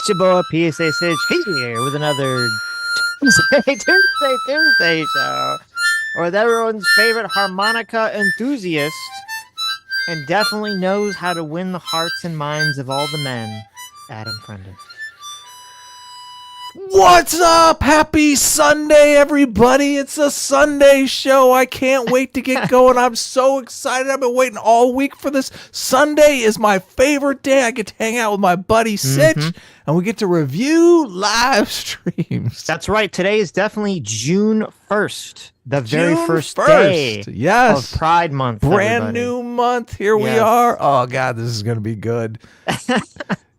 It's your boy PSA Sitch here with another Tuesday show. With everyone's favorite harmonica enthusiast and definitely knows how to win the hearts and minds of all the men, Adam Friendon. What's up? Happy Sunday, everybody. It's a Sunday show. I can't wait to get going. I'm so excited. I've been waiting all week for this. Sunday is my favorite day. I get to hang out with my buddy Sitch, and we get to review live streams. That's right. Today is definitely June 1st, the very June first 1st. day Yes. of Pride Month. Brand everybody. new month. Here we Yes. are. Oh, God, this is going to be good.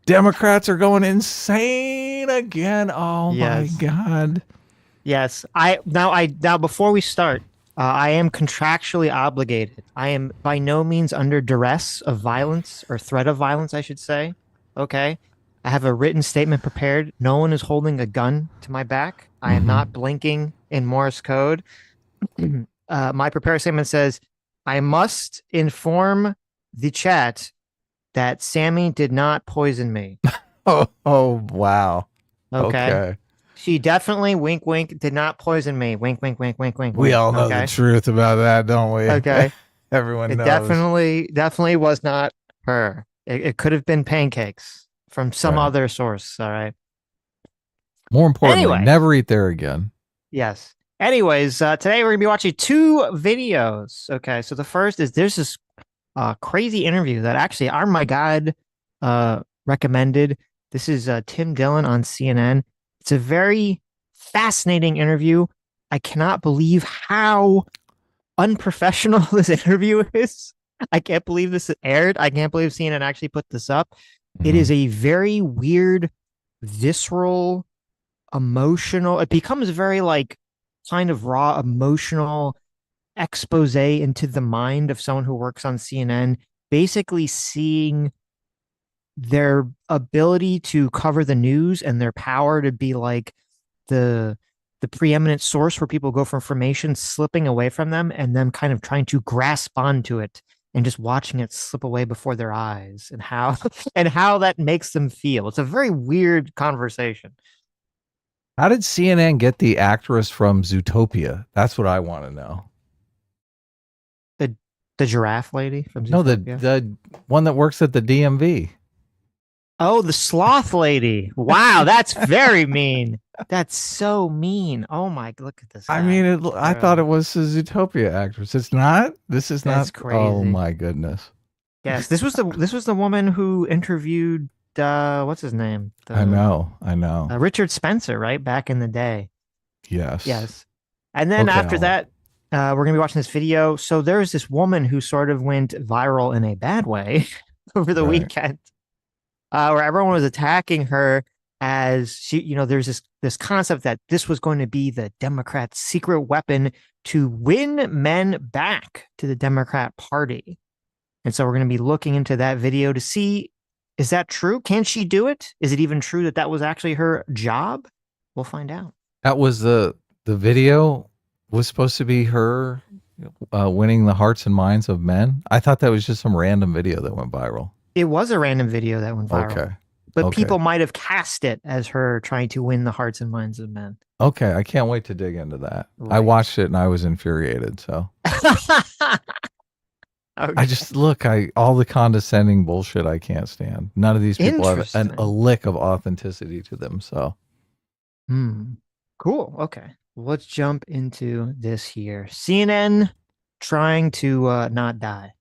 Democrats are going insane again. Oh, Yes. my God. Yes. Now before we start, I am contractually obligated. I am by no means under duress of violence or threat of violence, I should say. Okay. I have a written statement prepared. No one is holding a gun to my back. I am not blinking in Morse code. My prepared statement says, I must inform the chat that Sammy did not poison me. Oh, wow. Okay. She definitely, wink, wink, did not poison me. Wink, wink, wink, wink, wink. We wink. all know Okay? the truth about that, don't we? Okay. Everyone It knows. definitely was not her. It could have been pancakes from some Right. other source. All right. More importantly, Anyway. never eat there again. Yes. Anyways, today we're going to be watching two videos. Okay. So the first is there's this crazy interview that actually our my God recommended. This is Tim Dillon on CNN. It's a very fascinating interview. I cannot believe how unprofessional this interview is. I can't believe this aired. I can't believe CNN actually put this up. It is a very weird, visceral, emotional. It becomes very like kind of raw, emotional expose into the mind of someone who works on CNN, basically seeing their ability to cover the news and their power to be like the preeminent source where people go for information slipping away from them and them kind of trying to grasp onto it and just watching it slip away before their eyes and how and how that makes them feel. It's a very weird conversation. How did CNN get the actress from Zootopia? That's what I want to know. The giraffe lady from No, Zootopia? the one that works at the DMV. Oh, the sloth lady. Wow, that's very mean. That's so mean. Oh my, look at this guy. I mean, I thought it was a Zootopia actress. It's not? This is That's not? crazy. Oh, my goodness. Yes, this was the woman who interviewed what's his name? I know. Richard Spencer, right? Back in the day. Yes. Yes. And then Okay, after that, we're going to be watching this video. So there's this woman who sort of went viral in a bad way over the Right. weekend, where everyone was attacking her as she, there's this concept that this was going to be the Democrats' secret weapon to win men back to the Democrat Party. And so we're going to be looking into that video to see, is that true? Can she do it? Is it even true that was actually her job? We'll find out. That was the video was supposed to be her winning the hearts and minds of men. I thought that was just some random video that went viral. It was a random video that went viral. Okay. But Okay. people might have cast it as her trying to win the hearts and minds of men. Okay. I can't wait to dig into that. I Right. watched it and I was infuriated. So Okay. I just all the condescending bullshit I can't stand. None of these people have Interesting. a lick of authenticity to them. So Cool. Okay. Let's jump into this here. CNN trying to not die.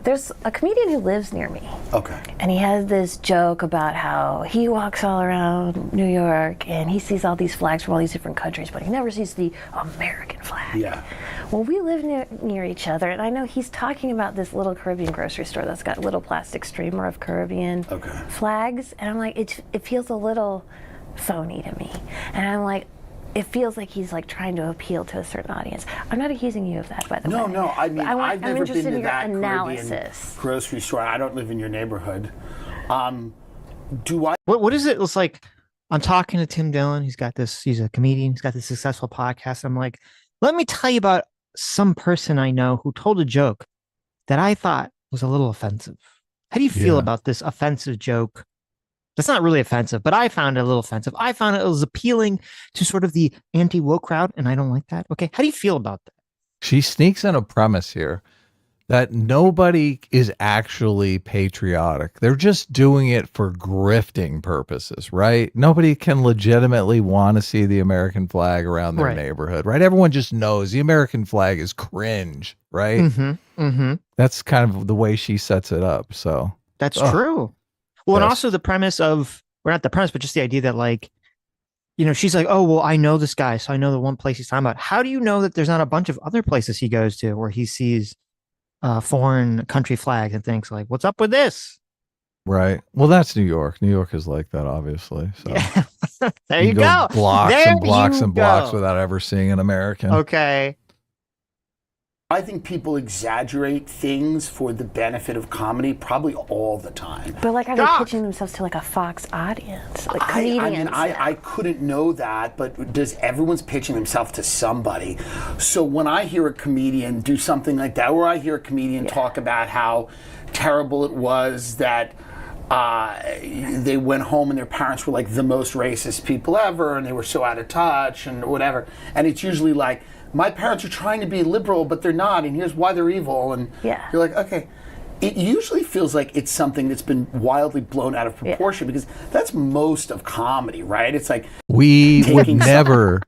There's a comedian who lives near me. Okay. And he has this joke about how he walks all around New York and he sees all these flags from all these different countries, but he never sees the American flag. Yeah. Well, we live near each other, and I know he's talking about this little Caribbean grocery store that's got a little plastic streamer of Caribbean flags, and I'm like, it feels a little phony to me. And I'm like, it feels like he's like trying to appeal to a certain audience. I'm not accusing you of that, by the way. No. I mean, I've I'm never interested been to in your that analysis. Caribbean grocery store. I don't live in your neighborhood. Do I? What is it? It's like I'm talking to Tim Dillon. He's a comedian. He's got this successful podcast. I'm like, let me tell you about some person I know who told a joke that I thought was a little offensive. How do you feel Yeah. about this offensive joke That's not really offensive, but I found it a little offensive. I found it was appealing to sort of the anti-woke crowd, and I don't like that. Okay, how do you feel about that? She sneaks in a premise here that nobody is actually patriotic. They're just doing it for grifting purposes, right? Nobody can legitimately want to see the American flag around their neighborhood, right? Everyone just knows the American flag is cringe, right? That's kind of the way she sets it up. So that's true. Well, and also the premise of, or not the premise, but just the idea that, like, you know, she's like, oh, well, I know this guy, so I know the one place he's talking about. How do you know that there's not a bunch of other places he goes to where he sees foreign country flags and thinks, like, what's up with this? Right. Well, that's New York. New York is like that, obviously. So yeah. There you go. Blocks there and blocks and blocks without ever seeing an American. Okay. I think people exaggerate things for the benefit of comedy probably all the time. But like, are they pitching themselves to like a Fox audience? Like comedians? I couldn't know that, but does everyone's pitching themselves to somebody? So when I hear a comedian do something like that, or I hear a comedian talk about how terrible it was that they went home and their parents were like the most racist people ever and they were so out of touch and whatever, and it's usually like, my parents are trying to be liberal, but they're not, and here's why they're evil. And you're like, okay. It usually feels like it's something that's been wildly blown out of proportion because that's most of comedy, right? It's like we would never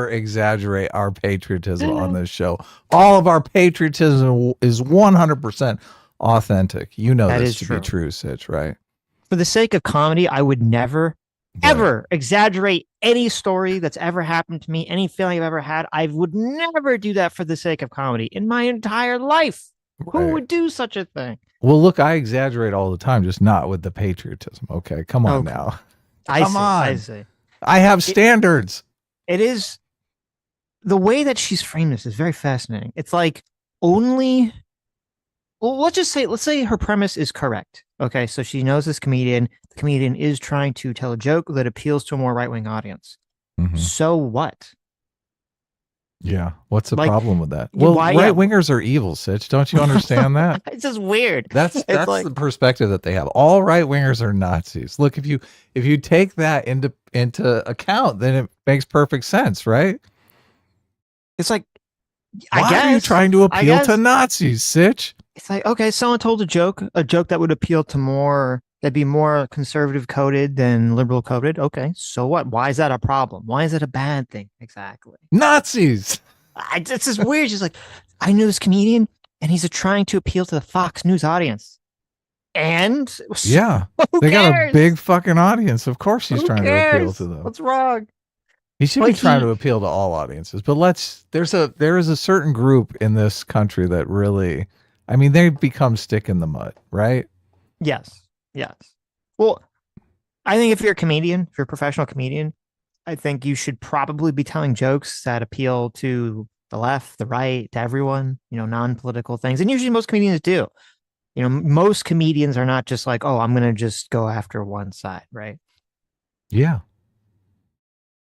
exaggerate our patriotism on this show. All of our patriotism is 100% authentic. You know this to be true, Sitch, right? For the sake of comedy, I would never ever exaggerate any story that's ever happened to me, any feeling I've ever had. I would never do that for the sake of comedy in my entire life. Who would do such a thing? Well, look, I exaggerate all the time, just not with the patriotism. Okay, come on now. I see. I have standards. It is the way that she's framed this is very fascinating. It's like only. Well, let's say her premise is correct. Okay, so she knows this comedian. The comedian is trying to tell a joke that appeals to a more right-wing audience. So what? Yeah, what's the problem with that? Well, right-wingers are evil, Sitch. Don't you understand that? It's just weird. That's like the perspective that they have. All right-wingers are Nazis. Look, if you take that into account, then it makes perfect sense, right? It's like, why are you trying to appeal to Nazis, Sitch? It's like, okay, someone told a joke that would appeal to that'd be more conservative coded than liberal coded. Okay, so what? Why is that a problem? Why is it a bad thing? Exactly. Nazis. It's just weird. She's like, I knew this comedian and he's trying to appeal to the Fox News audience. And yeah, they got a big fucking audience. Of course she's trying to appeal to them. What's wrong? He should be trying to appeal to all audiences. But there is a certain group in this country that really, I mean, they become stick in the mud, right? Yes. Well, I think if you're a professional comedian, I think you should probably be telling jokes that appeal to the left, the right, to everyone, non-political things. And usually most comedians do. Most comedians are not just like, oh, I'm going to just go after one side, right? Yeah.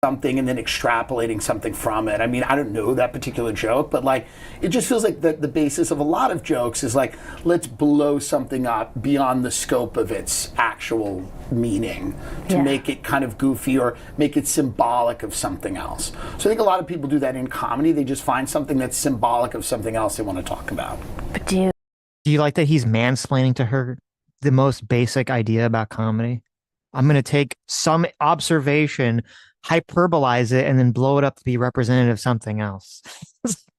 Something and then extrapolating something from it. I mean, I don't know that particular joke, but like, it just feels like the basis of a lot of jokes is like, let's blow something up beyond the scope of its actual meaning to make it kind of goofy or make it symbolic of something else. So I think a lot of people do that in comedy. They just find something that's symbolic of something else they want to talk about. But do you like that he's mansplaining to her the most basic idea about comedy? I'm going to take some observation, hyperbolize it, and then blow it up to be representative of something else.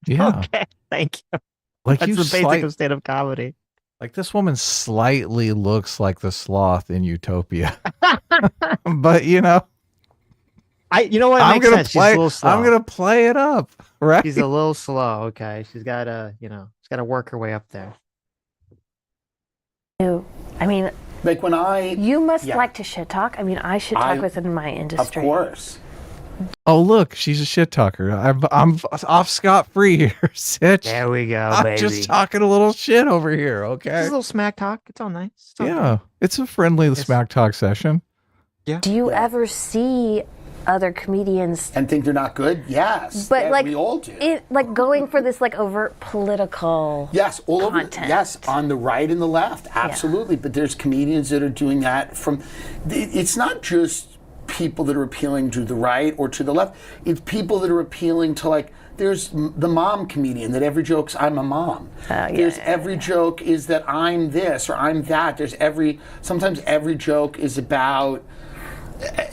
Yeah. Okay, thank you. Like that's the basic of stand-up comedy. Like, this woman slightly looks like the sloth in Utopia. But you know what? I'm gonna play it up, right? She's a little slow. Okay, she's got to work her way up there. I mean, like when you must like to shit talk. I mean, I shit talk within my industry. Of course. Oh, look, she's a shit talker. I'm off scot-free here, Sitch. There we go, I'm just talking a little shit over here, okay? It's a little smack talk. It's all nice. It's a friendly smack talk session. Yeah. Do you ever see other comedians and think they're not good. Yes, but like we all do. It like going for this like overt political all content. over. Yes, on the right and the left, absolutely. But there's comedians that are doing that from. It's not just people that are appealing to the right or to the left. It's people that are appealing to like. There's the mom comedian that every joke's I'm a mom. Every joke is that I'm this or I'm that. Sometimes every joke is about.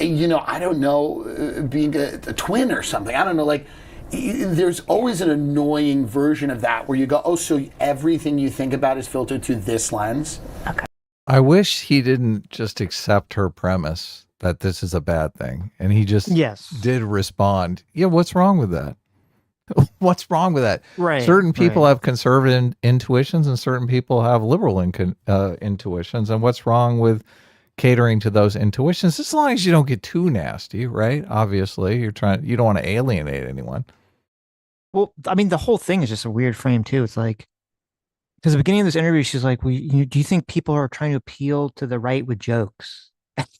I don't know, being a twin or something. I don't know, like, there's always an annoying version of that where you go, oh, so everything you think about is filtered through this lens? Okay. I wish he didn't just accept her premise that this is a bad thing. And he just did respond, yeah, what's wrong with that? What's wrong with that? Right. Certain people have conservative intuitions and certain people have liberal intuitions. And what's wrong with catering to those intuitions, as long as you don't get too nasty, right? Obviously, you don't want to alienate anyone. Well, I mean, the whole thing is just a weird frame too. It's like, because at the beginning of this interview, she's like, do you think people are trying to appeal to the right with jokes?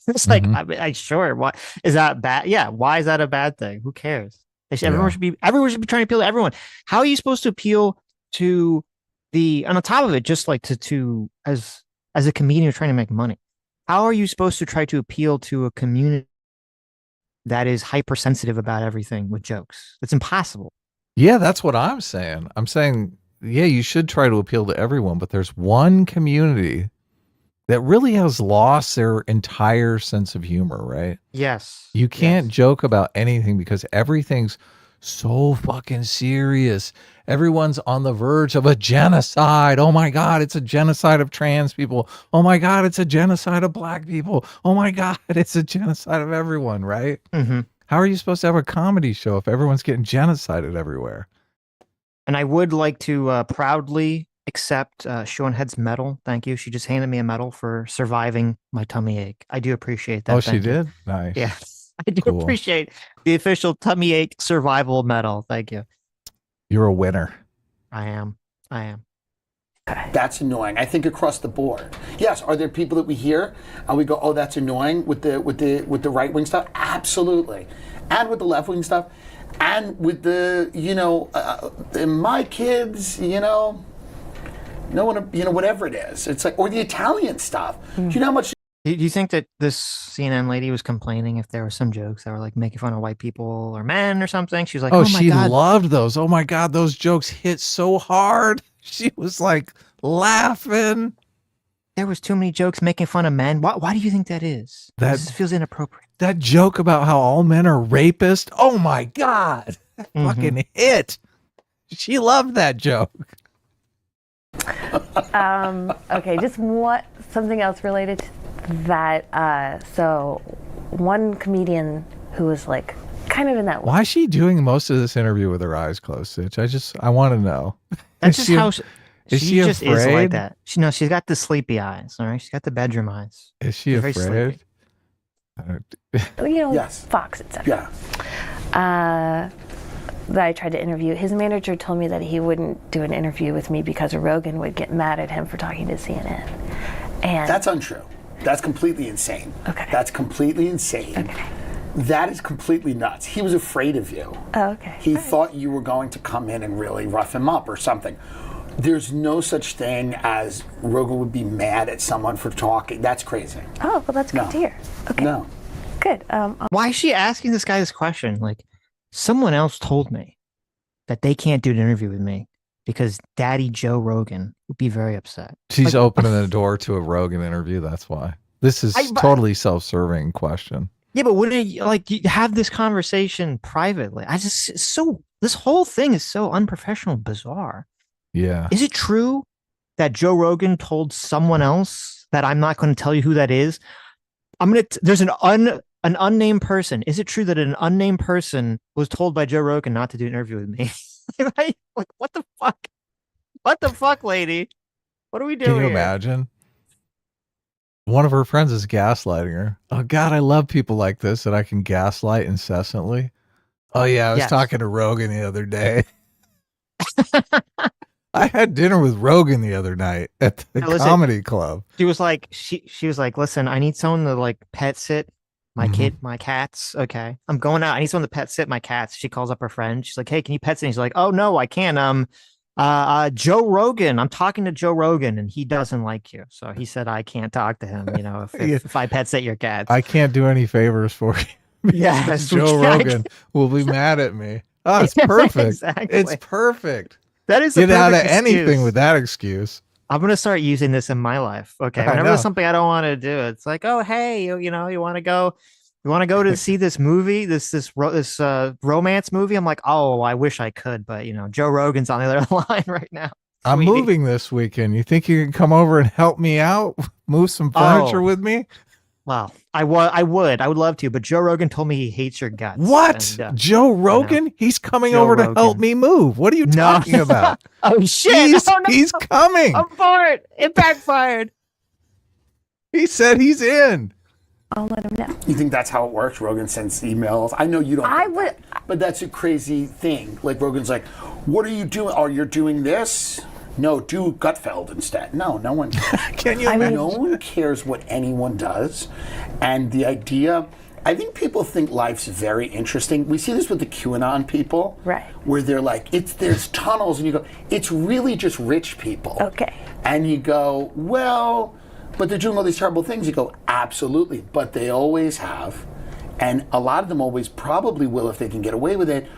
It's like, I sure. What is that bad? Yeah. Why is that a bad thing? Who cares? Everyone should be trying to appeal to everyone. How are you supposed to appeal to on top of it, just like to as a comedian who's trying to make money? How are you supposed to try to appeal to a community that is hypersensitive about everything with jokes? It's impossible. Yeah, that's what I'm saying. I'm saying, yeah, you should try to appeal to everyone, but there's one community that really has lost their entire sense of humor, right? Yes. You can't joke about anything because everything's so fucking serious. Everyone's on the verge of a genocide. Oh my God, it's a genocide of trans people. Oh my God, it's a genocide of black people. Oh my God, it's a genocide of everyone, right? Mm-hmm. How are you supposed to have a comedy show if everyone's getting genocided everywhere? And I would like to proudly accept Sean Head's medal. Thank you. She just handed me a medal for surviving my tummy ache. I do appreciate that. Oh, she did? Nice. Yeah. I do appreciate the official tummy ache survival medal. Thank you. You're a winner. I am. That's annoying. I think across the board. Yes, are there people that we hear and we go, oh, that's annoying with the right wing stuff? Absolutely, and with the left wing stuff, and with the my kids, no one, whatever it is. It's like, or the Italian stuff. Do you know how much? Do you think that this CNN lady was complaining if there were some jokes that were like making fun of white people or men or something? She was like, oh my she God. loved those. Oh my God, those jokes hit so hard. She was like laughing. There was too many jokes making fun of men. Why do you think that is? This feels inappropriate. That joke about how all men are rapists. Oh my God. That fucking hit. She loved that joke. Okay, just something else related to that. So one comedian who was like kind of in that. Why is she doing most of this interview with her eyes closed, Sitch? I want to know. That's just how she just afraid? is like that. She's got the sleepy eyes. All right, she's got the bedroom eyes. Is she afraid? Yes. Fox, etc. Yeah. That I tried to interview. His manager told me that he wouldn't do an interview with me because Rogan would get mad at him for talking to CNN. And that's untrue. That's completely insane. Okay. That's completely insane. Okay. That is completely nuts. He was afraid of you. Oh, okay. He thought you were going to come in and really rough him up or something. There's no such thing as Rogan would be mad at someone for talking. That's crazy. Oh, well, that's good to hear. Okay. No. Good. Why is she asking this guy this question? Like, someone else told me that they can't do an interview with me because Daddy Joe Rogan would be very upset. She's opening the door to a Rogan interview. That's why. This is totally self-serving question. Yeah, but wouldn't you have this conversation privately? This whole thing is so unprofessional, bizarre. Yeah. Is it true that Joe Rogan told someone else that I'm not going to tell you who that is? There's an unnamed person. Is it true that an unnamed person was told by Joe Rogan not to do an interview with me? Like, what the fuck? What the fuck, lady? What are we doing? Can you imagine? One of her friends is gaslighting her. Oh God, I love people like this that I can gaslight incessantly. Oh yeah, I was talking to Rogan the other day. I had dinner with Rogan the other night at the comedy club. She was like, listen, I need someone to like pet sit my cats. Okay. I'm going out. I need someone to pet sit my cats. She calls up her friend. She's like, hey, can you pet sit? And he's like, oh no, I can't. Joe Rogan. I'm talking to Joe Rogan and he doesn't like you. So he said I can't talk to him, if I pet sit your cats. I can't do any favors for you. Yes, Joe Rogan will be mad at me. Oh, it's perfect. Exactly. It's perfect. That is Get out of excuse. anything with that excuse. I'm gonna start using this in my life. Okay, whenever there's something I don't want to do, it's like, oh hey, you want to go to see this movie, this romance movie. I'm like, oh, I wish I could, but Joe Rogan's on the other line right now. I'm Sweetie. moving this weekend. You think you can come over and help me out? Move some furniture with me? Well, I would love to, but Joe Rogan told me he hates your guts. What? Joe Rogan? He's coming over to help me move. What are you talking about? Oh shit! He's coming. I'm for it. It backfired. He said he's in. I'll let him know. You think that's how it works? Rogan sends emails. I know you don't. I would, but that's a crazy thing. Like Rogan's like, "What are you doing? Oh, you're doing this? No, do Gutfeld instead." No one cares. Can you imagine? No one cares what anyone does, and the idea. I think people think life's very interesting. We see this with the QAnon people, right? Where they're like, there's tunnels, and you go, it's really just rich people. Okay. And you go, well, but they're doing all these terrible things. You go, absolutely, but they always have, and a lot of them always probably will if they can get away with it.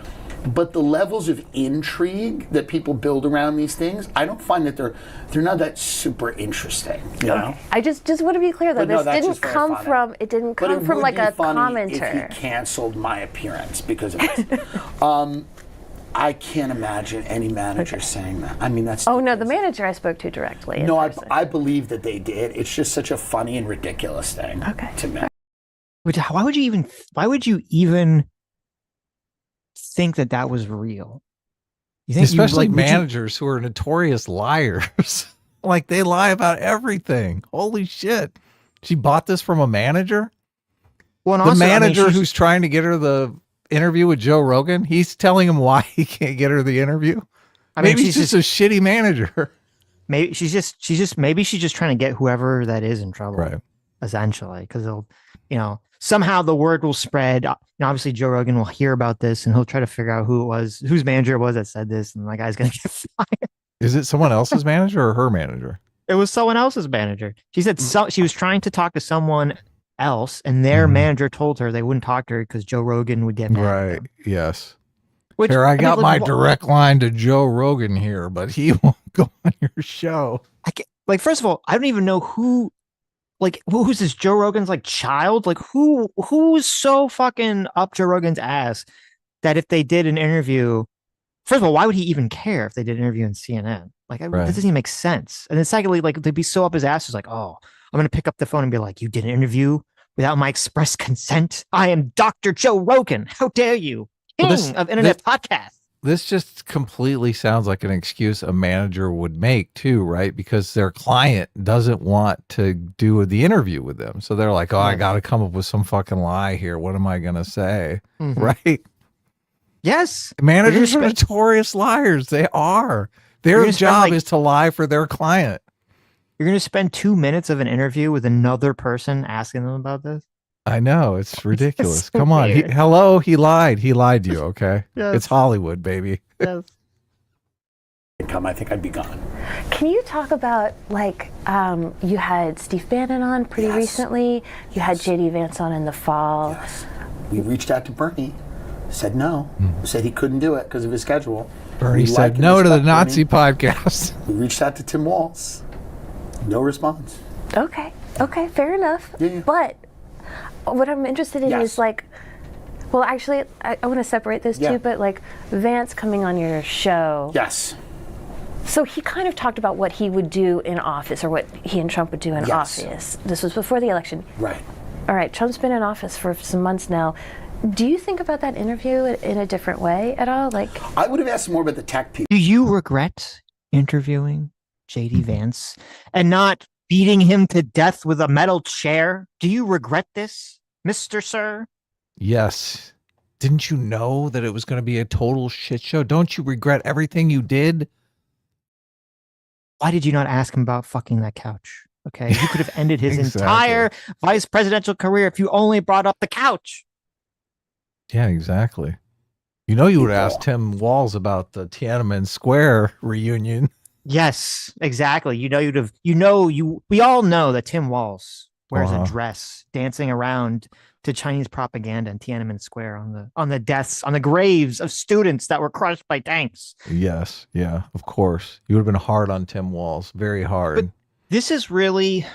But the levels of intrigue that people build around these things, I don't find that they're not that super interesting. You know? I just want to be clear though, this didn't come from like a commenter. If he canceled my appearance because of this. I can't imagine any manager saying that. I mean, that's. Oh no, the manager I spoke to directly. No, I believe that they did. It's just such a funny and ridiculous thing. To me. Why would you even think that was real? You think especially managers who are notorious liars. Like they lie about everything. Holy shit. She bought this from a manager? Well, the manager who's trying to get her the interview with Joe Rogan, he's telling him why he can't get her the interview. Maybe she's just a shitty manager. Maybe she's just trying to get whoever that is in trouble. Right. Essentially, because they'll, somehow the word will spread. Obviously, Joe Rogan will hear about this and he'll try to figure out whose manager it was that said this, and that guy's gonna get fired. Is it someone else's manager or her manager? It was someone else's manager. She said she was trying to talk to someone else, and their manager told her they wouldn't talk to her because Joe Rogan would get mad. Right. Yes. Here, I got my direct line to Joe Rogan here, but he won't go on your show. First of all, I don't even know who's this Joe Rogan's child? Who's so fucking up Joe Rogan's ass that if they did an interview, first of all, why would he even care if they did an interview on CNN? That doesn't even make sense. And then secondly, they'd be so up his ass, like, oh, I'm going to pick up the phone and be like, you did an interview without my express consent? I am Dr. Joe Rogan. How dare you? King of internet podcasts. This just completely sounds like an excuse a manager would make too, right? Because their client doesn't want to do the interview with them. So they're like, oh, I got to come up with some fucking lie here. What am I going to say? Mm-hmm. Right? Yes. Managers are notorious liars. They are. Their job is to lie for their client. You're going to spend 2 minutes of an interview with another person asking them about this? I know. It's ridiculous. So come on. Hello. He lied. He lied to you. Okay. Yes. It's Hollywood, baby. Yes. I think I'd be gone. Can you talk about you had Steve Bannon on pretty recently. You had JD Vance on in the fall. Yes. We reached out to Bernie. Said no. Said he couldn't do it because of his schedule. Bernie said no to the Nazi podcast. We reached out to Tim Walz. No response. Okay. Fair enough. Yeah. But what I'm interested in is well, actually, I want to separate those two, but Vance coming on your show. Yes. So he kind of talked about what he would do in office, or what he and Trump would do in office. This was before the election. Right. All right. Trump's been in office for some months now. Do you think about that interview in a different way at all? I would have asked more about the tech people. Do you regret interviewing JD Vance and not beating him to death with a metal chair? Do you regret this, Mr. Sir? Yes. Didn't you know that it was going to be a total shit show? Don't you regret everything you did? Why did you not ask him about fucking that couch? Okay. You could have ended his Exactly. entire vice presidential career if you only brought up the couch. Yeah, exactly. You know, you would ask Tim Walz about the Tiananmen Square reunion. Yes, exactly. We all know that Tim Walz wears a dress dancing around to Chinese propaganda in Tiananmen Square on the deaths, on the graves of students that were crushed by tanks. Yes, yeah, of course. You would have been hard on Tim Walz, very hard. But this is really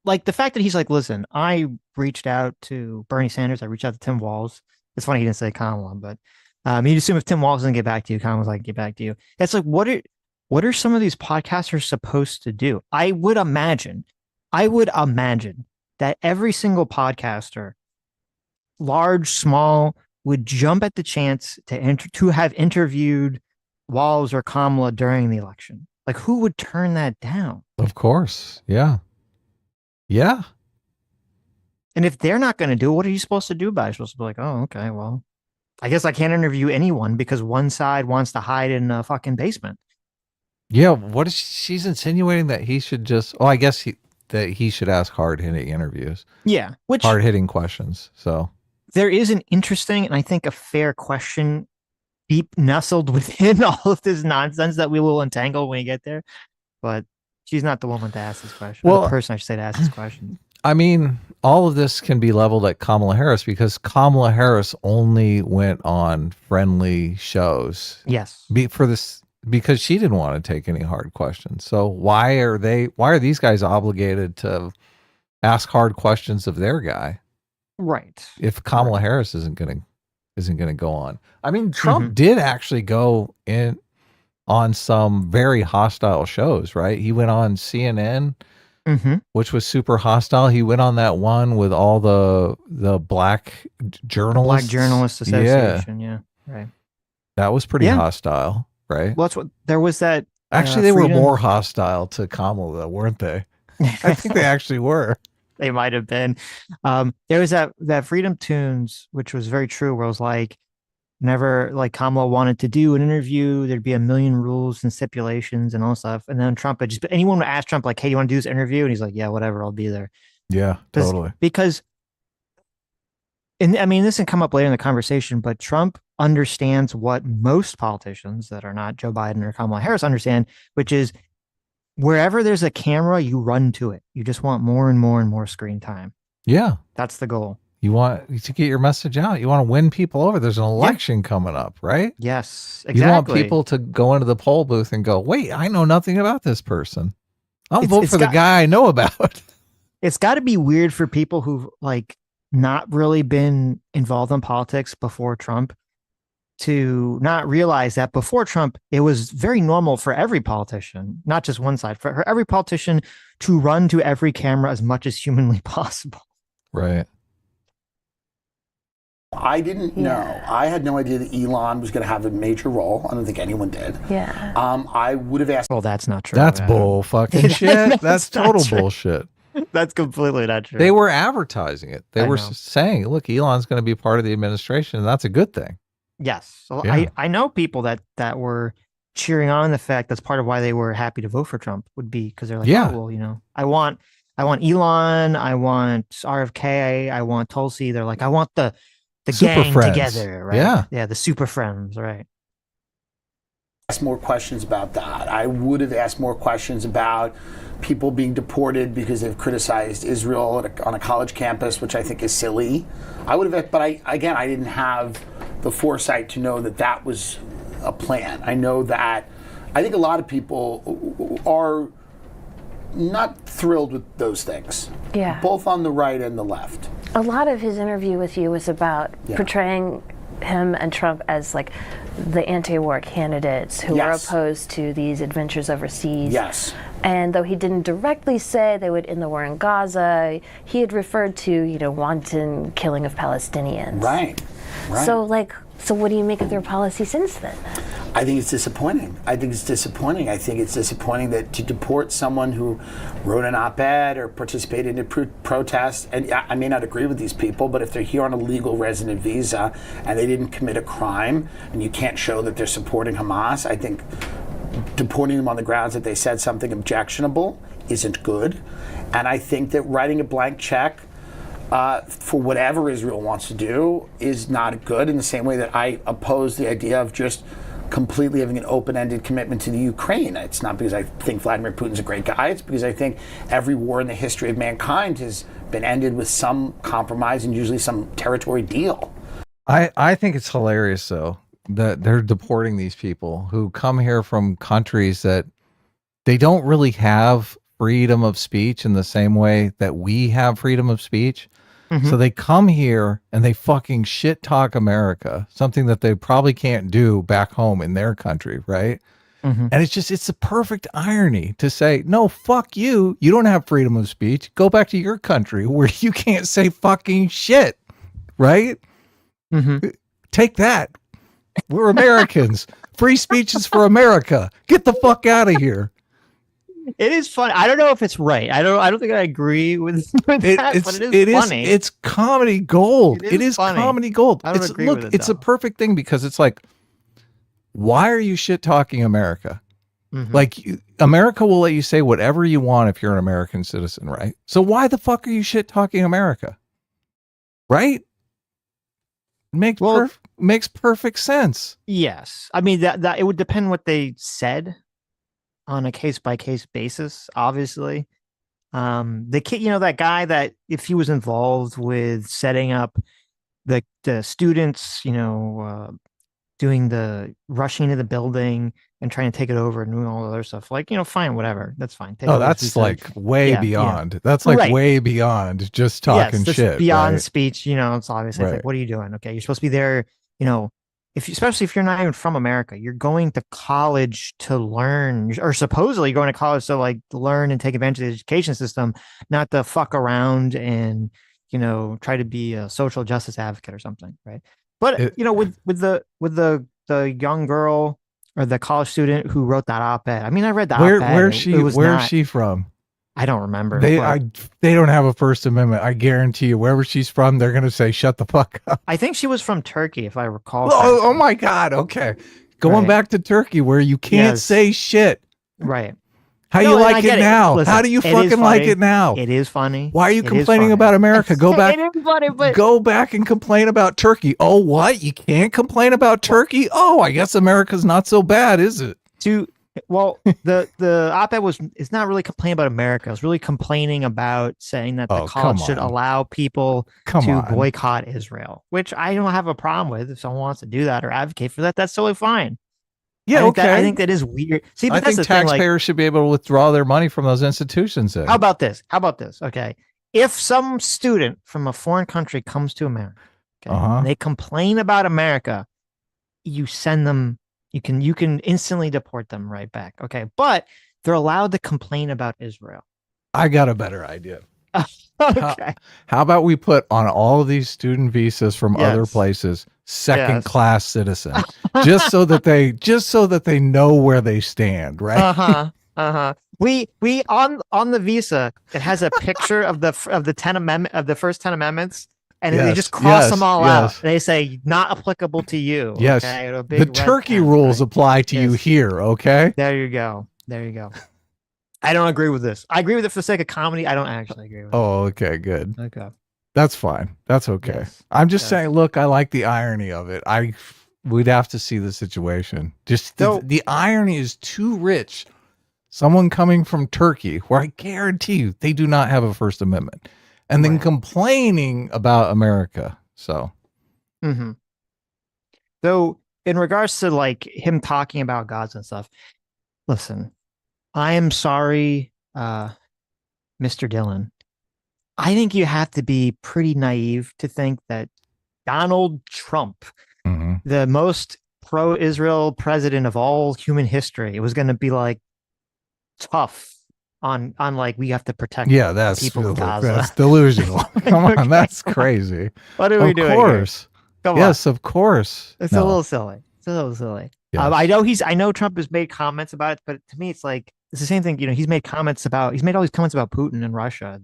like the fact that he's like, listen, I reached out to Bernie Sanders, I reached out to Tim Walz. It's funny he didn't say Kamala, but you'd assume if Tim Walz doesn't get back to you, Kamala's like, get back to you. It's like, what are some of these podcasters supposed to do? I would imagine that every single podcaster, large, small, would jump at the chance to have interviewed Walz or Kamala during the election. Like, who would turn that down? Of course, yeah. Yeah. And if they're not going to do it, what are you supposed to do about it? You're supposed to be like, oh, okay, well, I guess I can't interview anyone because one side wants to hide in a fucking basement. Yeah, what is she's insinuating that he should just? Oh, I guess that he should ask hard-hitting interviews. Yeah, which hard-hitting questions. So there is an interesting and I think a fair question deep nestled within all of this nonsense that we will untangle when we get there. But she's not the woman to ask this question. Well, the person I should say to ask this question. I mean, all of this can be leveled at Kamala Harris because Kamala Harris only went on friendly shows. Yes. Because she didn't want to take any hard questions. So why are these guys obligated to ask hard questions of their guy? Right. If Kamala Harris isn't going to go on. I mean, Trump did actually go in on some very hostile shows, right? He went on CNN, which was super hostile. He went on that one with all the black journalists. Black Journalists Association, yeah. Right. That was pretty hostile, right? Well, that's what there was that. Actually, they were more hostile to Kamala, though, weren't they? I think they actually were. They might have been. There was that Freedom Tunes, which was very true, where it was like, never, like, Kamala wanted to do an interview, there'd be a million rules and stipulations and all stuff. And then Trump had anyone would ask Trump, like, hey, you want to do this interview? And he's like, yeah, whatever, I'll be there. Yeah, totally. Because, and I mean, this can come up later in the conversation, but Trump understands what most politicians that are not Joe Biden or Kamala Harris understand, which is wherever there's a camera, you run to it. You just want more and more and more screen time. Yeah. That's the goal. You want to get your message out. You want to win people over. There's an election coming up, right? Yes, exactly. You want people to go into the poll booth and go, wait, I know nothing about this person. I'll vote for the guy I know about. It's got to be weird for people who've like not really been involved in politics before Trump to not realize that before Trump, it was very normal for every politician, not just one side, for every politician to run to every camera as much as humanly possible. Right. I didn't know. I had no idea that Elon was going to have a major role. I don't think anyone did. Yeah. I would have asked. Well, that's not true. That's bull fucking shit. That's total bullshit. That's completely not true. They were advertising it. They were saying, look, Elon's going to be part of the administration, and that's a good thing. Yes. So yeah. I know people that were cheering on the fact that's part of why they were happy to vote for Trump would be because they're like, oh, well, you know, I want Elon, I want RFK, I want Tulsi. They're like, I want the super gang friends together, right? Yeah. Yeah, the super friends, right. Ask more questions about that. I would have asked more questions about people being deported because they've criticized Israel on a college campus, which I think is silly. I would have, but I didn't have the foresight to know that that was a plan. I know that I think a lot of people are not thrilled with those things. Yeah. Both on the right and the left. A lot of his interview with you was about portraying him and Trump as like the anti-war candidates who were opposed to these adventures overseas. Yes. And though he didn't directly say they would end the war in Gaza, he had referred to, you know, wanton killing of Palestinians. Right. So what do you make of their policy since then? I think it's disappointing. I think it's disappointing that to deport someone who wrote an op-ed or participated in a protest, and I may not agree with these people, but if they're here on a legal resident visa and they didn't commit a crime and you can't show that they're supporting Hamas, I think deporting them on the grounds that they said something objectionable isn't good. And I think that writing a blank check for whatever Israel wants to do is not good, in the same way that I oppose the idea of just completely having an open-ended commitment to the Ukraine. It's not because I think Vladimir Putin's a great guy. It's because I think every war in the history of mankind has been ended with some compromise and usually some territory deal. I think it's hilarious, though, that they're deporting these people who come here from countries that they don't really have freedom of speech in the same way that we have freedom of speech. Mm-hmm. So they come here and they fucking shit talk America, something that they probably can't do back home in their country, right? Mm-hmm. And it's the perfect irony to say, no, fuck you. You don't have freedom of speech. Go back to your country where you can't say fucking shit, right? Mm-hmm. Take that. We're Americans. Free speech is for America. Get the fuck out of here. It is fun. I don't know if it's right. I don't think I agree with that, but it is funny. It's comedy gold. It is comedy gold. I don't agree with it, it's a perfect thing because it's like, why are you shit talking America? Mm-hmm. Like, America will let you say whatever you want if you're an American citizen, right? So why the fuck are you shit talking America? Right? Makes perfect sense. Yes. I mean, that it would depend what they said on a case-by-case basis, obviously. The kid, that guy that if he was involved with setting up the students, doing the rushing into the building and trying to take it over and doing all the other stuff, like, fine, whatever. That's fine. That's like way beyond. Yeah. That's like way beyond just talking shit. Beyond right? Speech, it's obviously like, what are you doing? Okay, you're supposed to be there, especially if you're not even from America, you're going to college to learn, or supposedly going to college to like learn and take advantage of the education system, not to fuck around and, try to be a social justice advocate or something. Right. But, with the young girl or the college student who wrote that op-ed, I mean, I read the op-ed. Where's she from? I don't remember. They don't have a First Amendment. I guarantee you, wherever she's from, they're going to say, shut the fuck up. I think she was from Turkey, if I recall. Oh my God. Okay. Going back to Turkey where you can't say shit. Right. How you like it now? Listen, how do you fucking like it now? It is funny. Why are you complaining about America? Go back. It is funny, but go back and complain about Turkey. Oh, what? You can't complain about Turkey? Oh, I guess America's not so bad, is it? Well, the op-ed is not really complaining about America. It's really complaining about saying that the college should allow people to boycott Israel, which I don't have a problem with. If someone wants to do that or advocate for that, that's totally fine. Yeah, I think that is weird. See, but I think taxpayers should be able to withdraw their money from those institutions. Then. How about this? Okay, if some student from a foreign country comes to America, and they complain about America, you send them. You can instantly deport them right back. Okay, but they're allowed to complain about Israel. I got a better idea. Okay. How about we put on all of these student visas from other places second-class citizen, just so that they know where they stand, right? We on the visa, it has a picture of the first 10 amendments. And they just cross them all out. They say not applicable to you. Yes. Okay? The Turkey rules apply to you here. Okay. There you go. I don't agree with this. I agree with it for the sake of comedy. I don't actually agree with it. Oh, okay. Good. Okay. That's fine. That's okay. Yes. I'm just saying, look, I like the irony of it. We'd have to see the situation. Just the irony is too rich. Someone coming from Turkey, where I guarantee you they do not have a First Amendment. And then complaining about America. So, So in regards to like him talking about gods and stuff, listen, I am sorry, Mr. Dillon. I think you have to be pretty naive to think that Donald Trump, the most pro-Israel president of all human history, was going to be like tough on like we have to protect people in Gaza. That's delusional. Come on, that's crazy. What are we doing? Of course. Yes, of course. It's a little silly. Yes. I know Trump has made comments about it, but to me it's like it's the same thing. He's made all these comments about Putin and Russia.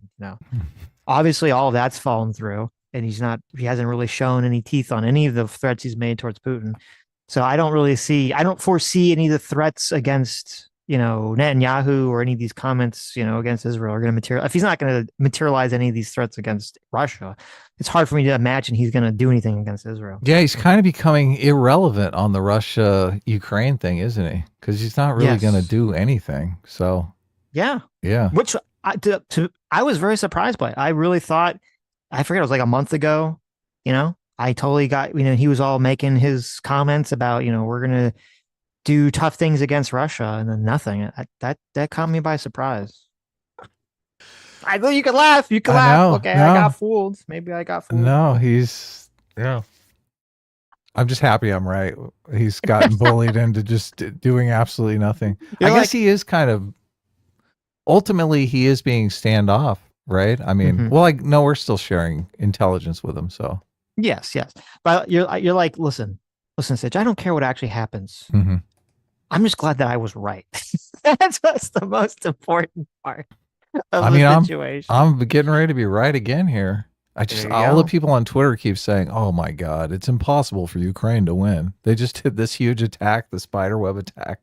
Obviously all of that's fallen through, and he hasn't really shown any teeth on any of the threats he's made towards Putin. So I don't foresee any of the threats against, Netanyahu or any of these comments, against Israel are going to materialize. If he's not going to materialize any of these threats against Russia, it's hard for me to imagine he's going to do anything against Israel. Yeah, he's kind of becoming irrelevant on the Russia-Ukraine thing, isn't he? Because he's not really going to do anything. So yeah, yeah. Which I was very surprised by. I really thought, I forget, it was like a month ago, I totally got, he was all making his comments about, we're going to do tough things against Russia, and then nothing. That caught me by surprise. I know you can laugh. You can laugh. Okay, no. I got fooled. Maybe I got fooled. No, yeah. I'm just happy I'm right. He's gotten bullied into just doing absolutely nothing. I guess he is kind of, ultimately he is being standoff, right? I mean, no, we're still sharing intelligence with him, so. Yes. But you're like, listen, Sitch, I don't care what actually happens. I'm just glad that I was right. That's what's the most important part of the situation. I'm getting ready to be right again here. All the people on Twitter keep saying, oh my God, it's impossible for Ukraine to win. They just did this huge attack, the spiderweb attack.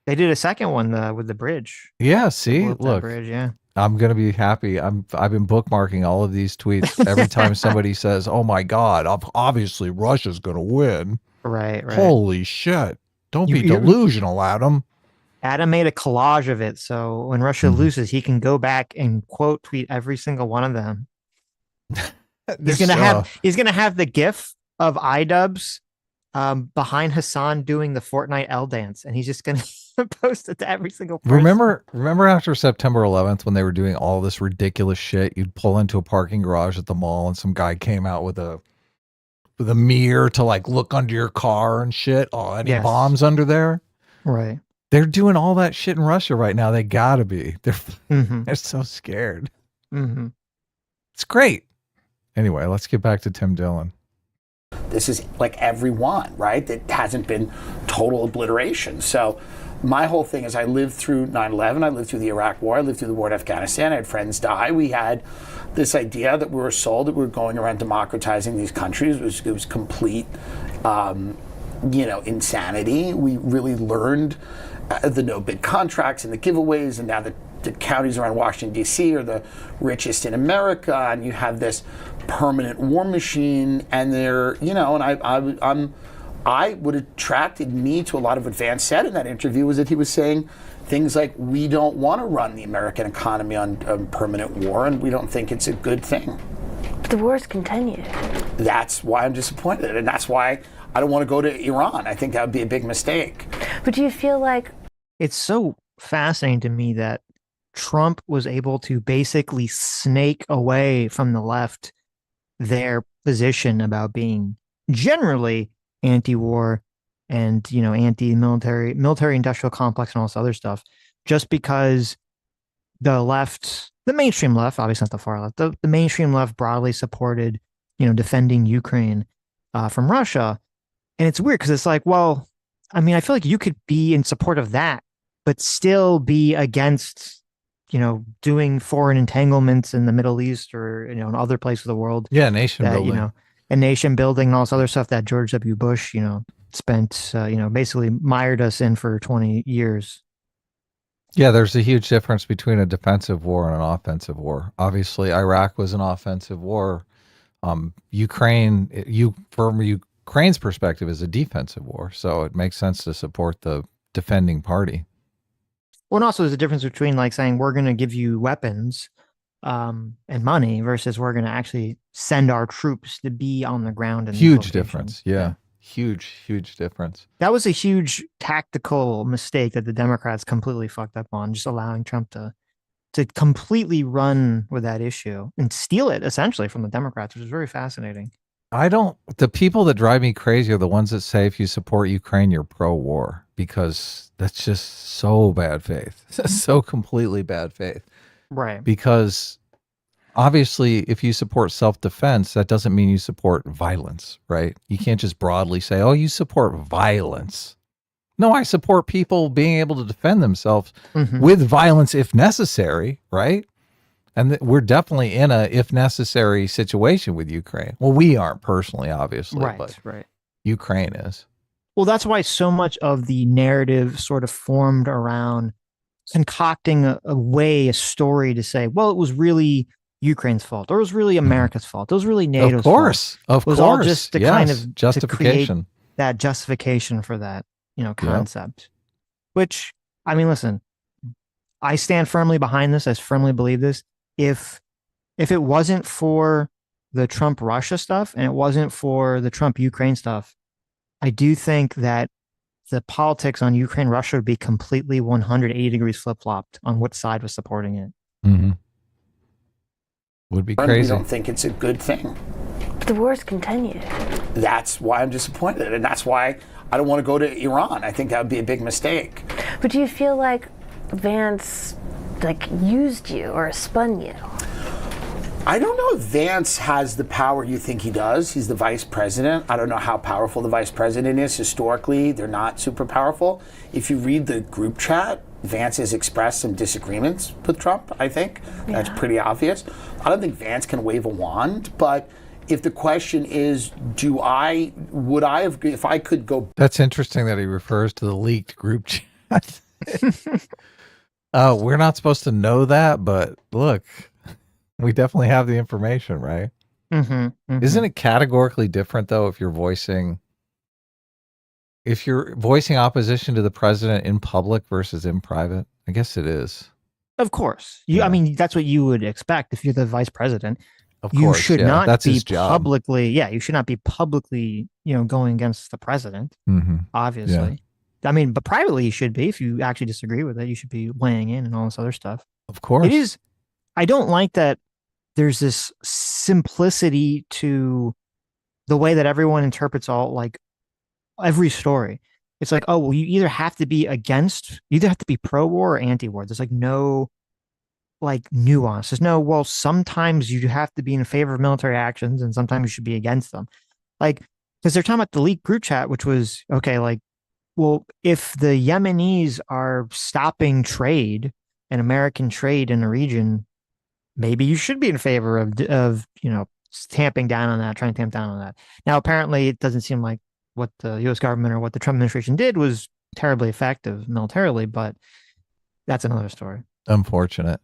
They did a second one with the bridge. Yeah, see, look, bridge, yeah. I'm gonna be happy. I've been bookmarking all of these tweets every time somebody says, "Oh my God, obviously Russia's gonna win." Right. Holy shit! Don't be delusional, Adam. Adam made a collage of it, so when Russia loses, he can go back and quote tweet every single one of them. He's gonna have the GIF of iDubbbz behind Hassan doing the Fortnite L dance, and he's just gonna post it to every single person. Remember after September 11th when they were doing all this ridiculous shit, you'd pull into a parking garage at the mall and some guy came out with a mirror to like look under your car and shit. Oh, any bombs under there? Right. They're doing all that shit in Russia right now. They gotta be. They're so scared. It's great. Anyway, let's get back to Tim Dillon. This is like everyone, right? That hasn't been total obliteration. So my whole thing is I lived through 9/11, I lived through the Iraq War, I lived through the war in Afghanistan, I had friends die. We had this idea that we were sold that we were going around democratizing these countries. It was complete, insanity. We really learned the no-bid contracts and the giveaways, and now the counties around Washington, D.C. are the richest in America, and you have this permanent war machine, and they're, and what attracted me to a lot of what Vance said in that interview was that he was saying things like, we don't want to run the American economy on permanent war, and we don't think it's a good thing. But the war's continued. That's why I'm disappointed, and that's why I don't want to go to Iran. I think that would be a big mistake. But do you feel like... It's so fascinating to me that Trump was able to basically snake away from the left their position about being generally anti-war and, anti-military, military-industrial complex and all this other stuff, just because the left, the mainstream left, obviously not the far left, the mainstream left broadly supported, defending Ukraine from Russia. And it's weird because it's like, well, I mean, I feel like you could be in support of that, but still be against, doing foreign entanglements in the Middle East or, in other places of the world. Yeah, nation building. And nation building and all this other stuff that George W. Bush, spent, basically mired us in for 20 years. Yeah, there's a huge difference between a defensive war and an offensive war. Obviously, Iraq was an offensive war. From Ukraine's perspective, is a defensive war. So it makes sense to support the defending party. Well, and also there's a difference between like saying we're going to give you weapons and money versus we're going to actually send our troops to be on the ground. Huge difference. Yeah. Huge difference. That was a huge tactical mistake that the Democrats completely fucked up on, just allowing Trump to completely run with that issue and steal it essentially from the Democrats, which is very fascinating. The people that drive me crazy are the ones that say if you support Ukraine, you're pro-war, because that's just so bad faith. So completely bad faith. Right. Because obviously, if you support self-defense, that doesn't mean you support violence, right? You can't just broadly say, oh, you support violence. No, I support people being able to defend themselves with violence if necessary, right? And we're definitely in a if necessary situation with Ukraine. Well, we aren't personally, obviously, but right. Ukraine is. Well, that's why so much of the narrative sort of formed around concocting a story to say, well, it was really Ukraine's fault, or it was really America's fault, it was really NATO's fault. Of It was all course, just to yes, kind of to create justification. that justification for that, Yep. concept. Which, I mean, listen, I stand firmly behind this. I firmly believe this. If it wasn't for the Trump Russia stuff and it wasn't for the Trump Ukraine stuff, I do think that the politics on Ukraine Russia would be completely 180 degrees flip flopped on what side was supporting it. Mm-hmm. Would be crazy. We don't think it's a good thing. But the wars continue. That's why I'm disappointed, and that's why I don't want to go to Iran. I think that would be a big mistake. But do you feel like Vance used you or spun you? I don't know if Vance has the power you think he does. He's the vice president. I don't know how powerful the vice president is. Historically, they're not super powerful. If you read the group chat, Vance has expressed some disagreements with Trump, I think. Yeah. That's pretty obvious. I don't think Vance can wave a wand, but if the question is, if I could go... That's interesting that he refers to the leaked group chat. We're not supposed to know that, but look... We definitely have the information, right? Mm-hmm, mm-hmm. Isn't it categorically different, though, if you're voicing opposition to the president in public versus in private? I guess it is. Of course. I mean, that's what you would expect if you're the vice president. Of you course, should not be publicly. You should not be publicly, going against the president, obviously. Yeah. I mean, but privately you should be. If you actually disagree with it, you should be weighing in and all this other stuff. Of course. It is. I don't like that there's this simplicity to the way that everyone interprets every story. It's like, oh, well, you either have to be pro-war or anti-war. There's no nuance. There's no, well, sometimes you have to be in favor of military actions and sometimes you should be against them. Because they're talking about the leaked group chat, which was, okay, well, if the Yemenis are stopping trade and American trade in the region, maybe you should be in favor of tamping down on that, trying to tamp down on that. Now, apparently, it doesn't seem like what the U.S. government or what the Trump administration did was terribly effective militarily, but that's another story. Unfortunate.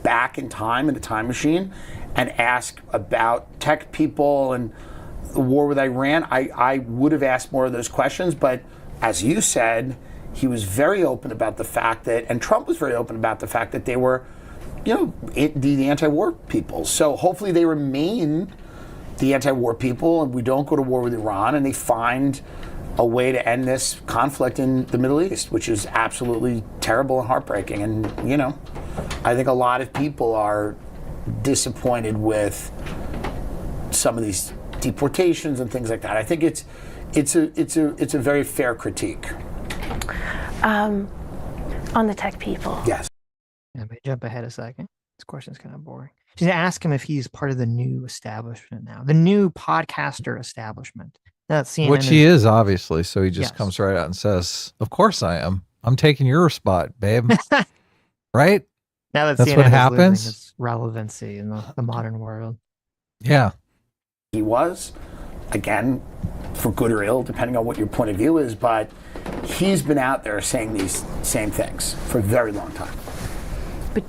Back in time in a time machine and ask about tech people and the war with Iran, I would have asked more of those questions, but as you said, he was very open about the fact that, and Trump was very open about the fact that they were, the anti-war people. So hopefully they remain the anti-war people and we don't go to war with Iran and they find a way to end this conflict in the Middle East, which is absolutely terrible and heartbreaking. And, I think a lot of people are disappointed with some of these deportations and things like that. I think it's a very fair critique. On the tech people. Yes. Let me jump ahead a second. This question's kind of boring. She's going to ask him if he's part of the new establishment now, the new podcaster establishment. That's CNN. Which he is, obviously. So he just comes right out and says, of course I am. I'm taking your spot, babe. Right? Now that that's CNN what is happens. losing its relevancy in the modern world. Yeah. He was, again, for good or ill, depending on what your point of view is, but he's been out there saying these same things for a very long time. But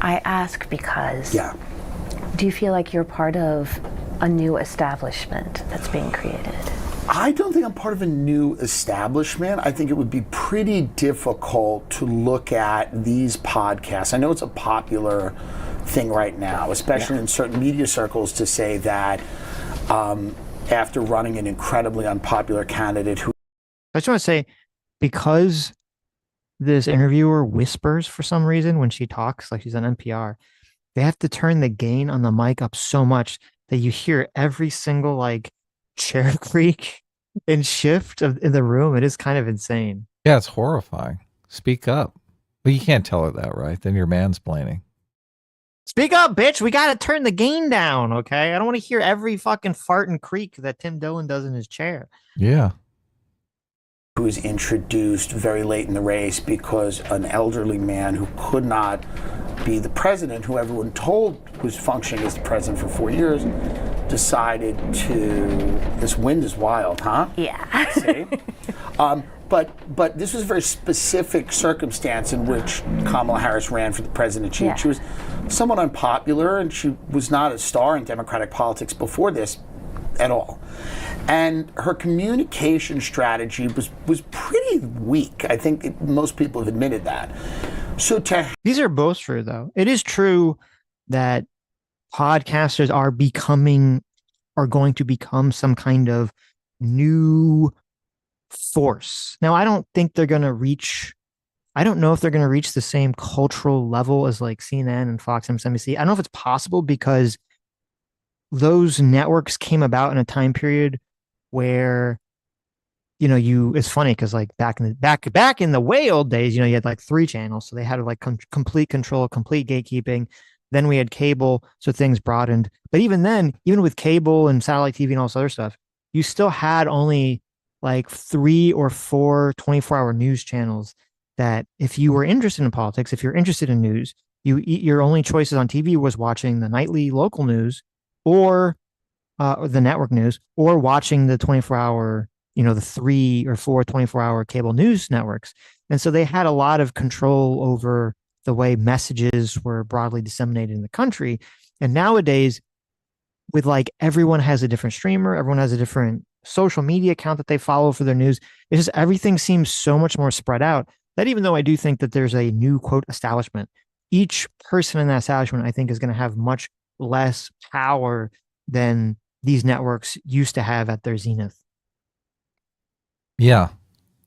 I ask because, do you feel like you're part of a new establishment that's being created? I don't think I'm part of a new establishment. I think it would be pretty difficult to look at these podcasts. I know it's a popular thing right now, especially in certain media circles, to say that after running an incredibly unpopular candidate who... I just want to say, because this interviewer whispers for some reason when she talks, like she's on NPR, they have to turn the gain on the mic up so much that you hear every single chair creak and shift in the room. It is kind of insane. Yeah, it's horrifying. Speak up. But you can't tell her that, right? Then you're mansplaining. Speak up, bitch. We got to turn the gain down, okay? I don't want to hear every fucking fart and creak that Tim Dillon does in his chair. Yeah. Who was introduced very late in the race because an elderly man who could not be the president, who everyone told was functioning as the president for 4 years, decided to. This wind is wild, huh? Yeah. See? But this was a very specific circumstance in which Kamala Harris ran for the presidency. Yeah. She was somewhat unpopular, and she was not a star in Democratic politics before this at all. And her communication strategy was pretty weak. I think most people have admitted that. So these are both true, though. It is true that podcasters are going to become some kind of new force. Now, I don't think they're going to I don't know if they're going to reach the same cultural level as like CNN and Fox and MSNBC. I don't know if it's possible because those networks came about in a time period where, it's funny because like back in the way old days, you had like 3 channels. So they had like complete control, complete gatekeeping. Then we had cable. So things broadened. But even then, even with cable and satellite TV and all this other stuff, you still had only like 3 or 4 24-hour news channels that if you were interested in politics, if you're interested in news, your only choices on TV was watching the nightly local news or the network news or watching the 24-hour, the 3 or 4 24-hour cable news networks. And so they had a lot of control over the way messages were broadly disseminated in the country. And nowadays, with like everyone has a different streamer, everyone has a different social media account that they follow for their news. It's just everything seems so much more spread out that even though I do think that there's a new quote establishment, each person in that establishment, I think, is going to have much less power than these networks used to have at their zenith. Yeah.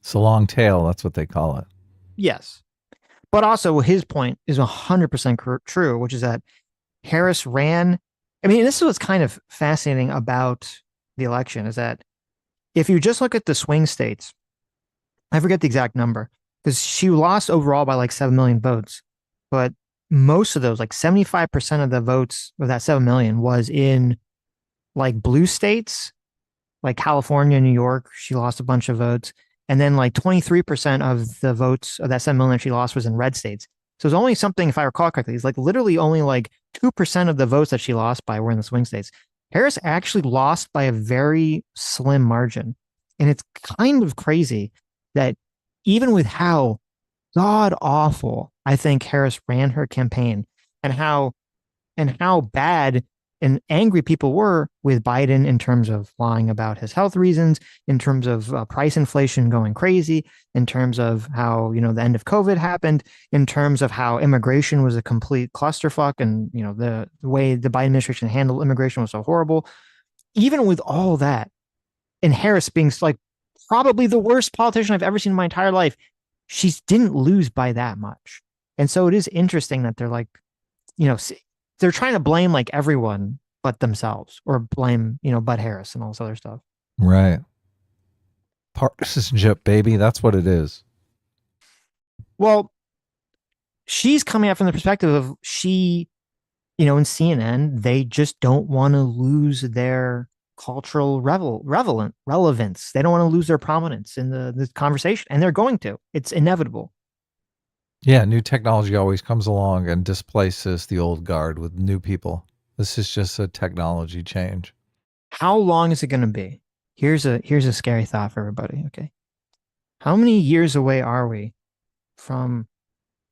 It's a long tail. That's what they call it. Yes. But also his point is 100% true, which is that Harris ran. I mean, this is what's kind of fascinating about the election is that if you just look at the swing states, I forget the exact number because she lost overall by like 7 million votes, but most of those, like 75% of the votes of that 7 million was in like blue states, like California, New York. She lost a bunch of votes. And then like 23% of the votes of that 7 million she lost was in red states. So it's only something, if I recall correctly, it's like literally only like 2% of the votes that she lost by were in the swing states. Harris actually lost by a very slim margin. And it's kind of crazy that even with how god awful I think Harris ran her campaign and how bad and angry people were with Biden in terms of lying about his health reasons, in terms of price inflation going crazy, in terms of how, the end of COVID happened, in terms of how immigration was a complete clusterfuck and, the way the Biden administration handled immigration was so horrible. Even with all that, and Harris being like probably the worst politician I've ever seen in my entire life, she didn't lose by that much. And so it is interesting that they're like, they're trying to blame like everyone but themselves or blame, Bud Harris and all this other stuff. Right. Partisanship, baby. That's what it is. Well, she's coming out from the perspective of in CNN, they just don't want to lose their cultural relevance. They don't want to lose their prominence in the conversation, and they're going to. It's inevitable. Yeah, new technology always comes along and displaces the old guard with new people. This is just a technology change. How long is it going to be? Here's a scary thought for everybody, okay? How many years away are we from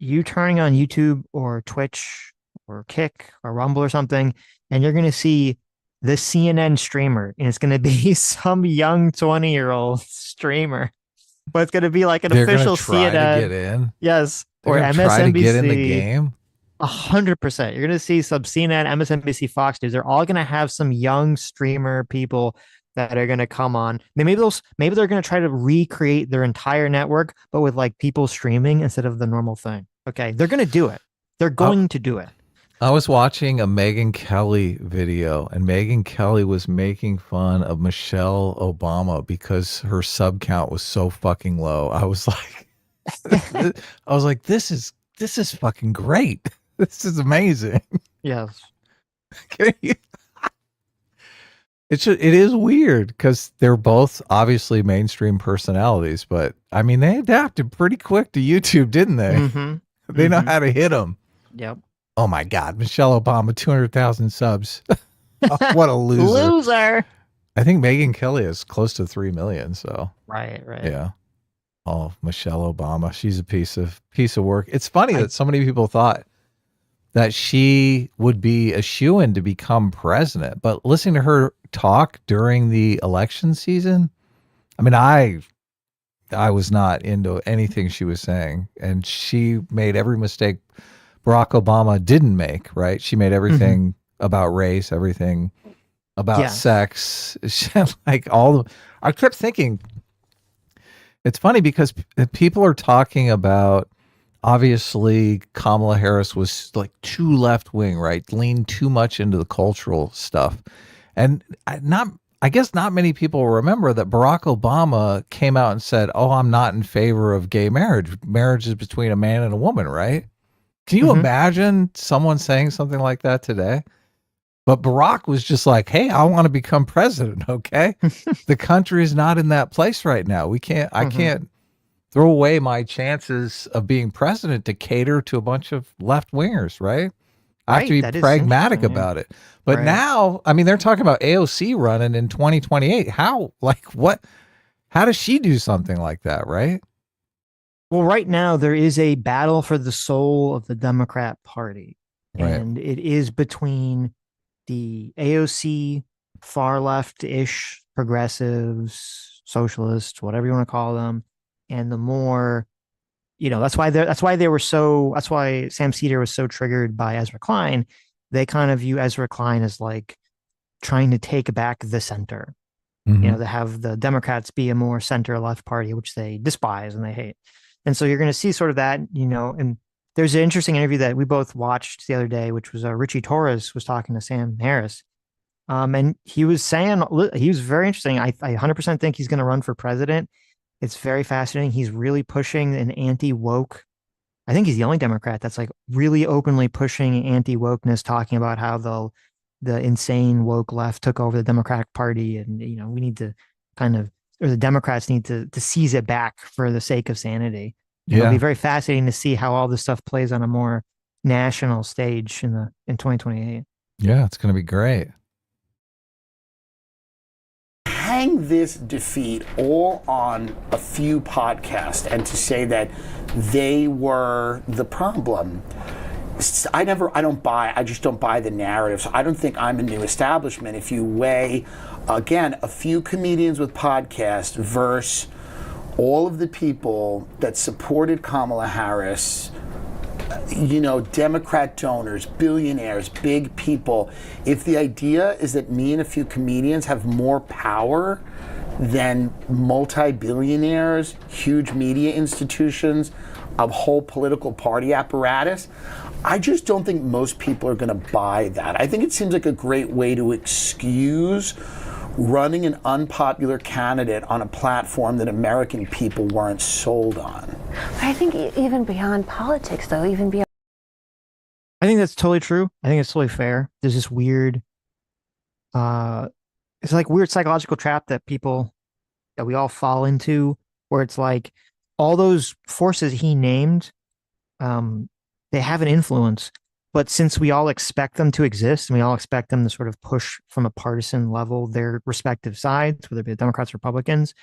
you turning on YouTube or Twitch or Kick or Rumble or something, and you're going to see the CNN streamer, and it's going to be some young 20-year-old streamer, but it's going to be like an official CNN. To get in? Yes. Or MSNBC. Try to get in the game? 100%. You're going to see some CNN, MSNBC, Fox News. They're all going to have some young streamer people that are going to come on. Maybe they're going to try to recreate their entire network, but with like people streaming instead of the normal thing. Okay. They're going to do it. They're going to do it. I was watching a Megyn Kelly video, and Megyn Kelly was making fun of Michelle Obama because her sub count was so fucking low. I was like, this is fucking great. This is amazing. Yes. It is weird because they're both obviously mainstream personalities, but I mean, they adapted pretty quick to YouTube, didn't they? Mm-hmm. They know how to hit them. Yep. Oh my God, Michelle Obama, 200,000 subs. What a loser. Loser. I think Megyn Kelly is close to 3 million. So Right. yeah. Oh, Michelle Obama. She's a piece of work. It's funny I- that so many people thought that she would be a shoo-in to become president. But listening to her talk during the election season, I mean, I was not into anything she was saying. And she made every mistake Barack Obama didn't make, right? She made everything about race, everything about sex. Like I kept thinking, it's funny because people are talking about, obviously Kamala Harris was like too left wing, right? Leaned too much into the cultural stuff. And I guess not many people remember that Barack Obama came out and said, "Oh, I'm not in favor of gay marriage. Marriage is between a man and a woman," right? Can you imagine someone saying something like that today? But Barack was just like, "Hey, I want to become president, okay? The country is not in that place right now. I can't throw away my chances of being president to cater to a bunch of left wingers, right? I have to be pragmatic about it." But now, I mean, they're talking about AOC running in 2028. How does she do something like that, right? Well, right now there is a battle for the soul of the Democrat Party. Right. And it is between the AOC, far left-ish progressives, socialists, whatever you want to call them, and the more, that's why Sam Cedar was so triggered by Ezra Klein. They kind of view Ezra Klein as like trying to take back the center. To have the Democrats be a more center-left party, which they despise and they hate. And so you're going to see sort of that, and there's an interesting interview that we both watched the other day, which was Richie Torres was talking to Sam Harris. And he was saying, he was very interesting. I 100% think he's going to run for president. It's very fascinating. He's really pushing an anti-woke. I think he's the only Democrat that's like really openly pushing anti-wokeness, talking about how the insane woke left took over the Democratic Party. And, we need to or the Democrats need to seize it back for the sake of sanity. It'll be very fascinating to see how all this stuff plays on a more national stage in 2028. Yeah, it's going to be great. Hang this defeat all on a few podcasts and to say that they were the problem. I just don't buy the narrative. So I don't think I'm a new establishment. If you weigh, again, a few comedians with podcasts versus all of the people that supported Kamala Harris, Democrat donors, billionaires, big people, if the idea is that me and a few comedians have more power than multi-billionaires, huge media institutions, a whole political party apparatus, I just don't think most people are going to buy that. I think it seems like a great way to excuse running an unpopular candidate on a platform that American people weren't sold on. I think even beyond politics, though, I think that's totally true. I think it's totally fair. There's this weird, it's like weird psychological trap that we all fall into, where it's like all those forces he named, they have an influence, but since we all expect them to exist and we all expect them to sort of push from a partisan level their respective sides, whether it be the Democrats or Republicans,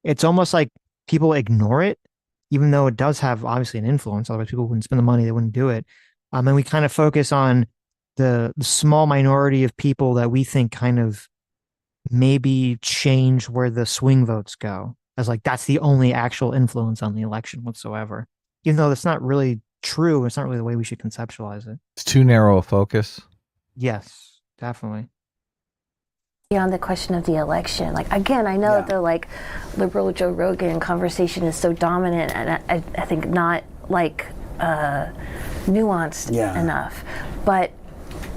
it's almost like people ignore it, even though it does have obviously an influence. Otherwise, people wouldn't spend the money, they wouldn't do it. And we kind of focus on the small minority of people that we think kind of maybe change where the swing votes go, as like that's the only actual influence on the election whatsoever, even though that's not really true. It's not really the way we should conceptualize it. It's too narrow a focus. Yes, definitely. Beyond the question of the election, like again, I know that the like liberal Joe Rogan conversation is so dominant, and I think not like nuanced enough, but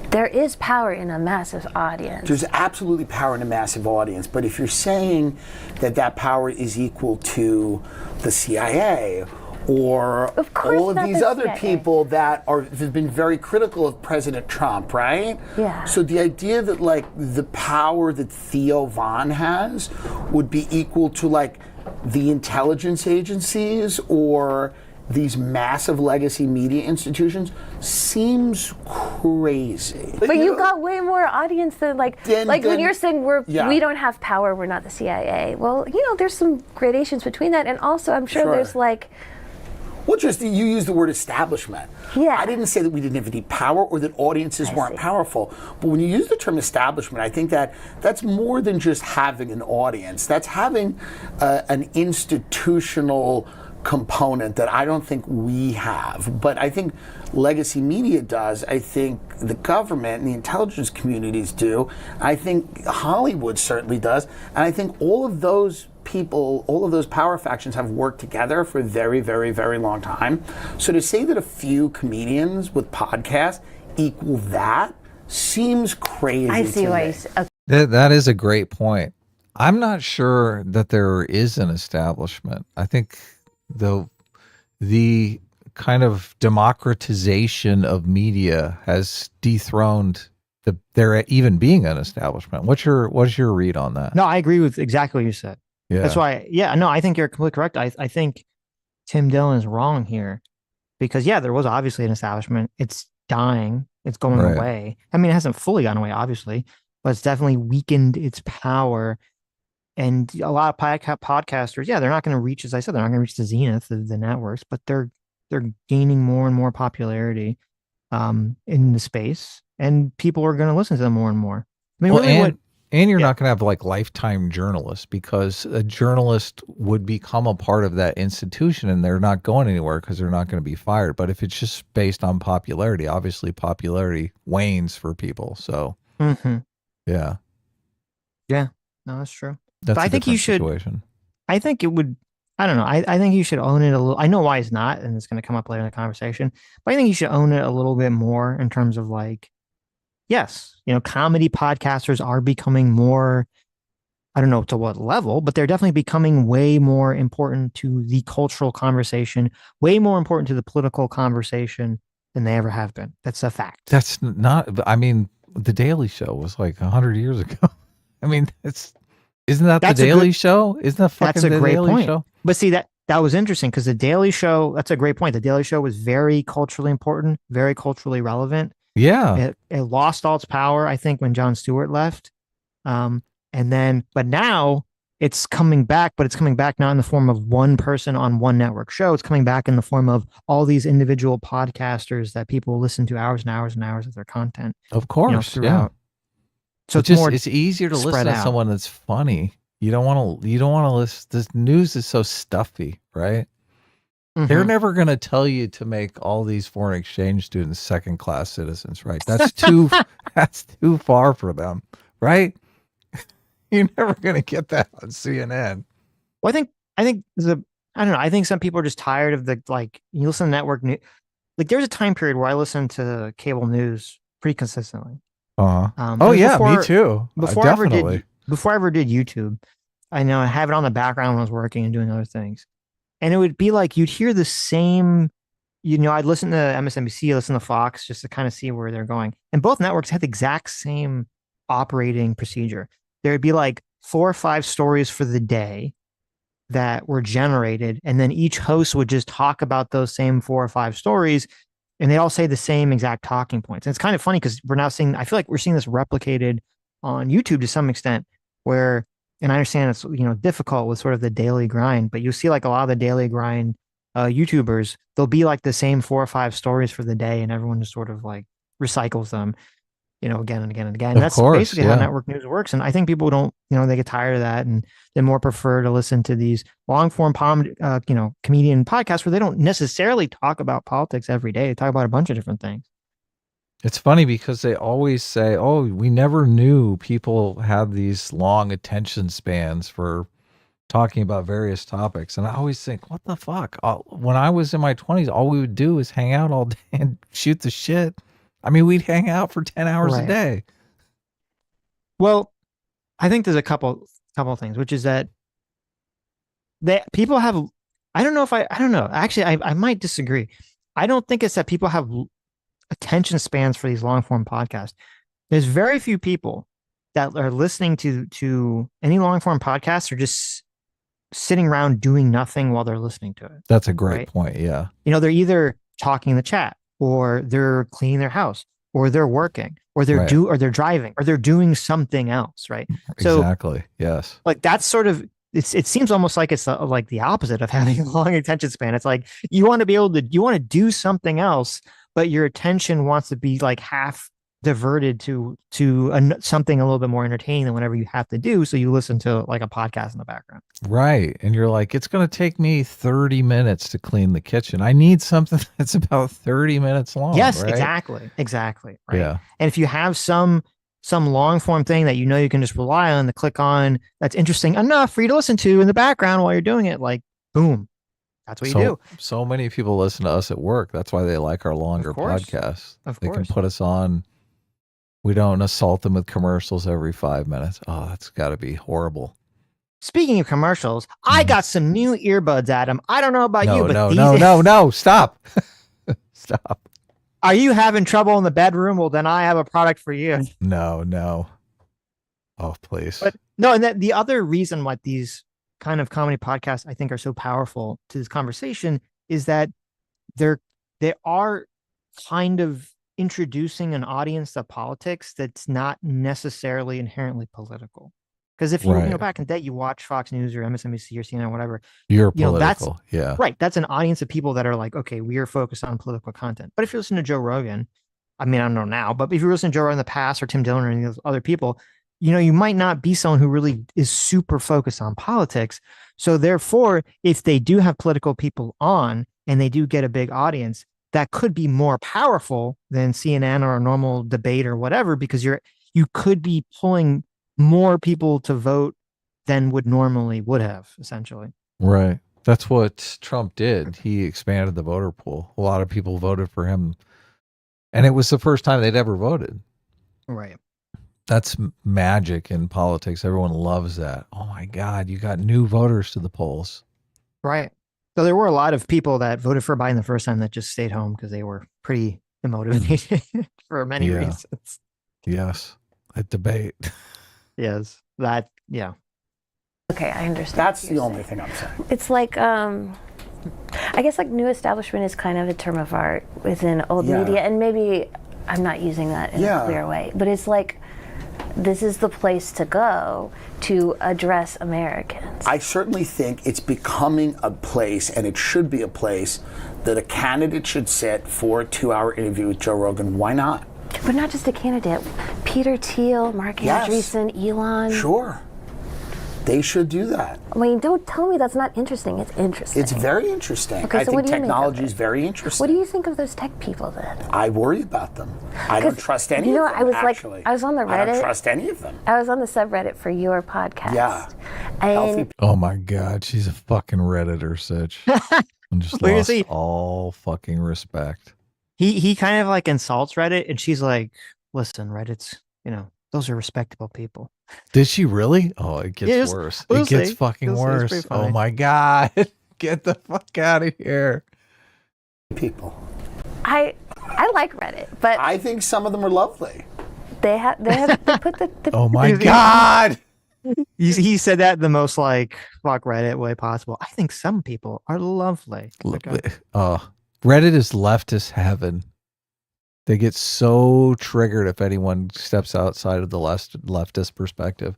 there is power in a massive audience. There's absolutely power in a massive audience, but if you're saying that power is equal to the CIA or all of these other people that have been very critical of President Trump, right? Yeah. So the idea that like the power that Theo Von has would be equal to like the intelligence agencies or these massive legacy media institutions seems crazy. But you got way more audience than when you're saying we don't have power, we're not the CIA. Well, there's some gradations between that, and also I'm sure there's Well, just you use the word establishment. Yeah. I didn't say that we didn't have any power or that audiences weren't powerful. But when you use the term establishment, I think that that's more than just having an audience. That's having an institutional component that I don't think we have. But I think legacy media does. I think the government and the intelligence communities do. I think Hollywood certainly does. And I think all of those people, all of those power factions have worked together for a very, very, very long time. So to say that a few comedians with podcasts equal that seems crazy. I see why. That is a great point. I'm not sure that there is an establishment. I think the kind of democratization of media has dethroned there even being an establishment. What's your read on that? No, I agree with exactly what you said. Yeah. That's why, I think you're completely correct. I think Tim Dillon is wrong here because, there was obviously an establishment. It's dying. It's going away. I mean, it hasn't fully gone away, obviously, but it's definitely weakened its power. And a lot of podcasters, they're not going to reach, as I said, they're not going to reach the zenith of the networks, but they're gaining more and more popularity in the space, and people are going to listen to them more and more. I mean, and you're not going to have lifetime journalists, because a journalist would become a part of that institution and they're not going anywhere because they're not going to be fired. But if it's just based on popularity, obviously popularity wanes for people. So, yeah. Yeah, no, that's true. That's but I think you should, situation. I think it would, I don't know. I think you should own it a little. I know why it's not, and it's going to come up later in the conversation, but I think you should own it a little bit more in terms of yes, comedy podcasters are becoming more, I don't know to what level, but they're definitely becoming way more important to the cultural conversation, way more important to the political conversation than they ever have been. That's a fact. That's not, The Daily Show was 100 years ago. Isn't that The Daily Show? Isn't that fucking The Daily Show? But see, that was interesting because The Daily Show, that's a great point. The Daily Show was very culturally important, very culturally relevant. Yeah. It lost all its power, I think, when Jon Stewart left. But now it's coming back, but it's coming back not in the form of one person on one network show. It's coming back in the form of all these individual podcasters that people listen to hours and hours and hours of their content. Of course. Throughout. So it's easier to listen to someone that's funny. You don't want to listen. This news is so stuffy, right? They're never going to tell you to make all these foreign exchange students second-class citizens, right? That's too far for them, right? You're never going to get that on CNN. Well, I think I don't know. I think some people are just tired of you listen to network news. There's a time period where I listened to cable news pretty consistently. Me too. Before I ever did YouTube, I know I have it on the background when I was working and doing other things. And it would be you'd hear the same, I'd listen to MSNBC, listen to Fox just to kind of see where they're going. And both networks had the exact same operating procedure. There'd be 4 or 5 stories for the day that were generated. And then each host would just talk about those same 4 or 5 stories. And they all say the same exact talking points. And it's kind of funny because we're now seeing, I feel like we're seeing this replicated on YouTube to some extent where, and I understand it's, difficult with sort of the daily grind, but you see a lot of the daily grind YouTubers, they'll be the same 4 or 5 stories for the day and everyone just sort of recycles them, again and again and again. That's basically how network news works. And I think people don't, they get tired of that and they more prefer to listen to these long form, comedian podcasts where they don't necessarily talk about politics every day. They talk about a bunch of different things. It's funny because they always say, "Oh, we never knew people had these long attention spans for talking about various topics." And I always think, what the fuck? When I was in my 20s, all we would do is hang out all day and shoot the shit. We'd hang out for 10 hours a day. Well, I think there's a couple of things, which is that people have, I don't know. Actually, I might disagree. I don't think it's that people have attention spans for these long form podcasts. There's very few people that are listening to any long form podcasts or just sitting around doing nothing while they're listening to it. That's a great Right? point. Yeah. They're either talking in the chat, or they're cleaning their house, or they're working, or Right. or they're driving, or they're doing something else, right? So Exactly. Yes. like that's sort of it seems almost like it's like the opposite of having a long attention span. It's like you want to be able to you want to do something else, but your attention wants to be like half diverted to something a little bit more entertaining than whatever you have to do. So you listen to like a podcast in the background. Right. And you're like, it's going to take me 30 minutes to clean the kitchen. I need something that's about 30 minutes long. Yes, right? exactly. Right. Yeah. And if you have some long form thing that you can just rely on to click on, that's interesting enough for you to listen to in the background while you're doing it, like boom, that's what you do. So many people listen to us at work. That's why they like our longer podcasts. They can put us on. We don't assault them with commercials every 5 minutes. Oh, that's got to be horrible. Speaking of commercials, I got some new earbuds, Adam. I don't know about you, but no, stop. Stop. Are you having trouble in the bedroom? Well, then I have a product for you. No. Oh, please. But no, and the other reason why these kind of comedy podcasts I think are so powerful to this conversation is that they are kind of introducing an audience to politics that's not necessarily inherently political. Because if you go back in the day, you watch Fox News or MSNBC or CNN or whatever, you're political. Yeah. Right. That's an audience of people that are like, okay, we are focused on political content. But if you listen to Joe Rogan, I mean, I don't know now, but if you listen to Joe Rogan in the past or Tim Dillon or any of those other people, you might not be someone who really is super focused on politics. So therefore, if they do have political people on and they do get a big audience, that could be more powerful than CNN or a normal debate or whatever, because you could be pulling more people to vote than would have, essentially. Right. That's what Trump did. He expanded the voter pool. A lot of people voted for him. And it was the first time they'd ever voted. Right. That's magic in politics. Everyone loves that. Oh my God, you got new voters to the polls. Right. So there were a lot of people that voted for Biden the first time that just stayed home because they were pretty demotivated for many reasons. Yes. A debate. Yes. Yeah. Okay, I understand. That's the only thing I'm saying. It's like, I guess like new establishment is kind of a term of art within old media, and maybe I'm not using that in a clear way, but it's like, this is the place to go to address Americans. I certainly think it's becoming a place, and it should be a place, that a candidate should sit for a 2-hour interview with Joe Rogan. Why not? But not just a candidate. Peter Thiel, Mark Andreessen, Elon. Sure. They should do that. I mean, don't tell me that's not interesting. It's interesting. It's very interesting. Okay, I so think what do you technology make of is very interesting. What do you think of those tech people then? I worry about them. I don't trust any of them, I was actually. I was on the Reddit. I don't trust any of them. I was on the subreddit for your podcast. Yeah. And oh my God, she's a fucking Redditor, Sitch. I'm just lost all fucking respect. He kind of like insults Reddit, and she's like, listen, Reddit's, those are respectable people. Did she really? Oh, it gets worse. It gets fucking worse. Oh my God. Get the fuck out of here. People. I like Reddit, but I think some of them are lovely. They put the oh my God. He said that in the most like fuck Reddit way possible. I think some people are lovely. Reddit is leftist heaven. They get so triggered if anyone steps outside of the leftist perspective.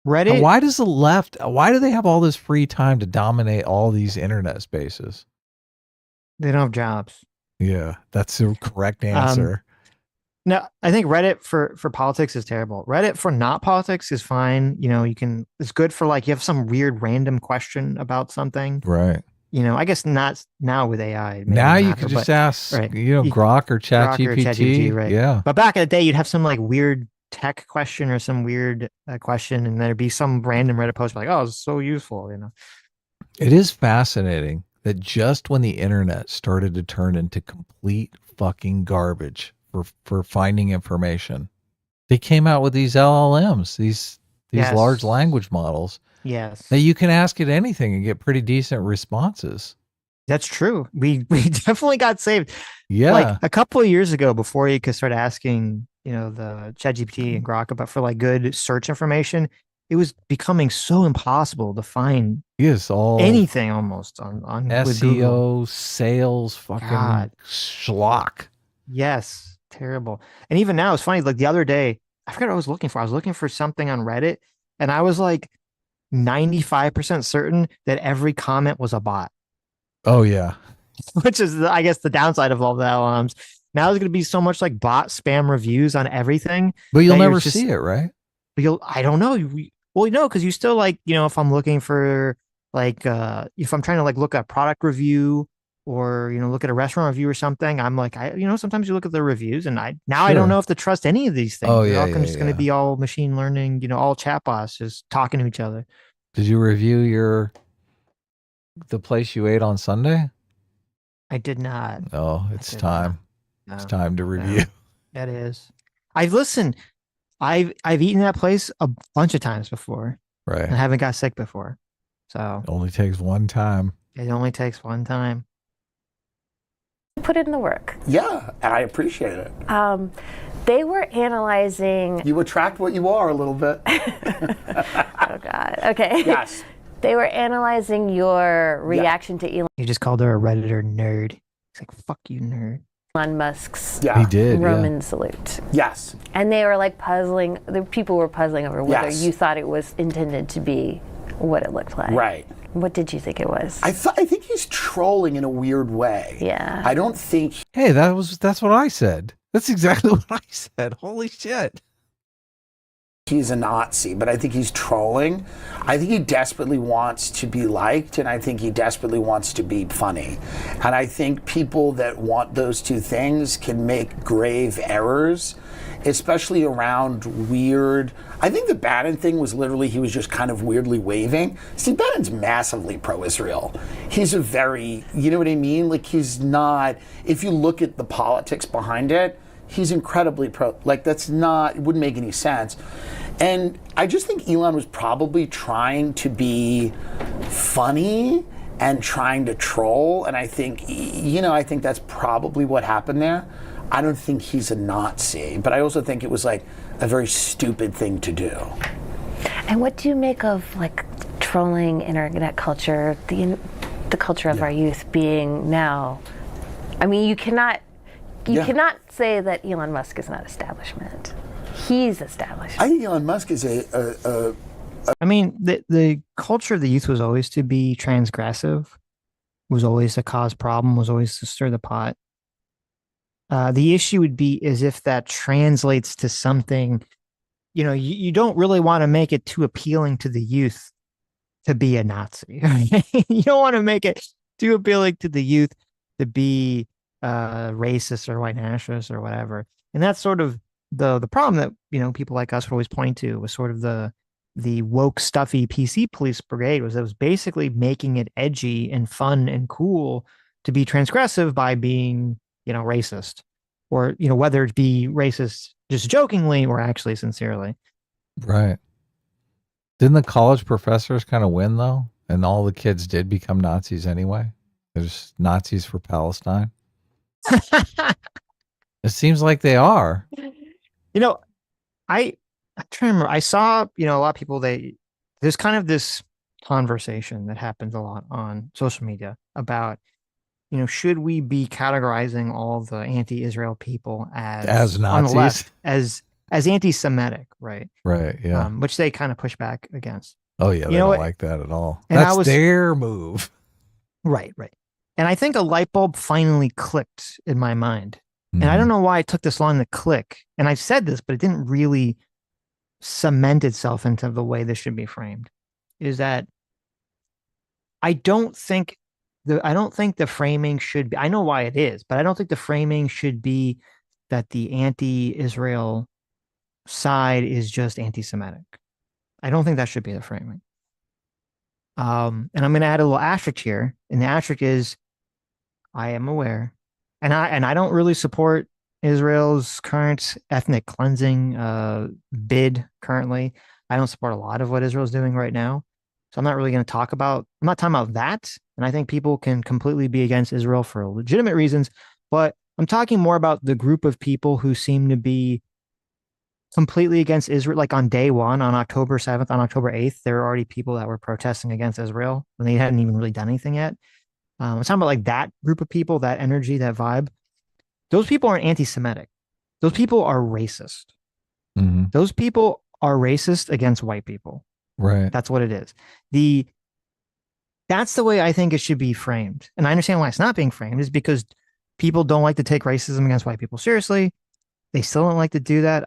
Reddit. Why do they have all this free time to dominate all these internet spaces? They don't have jobs. Yeah, that's the correct answer. No, I think Reddit for politics is terrible. Reddit for not politics is fine. It's good for like, you have some weird random question about something. Right. I guess not now with AI. Now you can just ask, Grok or ChatGPT. Right. Yeah. But back in the day, you'd have some like weird tech question or some weird question, and there'd be some random Reddit post like, "Oh, it's so useful," It is fascinating that just when the internet started to turn into complete fucking garbage for finding information, they came out with these LLMs, these large language models. Yes. That you can ask it anything and get pretty decent responses. That's true. We definitely got saved. Yeah. Like a couple of years ago, before you could start asking, the ChatGPT and Grok about for like good search information, it was becoming so impossible to find Yes, all anything almost on with Google. SEO, sales, fucking God, schlock. yes, terrible. And even now, it's funny. Like the other day, I forgot what I was looking for. I was looking for something on Reddit, and I was like 95% certain that every comment was a bot, Oh yeah. which is, I guess, the downside of all the LLMs. Now there's going to be so much like bot spam reviews on everything But you'll that you're never just, see it, right? I don't know. Well, no, because you still like, if I'm looking for like, if I'm trying to like look at product review or, look at a restaurant review or something, I'm like, sometimes you look at the reviews and I don't Sure. know if to trust any of these Oh things. They're yeah, all yeah, just going to yeah. be all machine learning, all chatbots just talking to each other. Did you review the place you ate on Sunday? I did not. Oh, I it's did not. time. It's No, time to review. no, it is. I've listened. I've eaten that place a bunch of times before. Right. I haven't got sick before. So Only takes one time. it only takes one time. Put in the work. Yeah, and I appreciate it. They were analyzing. You attract what you are a little bit. Oh God. Okay. Yes. They were analyzing your reaction to You just called her a Redditor nerd. He's like, fuck you, nerd. Elon Musk's Yeah. He did. Roman salute. Yes. And they were like puzzling, the people were puzzling over whether Yes. you thought it was intended to be what it looked like. Right. What did you think it was? I think he's trolling in a weird way. Yeah. I don't think Hey, that's what I said. That's exactly what I said. Holy shit. he's a Nazi, but I think he's trolling. I think he desperately wants to be liked, and I think he desperately wants to be funny. And I think people that want those two things can make grave errors, especially around weird. I think the Bannon thing was literally he was just kind of weirdly waving. Steve Bannon's massively pro-Israel. He's a very, you know what I mean? Like he's not, if you look at the politics behind it, he's incredibly pro. Like that's not, it wouldn't make any sense. And I just think Elon was probably trying to be funny and trying to troll. And I think, I think that's probably what happened there. I don't think he's a Nazi, but I also think it was like a very stupid thing to do. And what do you make of like trolling internet culture, the culture of our youth being now? I mean, you cannot say that Elon Musk is not establishment. He's established. I think Elon Musk is I mean, the culture of the youth was always to be transgressive, was always to cause problem, was always to stir the pot. The issue would be is if that translates to something, you don't really want to make it too appealing to the youth to be a Nazi. You don't want to make it too appealing to the youth to be racist or white nationalist or whatever. And that's sort of the problem that, people like us would always point to was sort of the woke stuffy PC police brigade was basically making it edgy and fun and cool to be transgressive by being, racist or, whether it be racist just jokingly or actually sincerely. Right. Didn't the college professors kind of win though? And all the kids did become Nazis anyway? There's Nazis for Palestine. It seems like they are. I try to remember. I saw, a lot of people. There's kind of this conversation that happens a lot on social media about, should we be categorizing all the anti-Israel people As on the Nazis? left as anti-Semitic, right? Right. Yeah. Which they kind of push back against. Oh yeah. They know don't what? like that at all. And I That's was- their move. Right. And I think a light bulb finally clicked in my mind. And I don't know why it took this long to click. And I've said this, but it didn't really cement itself into the way this should be framed. Is that I don't think the framing should be, I know why it is, but I don't think the framing should be that the anti-Israel side is just anti-Semitic. I don't think that should be the framing. And I'm going to add a little asterisk here. And the asterisk is, I am aware, and I don't really support Israel's current ethnic cleansing bid currently. I don't support a lot of what Israel's doing right now. So I'm not really going to talk about, I'm not talking about that. And I think people can completely be against Israel for legitimate reasons, but I'm talking more about the group of people who seem to be completely against Israel. Like on day one, on October 7th, on October 8th, there were already people that were protesting against Israel when they hadn't even really done anything yet. I'm talking about like that group of people, that energy, that vibe. Those people aren't anti-Semitic. Those people are racist. Mm-hmm. Those people are racist against white people. Right. That's what it is. That's the way I think it should be framed. And I understand why it's not being framed is because people don't like to take racism against white people seriously. They still don't like to do that.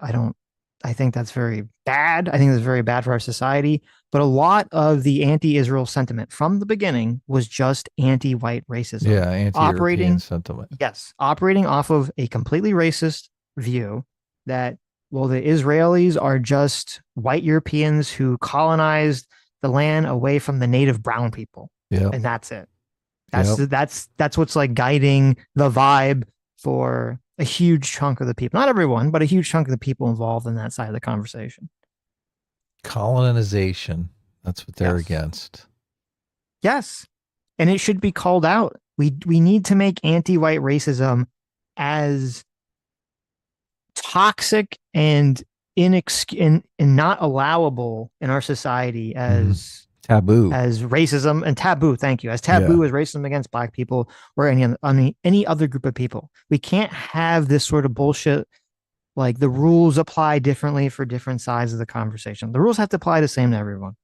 I think that's very bad. I think that's very bad for our society. But a lot of the anti-Israel sentiment from the beginning was just anti-white racism. Yeah, anti-European sentiment. Yes, operating off of a completely racist view that, well, the Israelis are just white Europeans who colonized the land away from the native brown people. Yeah. And that's it. That's what's like guiding the vibe for a huge chunk of the people. Not everyone, but a huge chunk of the people involved in that side of the conversation. Colonization. That's what they're against. Yes. And it should be called out. We need to make anti-white racism as toxic and not allowable in our society as taboo, as racism and taboo. Thank you. As taboo as racism against black people or any other group of people. We can't have this sort of bullshit. Like the rules apply differently for different sides of the conversation. The rules have to apply the same to everyone.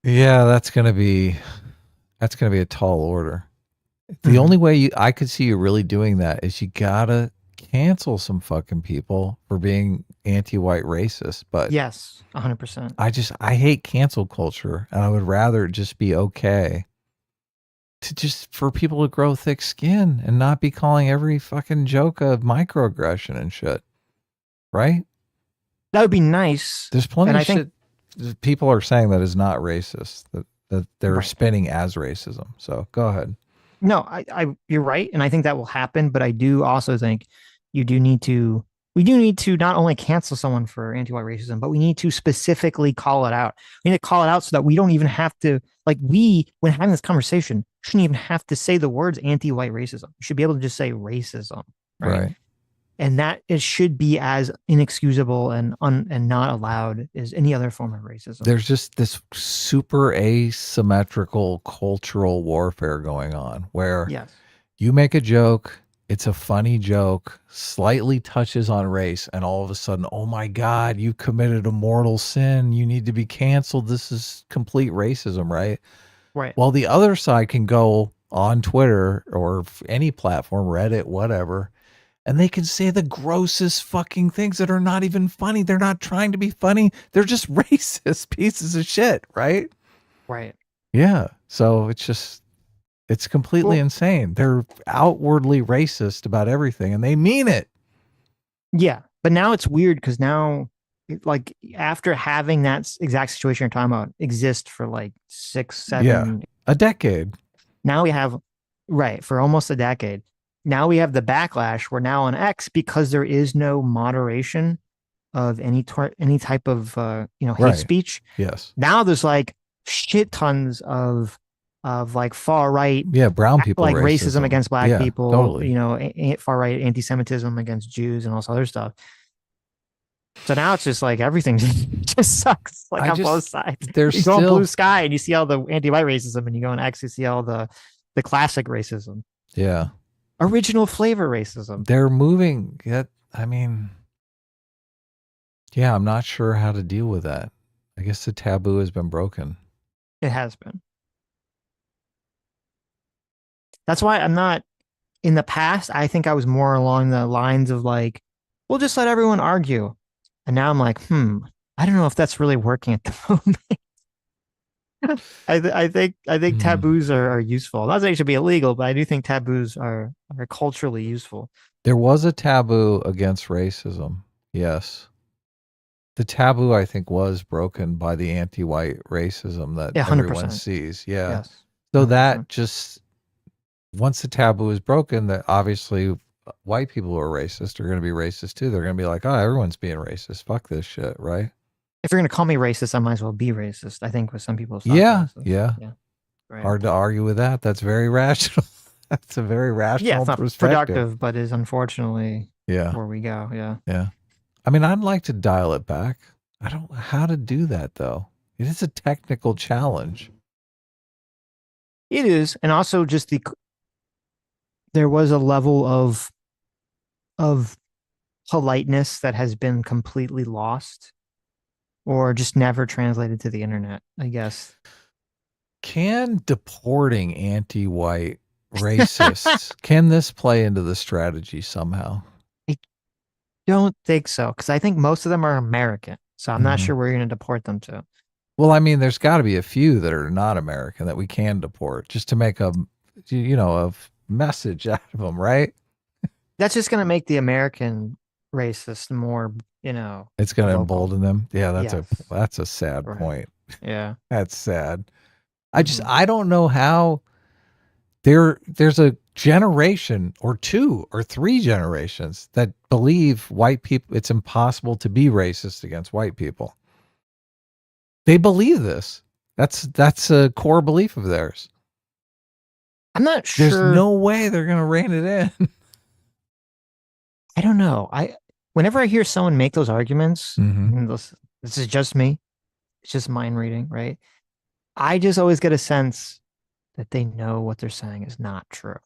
Yeah, that's gonna be a tall order. The only way I could see you really doing that is you gotta cancel some fucking people for being anti-white racist. But yes, 100%. I hate cancel culture, and I would rather it just be okay to just for people to grow thick skin and not be calling every fucking joke a microaggression and shit. Right? That would be nice. There's plenty of shit people are saying that is not racist, that they're spinning as racism. So go ahead. No, you're right. And I think that will happen. But I do also think we do need to not only cancel someone for anti-white racism, but we need to specifically call it out. We need to call it out so that we don't even have to, like when having this conversation, shouldn't even have to say the words anti-white racism. You should be able to just say racism. Right. And that it should be as inexcusable and not allowed as any other form of racism. There's just this super asymmetrical cultural warfare going on where you make a joke, it's a funny joke, slightly touches on race, and all of a sudden, oh my God, you committed a mortal sin. You need to be canceled. This is complete racism, right? Right. While the other side can go on Twitter or any platform, Reddit, whatever, and they can say the grossest fucking things that are not even funny. They're not trying to be funny. They're just racist pieces of shit, right? Right. Yeah. So it's completely insane. They're outwardly racist about everything and they mean it. Yeah. But now it's weird because now, like after having that exact situation you're talking about exist for like 6, 7, a decade. Now we have, for almost a decade. Now we have the backlash. We're now on X because there is no moderation of any type of hate speech. Yes. Now there's like shit tons of like far right, brown people, like racism against black people, totally. Far right anti-Semitism against Jews and all this other stuff. So now it's just like everything just sucks. Like on both sides. There's you go on Blue Sky and you see all the anti-white racism, and you go on X, you see all the classic racism. Yeah. Original flavor racism. They're moving. I'm not sure how to deal with that. I guess the taboo has been broken. It has been. That's why I'm not, in the past, I think I was more along the lines of like, we'll just let everyone argue. And now I'm like, I don't know if that's really working at the moment. I think taboos are useful. Not that they should be illegal, but I do think taboos are culturally useful. There was a taboo against racism. Yes. The taboo, I think, was broken by the anti-white racism that everyone sees. Yeah. Yes. So 100%. That just, once the taboo is broken, that obviously white people who are racist are going to be racist too. They're going to be like, oh, everyone's being racist. Fuck this shit, right? If you're going to call me racist, I might as well be racist. I think with some people. Yeah. Right. Hard to argue with that. That's very rational. That's a very rational it's not perspective. Productive, but is unfortunately where we go. Yeah. Yeah. I mean, I'd like to dial it back. I don't know how to do that though. It is a technical challenge. It is, and also just there was a level of politeness that has been completely lost or just never translated to the internet, I guess. Can deporting anti-white racists, can this play into the strategy somehow? I don't think so, because I think most of them are American. So I'm not Mhm. sure where you're going to deport them to. Well, I mean, there's got to be a few that are not American that we can deport just to make a message out of them, right? That's just going to make the American racist more, It's going to vocal. embolden them. Yeah, Yes. that's a sad Right. point. Yeah. That's sad. Mhm. I don't know how there's a generation or two or three generations that believe white people, it's impossible to be racist against white people. They believe this. That's a core belief of theirs. I'm not There's sure. no way they're going to rein it in. I don't know. Whenever I hear someone make those arguments, Mhm. and this is just me. It's just mind reading, right? I just always get a sense that they know what they're saying is not true.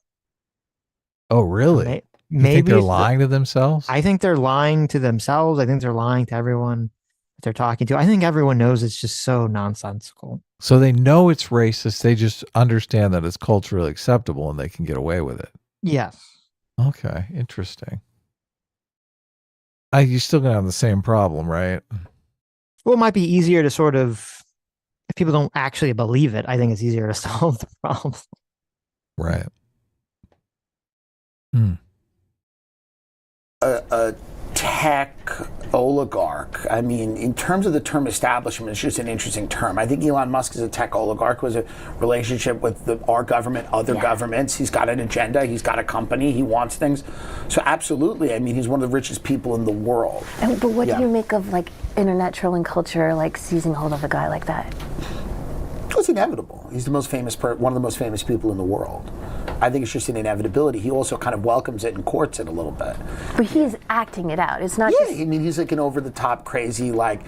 Oh, really? You think they're Maybe lying to themselves? I think they're lying to themselves. I think they're lying to everyone that they're talking to. I think everyone knows it's just so nonsensical. So they know it's racist. They just understand that it's culturally acceptable and they can get away with it. Yes. Okay, interesting. You still gonna have the same problem, right? Well, it might be easier to sort of, if people don't actually believe it, I think it's easier to solve the problem. Right. Hmm. A tech oligarch. I mean, in terms of the term establishment, it's just an interesting term. I think Elon Musk is a tech oligarch, was a relationship with our government, other governments. He's got an agenda, he's got a company, he wants things. So absolutely, I mean, he's one of the richest people in the world. But what do you make of like internet trolling culture, like seizing hold of a guy like that? It's inevitable. He's the most famous, one of the most famous people in the world. I think it's just an inevitability. He also kind of welcomes it and courts it a little bit. But he's acting it out. It's not I mean, he's like an over-the-top crazy, like,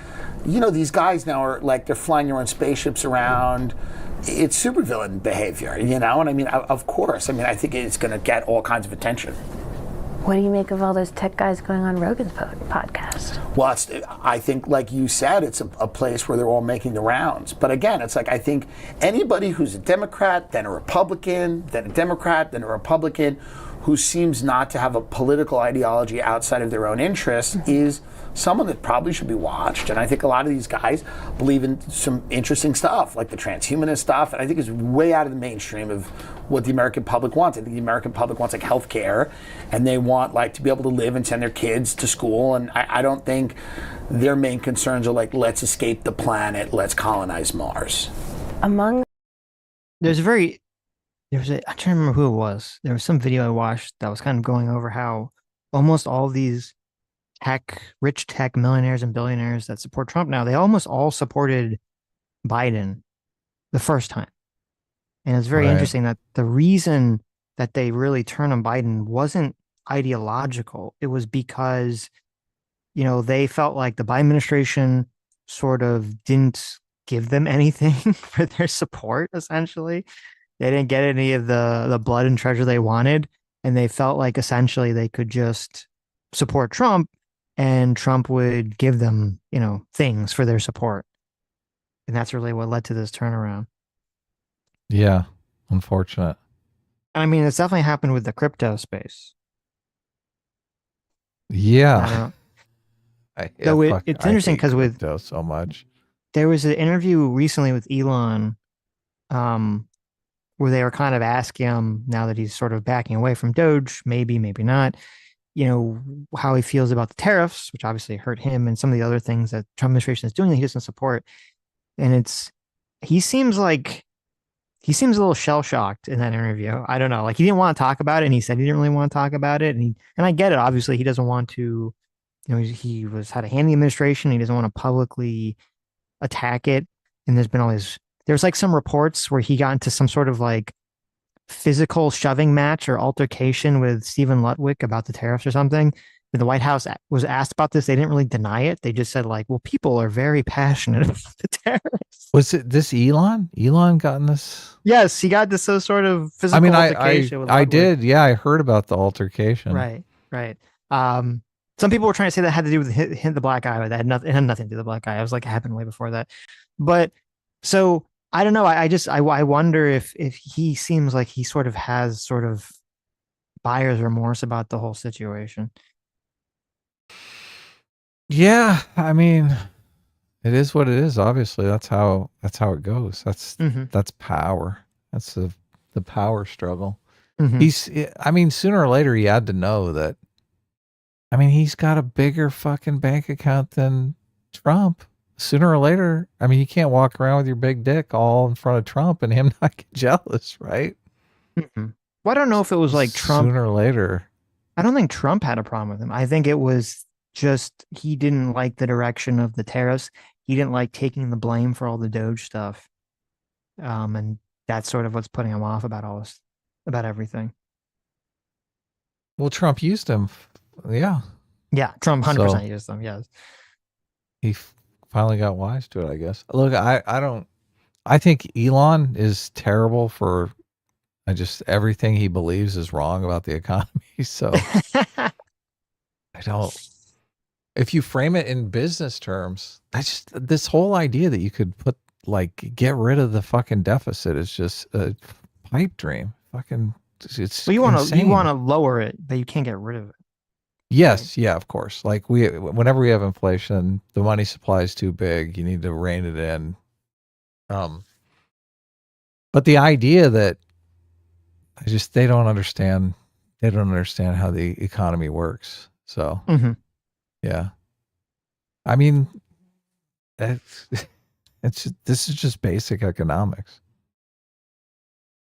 these guys now are like, they're flying their own spaceships around. It's supervillain behavior, And I mean, of course. I mean, I think it's going to get all kinds of attention. What do you make of all those tech guys going on Rogan's podcast? Well, I think, like you said, it's a place where they're all making the rounds. But again, it's like, I think anybody who's a Democrat, then a Republican, then a Democrat, then a Republican, who seems not to have a political ideology outside of their own interests is someone that probably should be watched. And I think a lot of these guys believe in some interesting stuff, like the transhumanist stuff, and I think it's way out of the mainstream of what the American public wants. I think the American public wants like health care, and they want like to be able to live and send their kids to school, and I don't think their main concerns are like, let's escape the planet, let's colonize Mars. There's I'm trying to remember who it was. There was some video I watched that was kind of going over how almost all these rich tech millionaires and billionaires that support Trump now, they almost all supported Biden the first time. And it's very interesting that the reason that they really turned on Biden wasn't ideological. It was because, they felt like the Biden administration sort of didn't give them anything for their support, essentially. They didn't get any of the blood and treasure they wanted. And they felt like essentially they could just support Trump and Trump would give them, things for their support. And that's really what led to this turnaround. Yeah, unfortunate. I mean, it's definitely happened with the crypto space. Yeah. It's interesting because with crypto so much. There was an interview recently with Elon, where they were kind of asking him, now that he's sort of backing away from Doge, maybe not, how he feels about the tariffs, which obviously hurt him, and some of the other things that Trump administration is doing that he doesn't support. And he seems a little shell shocked in that interview. I don't know, like he didn't want to talk about it, and he said he didn't really want to talk about it, and I get it. Obviously, he doesn't want to. He had a hand in the administration. He doesn't want to publicly attack it. And there's like some reports where he got into some sort of like physical shoving match or altercation with Stephen Lutwick about the tariffs or something. the White House was asked about this, they didn't really deny it. They just said like, well, people are very passionate about the terrorists. Was it this Elon? Elon got in this? Yes, he got this sort of I physical mean, altercation with I Ludwig. did. Yeah, I heard about the altercation. Right, right. Some people were trying to say that had to do with hit the black eye, but that had nothing, it had nothing to do with the black eye. I was like, it happened way before that. But so I don't know. I wonder if he seems like he sort of has sort of buyer's remorse about the whole situation. Yeah, I mean, it is what it is. Obviously, that's how it goes. Mm-hmm. That's power. That's the power struggle. Mm-hmm. I mean, sooner or later he had to know that. I mean, he's got a bigger fucking bank account than Trump. Sooner or later, I mean, you can't walk around with your big dick all in front of Trump and him not get jealous, right? Mm-hmm. Well, I don't know if it was like Trump. Sooner or later. I don't think Trump had a problem with him. I think it was just he didn't like the direction of the tariffs. He didn't like taking the blame for all the Doge stuff. And that's sort of what's putting him off about all this, about everything. Well, Trump used him. Yeah. Yeah, Trump 100% So used them. Yes. he finally got wise to it, I guess. Look, I think Elon is terrible for everything he believes is wrong about the economy. So I don't, if you frame it in business terms, this whole idea that you could get rid of the fucking deficit is just a pipe dream. Fucking, it's Well, insane. you want to lower it, but you can't get rid of it. Yes, yeah, of course. Like whenever we have inflation, the money supply is too big. You need to rein it in. But the idea that they don't understand. They don't understand how the economy works. So Mm-hmm. yeah, I mean, this is just basic economics.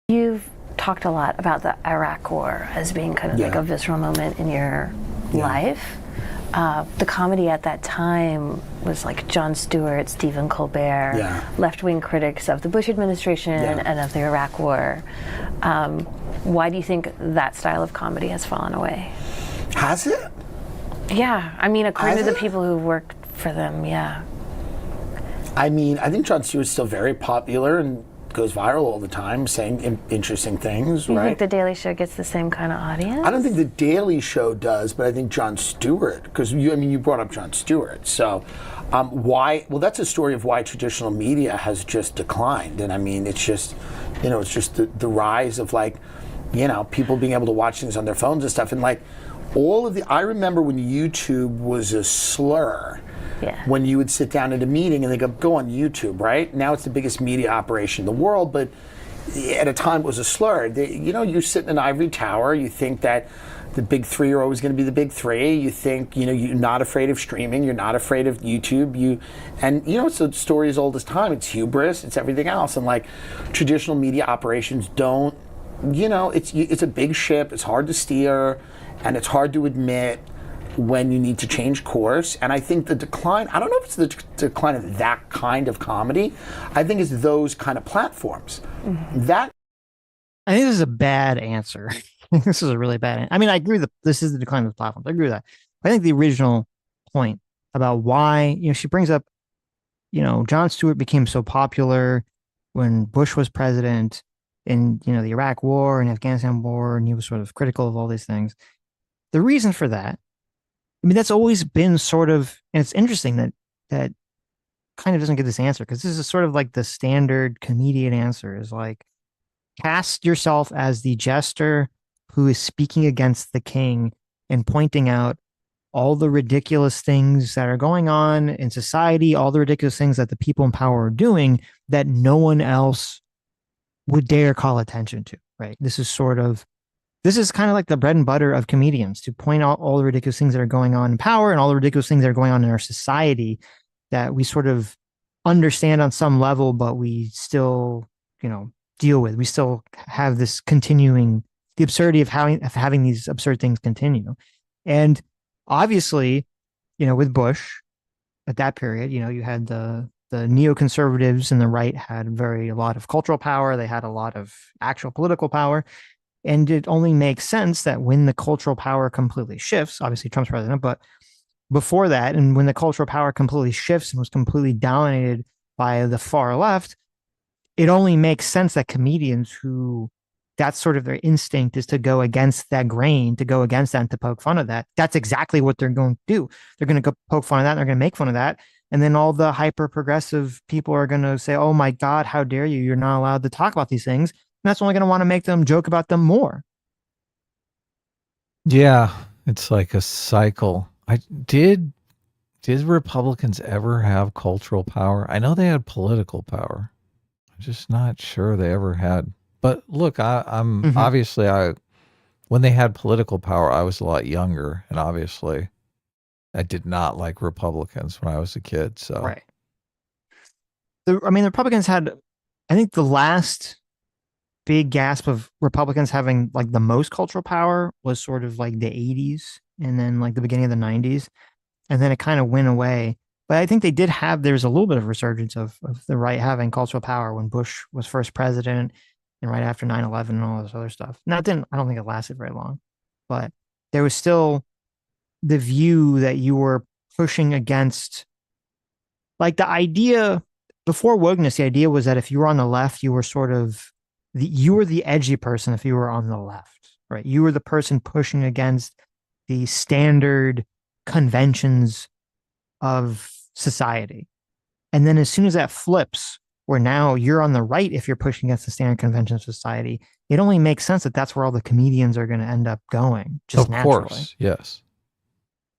You've talked a lot about the Iraq War as being kind of like a visceral moment in your life. The comedy at that time was like Jon Stewart, Stephen Colbert, left-wing critics of the Bush administration and of the Iraq War. Why do you think that style of comedy has fallen away? Has it? Yeah, I mean, according to the people who worked for them, yeah. I mean, I think Jon Stewart's still very popular and goes viral all the time, saying interesting things, You right? think The Daily Show gets the same kind of audience? I don't think The Daily Show does, but I think Jon Stewart, because you brought up Jon Stewart. So why? Well, that's a story of why traditional media has just declined. And I mean, it's just, it's just the rise of people being able to watch things on their phones and stuff. And I remember when YouTube was a slur. Yeah. When you would sit down at a meeting and they go on YouTube, right? Now it's the biggest media operation in the world, but at a time it was a slur. You sit in an ivory tower, you think that the big three are always going to be the big three. You think, you're not afraid of streaming, you're not afraid of YouTube. It's a story as old as time. It's hubris, it's everything else. And traditional media operations don't, it's a big ship, it's hard to steer, and it's hard to admit when you need to change course. And I think the decline, I don't know if it's the decline of that kind of comedy. I think it's those kind of platforms. Mm-hmm. I think this is a bad answer. I think this is a really bad answer. I mean, I agree that this is the decline of the platforms. I agree with that. I think the original point about why, she brings up, Jon Stewart became so popular when Bush was president in, the Iraq war and Afghanistan war, and he was sort of critical of all these things. The reason for that, I mean, that's always been sort of, and it's interesting that kind of doesn't get this answer, because this is sort of like the standard comedian answer is cast yourself as the jester who is speaking against the king and pointing out all the ridiculous things that are going on in society, all the ridiculous things that the people in power are doing that no one else would dare call attention to, right? This is kind of like the bread and butter of comedians, to point out all the ridiculous things that are going on in power and all the ridiculous things that are going on in our society that we sort of understand on some level, but we still, deal with. We still have this the absurdity of having these absurd things continue. And obviously, with Bush at that period, you had the neoconservatives and the right had a lot of cultural power. They had a lot of actual political power. And it only makes sense that when the cultural power completely shifts, obviously Trump's president, but before that, and when the cultural power completely shifts and was completely dominated by the far left, it only makes sense that comedians who that's sort of their instinct is to go against that grain, to go against that and to poke fun of that. That's exactly what they're going to do. They're going to go poke fun of that. And they're going to make fun of that. And then all the hyper progressive people are going to say, oh my God, how dare you? You're not allowed to talk about these things. And that's only going to want to make them joke about them more. Yeah, it's like a cycle. I did Republicans ever have cultural power? I know they had political power. I'm just not sure they ever had. But look, I'm obviously when they had political power, I was a lot younger, and obviously I did not like Republicans when I was a kid. So right. The Republicans had, I think the last big gasp of Republicans having like the most cultural power was sort of like the 80s and then like the beginning of the 90s. And then it kind of went away. But I think they did have, there's a little bit of resurgence of the right having cultural power when Bush was first president and right after 9/11 and all this other stuff. Now, I don't think it lasted very long, but there was still the view that you were pushing against, like the idea before wokeness, the idea was that if you were on the left, you were sort of, you were the edgy person if you were on the left, right? You were the person pushing against the standard conventions of society. And then as soon as that flips, where now you're on the right if you're pushing against the standard conventions of society, it only makes sense that that's where all the comedians are going to end up going, just naturally. Of course, yes.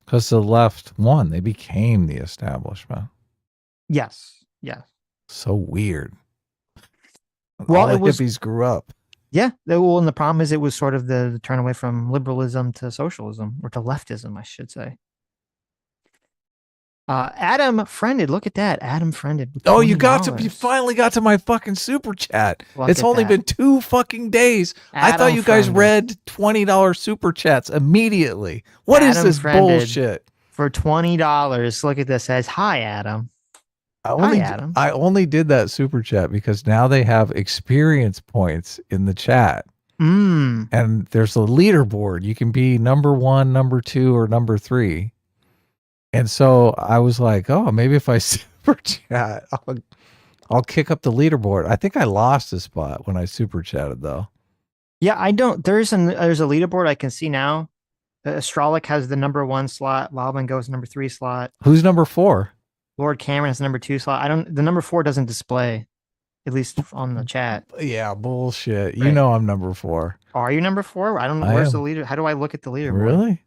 Because the left won. They became the establishment. Yes, yes. So weird. Well, all the hippies grew up. Yeah. Well, and the problem is it was sort of the turn away from liberalism to socialism, or to leftism, I should say. Adam Friended, look at that. Adam Friended. Oh, you finally got to my fucking super chat. It's only been 2 fucking days. I thought you guys read $20 super chats immediately. What is this bullshit? For $20, look at this. Says, hi, Adam. I only did that super chat because now they have experience points in the chat. And there's a leaderboard. You can be number 1, number 2, or number 3. And so I was like, oh, maybe if I super chat, I'll kick up the leaderboard. I think I lost a spot when I super chatted, though. Yeah, I don't. There's a leaderboard I can see now. Astrolic has the number 1 slot. Wildman goes number 3 slot. Who's number 4? Lord Cameron has the number 2 slot. The number 4 doesn't display, at least on the chat. Yeah, bullshit. Right. You know I'm number 4. Are you number 4? I don't know. Where's the leader? How do I look at the leaderboard? Really?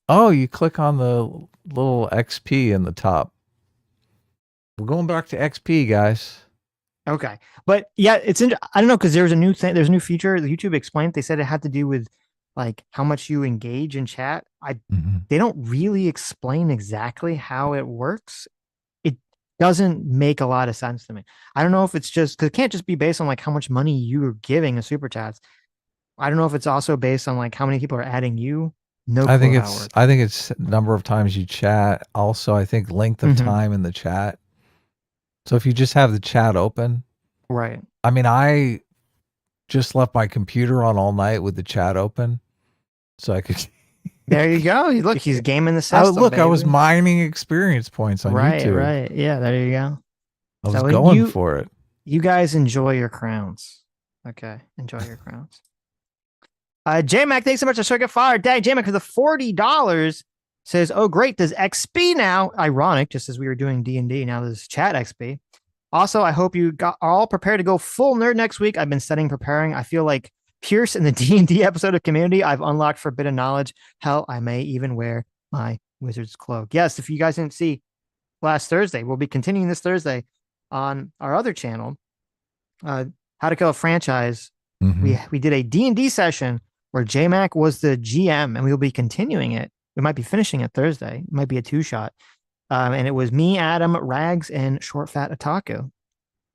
Oh, you click on the little XP in the top. We're going back to XP, guys. Okay. But yeah, I don't know, because there's a new thing. There's a new feature. The YouTube explained. They said it had to do with like how much you engage in chat. They don't really explain exactly how it works. It doesn't make a lot of sense to me. I don't know if it's just because it can't just be based on like how much money you're giving a super chats. I don't know if it's also based on like how many people are adding you. No, I think it's number of times you chat. Also, I think length of time in the chat. So if you just have the chat open, right? I mean, I just left my computer on all night with the chat open, so I could. There you go. Look, he's gaming the system. I was mining experience points on YouTube. Right. Yeah, there you go. I was going for it. You guys enjoy your crowns. Okay, enjoy your crowns. J-Mac, thanks so much. I sure get fired. Dang, J-Mac for the $40 says, oh, great. Does XP now? Ironic, just as we were doing D&D. Now there's chat XP. Also, I hope you are all prepared to go full nerd next week. I've been studying, preparing. I feel like Pierce in the D&D episode of Community. I've unlocked forbidden knowledge. Hell, I may even wear my wizard's cloak. Yes, if you guys didn't see last Thursday, we'll be continuing this Thursday on our other channel, How to Kill a Franchise. We did a D&D session where J-Mac was the GM, and we will be continuing it. We might be finishing it Thursday. It might be a 2-shot. And it was me, Adam, Rags, and Short Fat Otaku.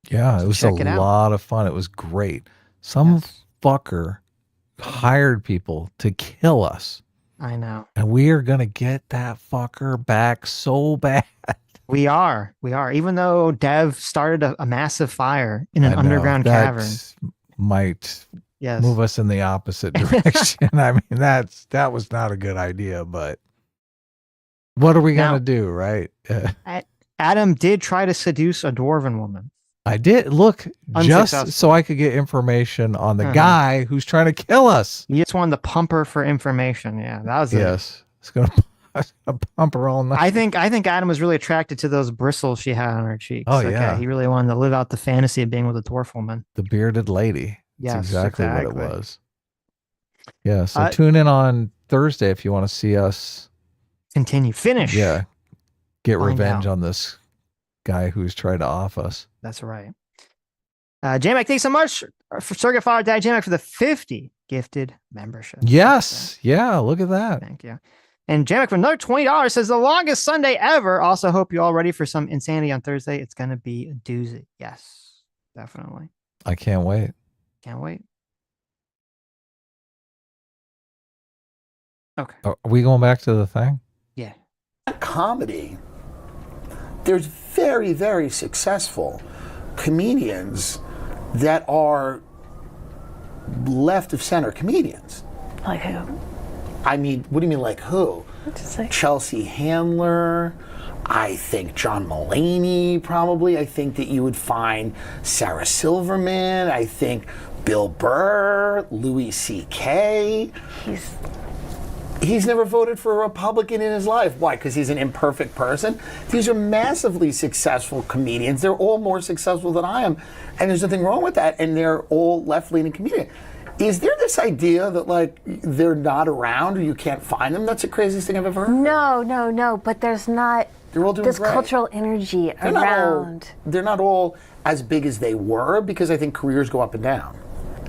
Yeah, it was a lot of fun. It was great. Some fucker hired people to kill us. I know. And we are going to get that fucker back so bad. We are. Even though Dev started a massive fire in an underground cavern. Might move us in the opposite direction. I mean, that was not a good idea, but what are we going to do, right? Adam did try to seduce a dwarven woman. I did. Look, just so I could get information on the guy who's trying to kill us. You just wanted to pump her for information. Yeah, that was It's going to pump her all night. I think Adam was really attracted to those bristles she had on her cheeks. Oh, yeah. He really wanted to live out the fantasy of being with a dwarf woman. The bearded lady. Yes, that's exactly what it was. Yeah, so tune in on Thursday if you want to see us finish. Yeah, get revenge on this guy who's tried to off us. That's right. J-Mac, thanks so much for Circuit Father Dad J-Mac for the 50 gifted membership. Yes. Yeah, look at that. Thank you. And J-Mac for another $20 says the longest Sunday ever. Also hope you're all ready for some insanity on Thursday. It's going to be a doozy. Yes, definitely. I can't wait. Can't wait. Okay. Are we going back to the thing? Yeah. Comedy. There's very, very successful comedians that are left of center comedians. Like who? I mean, what do you mean like who? Chelsea Handler. I think John Mulaney, probably. I think that you would find Sarah Silverman. I think Bill Burr, Louis C.K. He's never voted for a Republican in his life. Why? Because he's an imperfect person? These are massively successful comedians. They're all more successful than I am. And there's nothing wrong with that. And they're all left-leaning comedians. Is there this idea that, like, they're not around or you can't find them? That's the craziest thing I've ever heard. No. But there's not this cultural energy around. They're not all as big as they were because I think careers go up and down.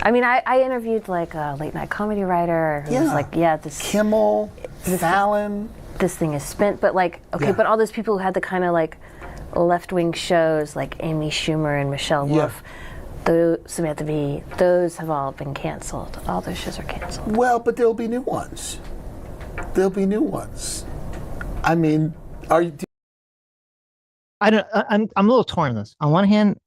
I mean, I interviewed like a late night comedy writer who was like, this Kimmel, Fallon. This thing is spent, but like, but all those people who had the kind of like left-wing shows like Amy Schumer and Michelle Wolf, Samantha Bee, those have all been canceled. All those shows are canceled. Well, but there'll be new ones. I mean, I'm a little torn on this. On one hand,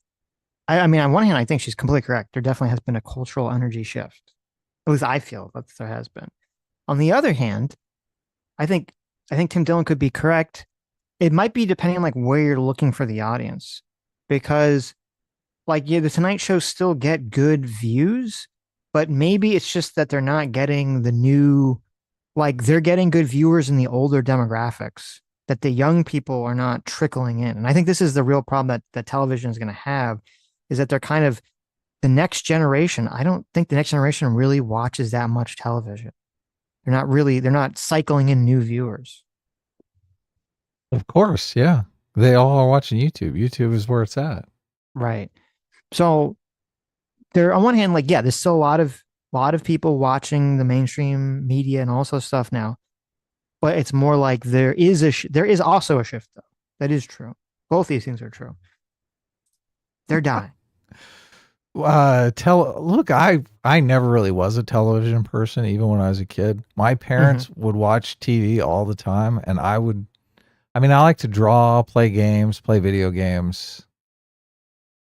I think she's completely correct. There definitely has been a cultural energy shift. At least I feel that there has been. On the other hand, I think Tim Dillon could be correct. It might be depending on like where you're looking for the audience, because like the Tonight Show still get good views, but maybe it's just that they're not getting the new, like they're getting good viewers in the older demographics, that the young people are not trickling in. And I think this is the real problem that television is going to have, is that they're kind of the next generation. I don't think the next generation really watches that much television. They're not cycling in new viewers. Of course, yeah. They all are watching YouTube. YouTube is where it's at. Right. So there, on one hand, like, there's still a lot of people watching the mainstream media and also stuff now, but it's more like there is also a shift though. That is true. Both these things are true. They're dying. Look, I never really was a television person, even when I was a kid. My parents would watch TV all the time, and I like to draw, play video games.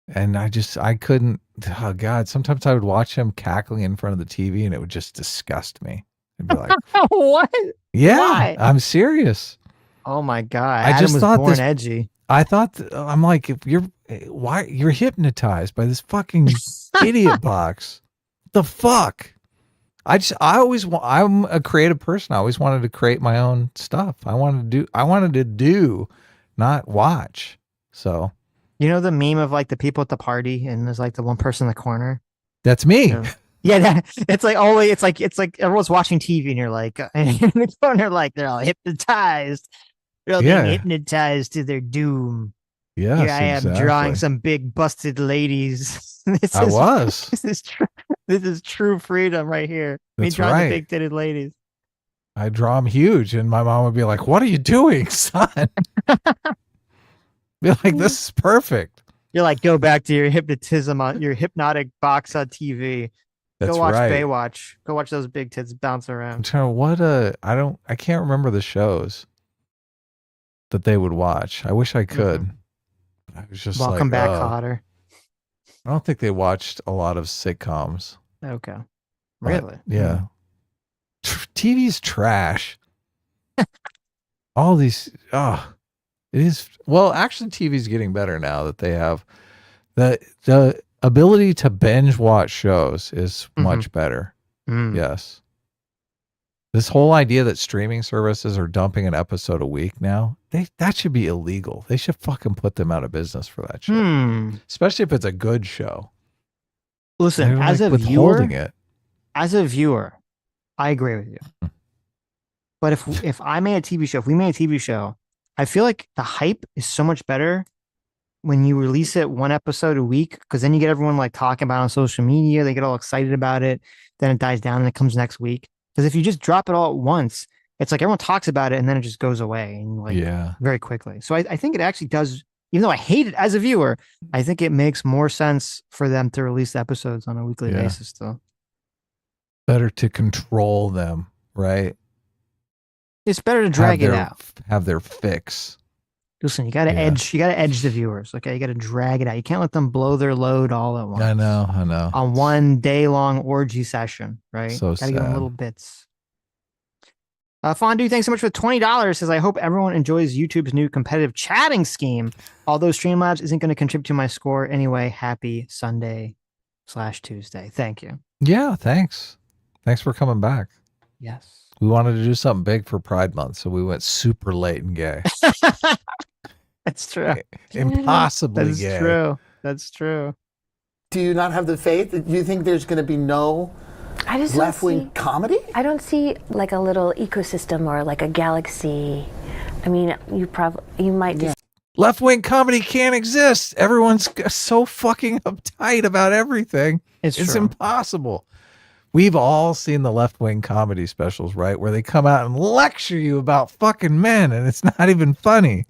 And I couldn't, oh God, sometimes I would watch him cackling in front of the TV and it would just disgust me. I'd be like, what? Yeah, why? I'm serious. Oh my God. I just thought born edgy. I thought, I'm like, if you're hypnotized by this fucking idiot box. The fuck? I'm a creative person. I always wanted to create my own stuff. I wanted to do, not watch. So. You know the meme of like the people at the party and there's like the one person in the corner? That's me. Yeah, it's like everyone's watching TV and you're like, and in the corner, like they're all hypnotized. They're all being hypnotized to their doom. Yeah, here I am drawing some big busted ladies. This is true freedom right here. Me drawing the big titted ladies. I draw them huge, and my mom would be like, "What are you doing, son?" Be like, "This is perfect." You're like, go back to your hypnotism on your hypnotic box on TV. Go watch Baywatch. Go watch those big tits bounce around. I'm trying to, I can't remember the shows that they would watch. I wish I could. I was just Welcome back, Cotter. I don't think they watched a lot of sitcoms. Okay. But, Really? yeah. TV's trash. All these, it is. Well, actually, TV's getting better now that they have the ability to binge watch shows is much better. Mm. Yes. This whole idea that streaming services are dumping an episode a week now, that should be illegal. They should fucking put them out of business for that shit. Especially if it's a good show. Listen, They're as like a withholding viewer, it. I agree with you. But if I made a TV show, if we made a TV show, I feel like the hype is so much better when you release it one episode a week, because then you get everyone like talking about it on social media. They get all excited about it. Then it dies down and it comes next week. Because if you just drop it all at once, it's like everyone talks about it and then it just goes away and like very quickly. So I think it actually does, even though I hate it as a viewer, I think it makes more sense for them to release episodes on a weekly basis still. Better to control them, right? It's better to drag it out. Have their fix. Listen, you gotta edge the viewers. Okay. You gotta drag it out. You can't let them blow their load all at once. I know. On one day long orgy session, right? So gotta sad. give them little bits. Fondue, thanks so much for the $20. Says, I hope everyone enjoys YouTube's new competitive chatting scheme. Although Streamlabs isn't going to contribute to my score anyway. Happy Sunday/Tuesday. Thank you. Yeah, thanks. Thanks for coming back. Yes. We wanted to do something big for Pride Month, so we went super late and gay. That's true. Impossibly gay. That's true. Do you not have the faith? Do you think there's going to be no left-wing comedy? I don't see like a little ecosystem or like a galaxy. I mean, you might just. Left-wing comedy can't exist. Everyone's so fucking uptight about everything. It's impossible. We've all seen the left-wing comedy specials, right? Where they come out and lecture you about fucking men and it's not even funny.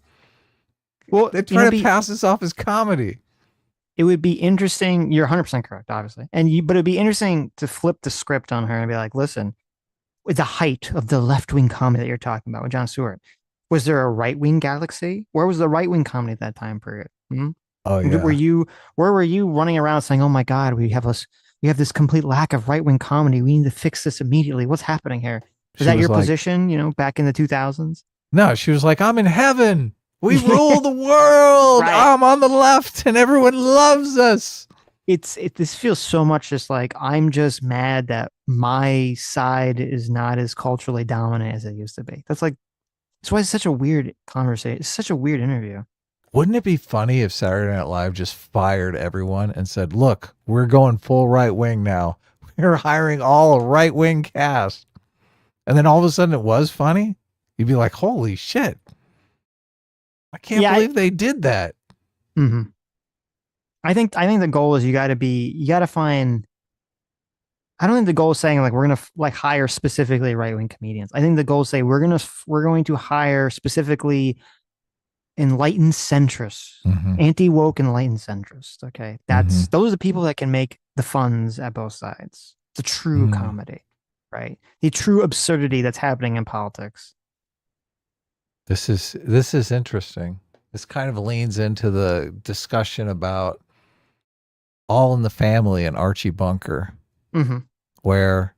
Well, they try to pass this off as comedy. It would be interesting. You're 100% correct, obviously. But it'd be interesting to flip the script on her and be like, listen, with the height of the left-wing comedy that you're talking about with Jon Stewart, was there a right-wing galaxy? Where was the right-wing comedy at that time period? Oh, yeah. Where were you running around saying, oh my God, we have this complete lack of right-wing comedy. We need to fix this immediately. What's happening here? Is that your position, back in the 2000s? No, she was like, I'm in heaven. We rule the world. Right. I'm on the left and everyone loves us. This feels so much just like, I'm just mad that my side is not as culturally dominant as it used to be. That's why it's such a weird conversation. It's such a weird interview. Wouldn't it be funny if Saturday Night Live just fired everyone and said, look, we're going full right wing now. We're hiring all a right wing cast. And then all of a sudden it was funny? You'd be like, holy shit. I can't believe they did that. Mm-hmm. I think the goal is you got to find. I don't think the goal is saying like we're gonna like hire specifically right wing comedians. I think the goal is say we're going to hire specifically enlightened centrists, anti woke enlightened centrists. Okay, those are the people that can make the funds at both sides. The true comedy, right? The true absurdity that's happening in politics. This is interesting. This kind of leans into the discussion about All in the Family and Archie Bunker, where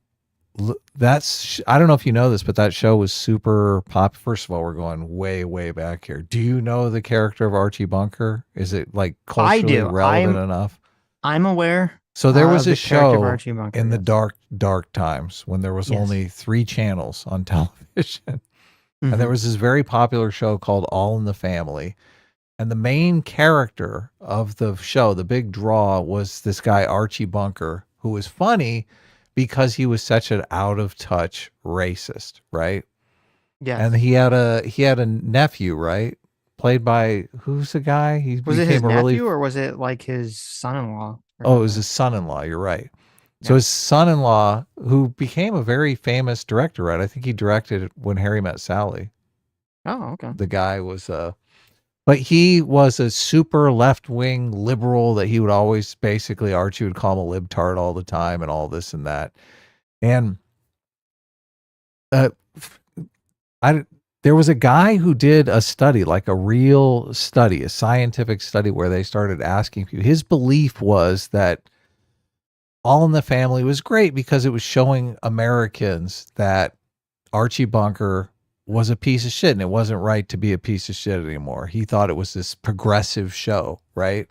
I don't know if you know this, but that show was super pop. First of all, we're going way, way back here. Do you know the character of Archie Bunker? Is it like culturally relevant enough? I'm aware. So there was a show in the dark times when there was only 3 channels on television. And there was this very popular show called All in the Family. And the main character of the show, the big draw, was this guy, Archie Bunker, who was funny because he was such an out of touch racist, right? Yeah. And he had a nephew, right? Played by, who's the guy? Was it his nephew or was it like his son-in-law? Oh, it was his son-in-law. You're right. So his son-in-law, who became a very famous director, right? I think he directed When Harry Met Sally. Oh, okay. The guy was but he was a super left-wing liberal that he would always basically, Archie would call him a libtard all the time and all this and that. And there was a guy who did a study, like a real study, a scientific study where they started asking people. His belief was that All in the Family was great because it was showing Americans that Archie Bunker was a piece of shit and it wasn't right to be a piece of shit anymore. He thought it was this progressive show, right?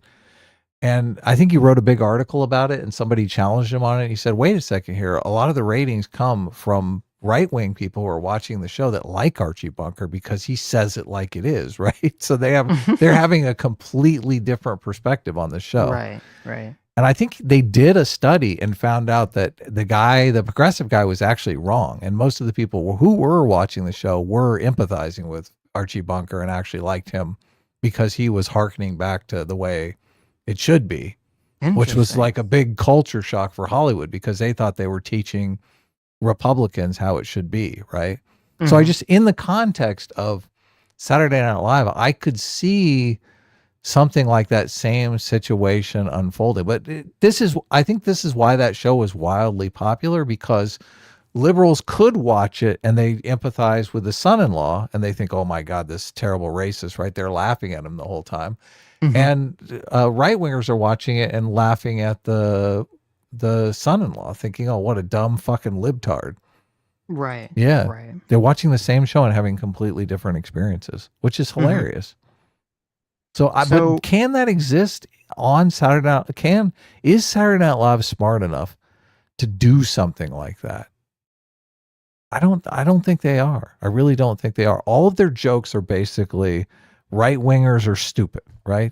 And I think he wrote a big article about it and somebody challenged him on it. He said, wait a second here. A lot of the ratings come from right wing people who are watching the show that like Archie Bunker because he says it like it is, right? So they're having a completely different perspective on the show. Right, right. And I think they did a study and found out that the progressive guy was actually wrong. And most of the people who were watching the show were empathizing with Archie Bunker and actually liked him because he was hearkening back to the way it should be, which was like a big culture shock for Hollywood because they thought they were teaching Republicans how it should be, right? So I just, in the context of Saturday Night Live, I could see something like that same situation unfolding. But I think this is why that show was wildly popular, because liberals could watch it and they empathize with the son-in-law and they think, oh my God, this terrible racist, right? They're laughing at him the whole time. And right-wingers are watching it and laughing at the son-in-law, thinking, oh, what a dumb fucking libtard. Right. Yeah. Right. They're watching the same show and having completely different experiences, which is hilarious. But can that exist on Saturday Night? Is Saturday Night Live smart enough to do something like that? I don't think they are. I really don't think they are. All of their jokes are basically right wingers are stupid, right?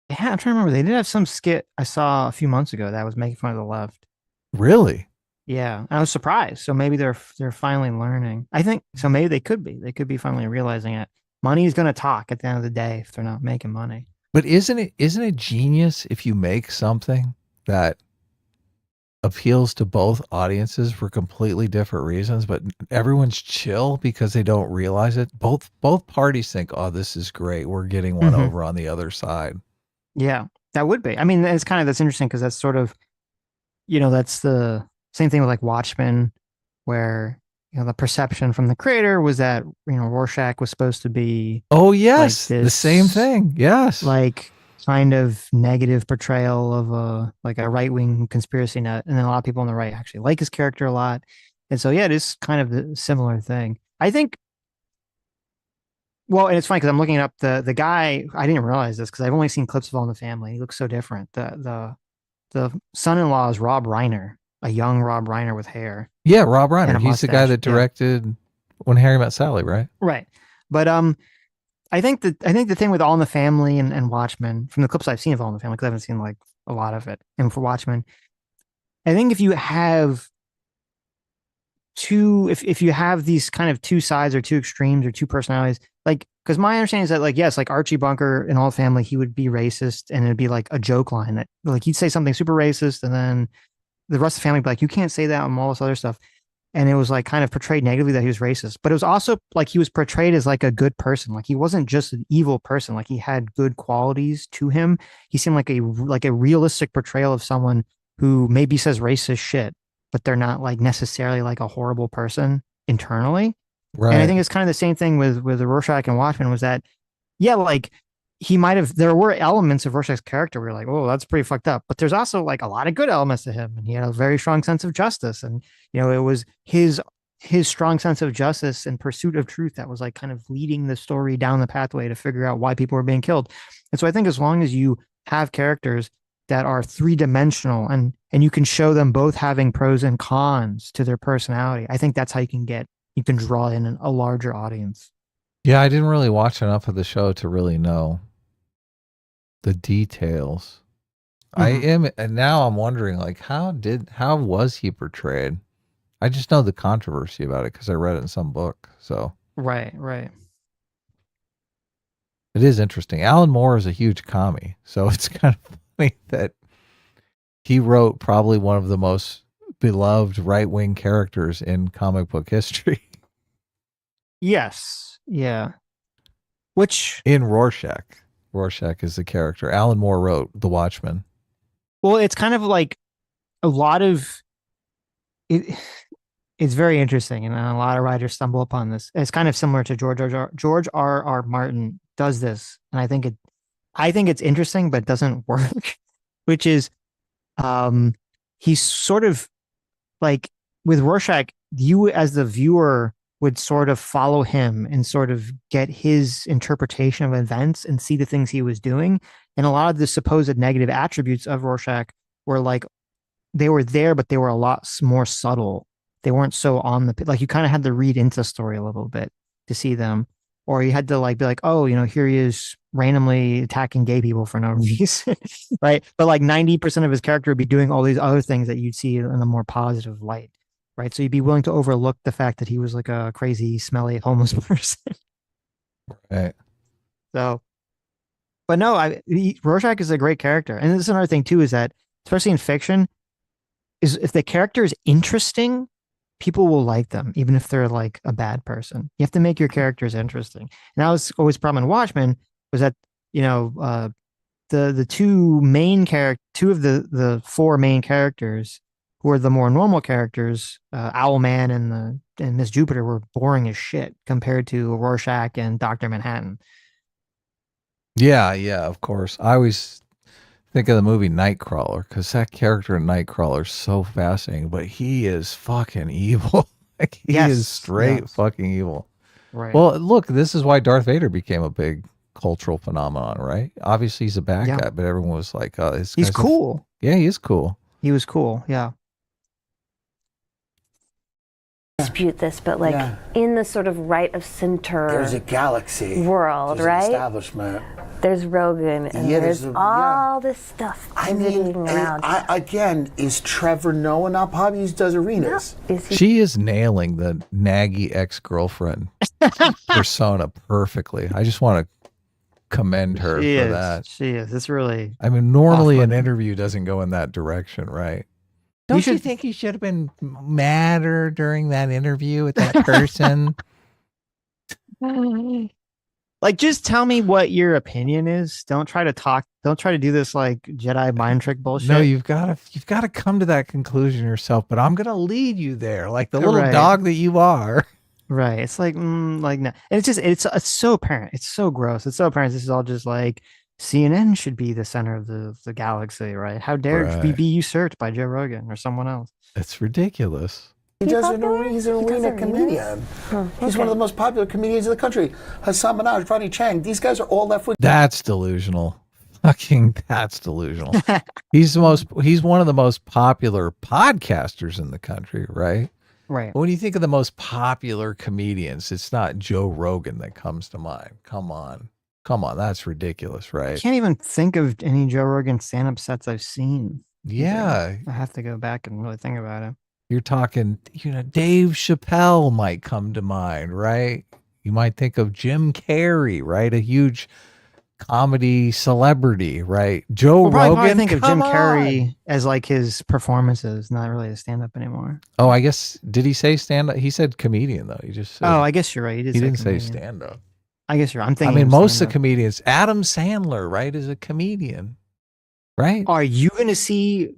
Yeah, I'm trying to remember. They did have some skit I saw a few months ago that was making fun of the left. Really? Yeah, I was surprised. So maybe they're finally learning. I think so. Maybe they could be. They could be finally realizing it. Money is going to talk at the end of the day if they're not making money. But isn't it genius if you make something that appeals to both audiences for completely different reasons, but everyone's chill because they don't realize it? Both parties think, oh, this is great. We're getting one over on the other side. Yeah, that would be. I mean, that's interesting because that's sort of, that's the same thing with like Watchmen, where the perception from the creator was that Rorschach was supposed to be yes, like the same thing. Yes, like kind of negative portrayal of a right-wing conspiracy nut, and then a lot of people on the right actually like his character a lot, and so yeah, it is kind of the similar thing. I think. Well, and it's funny because I'm looking up the guy. I didn't realize this because I've only seen clips of All in the Family. He looks so different. The son-in-law is Rob Reiner, a young Rob Reiner with hair. Yeah, Rob Reiner. He's the guy that directed When Harry Met Sally, right? Right. But I think the thing with All in the Family and Watchmen, from the clips I've seen of All in the Family, because I haven't seen like a lot of it, and for Watchmen, I think if you have if you have these kind of two sides or two extremes or two personalities, like, because my understanding is that like, yes, like Archie Bunker in All Family, he would be racist and it'd be like a joke line that like he'd say something super racist and then the rest of the family would be like, you can't say that and all this other stuff. And it was like kind of portrayed negatively that he was racist, but it was also like he was portrayed as like a good person. Like he wasn't just an evil person. Like he had good qualities to him. He seemed like a realistic portrayal of someone who maybe says racist shit, but they're not like necessarily like a horrible person internally. Right. And I think it's kind of the same thing with the Rorschach and Watchmen was that, yeah, like he might have, there were elements of Rorschach's character where you're like, oh, that's pretty fucked up. But there's also like a lot of good elements to him. And he had a very strong sense of justice. And, it was his strong sense of justice and pursuit of truth that was like kind of leading the story down the pathway to figure out why people were being killed. And so I think as long as you have characters that are three-dimensional and you can show them both having pros and cons to their personality, I think that's how you can draw in a larger audience. Yeah, I didn't really watch enough of the show to really know the details. And now I'm wondering, like, how was he portrayed? I just know the controversy about it because I read it in some book. So right. It is interesting. Alan Moore is a huge commie, so it's kind of funny that he wrote probably one of the most beloved right-wing characters in comic book history. Yes. Yeah. Which in Rorschach is the character. Alan Moore wrote The Watchmen. Well, it's kind of like a lot of it. It's very interesting, and a lot of writers stumble upon this. It's kind of similar to George R. Martin does this, and I think it's interesting, but it doesn't work. Which is um, he's sort of like with Rorschach, you as the viewer would sort of follow him and sort of get his interpretation of events and see the things he was doing. And a lot of the supposed negative attributes of Rorschach were like they were there, but they were a lot more subtle. They weren't so on the like you kind of had to read into the story a little bit to see them, or you had to like be like, oh, here he is randomly attacking gay people for no reason, right? But like 90% of his character would be doing all these other things that you'd see in a more positive light, right? So you'd be willing to overlook the fact that he was like a crazy, smelly homeless person. Right. So, but no, Rorschach is a great character, and this is another thing too is that especially in fiction is if the character is interesting, people will like them, even if they're like a bad person. You have to make your characters interesting. And that was always the problem in Watchmen was that, the two of the four main characters who are the more normal characters, Owlman and Miss Jupiter were boring as shit compared to Rorschach and Dr. Manhattan. Yeah, of course. I always think of the movie Nightcrawler because that character in Nightcrawler is so fascinating, but he is fucking evil. Like he is straight fucking evil. Right. Well, look, this is why Darth Vader became a big cultural phenomenon, right? Obviously, he's a bad guy, but everyone was like, "Oh, he's cool." Yeah, he is cool. He was cool. Yeah. Dispute this, but like in the sort of right of center, there's a galaxy world, there's right? An establishment. There's Rogan, and there's all this stuff. I mean, again, is Trevor Noah not popular? He does arenas. No. She is nailing the naggy ex-girlfriend persona perfectly. I just want to commend her for that. She is. It's really. I mean, normally an interview doesn't go in that direction, right? Don't you think you should have been madder during that interview with that person? Like, just tell me what your opinion is. Don't try to do this like Jedi mind trick bullshit. No, you've got to come to that conclusion yourself. But I'm gonna lead you there, like the little dog that you are. Right. It's like, like no. And it's so apparent. It's so gross. It's so apparent. This is all just like CNN should be the center of the galaxy, right? How dare we be usurped by Joe Rogan or someone else? It's ridiculous. He's an arena comedian. He's one of the most popular comedians in the country. Hassan Minaj, Ronnie Chang, these guys are all left wing. That's delusional. Fucking that's delusional. He's one of the most popular podcasters in the country, right? Right. But when you think of the most popular comedians, it's not Joe Rogan that comes to mind. Come on, that's ridiculous, right? I can't even think of any Joe Rogan stand-up sets I've seen. Yeah. I have to go back and really think about it. You're talking, Dave Chappelle might come to mind, right? You might think of Jim Carrey, right? A huge comedy celebrity, right? Joe Rogan. Probably think of Jim Carrey as like his performances, not really a stand-up anymore. Oh, I guess, did he say stand-up? He said comedian, though. He just said, I guess you're right. He didn't say stand-up. I guess you're right. I'm thinking. I mean, most of the comedians, Adam Sandler, right, is a comedian, right? Are you going to see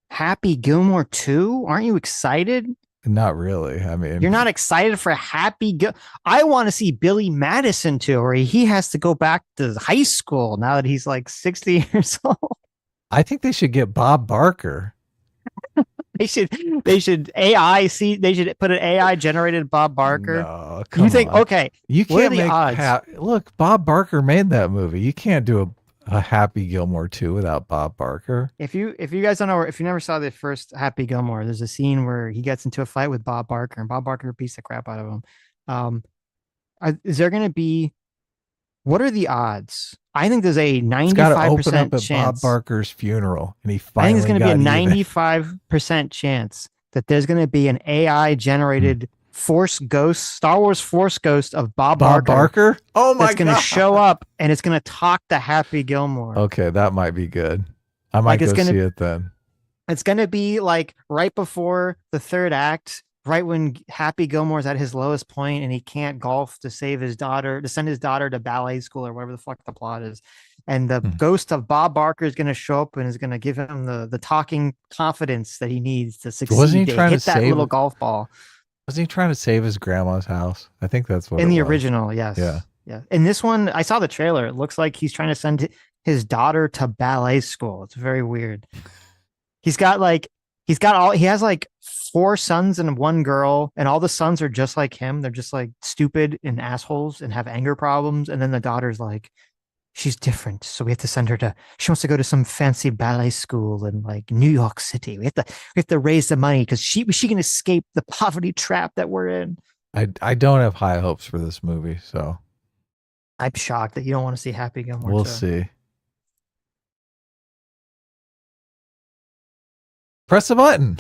Happy Gilmore 2? Aren't you excited? Not really. I mean, you're not excited for Happy I want to see Billy Madison 2, where he has to go back to high school now that he's like 60 years old. I think they should get Bob Barker. They should they should put an AI generated Bob Barker. No, come you think on. Okay, you can't make odds? Look, Bob Barker made that movie. You can't do a Happy Gilmore 2 without Bob Barker. If you guys don't know, if you never saw the first Happy Gilmore, there's a scene where he gets into a fight with Bob Barker, and Bob Barker beats the crap out of him. Is there going to be? What are the odds? I think there's a 95% chance. Bob Barker's funeral, and he finally. I think there's going to be a 95% chance that there's going to be an AI generated Star Wars Force Ghost of Bob Barker. Oh my god! That's going to show up, and it's going to talk to Happy Gilmore. Okay, that might be good. I might go see it then. It's going to be like right before the third act. Right when Happy Gilmore's at his lowest point and he can't golf to save his daughter, to send his daughter to ballet school or whatever the fuck the plot is. And the ghost of Bob Barker is going to show up and is going to give him the talking confidence that he needs to succeed. Wasn't he trying hit to that little golf ball? Wasn't he trying to save his grandma's house? I think that's what in the original. Yes. Yeah. In this one, I saw the trailer. It looks like he's trying to send his daughter to ballet school. It's very weird. He's got like he has like four sons and one girl, and all the sons are just like him. They're just like stupid and assholes and have anger problems. And then the daughter's like, she's different, so we have to send her to. She wants to go to some fancy ballet school in like New York City. We have to raise the money because she can escape the poverty trap that we're in. I don't have high hopes for this movie, so I'm shocked that you don't want to see Happy Gilmore. we'll too. see. Press the button.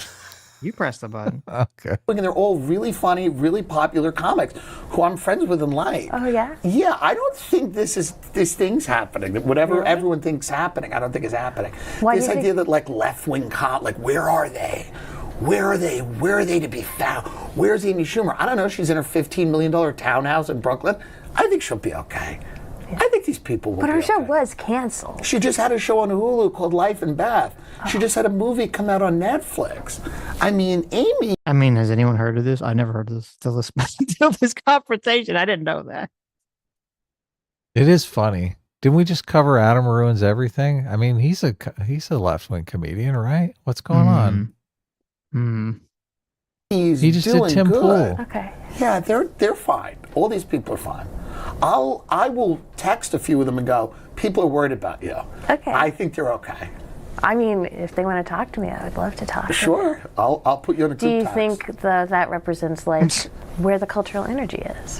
You press the button. Okay. And they're all really funny, really popular comics who I'm friends with and like. Oh, yeah? Yeah, I don't think this thing's happening. Whatever everyone thinks happening, I don't think is happening. Why this do you idea that like left-wing like where are they? Where are they? Where are they to be found? Where's Amy Schumer? I don't know. She's in her $15 million townhouse in Brooklyn. I think she'll be okay. I think these people will But be her show okay. was canceled. She just had a show on Hulu called Life in Bath. She just had a movie come out on Netflix. I mean, Amy. I mean, has anyone heard of this? I never heard of this till this conversation. I didn't know that. It is funny. Didn't we just cover Adam Ruins Everything? I mean, he's a left-wing comedian, right? What's going on? He just did Tim Pool. Okay. Yeah, they're fine. All these people are fine. I will text a few of them and go, people are worried about you. Okay. I think they're okay. I mean, if they want to talk to me, I would love to talk to them. Sure. I'll put you on a Do group you text. think that represents like where the cultural energy is?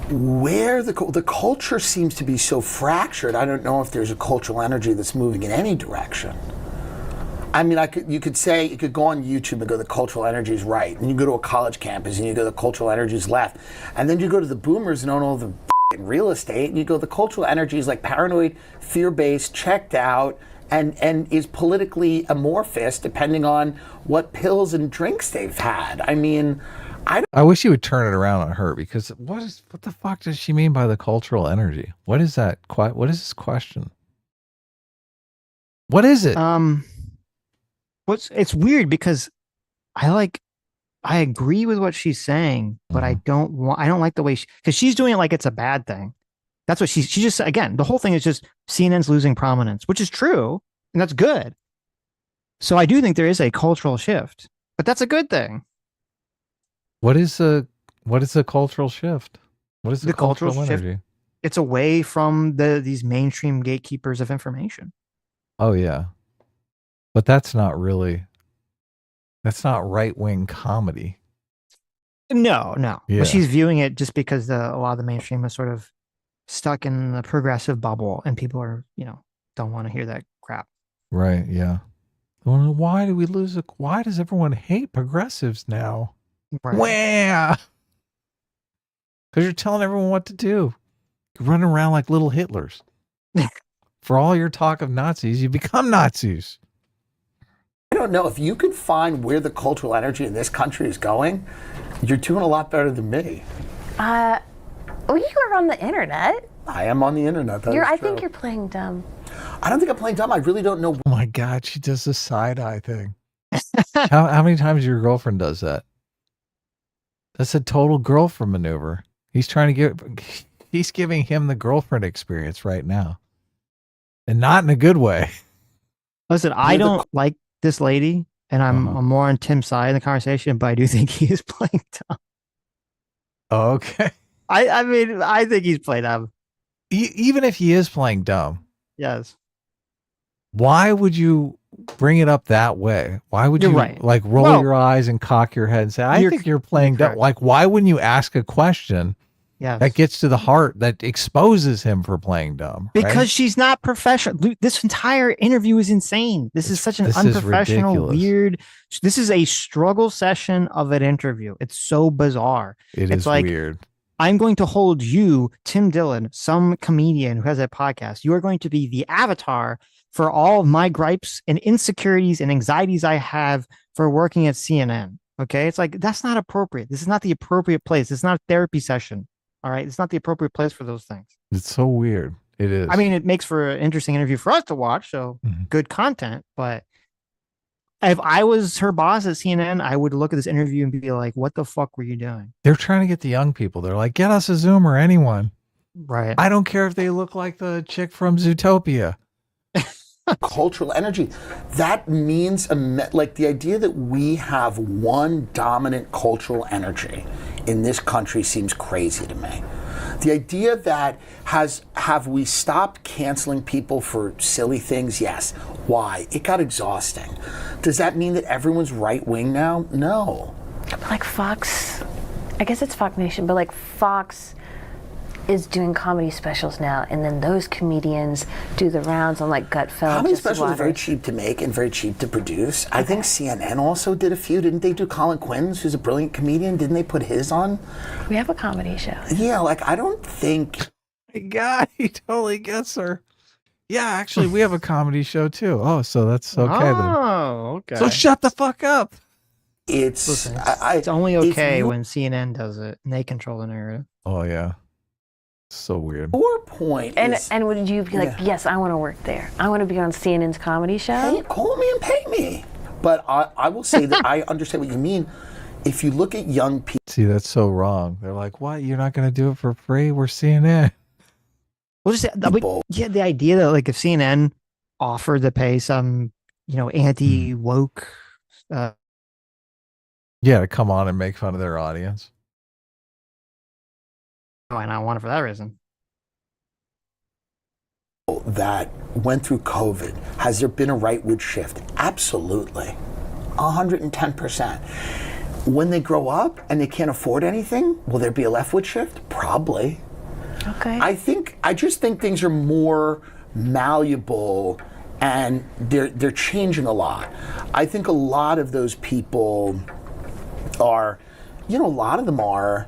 Where the culture seems to be so fractured, I don't know if there's a cultural energy that's moving in any direction. I mean, you could go on YouTube and go, the cultural energy is right, and you go to a college campus and you go, the cultural energy is left, and then you go to the boomers and own all the real estate, and you go, the cultural energy is like paranoid, fear-based, checked out, and is politically amorphous depending on what pills and drinks they've had. I mean, I wish you would turn it around on her, because what the fuck does she mean by the cultural energy? What is that? What is this question? What is it? It's weird because I agree with what she's saying, but I don't like the way because she's doing it like it's a bad thing. That's what she just, again, the whole thing is just CNN's losing prominence, which is true, and that's good. So I do think there is a cultural shift, but that's a good thing. What is the cultural shift? What is the cultural energy? Shift? It's away from these mainstream gatekeepers of information. Oh yeah. But that's not right-wing comedy. No. Yeah. But she's viewing it just because a lot of the mainstream is sort of stuck in the progressive bubble, and people are, don't want to hear that crap. Right, yeah. Well, why does everyone hate progressives now? Right. Wah! Because you're telling everyone what to do. You're running around like little Hitlers. For all your talk of Nazis, you become Nazis. I don't know if you can find where the cultural energy in this country is going. You're doing a lot better than me. Well, you are on the internet. I am on the internet. I think you're playing dumb. I don't think I'm playing dumb. I really don't know. Oh my God, she does the side-eye thing. How many times your girlfriend does that? That's a total girlfriend maneuver. He's giving him the girlfriend experience right now. And not in a good way. Listen, I don't like this lady, and I'm more on Tim's side in the conversation, but I do think he is playing dumb. Okay. I mean, I think he's playing dumb. Even if he is playing dumb. Yes. Why would you bring it up that way? Why would you like roll your eyes and cock your head and say, I think you're playing dumb? Like, why wouldn't you ask a question that gets to the heart, that exposes him for playing dumb? Because she's not professional. This entire interview is insane. This is such an unprofessional, weird. This is a struggle session of an interview. It's so bizarre. It's like, weird. I'm going to hold you, Tim Dillon, some comedian who has a podcast. You are going to be the avatar for all of my gripes and insecurities and anxieties I have for working at CNN. Okay. It's like, that's not appropriate. This is not the appropriate place. It's not a therapy session. All right. It's not the appropriate place for those things. It's so weird. It is. I mean, it makes for an interesting interview for us to watch. So good content. But if I was her boss at CNN, I would look at this interview and be like, what the fuck were you doing? They're trying to get the young people. They're like, get us a Zoomer, anyone. Right. I don't care if they look like the chick from Zootopia. cultural energy. That means like the idea that we have one dominant cultural energy in this country seems crazy to me. The idea that have we stopped canceling people for silly things? Yes. Why? It got exhausting. Does that mean that everyone's right wing now? No. Like Fox, I guess it's Fox Nation, but like Fox is doing comedy specials now, and then those comedians do the rounds on like Gutfeld. Comedy specials are very cheap to make and very cheap to produce. Okay. I think CNN also did a few. Didn't they do Colin Quinn's, who's a brilliant comedian? Didn't they put his on? We have a comedy show. Yeah, like I don't think. God, he totally gets her. Yeah, actually, we have a comedy show too. Oh, so that's okay then. Oh, okay. So shut the fuck up. Listen, it's only okay when CNN does it and they control the narrative. Oh yeah. So weird. Your point is, and would you be like, yes, I want to work there. I want to be on CNN's comedy show. Hey, call me and pay me. But I will say that I understand what you mean. If you look at young people, see, that's so wrong. They're like, what? You're not going to do it for free? We're CNN. Well, just the idea that like if CNN offered to pay some, anti woke, to come on and make fun of their audience. Why not want it for that reason? That went through COVID, has there been a rightward shift? Absolutely. 110%. When they grow up and they can't afford anything, will there be a leftward shift? Probably. Okay. I just think things are more malleable and they're changing a lot. I think a lot of those people are, a lot of them are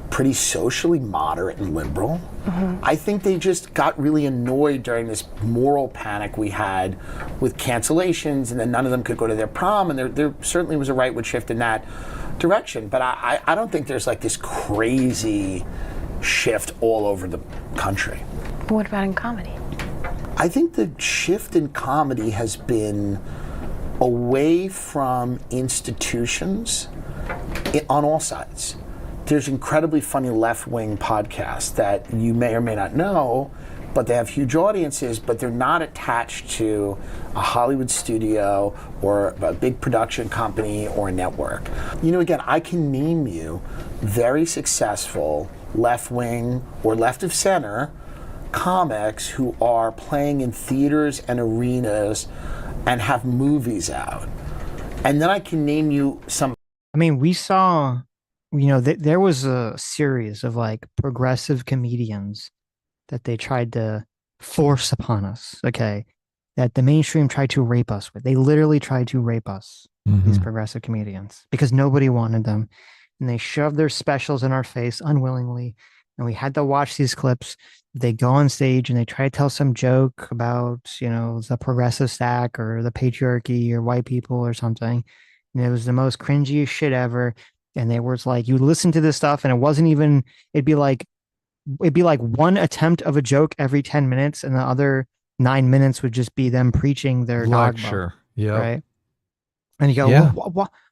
pretty socially moderate and liberal. Mm-hmm. I think they just got really annoyed during this moral panic we had with cancellations, and then none of them could go to their prom, and there certainly was a rightward shift in that direction. But I don't think there's like this crazy shift all over the country. What about in comedy? I think the shift in comedy has been away from institutions on all sides. There's incredibly funny left-wing podcasts that you may or may not know, but they have huge audiences, but they're not attached to a Hollywood studio or a big production company or a network. Again, I can name you very successful left-wing or left of center comics who are playing in theaters and arenas and have movies out. And then I can name you some. I mean, we saw, there was a series of like progressive comedians that they tried to force upon us, okay, that the mainstream tried to rape us with. They literally tried to rape us, these progressive comedians, because nobody wanted them. And they shoved their specials in our face unwillingly. And we had to watch these clips. They go on stage and they try to tell some joke about, the progressive stack or the patriarchy or white people or something. And it was the most cringiest shit ever. And they were like, you listen to this stuff and it wasn't even, it'd be like one attempt of a joke every 10 minutes. And the other 9 minutes would just be them preaching their lecture. Yeah. Right. And you go,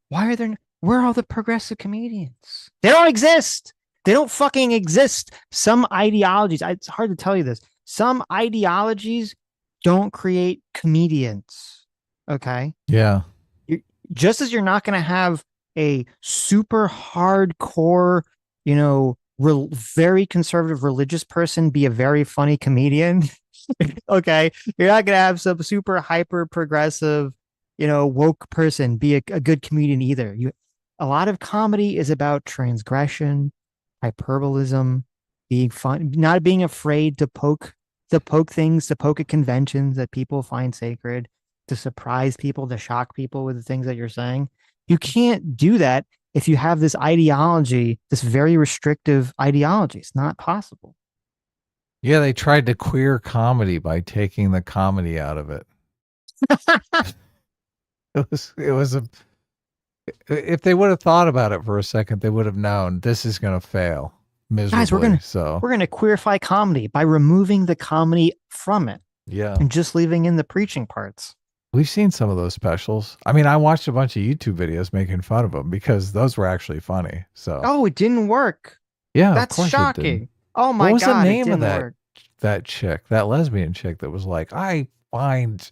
why are there, where are all the progressive comedians? They don't exist. They don't fucking exist. Some ideologies, it's hard to tell you this. Some ideologies don't create comedians. Okay. Yeah. Just as you're not going to have a super hardcore, very conservative religious person be a very funny comedian. Okay. You're not going to have some super hyper progressive, woke person be a good comedian either. A lot of comedy is about transgression, hyperbolism, being fun, not being afraid to poke things, to poke at conventions that people find sacred, to surprise people, to shock people with the things that you're saying. You can't do that if you have this ideology, this very restrictive ideology. It's not possible. Yeah, they tried to queer comedy by taking the comedy out of it. If they would have thought about it for a second, they would have known this is going to fail miserably. Guys, we're gonna queerify comedy by removing the comedy from it. Yeah, and just leaving in the preaching parts. We've seen some of those specials. I mean, I watched a bunch of YouTube videos making fun of them because those were actually funny. So, it didn't work. Yeah, that's of course shocking. It didn't. Oh my God! What was the name of that chick, that lesbian chick that was like, I find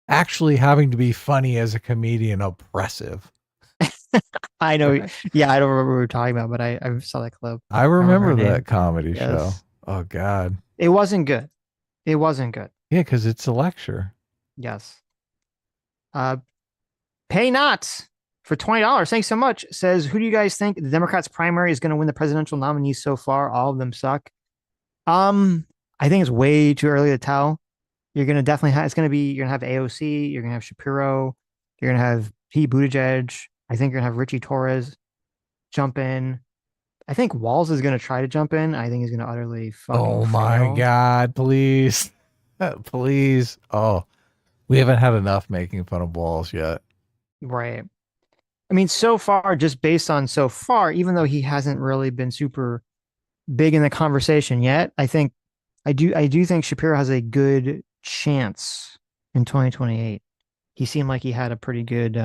actually having to be funny as a comedian oppressive. I know. Okay. Yeah, I don't remember what we were talking about, but I saw that clip. I I don't remember remember her name. that comedy show. Yes. Oh God. It wasn't good. It wasn't good. Yeah, because it's a lecture. Yes. Uh, Pay Not for $20. Thanks so much. Says, who do you guys think the Democrats' primary is going to win the presidential nominees so far? All of them suck. I think it's way too early to tell. You're gonna definitely have. It's gonna be. You're gonna have AOC. You're gonna have Shapiro. You're gonna have Pete Buttigieg. I think you're gonna have Richie Torres jump in. I think Walls is gonna try to jump in. I think he's gonna utterly fucking Oh my fail. God, please. Please. Oh, we haven't had enough making fun of Walls yet. Right. I mean, so far, just based on so far, even though he hasn't really been super big in the conversation yet, I do think Shapiro has a good chance in 2028. He seemed like he had a pretty good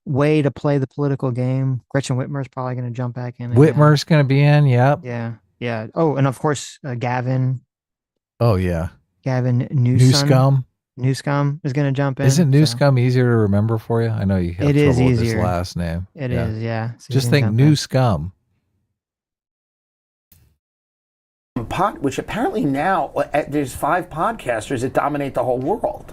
way to play the political game. Gretchen Whitmer's probably going to jump back in. Whitmer's going to be in. Yep. Yeah. Yeah. Oh, and of course, Gavin Oh yeah. Newsom. Newscum. Newscum is going to jump in. Isn't Newscum easier to remember for you? I know you have It is trouble with his easier. last name. It is, yeah. So just think Newscum. Which apparently now there's 5 podcasters that dominate the whole world.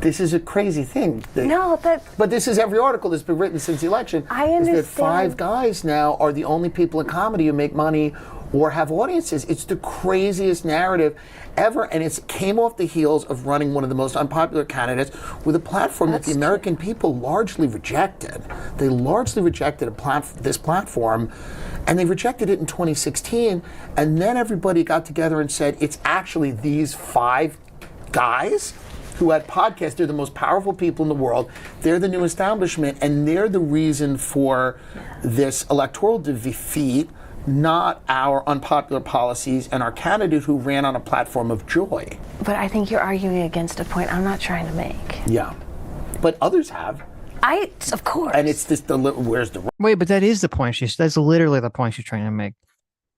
This is a crazy thing. But this is every article that's been written since the election. I understand. Is that 5 guys now are the only people in comedy who make money or have audiences. It's the craziest narrative ever, and it came off the heels of running one of the most unpopular candidates with a platform that the American people largely rejected. They largely rejected this platform, and they rejected it in 2016, and then everybody got together and said, it's actually these 5 guys who had podcasts. They're the most powerful people in the world. They're the new establishment, and they're the reason for this electoral defeat, not our unpopular policies and our candidate who ran on a platform of joy. But I think you're arguing against a point I'm not trying to make. Yeah. But others have. Of course. And it's this, where's the... Wait, but that is the point. That's literally the point she's trying to make.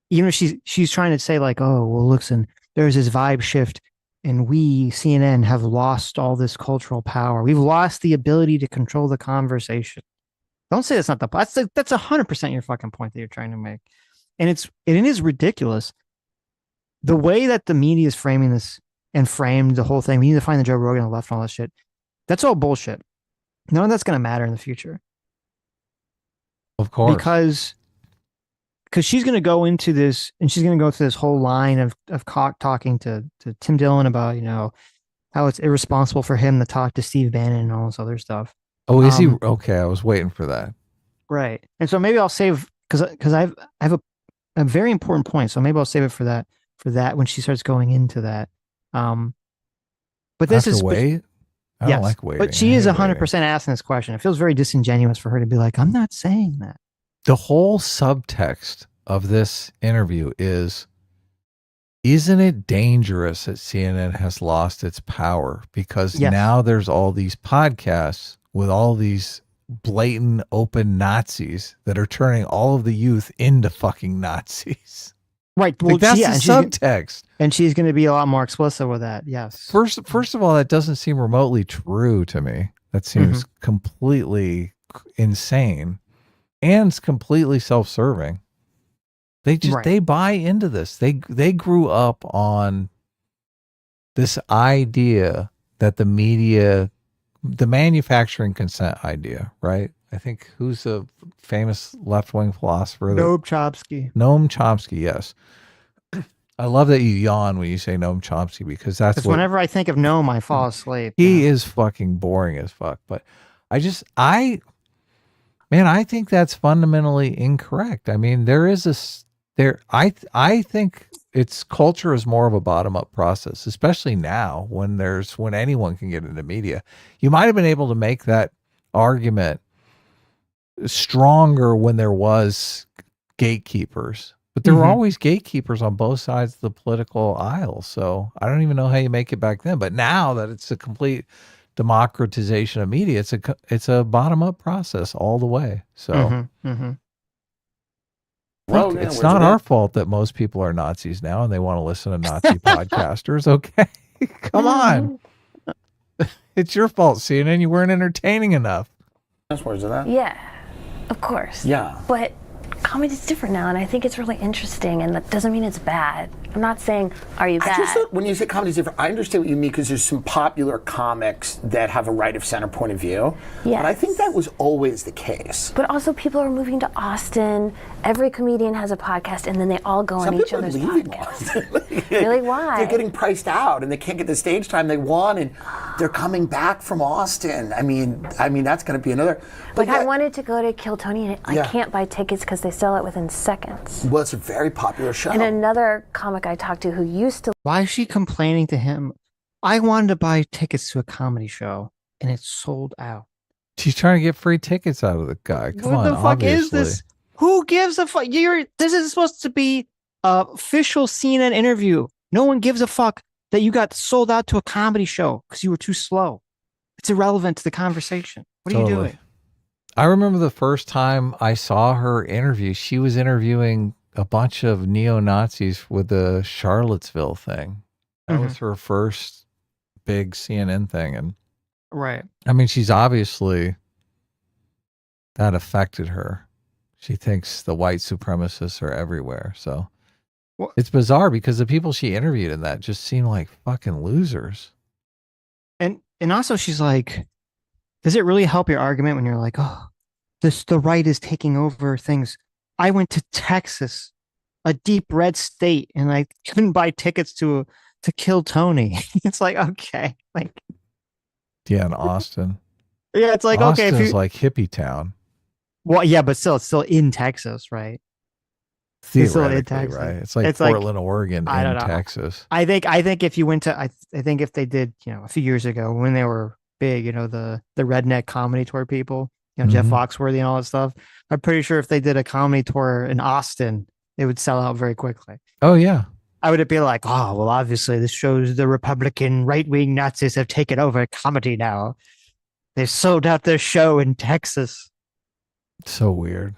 Even if she's trying to say like, oh, well, listen, there's this vibe shift and we, CNN, have lost all this cultural power. We've lost the ability to control the conversation. Don't say that's not the point. That's 100% your fucking point that you're trying to make. And it is ridiculous. The way that the media is framing this and framed the whole thing, we need to find the Joe Rogan on the left and all that shit. That's all bullshit. None of that's going to matter in the future. Of course. Because she's going to go into this and she's going to go through this whole line of talking to Tim Dillon about, how it's irresponsible for him to talk to Steve Bannon and all this other stuff. Oh, is he? Okay, I was waiting for that. Right. And so maybe I'll save, because I have a very important point. So maybe I'll save it for that when she starts going into that. But this is wait. I don't like waiting. But she is 100% asking this question. It feels very disingenuous for her to be like, I'm not saying that. The whole subtext of this interview is, isn't it dangerous that CNN has lost its power? Because now there's all these podcasts with all these blatant open Nazis that are turning all of the youth into fucking Nazis. Right. Well, that's the subtext. And she's going to be a lot more explicit with that. Yes. First of all, that doesn't seem remotely true to me. That seems completely insane and completely self-serving. They buy into this. They grew up on this idea that the media, the manufacturing consent idea, right? I think who's a famous left-wing philosopher? Noam Chomsky. Noam Chomsky, yes. I love that you yawn when you say Noam Chomsky because that's whenever I think of Noam, I fall asleep. He is fucking boring as fuck. But I think that's fundamentally incorrect. I mean, I think culture is more of a bottom-up process, especially now when anyone can get into media. You might have been able to make that argument stronger when there was gatekeepers, but there were always gatekeepers on both sides of the political aisle. So I don't even know how you make it back then. But now that it's a complete democratization of media, it's a bottom-up process all the way. So it's not our fault that most people are Nazis now and they want to listen to Nazi podcasters. Okay. Come on. It's your fault, CNN. You weren't entertaining enough. That's words of that. Yeah, of course. Yeah. But comedy's different now, and I think it's really interesting, and that doesn't mean it's bad. I'm not saying, are you bad? I just thought when you say comedy's different, I understand what you mean because there's some popular comics that have a right of center point of view. Yes. But I think that was always the case. But also people are moving to Austin. Every comedian has a podcast, and then they all go on each Some other's people are leaving podcasts. Austin. Really? Why? They're getting priced out and they can't get the stage time they want, and they're coming back from Austin. I mean that's going to be another. Like I wanted to go to Kill Tony, and I Yeah. can't buy tickets because they sell it within seconds. Well, it's a very popular show. And another comic I talked to who used to Why is she complaining to him? I wanted to buy tickets to a comedy show and it's sold out. She's trying to get free tickets out of the guy. Come What on, the fuck obviously. is this? Who gives a fuck? This is supposed to be a official CNN interview. No one gives a fuck that you got sold out to a comedy show because you were too slow. It's irrelevant to the conversation. What are you doing? I remember the first time I saw her interview, she was interviewing a bunch of neo-Nazis with the Charlottesville thing. That was her first big CNN thing. And Right. I mean, she's obviously, that affected her. She thinks the white supremacists are everywhere. So it's bizarre because the people she interviewed in that just seem like fucking losers. And also she's like, does it really help your argument when you're like, oh, the right is taking over things? I went to Texas, a deep red state, and I couldn't buy tickets to Kill Tony. It's like, okay, like, Yeah, in Austin. yeah, it's like, okay, Austin's if you, like hippie town. well, yeah, but still, it's still in Texas, right? It's still in Theoretically, Texas. right? It's like It's like- Portland, Oregon, I in don't know. Texas. I think if you went to, I think if they did, a few years ago when they were big, the redneck comedy tour people, Jeff Foxworthy and all that stuff. I'm pretty sure if they did a comedy tour in Austin, it would sell out very quickly. Oh yeah. I would be like, oh, well, obviously this shows the Republican right-wing Nazis have taken over comedy now. They sold out their show in Texas. So weird.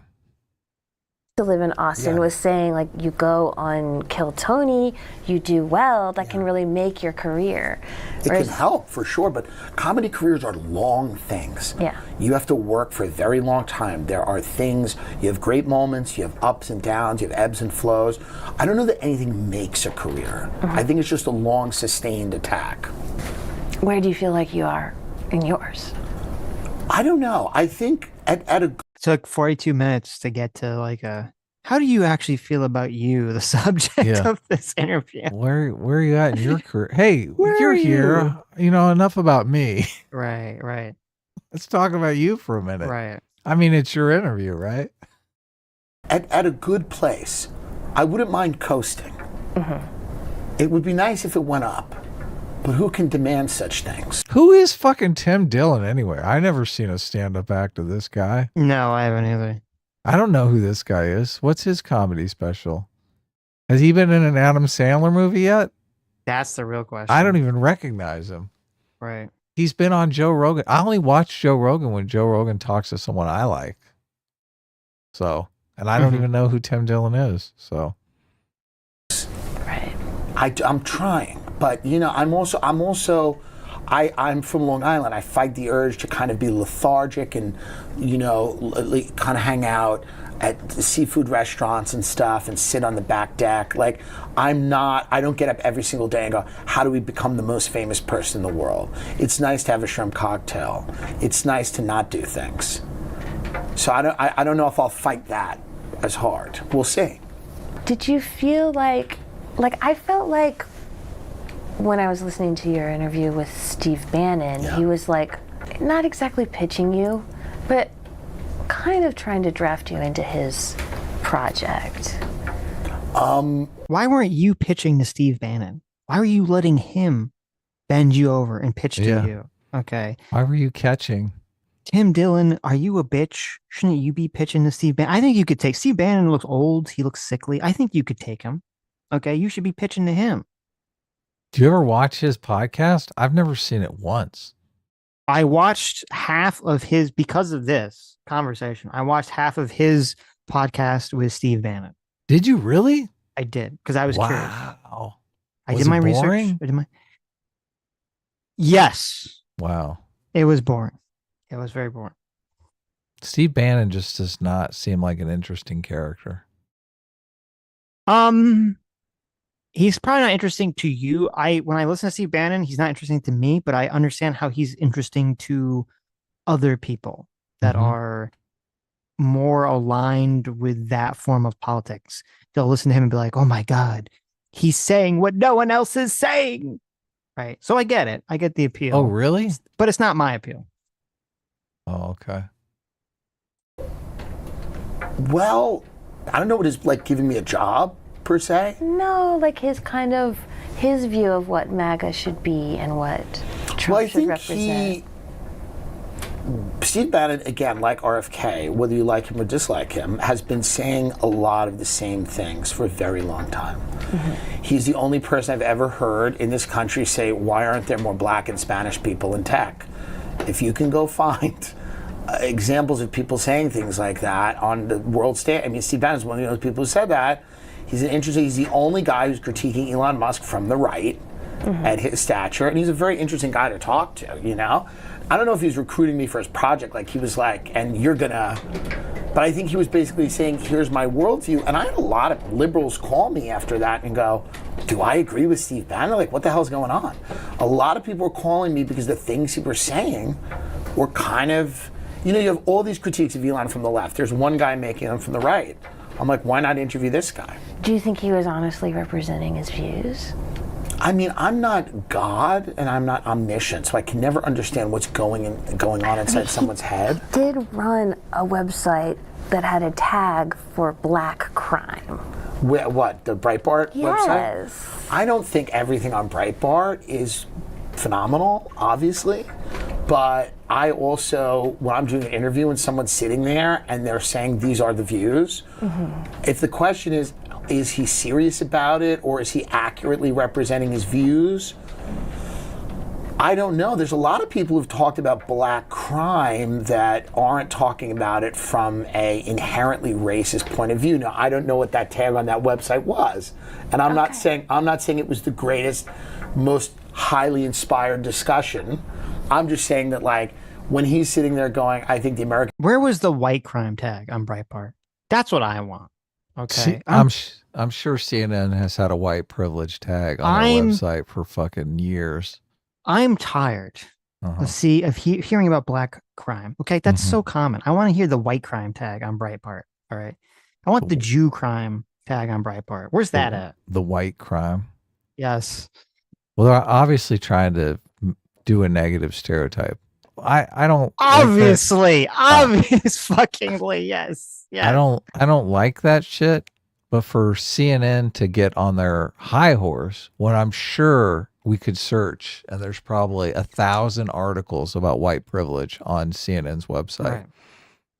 live in Austin was saying, like, you go on Kill Tony, you do well, that can really make your career. It can help for sure, but comedy careers are long things. Yeah. You have to work for a very long time. There are things, you have great moments, you have ups and downs, you have ebbs and flows. I don't know that anything makes a career. I think it's just a long, sustained attack. Where do you feel like you are in yours? I don't know. I think at a Took 42 minutes to get to like a, how do you actually feel about you, the subject of this interview? Where are you at in your career? Hey, Where you're are here. You know, enough about me. Right. Let's talk about you for a minute. Right. I mean, it's your interview, right? at a good place, I wouldn't mind coasting. It would be nice if it went up. But who can demand such things? Who is fucking Tim Dillon anyway? I never seen a stand-up act of this guy. No, I haven't either. I don't know who this guy is. What's his comedy special? Has he been in an Adam Sandler movie yet? That's the real question. I don't even recognize him. Right. He's been on Joe Rogan. I only watch Joe Rogan when Joe Rogan talks to someone I like. So, and I don't even know who Tim Dillon is. So, Right. I'm trying, but I'm from Long Island. I fight the urge to kind of be lethargic and kind of hang out at seafood restaurants and stuff and sit on the back deck. Like I don't get up every single day and go, how do we become the most famous person in the world? It's nice to have a shrimp cocktail. It's nice to not do things. So I don't know if I'll fight that as hard. We'll see. Did you feel like I felt like when I was listening to your interview with Steve Bannon, he was like, not exactly pitching you, but kind of trying to draft you into his project. Why weren't you pitching to Steve Bannon? Why were you letting him bend you over and pitch to you? Okay. why were you catching? Tim Dillon, are you a bitch? Shouldn't you be pitching to Steve Bannon? I think you could take Steve Bannon. Looks old. He looks sickly. I think you could take him. Okay. You should be pitching to him. Do you ever watch his podcast? I've never seen it once. I watched half of his, because of this conversation, I watched half of his podcast with Steve Bannon. Did you really? I did, because I was curious. Wow. I Was did my it research. boring? Yes, Wow. it was boring. It was very boring. Steve Bannon just does not seem like an interesting character. He's probably not interesting to you. When I listen to Steve Bannon, he's not interesting to me, but I understand how he's interesting to other people that are more aligned with that form of politics. They'll listen to him and be like, "Oh my God, he's saying what no one else is saying." Right. So I get it. I get the appeal. Oh, really? But it's not my appeal. Oh, okay. Well, I don't know what is like giving me a job per se. No, like his view of what MAGA should be and what Trump should represent. Steve Bannon, again, like RFK, whether you like him or dislike him, has been saying a lot of the same things for a very long time. He's the only person I've ever heard in this country say, why aren't there more black and Spanish people in tech? If you can go find examples of people saying things like that on the world stage, I mean, Steve Bannon's one of those people who said that. He's the only guy who's critiquing Elon Musk from the right at his stature, and he's a very interesting guy to talk to, you know? I don't know if he was recruiting me for his project, like he was like, and you're gonna, but I think he was basically saying, here's my worldview, and I had a lot of liberals call me after that and go, do I agree with Steve Bannon? Like, what the hell's going on? A lot of people were calling me because the things he was saying were kind of, you know, you have all these critiques of Elon from the left. There's one guy making them from the right. I'm like, why not interview this guy? Do you think he was honestly representing his views? I mean, I'm not God and I'm not omniscient, so I can never understand what's going on inside someone's head. He did run a website that had a tag for black crime. What, the Breitbart website? Yes. I don't think everything on Breitbart is phenomenal, obviously, but I also, when I'm doing an interview and someone's sitting there and they're saying these are the views, if the question is he serious about it or is he accurately representing his views? I don't know. There's a lot of people who've talked about black crime that aren't talking about it from a inherently racist point of view. Now, I don't know what that tag on that website was, and I'm not saying it was the greatest, most highly inspired discussion. I'm just saying that, like, when he's sitting there going, I think the American... Where was the white crime tag on Breitbart? That's what I want. Okay. See, I'm sure CNN has had a white privilege tag on their website for fucking years. I'm tired of hearing about black crime. Okay, that's so common. I want to hear the white crime tag on Breitbart. All right. I want the Jew crime tag on Breitbart. Where's that at? The white crime. Yes. Well, they're obviously trying to do a negative stereotype. I don't obviously fuckingly yes. Yeah. I don't like that shit, but for CNN to get on their high horse when I'm sure we could search and there's probably 1,000 articles about white privilege on CNN's website. Right.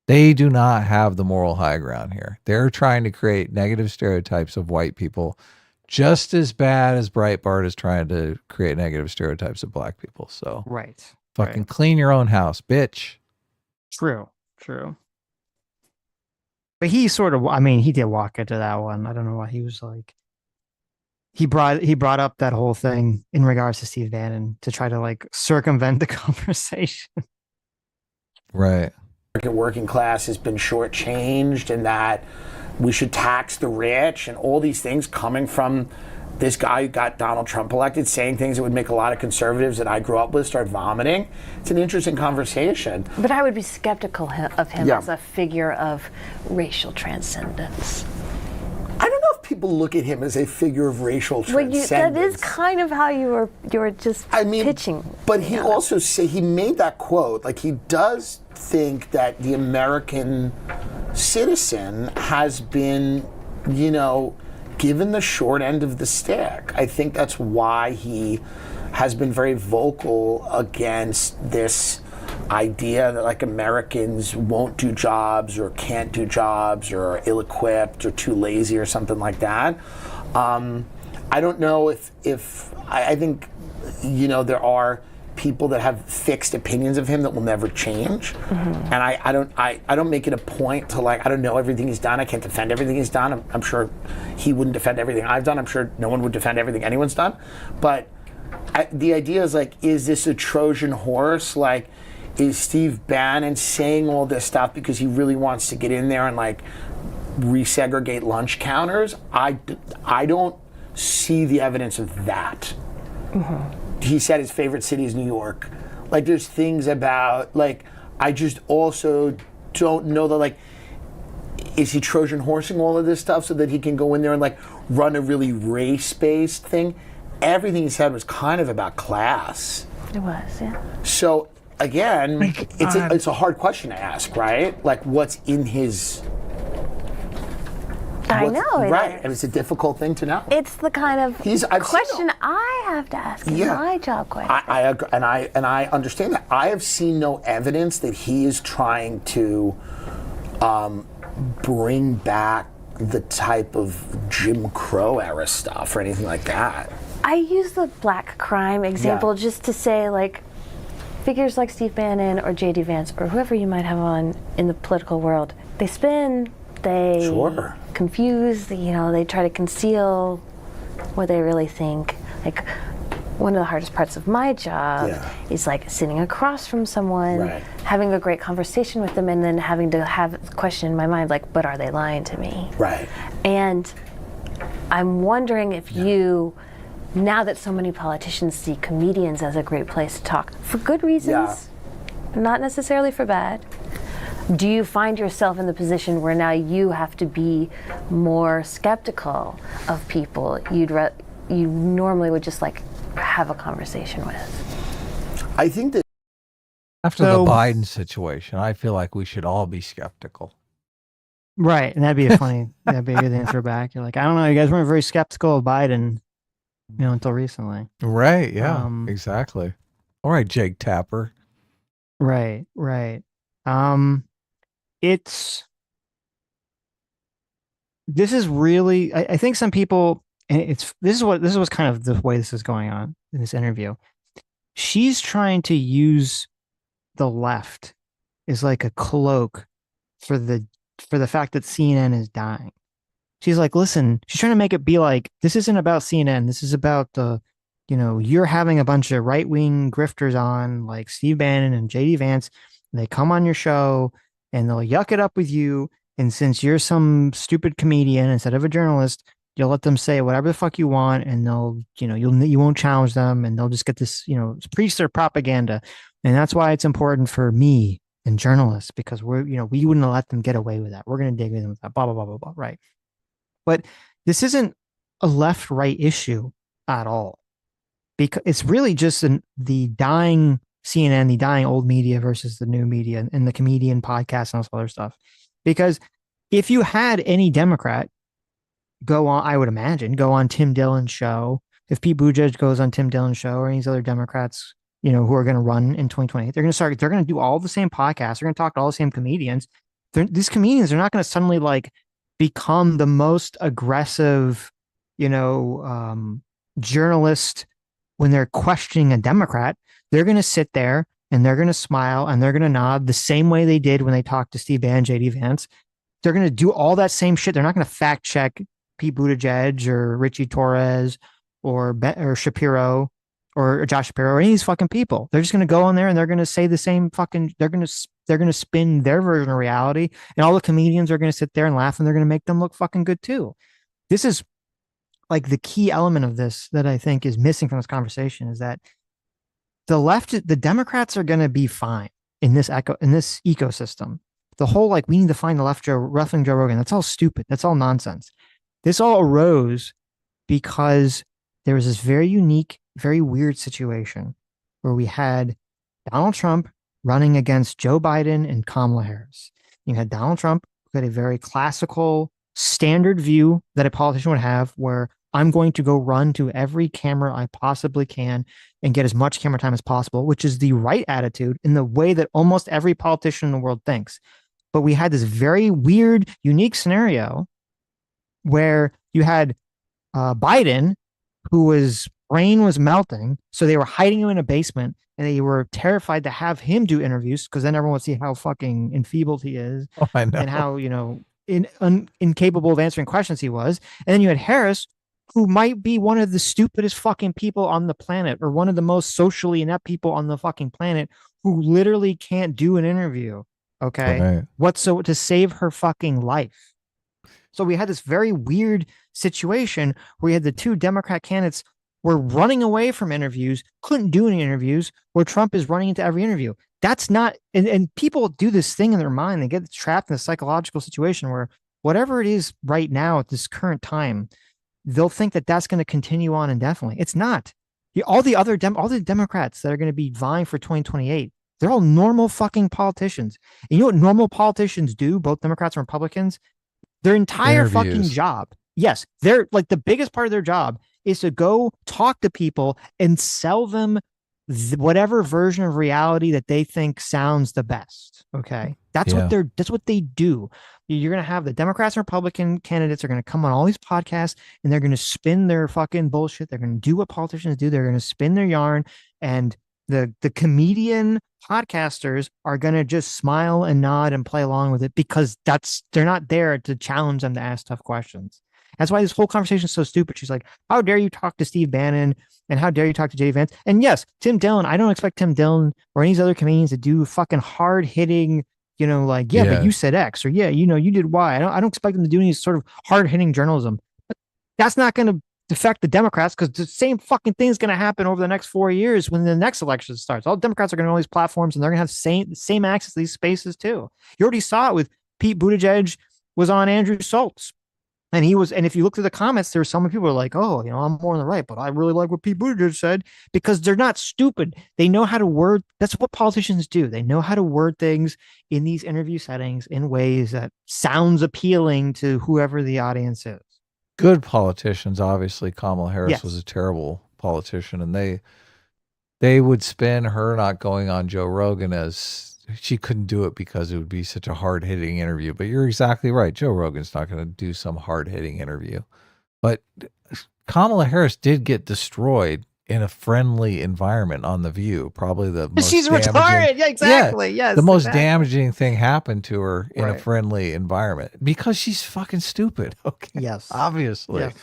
They do not have the moral high ground here. They're trying to create negative stereotypes of white people just as bad as Breitbart is trying to create negative stereotypes of black people. So fucking clean your own house, bitch. True. But he sort of, I mean, he did walk into that one. I don't know why he was like, he brought up that whole thing in regards to Steve Bannon to try to like circumvent the conversation. Right. The working class has been shortchanged and that we should tax the rich and all these things coming from this guy who got Donald Trump elected, saying things that would make a lot of conservatives that I grew up with start vomiting. It's an interesting conversation. But I would be skeptical of him as a figure of racial transcendence. I don't know if people look at him as a figure of racial transcendence. That is kind of how you were just pitching. But he also he made that quote, like he does think that the American citizen has been, you know, given the short end of the stick. I think that's why he has been very vocal against this idea that like Americans won't do jobs or can't do jobs or are ill-equipped or too lazy or something like that. I don't know if I think, you know, there are people that have fixed opinions of him that will never change. And I don't make it a point to like, I don't know everything he's done. I can't defend everything he's done. I'm sure he wouldn't defend everything I've done. I'm sure no one would defend everything anyone's done. But the idea is like, is this a Trojan horse? Like, is Steve Bannon saying all this stuff because he really wants to get in there and like resegregate lunch counters? I don't see the evidence of that. Mm-hmm. He said his favorite city is New York. Like, there's things about, like, I just also don't know that, like, is he Trojan horsing all of this stuff so that he can go in there and like run a really race-based thing? Everything he said was kind of about class. It was, yeah. So again, it's a hard question to ask, right? Like, what's in his? I know. Right, and it's a difficult thing to know. It's the kind of question I have to ask. It's my job question. I agree, and I understand that. I have seen no evidence that he is trying to bring back the type of Jim Crow era stuff or anything like that. I use the black crime example just to say, like, figures like Steve Bannon or J.D. Vance or whoever you might have on in the political world, they spin, they confuse, they try to conceal what they really think. Like, one of the hardest parts of my job is like sitting across from someone, having a great conversation with them, and then having to have a question in my mind like, but are they lying to me? Right. And I'm wondering if you, now that so many politicians see comedians as a great place to talk, for good reasons, not necessarily for bad, do you find yourself in the position where now you have to be more skeptical of people you normally would just like have a conversation with? I think that after the Biden situation, I feel like we should all be skeptical. Right, and that'd be a good answer back. You're like, I don't know, you guys weren't very skeptical of Biden, until recently. Right, exactly. All right, Jake Tapper. Right. This is really, I think some people, and this was kind of the way this is going on in this interview. She's trying to use the left as like a cloak for the fact that CNN is dying. She's like, listen, she's trying to make it be like, this isn't about CNN. This is about you're having a bunch of right-wing grifters on, like Steve Bannon and JD Vance. They come on your show and they'll yuck it up with you. And since you're some stupid comedian instead of a journalist, you'll let them say whatever the fuck you want, and they'll, you won't challenge them, and they'll just get this, preach their propaganda. And that's why it's important for me and journalists, because we wouldn't have let them get away with that. We're going to dig with them with that, blah, blah, blah, blah, blah. Right. But this isn't a left-right issue at all, because it's really just the dying CNN, the dying old media versus the new media and the comedian podcast and all this other stuff. Because if you had any Democrat go on, I would imagine, go on Tim Dillon's show, if Pete Buttigieg goes on Tim Dillon's show or any of these other Democrats, who are going to run in 2028, they're going to do all the same podcasts. They're going to talk to all the same comedians. These comedians are not going to suddenly like become the most aggressive, journalist when they're questioning a Democrat. They're going to sit there and they're going to smile and they're going to nod the same way they did when they talked to Steve Bannon, JD Vance. They're going to do all that same shit. They're not going to fact check Pete Buttigieg or Richie Torres or Shapiro or Josh Shapiro or any of these fucking people. They're just going to go on there and they're going to say the same fucking, they're going to spin their version of reality, and all the comedians are going to sit there and laugh, and they're going to make them look fucking good too. This is like the key element of this that I think is missing from this conversation, is that the Democrats are going to be fine in this ecosystem. The whole, like, we need to find the left Joe Rogan, that's all stupid. That's all nonsense. This all arose because there was this very unique, very weird situation where we had Donald Trump running against Joe Biden and Kamala Harris. You had Donald Trump, who had a very classical, standard view that a politician would have, where I'm going to go run to every camera I possibly can and get as much camera time as possible, which is the right attitude in the way that almost every politician in the world thinks. But we had this very weird, unique scenario where you had Biden, whose brain was melting, so they were hiding him in a basement, and they were terrified to have him do interviews, because then everyone would see how fucking enfeebled he is, I know. and how incapable of answering questions he was. And then you had Harris, who might be one of the stupidest fucking people on the planet or one of the most socially inept people on the fucking planet who literally can't do an interview. Okay. Right. To save her fucking life. So we had this very weird situation where we had the two Democrat candidates were running away from interviews, couldn't do any interviews, where Trump is running into every interview. That's not, and people do this thing in their mind. They get trapped in a psychological situation where whatever it is right now at this current time, they'll think that that's going to continue on indefinitely. It's not. All the Democrats that are going to be vying for 2028, they're all normal fucking politicians. And you know what normal politicians do, both Democrats and Republicans? Their entire fucking job. Yes, they're like the biggest part of their job is to go talk to people and sell them whatever version of reality that they think sounds the best. Okay. That's what they do. You're going to have the Democrats and Republican candidates are going to come on all these podcasts and they're going to spin their fucking bullshit. They're going to do what politicians do. They're going to spin their yarn, and the comedian podcasters are going to just smile and nod and play along with it because they're not there to challenge them to ask tough questions. That's why this whole conversation is so stupid. She's like, how dare you talk to Steve Bannon and how dare you talk to Jay Vance? And yes, Tim Dillon, I don't expect Tim Dillon or any of these other comedians to do fucking hard hitting, but you said X, or you did Y. I don't expect them to do any sort of hard hitting journalism. But that's not going to affect the Democrats because the same fucking thing is going to happen over the next 4 years when the next election starts. All Democrats are going to all these platforms and they're going to have same access to these spaces too. You already saw it with Pete Buttigieg was on Andrew Schultz. And if you look through the comments, there were some people who are like, oh, I'm more on the right, but I really like what Pete Buttigieg said, because they're not stupid. They know how to word. That's what politicians do. They know how to word things in these interview settings in ways that sounds appealing to whoever the audience is. Good politicians, obviously. Kamala Harris was a terrible politician, and they would spin her not going on Joe Rogan as she couldn't do it because it would be such a hard-hitting interview. But you're exactly right. Joe Rogan's not going to do some hard-hitting interview. But Kamala Harris did get destroyed in a friendly environment on The View. Probably the most She's retarded. Yeah, exactly. Yeah, yes. The most damaging thing happened to her in a friendly environment because she's fucking stupid. Okay. Yes. Obviously. Yes.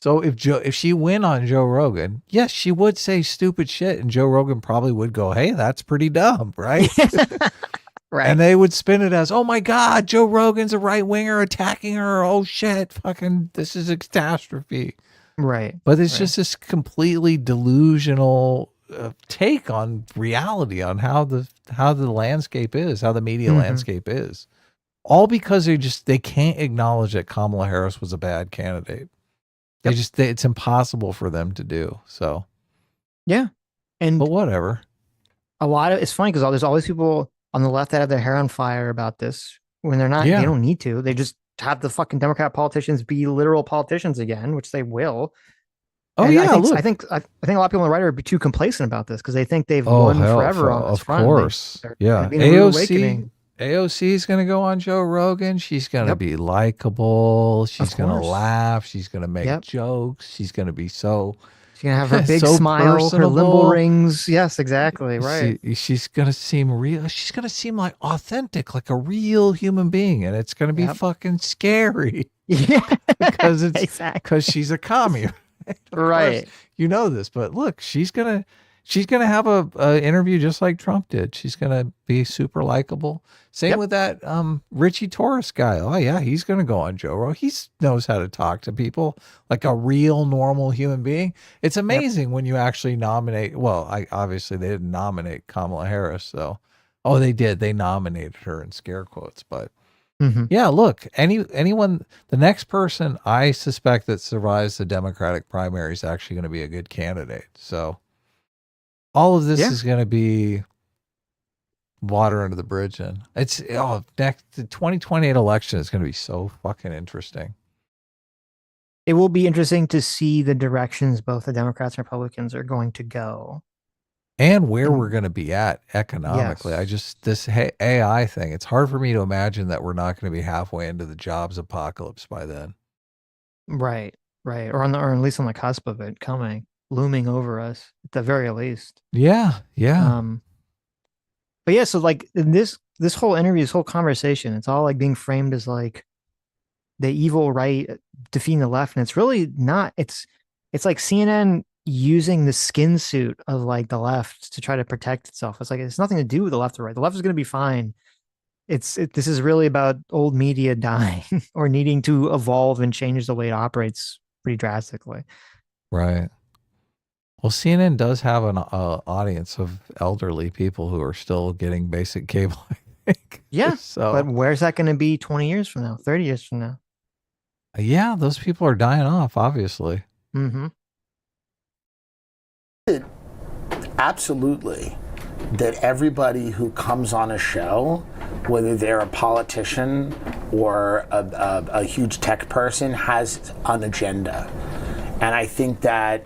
So if she went on Joe Rogan, yes, she would say stupid shit, and Joe Rogan probably would go, "Hey, that's pretty dumb," right? Right. And they would spin it as, "Oh my God, Joe Rogan's a right winger attacking her. Oh shit, fucking, this is a catastrophe." Right. But it's just this completely delusional take on reality, on how the landscape is, how the media landscape is, all because they can't acknowledge that Kamala Harris was a bad candidate. It's impossible for them to do. So, yeah. But whatever. It's funny because there's always people on the left that have their hair on fire about this when they're not, they don't need to. They just have the fucking Democrat politicians be literal politicians again, which they will. Oh, and yeah. I think a lot of people on the right are too complacent about this because they think they've won forever on this front. Of course. Yeah. AOC is going to go on Joe Rogan. She's going to be likable. She's going to laugh. She's going to make jokes. She's going to be so... She's going to have her big smile, personable. Her limbo rings. Yes, exactly. Right. She's going to seem real. She's going to seem like authentic, like a real human being. And it's going to be fucking scary. Yeah. Because she's a commie. Right. You know this, but look, she's gonna have a interview just like Trump did. She's gonna be super likable. Same with that Richie Torres guy. Oh yeah, he's gonna go on Joe Rogan. He knows how to talk to people like a real normal human being. It's amazing when you actually nominate. Well, obviously they didn't nominate Kamala Harris, so they did. They nominated her in scare quotes, but. Yeah, look, anyone, the next person I suspect that survives the Democratic primary is actually going to be a good candidate. So all of this is going to be water under the bridge. And the 2028 election is going to be so fucking interesting. It will be interesting to see the directions both the Democrats and Republicans are going to go. And where we're going to be at economically. Yes. This AI thing, it's hard for me to imagine that we're not going to be halfway into the jobs apocalypse by then. Right. Or at least on the cusp of it coming, looming over us at the very least. Yeah. But yeah, so like in this whole interview, this whole conversation, it's all like being framed as like the evil right defeating the left. And it's really not. It's it's like CNN using the skin suit of like the left to try to protect itself. It's like it's nothing to do with the left or right. The left is going to be fine. This is really about old media dying or needing to evolve and change the way it operates pretty drastically. Right. Well, CNN does have an audience of elderly people who are still getting basic cable, I think. Yeah. So, But where's that going to be 20 years from now, 30 years from now? yeah, those people are dying off, obviously. Mm-hmm. Absolutely. That everybody who comes on a show, whether they're a politician or a huge tech person, has an agenda. And I think that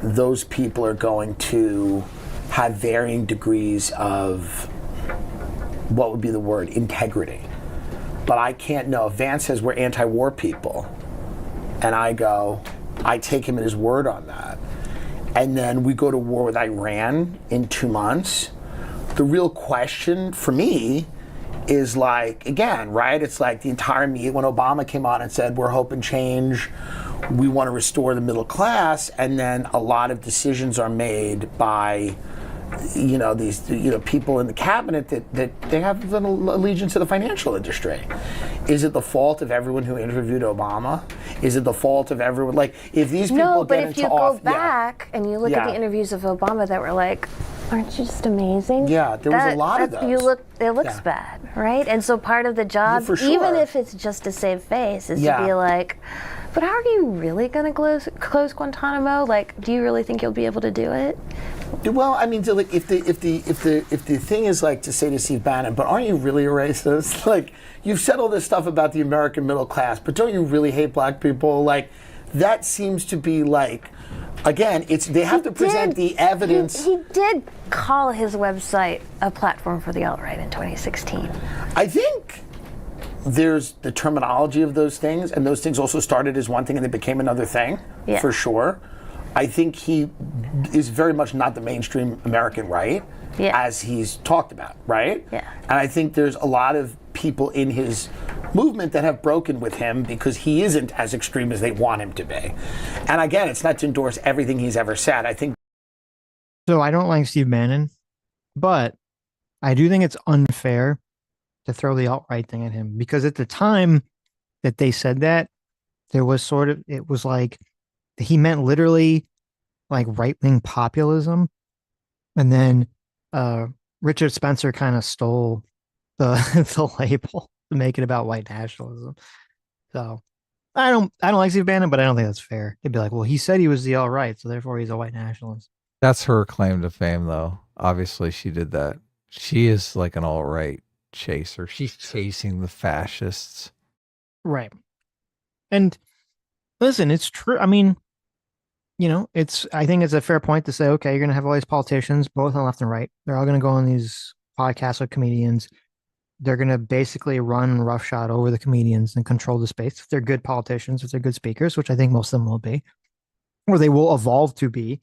those people are going to have varying degrees of, what would be the word, integrity. But I can't know. If Vance says we're anti-war people, and I take him at his word on that, and then we go to war with Iran in 2 months, the real question for me is like, again, right? It's like the entire media, when Obama came on and said, we're hope and change, we want to restore the middle class, and then a lot of decisions are made by, these, people in the cabinet that they have an allegiance to the financial industry. Is it the fault of everyone who interviewed Obama? Is it the fault of everyone? Like, if these people No, but get if into you go back and you look at the interviews of Obama that were like, aren't you just amazing? Yeah, there was a lot of those. It looks bad, right? And so part of the job, for sure. even if it's just to save face, is to be like, but how are you really going to close Guantanamo? Like, do you really think you'll be able to do it? Well, I mean, so like, if the thing is like to say to Steve Bannon, but aren't you really a racist? Like, you've said all this stuff about the American middle class, but don't you really hate black people? Like, that seems to be like, again, they have to present the evidence. He did call his website a platform for the alt-right in 2016. I think there's the terminology of those things, and those things also started as one thing and they became another thing, for sure. I think he is very much not the mainstream American right, as he's talked about, right? Yeah. And I think there's a lot of people in his movement that have broken with him because he isn't as extreme as they want him to be. And again, it's not to endorse everything he's ever said. I think. So I don't like Steve Bannon, but I do think it's unfair to throw the alt-right thing at him, because at the time that they said that, there was it was like, he meant literally like right-wing populism. And then Richard Spencer kind of stole the the label to make it about white nationalism. So I don't like Steve Bannon, but I don't think that's fair. They'd be like, well, he said he was the alt-right, so therefore he's a white nationalist. That's her claim to fame, though. Obviously, she did that. She is like an alt-right chaser. She's chasing the fascists. Right. And listen, it's true. I mean, I think it's a fair point to say, okay, you're going to have all these politicians, both on left and right. They're all going to go on these podcasts with comedians. They're going to basically run roughshod over the comedians and control the space. If they're good politicians, if they're good speakers, which I think most of them will be, or they will evolve to be,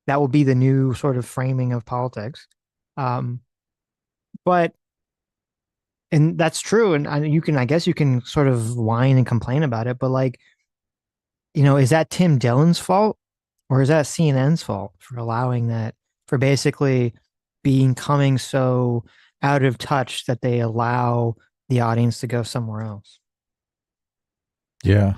that will be the new sort of framing of politics. But, and that's true. And I guess you can sort of whine and complain about it, but like, is that Tim Dillon's fault? Or is that CNN's fault for allowing that, for basically becoming so out of touch that they allow the audience to go somewhere else? Yeah.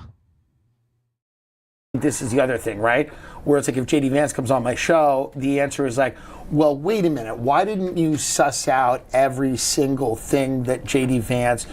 This is the other thing, right? Where it's like, if JD Vance comes on my show, the answer is like, well, wait a minute. Why didn't you suss out every single thing that JD Vance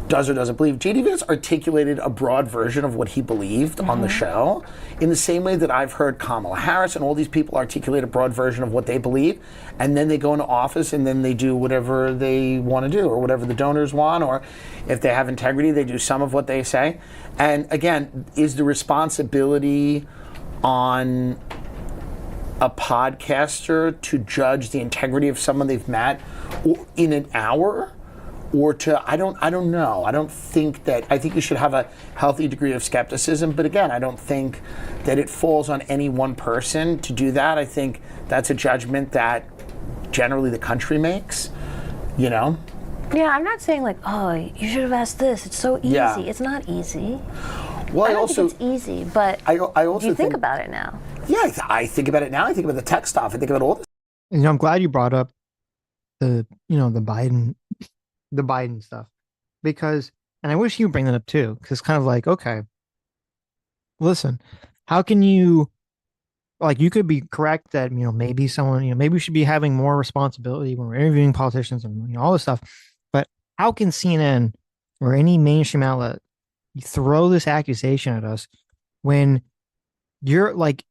does or doesn't believe? JD Vance articulated a broad version of what he believed on the show, in the same way that I've heard Kamala Harris and all these people articulate a broad version of what they believe, and then they go into office and then they do whatever they want to do, or whatever the donors want, or if they have integrity, they do some of what they say. And again, is the responsibility on a podcaster to judge the integrity of someone they've met in an hour? Or I don't know. I think you should have a healthy degree of skepticism, but again, I don't think that it falls on any one person to do that. I think that's a judgment that generally the country makes, Yeah, I'm not saying like, oh, you should have asked this. It's so easy. It's not easy. Well, I don't think it's easy, but I also do you think about it now? Yeah, I think about it now. I think about the tech stuff. I think about all this. And I'm glad you brought up the Biden stuff because, and I wish you would bring that up too, because it's kind of like, okay, listen, how can you, like, you could be correct that, maybe someone, maybe we should be having more responsibility when we're interviewing politicians and, all this stuff. But how can CNN or any mainstream outlet throw this accusation at us when you're like,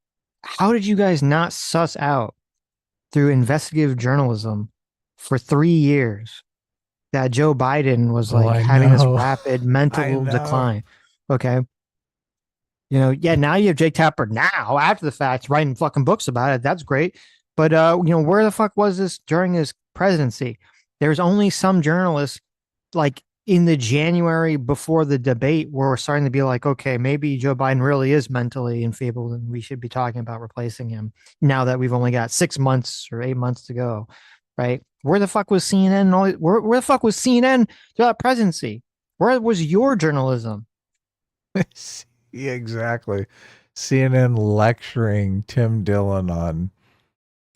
how did you guys not suss out through investigative journalism for 3 years that Joe Biden was Oh, like I having this know. rapid I mental know. decline? Okay. Yeah, now you have Jake Tapper now after the fact writing fucking books about it. That's great. But where the fuck was this during his presidency? There's only some journalists like in the January before the debate where we're starting to be like, okay, maybe Joe Biden really is mentally enfeebled and we should be talking about replacing him now that we've only got 6 months or 8 months to go. Right? Where the fuck was CNN and all where the fuck was CNN throughout presidency? Where was your journalism? Yeah, exactly. CNN lecturing Tim Dillon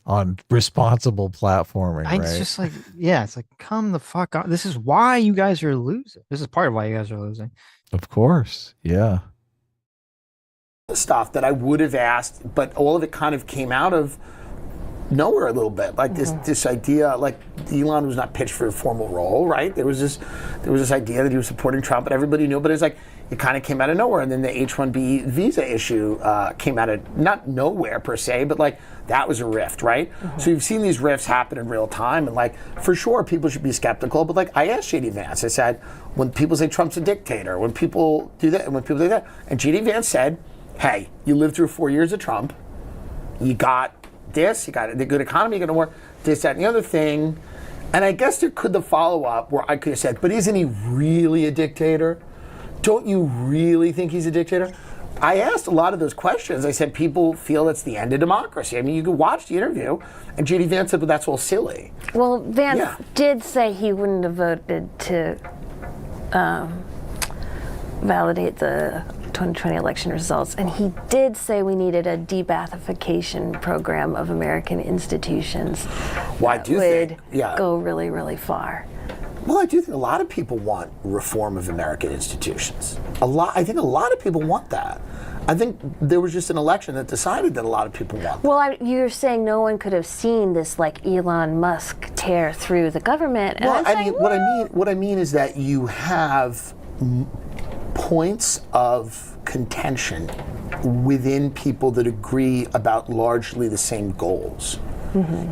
on responsible platforming, It's right? just like, yeah, it's like, come the fuck on. This is why you guys are losing. This is part of why you guys are losing. Of course. Yeah. Stuff that I would have asked, but all of it kind of came out of nowhere a little bit. Like this idea, like Elon was not pitched for a formal role, right? There was this idea that he was supporting Trump, and everybody knew. But it's like it kind of came out of nowhere. And then the H-1B visa issue came out of not nowhere per se, but like that was a rift, right? So you've seen these rifts happen in real time, and like for sure people should be skeptical. But like I asked JD Vance, I said, when people say Trump's a dictator, when people do that, and when people do that, and JD Vance said, hey, you lived through 4 years of Trump, you got this, you got the good economy, you're going to work this, that, and the other thing. And I guess there could the follow-up where I could have said, but isn't he really a dictator? Don't you really think he's a dictator? I asked a lot of those questions. I said, people feel it's the end of democracy. I mean, you could watch the interview, and J.D. Vance said, well, that's all silly. Well, Vance did say he wouldn't have voted to validate the 2020 election results, and he did say we needed a de-Bathification program of American institutions. Well, I do think, go really, really far. Well, I do think a lot of people want reform of American institutions. I think a lot of people want that. I think there was just an election that decided that a lot of people want that. Well, you're saying no one could have seen this like Elon Musk tear through the government. And what I mean is that you have points of contention within people that agree about largely the same goals.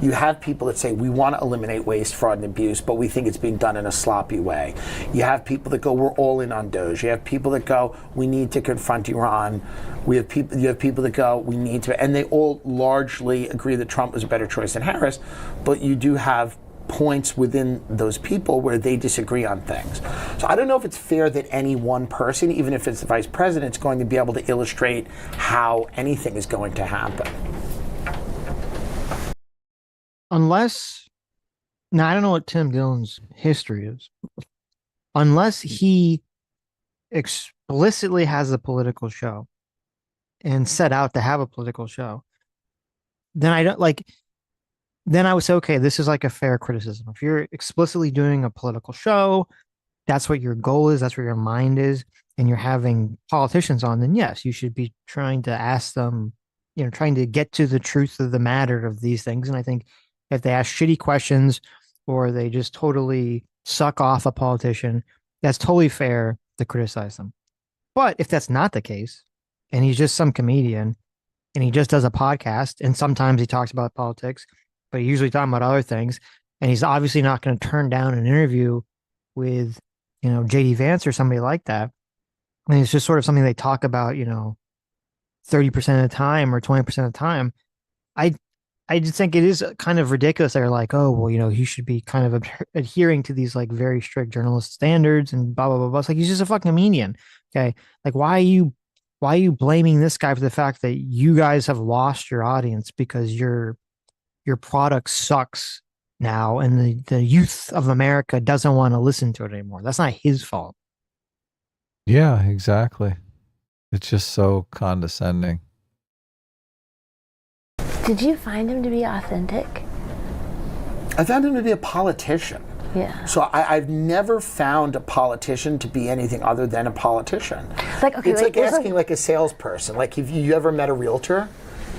You have people that say, we want to eliminate waste, fraud, and abuse, but we think it's being done in a sloppy way. You have people that go, we're all in on Doge. You have people that go, we need to confront Iran. You have people that go, we need to, and they all largely agree that Trump was a better choice than Harris, but you do have points within those people where they disagree on things. So I don't know if it's fair that any one person, even if it's the vice president, is going to be able to illustrate how anything is going to happen. Unless, now I don't know what Tim Dillon's history is. Unless he explicitly has a political show and set out to have a political show, then I don't like, then I would say, okay, this is like a fair criticism. If you're explicitly doing a political show, that's what your goal is, that's where your mind is, and you're having politicians on, then yes, you should be trying to ask them, trying to get to the truth of the matter of these things. And I think if they ask shitty questions or they just totally suck off a politician, that's totally fair to criticize them. But if that's not the case, and he's just some comedian and he just does a podcast and sometimes he talks about politics, but he's usually talking about other things, and he's obviously not going to turn down an interview with, JD Vance or somebody like that. And it's just sort of something they talk about, 30% of the time or 20% of the time. I just think it is kind of ridiculous. They're like, oh, well, he should be kind of adhering to these like very strict journalist standards and blah, blah, blah, blah. It's like, he's just a fucking comedian. Okay. Like, why are you blaming this guy for the fact that you guys have lost your audience because your product sucks now and the youth of America doesn't want to listen to it anymore? That's not his fault. Yeah, exactly. It's just so condescending. Did you find him to be authentic? I found him to be a politician. Yeah. So I've never found a politician to be anything other than a politician. Like, okay, it's like asking like a salesperson. Like, have you ever met a realtor?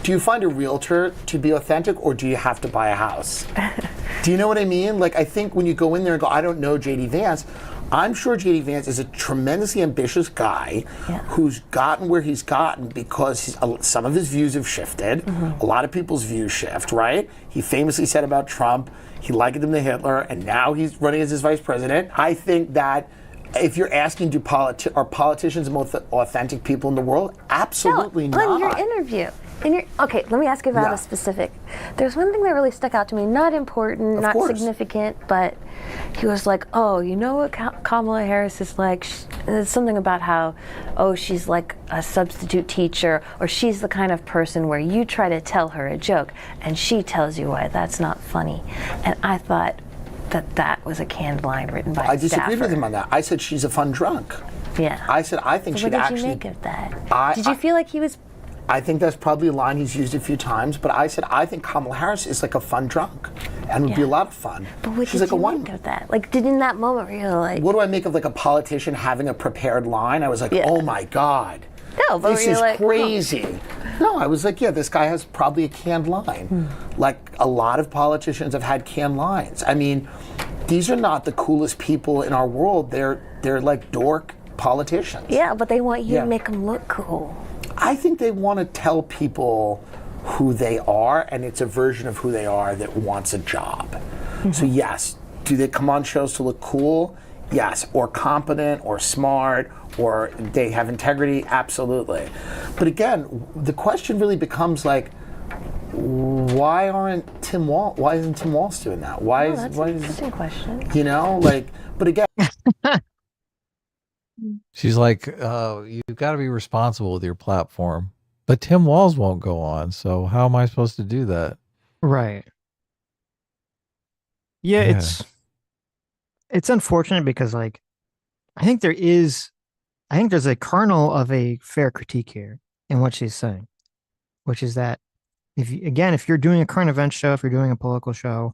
Do you find a realtor to be authentic, or do you have to buy a house? Do you know what I mean? Like, I think when you go in there and go, I don't know JD Vance, I'm sure JD Vance is a tremendously ambitious guy who's gotten where he's gotten because some of his views have shifted. A lot of people's views shift, right? He famously said about Trump, he likened him to Hitler, and now he's running as his vice president. I think that if you're asking, are politicians the most authentic people in the world? Absolutely not. On your interview. Okay, let me ask you about a specific. There's one thing that really stuck out to me, not important, not significant, but he was like, oh, you know what Kamala Harris is like? It's something about how, oh, she's like a substitute teacher, or she's the kind of person where you try to tell her a joke, and she tells you why that's not funny. And I thought that was a canned line written by a I disagreed with him on that. I said she's a fun drunk. Yeah. I said I think she'd actually. What did you make of that? Did you feel like he was? I think that's probably a line he's used a few times, but I said I think Kamala Harris is like a fun drunk, and would be a lot of fun. But what She's did like you make of that? Like, in that moment where you're like, what do I make of like a politician having a prepared line? I was like, oh my God, no, but this is like, crazy. No, I was like, yeah, this guy has probably a canned line. Like a lot of politicians have had canned lines. I mean, these are not the coolest people in our world. They're like dork politicians. Yeah, but they want you to make them look cool. I think they want to tell people who they are, and it's a version of who they are that wants a job. So yes, do they come on shows to look cool? Yes, or competent, or smart, or they have integrity? Absolutely. But again, the question really becomes like, why isn't Tim Walz doing that? That's an interesting question. You know, like, but again. She's like, you've got to be responsible with your platform. But Tim Walz won't go on, so how am I supposed to do that? Right. Yeah, it's unfortunate because like I think there's a kernel of a fair critique here in what she's saying, which is that if you're doing a current event show, if you're doing a political show,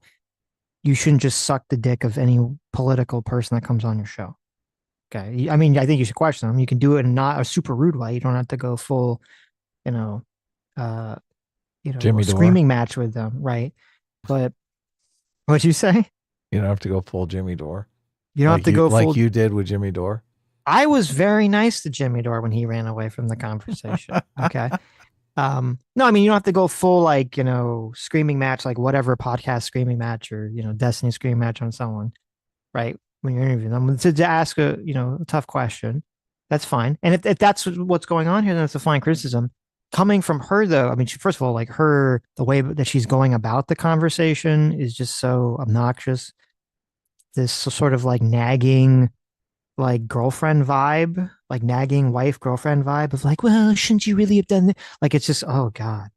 you shouldn't just suck the dick of any political person that comes on your show. Okay. I mean, I think you should question them. You can do it in not a super rude way. You don't have to go full, Jimmy screaming match with them, right? But what'd you say? You don't have to go full Jimmy Dore. You don't have to go full like you did with Jimmy Dore. I was very nice to Jimmy Dore when he ran away from the conversation. Okay. No, I mean, you don't have to go full, like, screaming match, like whatever podcast screaming match or, Destiny screaming match on someone, right? When you're interviewing them to ask a tough question, that's fine. And if that's what's going on here, then it's a fine criticism. Coming from her, though, I mean, first of all, like the way that she's going about the conversation is just so obnoxious. This sort of like nagging, like girlfriend vibe, like nagging wife girlfriend vibe of like, well, shouldn't you really have done that? Like, it's just, oh God,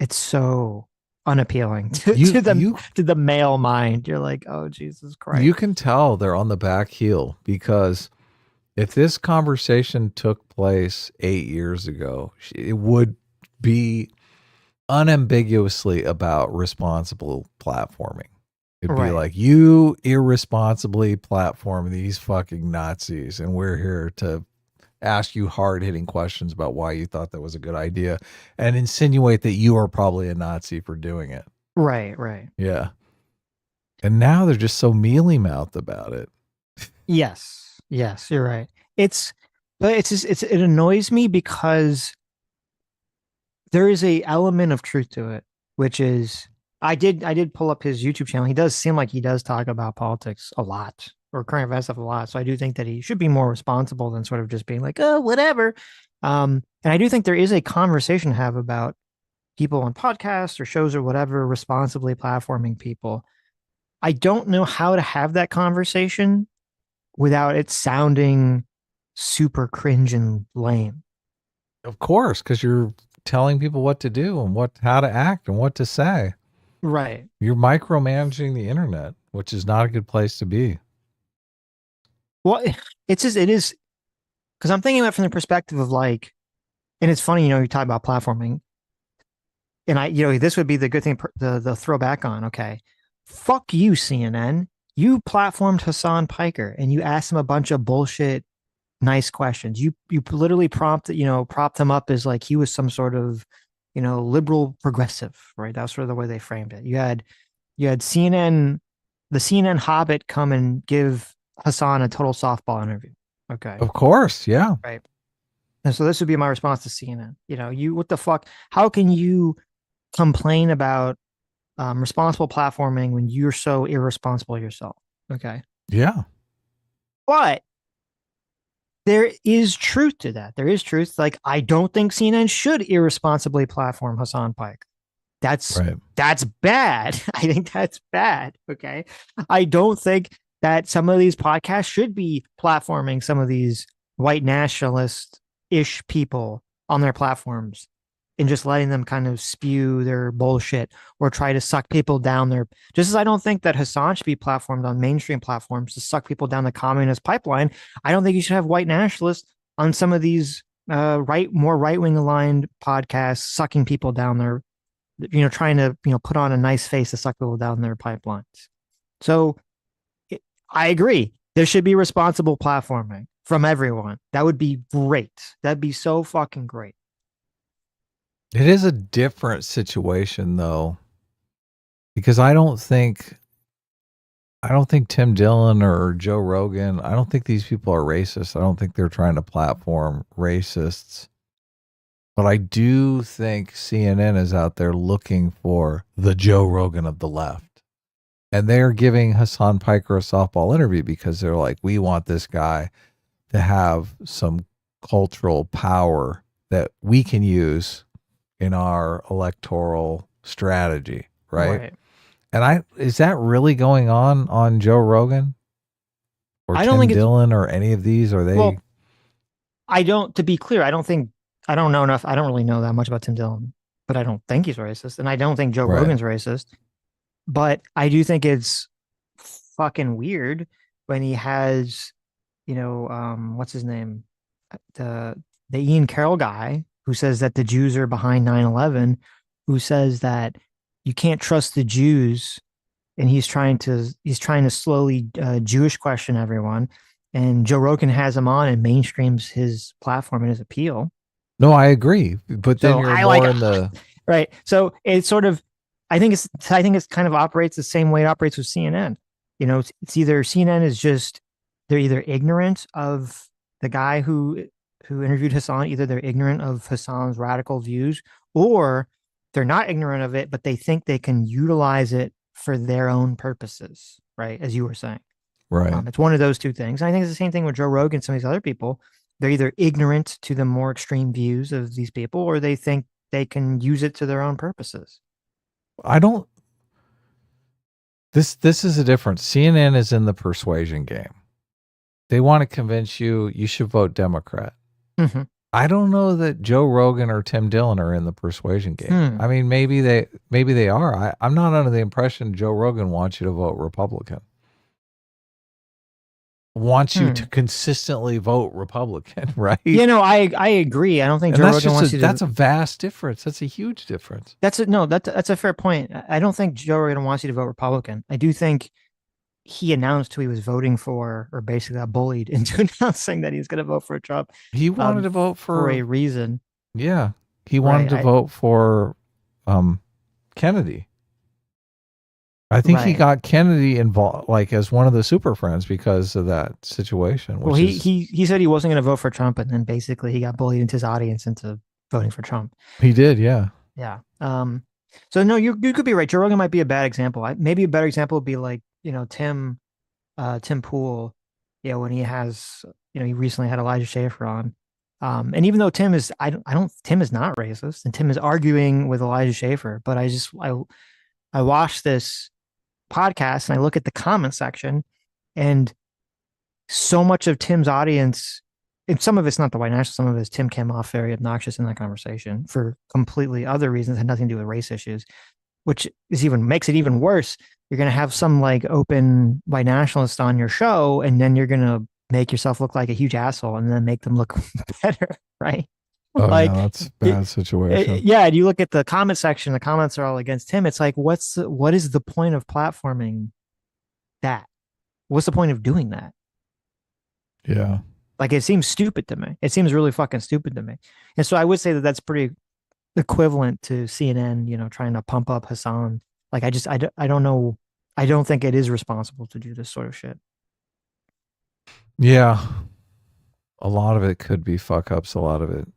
it's so unappealing to the male mind. You're like, oh Jesus Christ. You can tell they're on the back heel, because if this conversation took place 8 years ago, it would be unambiguously about responsible platforming. It'd be like, you irresponsibly platform these fucking Nazis, and we're here to ask you hard-hitting questions about why you thought that was a good idea and insinuate that you are probably a Nazi for doing it. Right. Yeah. And now they're just so mealy-mouthed about it. Yes, you're right. It annoys me because there is a element of truth to it, which is I did pull up his YouTube channel. He does seem like he does talk about politics a lot, or current event stuff a lot. So I do think that he should be more responsible than sort of just being like, oh, whatever. And I do think there is a conversation to have about people on podcasts or shows or whatever, responsibly platforming people. I don't know how to have that conversation without it sounding super cringe and lame. Of course, because you're telling people what to do and how to act and what to say. Right. You're micromanaging the internet, which is not a good place to be. Well, it is because I'm thinking about it from the perspective of like, And it's funny, you talk about platforming, and this would be the good thing, the throwback on. Okay, fuck you, CNN. You platformed Hassan Piker, and you asked him a bunch of bullshit, nice questions. You literally propped him up as like he was some sort of, liberal progressive, right? That was sort of the way they framed it. You had CNN, the CNN Hobbit come and give Hassan a total softball interview. Okay, Of course, yeah. right. And so this would be my response to CNN. What the fuck? How can you complain about responsible platforming when you're so irresponsible yourself? Okay. Yeah. But there is truth to that. There is truth. Like, I don't think CNN should irresponsibly platform Hassan Pike. That's Right. that's bad. I think that's bad. Okay. I don't think that some of these podcasts should be platforming some of these white nationalist-ish people on their platforms and just letting them kind of spew their bullshit or try to suck people down their, just as I don't think that Hassan should be platformed on mainstream platforms to suck people down the communist pipeline. I don't think you should have white nationalists on some of these more right-wing aligned podcasts sucking people down their, trying to, put on a nice face to suck people down their pipelines. So I agree. There should be responsible platforming from everyone. That would be great. That'd be so fucking great. It is a different situation though, because I don't think Tim Dillon or Joe Rogan, I don't think these people are racist. I don't think they're trying to platform racists. But I do think CNN is out there looking for the Joe Rogan of the left. And they're giving Hassan Piker a softball interview because they're like, we want this guy to have some cultural power that we can use in our electoral strategy, right? And is that really going on Joe Rogan or I don't Tim think Dillon or any of these? Are they? Well, to be clear, I don't know enough. I don't really know that much about Tim Dillon, but I don't think he's racist. And I don't think Joe Right. Rogan's racist. But I do think it's fucking weird when he has, what's his name? The Ian Carroll guy who says that the Jews are behind 9/11, who says that you can't trust the Jews, and he's trying to slowly Jewish question everyone. And Joe Rogan has him on and mainstreams his platform and his appeal. No, I agree. But then So you're I more like in the right. So it's sort of, I think it's kind of operates the same way it operates with CNN. It's either CNN is just, they're either ignorant of the guy who interviewed Hassan, either they're ignorant of Hassan's radical views, or they're not ignorant of it, but they think they can utilize it for their own purposes, right? As you were saying. right. It's one of those two things. And I think it's the same thing with Joe Rogan and some of these other people. They're either ignorant to the more extreme views of these people, or they think they can use it to their own purposes. I don't. This is a difference. CNN is in the persuasion game. They want to convince you should vote Democrat. Mm-hmm. I don't know that Joe Rogan or Tim Dillon are in the persuasion game. I mean, maybe they are. I'm not under the impression Joe Rogan wants you to vote Republican. Wants you to consistently vote Republican, right? I agree. I don't think Joe Rogan wants you to. That's a vast difference. That's a huge difference. That's a fair point. I don't think Joe Rogan wants you to vote Republican. I do think he announced who he was voting for, or basically got bullied into announcing that he's going to vote for Trump. He wanted to vote for a reason. Yeah, he wanted to vote for Kennedy. I think he got Kennedy involved, like as one of the super friends, because of that situation. Well, he said he wasn't going to vote for Trump, and then basically he got bullied into his audience into voting for Trump. He did, yeah. Yeah. So no, you could be right. Joe Rogan might be a bad example. Maybe a better example would be like, Tim Pool, when he has, he recently had Elijah Schaffer on. And even though Tim is not racist, and Tim is arguing with Elijah Schaffer, but I watched this podcast and I look at the comment section, and so much of Tim's audience, and some of it's not the white national, some of it's Tim came off very obnoxious in that conversation for completely other reasons, had nothing to do with race issues, which makes it even worse. You're going to have some like open white nationalist on your show, and then you're going to make yourself look like a huge asshole and then make them look better, right? Oh yeah, Like, that's a bad situation. yeah, and you look at the comment section, the comments are all against him. It's like, what is the point of platforming that? What's the point of doing that? Yeah. Like, it seems stupid to me. It seems really fucking stupid to me. And so I would say that that's pretty equivalent to CNN, trying to pump up Hassan. Like, I don't know. I don't think it is responsible to do this sort of shit. Yeah. A lot of it could be fuck ups. A lot of it.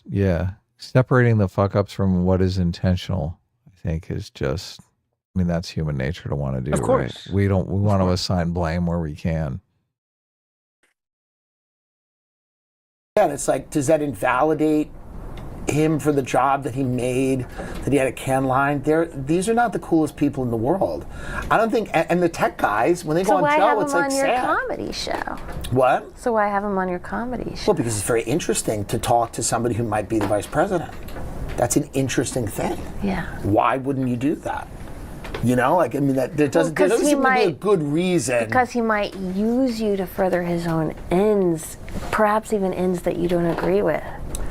Yeah. Separating the fuck ups from what is intentional, I think, is just, I mean, that's human nature to want to Of do, right? course. We Of want to course. assign blame where we can. Yeah, and it's like, does that invalidate him for the job that he made, that he had a can line? These are not the coolest people in the world. I don't think, and the tech guys, when they go So on why show, have it's him like on your sad. comedy show? What? So why have him on your comedy show? Well, because it's very interesting to talk to somebody who might be the vice president. That's an interesting thing. Yeah. Why wouldn't you do that? Like, I mean, there doesn't 'cause seem he to be a might- good reason. Because he might use you to further his own ends, perhaps even ends that you don't agree with.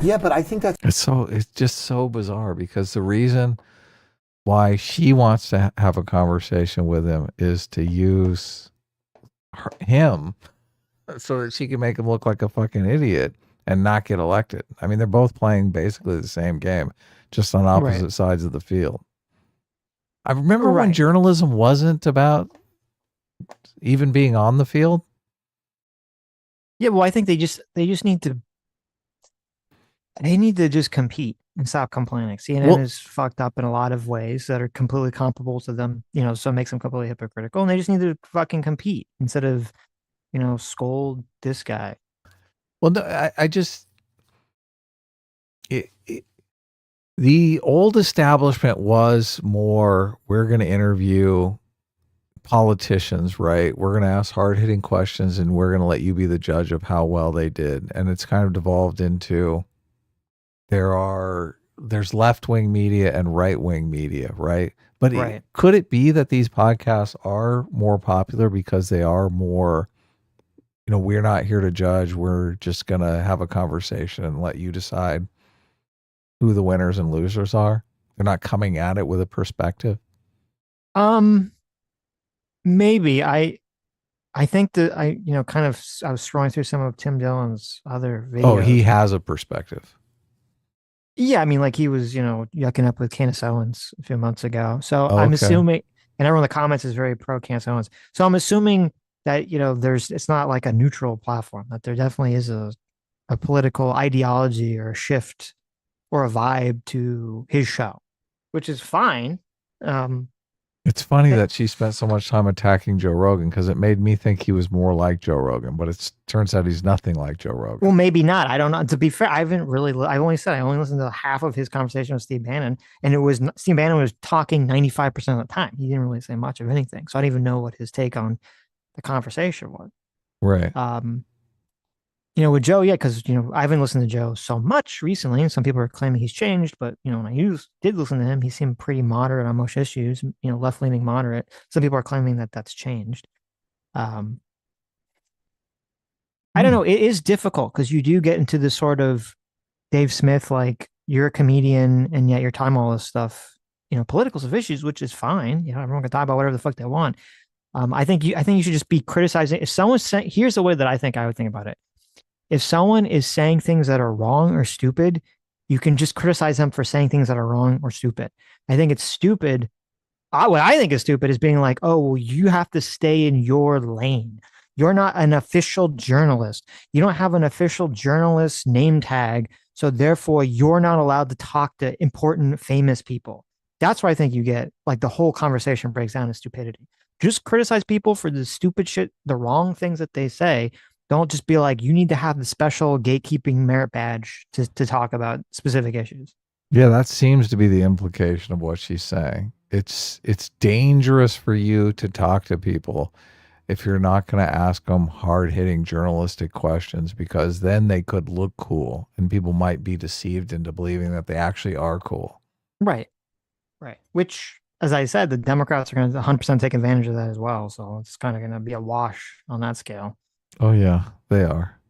Yeah, but I think that's It's just so bizarre because the reason why she wants to have a conversation with him is to use him so that she can make him look like a fucking idiot and not get elected. I mean, they're both playing basically the same game, just on opposite Right. sides of the field. I remember when Right. journalism wasn't about even being on the field. Yeah, well, I think they just need to just compete and stop complaining. CNN Well, is fucked up in a lot of ways that are completely comparable to them, so it makes them completely hypocritical. And they just need to fucking compete instead of, scold this guy. well, no, I just it, the old establishment was more, we're going to interview politicians, right? We're going to ask hard hitting questions and we're going to let you be the judge of how well they did. And it's kind of devolved into there's left wing media and right wing media, right? But Right. could it be that these podcasts are more popular because they are more, we're not here to judge. We're just going to have a conversation and let you decide who the winners and losers are. They're not coming at it with a perspective. Um, Maybe I think that kind of I was scrolling through some of Tim Dillon's other videos. Oh, he has a perspective. Yeah, I mean, like he was, yucking up with Candace Owens a few months ago. So Oh, I'm okay. assuming, and everyone in the comments is very pro Candace Owens. So I'm assuming that, it's not like a neutral platform, that there definitely is a political ideology or a shift or a vibe to his show, which is fine. It's funny that she spent so much time attacking Joe Rogan because it made me think he was more like Joe Rogan, but it turns out he's nothing like Joe Rogan. Well, maybe not. I don't know. To be fair, I haven't really. I only listened to half of his conversation with Steve Bannon, and Steve Bannon was talking 95% of the time. He didn't really say much of anything, so I don't even know what his take on the conversation was. Right. With Joe, yeah, because I haven't listened to Joe so much recently, and some people are claiming he's changed. But when I did listen to him, he seemed pretty moderate on most issues. Left leaning moderate. Some people are claiming that that's changed. I don't know. It is difficult because you do get into this sort of Dave Smith, like you're a comedian and yet you're talking all this stuff, political issues, which is fine. Everyone can talk about whatever the fuck they want. I think you should just be criticizing. If someone's saying, here's the way that I would think about it. If someone is saying things that are wrong or stupid, you can just criticize them for saying things that are wrong or stupid. I think it's stupid. What I think is stupid is being like, oh, well, you have to stay in your lane. You're not an official journalist. You don't have an official journalist name tag. So therefore, you're not allowed to talk to important, famous people. That's where I think you get like the whole conversation breaks down to stupidity. Just criticize people for the stupid shit, the wrong things that they say. Don't just be like, you need to have the special gatekeeping merit badge to talk about specific issues. Yeah, that seems to be the implication of what she's saying. It's dangerous for you to talk to people if you're not going to ask them hard-hitting journalistic questions, because then they could look cool and people might be deceived into believing that they actually are cool. Right. Right. Which, as I said, the Democrats are going to 100% take advantage of that as well. So it's kind of going to be a wash on that scale. Oh, yeah, they are.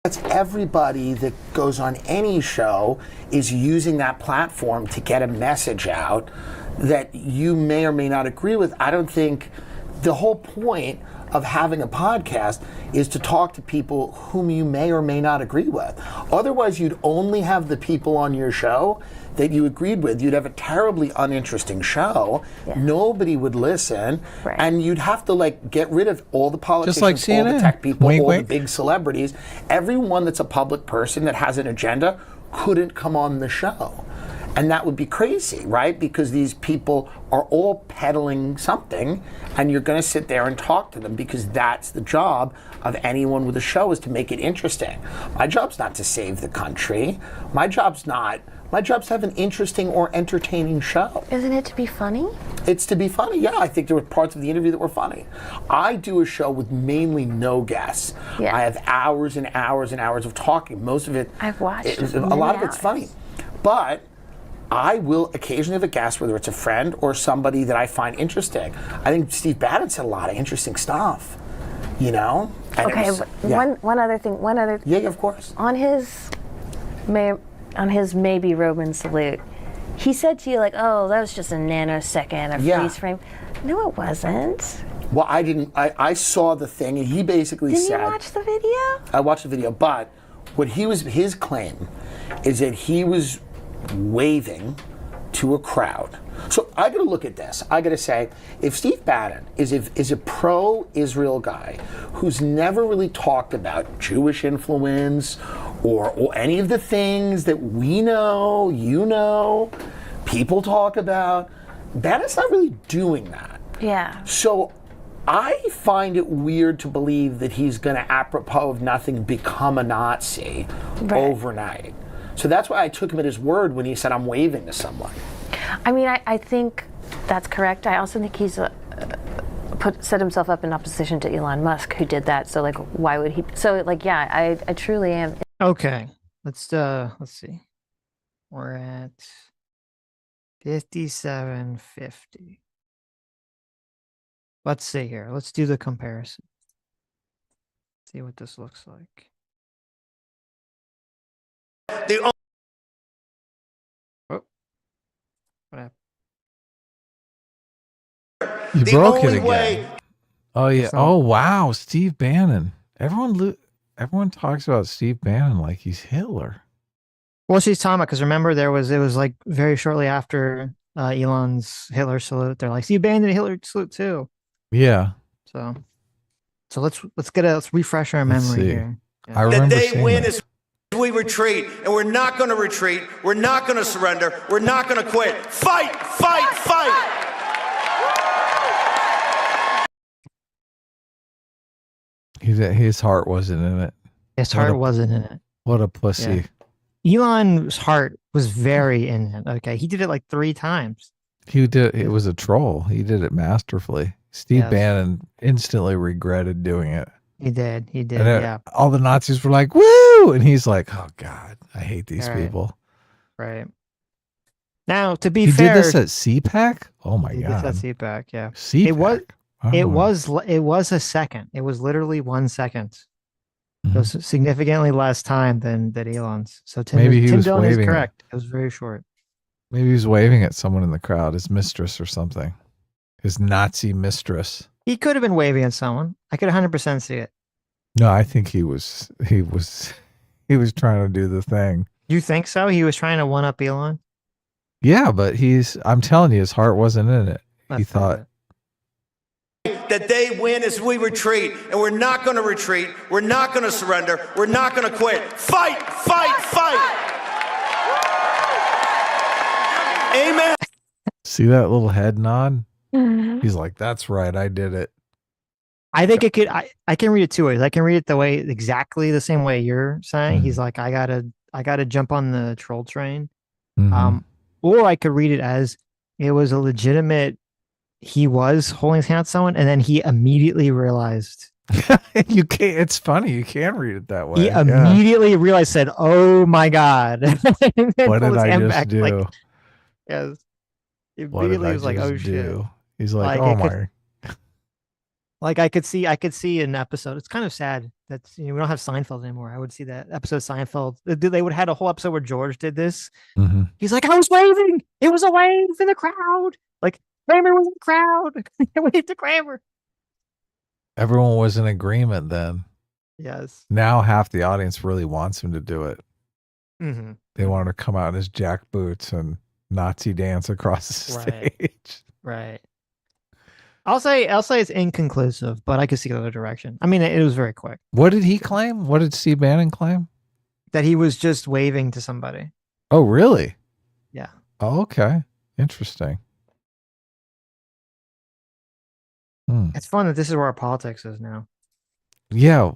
That's everybody that goes on any show is using that platform to get a message out that you may or may not agree with. I don't think the whole point of having a podcast is to talk to people whom you may or may not agree with. Otherwise, you'd only have the people on your show that you agreed with. You'd have a terribly uninteresting show. Yeah. Nobody would listen. Right. And you'd have to get rid of all the politicians, just like CNN. All the tech people, wink, all wink. the big celebrities. Everyone that's a public person that has an agenda couldn't come on the show. And that would be crazy, right? Because these people are all peddling something, and you're going to sit there and talk to them because that's the job of anyone with a show, is to make it interesting. My job's not to save the country. My job's to have an interesting or entertaining show. Isn't it to be funny? It's to be funny, yeah. I think there were parts of the interview that were funny. I do a show with mainly no guests. Yeah. I have hours and hours and hours of talking. Most of it, I've watched a lot of it's funny. But I will occasionally have a guest, whether it's a friend or somebody that I find interesting. I think Steve Bannon said a lot of interesting stuff, And okay, one other thing. Yeah, of course. On his maybe Roman salute, he said to you oh, that was just a nanosecond, freeze frame. No, it wasn't. Well, I didn't. I saw the thing, and he basically said. Did you watch the video? I watched the video, but his claim is that he was waving to a crowd. So I got to look at this. I got to say, if Steve Bannon is a pro-Israel guy who's never really talked about Jewish influence or any of the things that we know, people talk about, Bannon's not really doing that. Yeah. So I find it weird to believe that he's going to, apropos of nothing, become a Nazi overnight. So that's why I took him at his word when he said, I'm waving to someone. I mean, I think that's correct. I also think he's set himself up in opposition to Elon Musk, who did that. So, why would he? So, yeah, I truly am. Okay, let's see. We're at 57.50. Let's see here. Let's do the comparison. See what this looks like. You broke it again. Oh yeah. Oh wow, Steve Bannon. Everyone talks about Steve Bannon like he's Hitler. Well, she's talking about, because remember it was very shortly after Elon's Hitler salute. They're like, Steve Bannon did a Hitler salute too. Yeah. So let's refresh our memory here. Yeah. I remember the day win that. is we retreat, and we're not going to retreat. We're not going to surrender. We're not going to quit. Fight, fight, fight. His heart wasn't in it. His heart wasn't in it. What a pussy. Yeah. Elon's heart was very in it. Okay. He did it 3 times. It was a troll. He did it masterfully. Steve Bannon instantly regretted doing it. He did. And all the Nazis were like, woo! And he's like, oh God, I hate these people. Right. Now, to be fair. He did this at CPAC? Oh my God. He did this at CPAC, yeah. CPAC. It was a second. It was literally 1 second. Mm-hmm. It was significantly less time than Elon's. So Tim Dillon is correct. It was very short. Maybe he was waving at someone in the crowd, his mistress or something. His Nazi mistress. He could have been waving at someone. I could 100% see it. No, I think he was trying to do the thing. You think so? He was trying to one up Elon? Yeah, but I'm telling you, his heart wasn't in it. He thought. That they win as we retreat, and we're not going to retreat. We're not going to surrender. We're not going to quit. Fight, fight, fight. Amen. See that little head nod? Mm-hmm. He's like, that's right. I did it. I think it could, I can read it 2 ways. I can read it exactly the same way you're saying. Mm-hmm. He's like, I gotta jump on the troll train. Mm-hmm. Or I could read it as it was a legitimate, he was holding his hand out to someone, and then he immediately realized. You can't, it's funny. You can read it that way. He immediately realized, said, oh my God. What did I just do? Yes. Immediately was like, oh shit. He's like, oh my. Like I could see an episode. It's kind of sad that we don't have Seinfeld anymore. I would see that episode of Seinfeld. They would have had a whole episode where George did this. Mhm. He's like, I was waving. It was a wave in the crowd. Like Kramer was in the crowd. I waved to Kramer. Everyone was in agreement then. Yes. Now half the audience really wants him to do it. Mm-hmm. They want him to come out in his jack boots and Nazi dance across the stage. Right. I'll say it's inconclusive, but I could see the other direction. I mean, it was very quick. What did he claim? What did Steve Bannon claim? That he was just waving to somebody. Oh, really? Yeah. Oh, okay. Interesting. It's fun that this is where our politics is now. Yeah,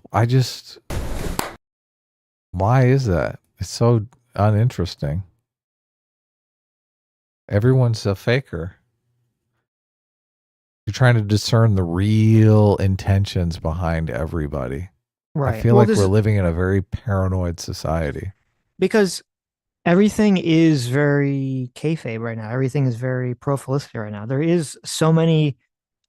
why is that? It's so uninteresting. Everyone's a faker. You're trying to discern the real intentions behind everybody. Right. I feel like we're living in a very paranoid society. Because everything is very kayfabe right now. Everything is very pro-felicity right now. There is so many.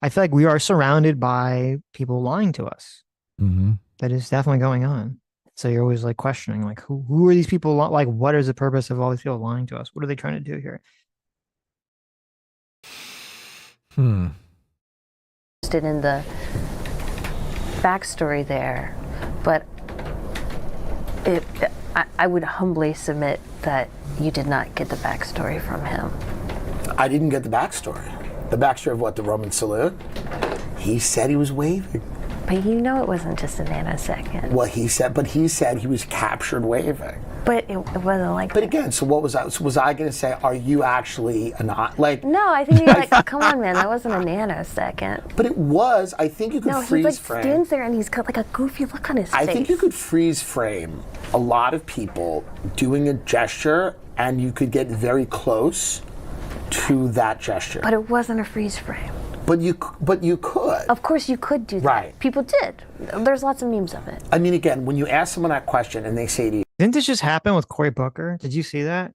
I feel like we are surrounded by people lying to us. Mm-hmm. That is definitely going on. So you're always like questioning, like, who are these people? Like, what is the purpose of all these people lying to us? What are they trying to do here? Interested in the backstory there, but I would humbly submit that you did not get the backstory from him. I didn't get the backstory. The backstory of what, the Roman salute? He said he was waving. But you know it wasn't just a nanosecond. Well, he said he was captured waving. But it wasn't like. But again, so what was I? So was I going to say, are you actually not like? No, I think you're like, come on, man, that wasn't a nanosecond. But it was. I think you could freeze he frame. stands there and he's got like a goofy look on his face. I think you could freeze frame a lot of people doing a gesture, and you could get very close to that gesture. But it wasn't a freeze frame. But you could. Of course you could do that. Right. People did. There's lots of memes of it. I mean, again, when you ask someone that question and they say to you, didn't this just happen with Cory Booker? Did you see that?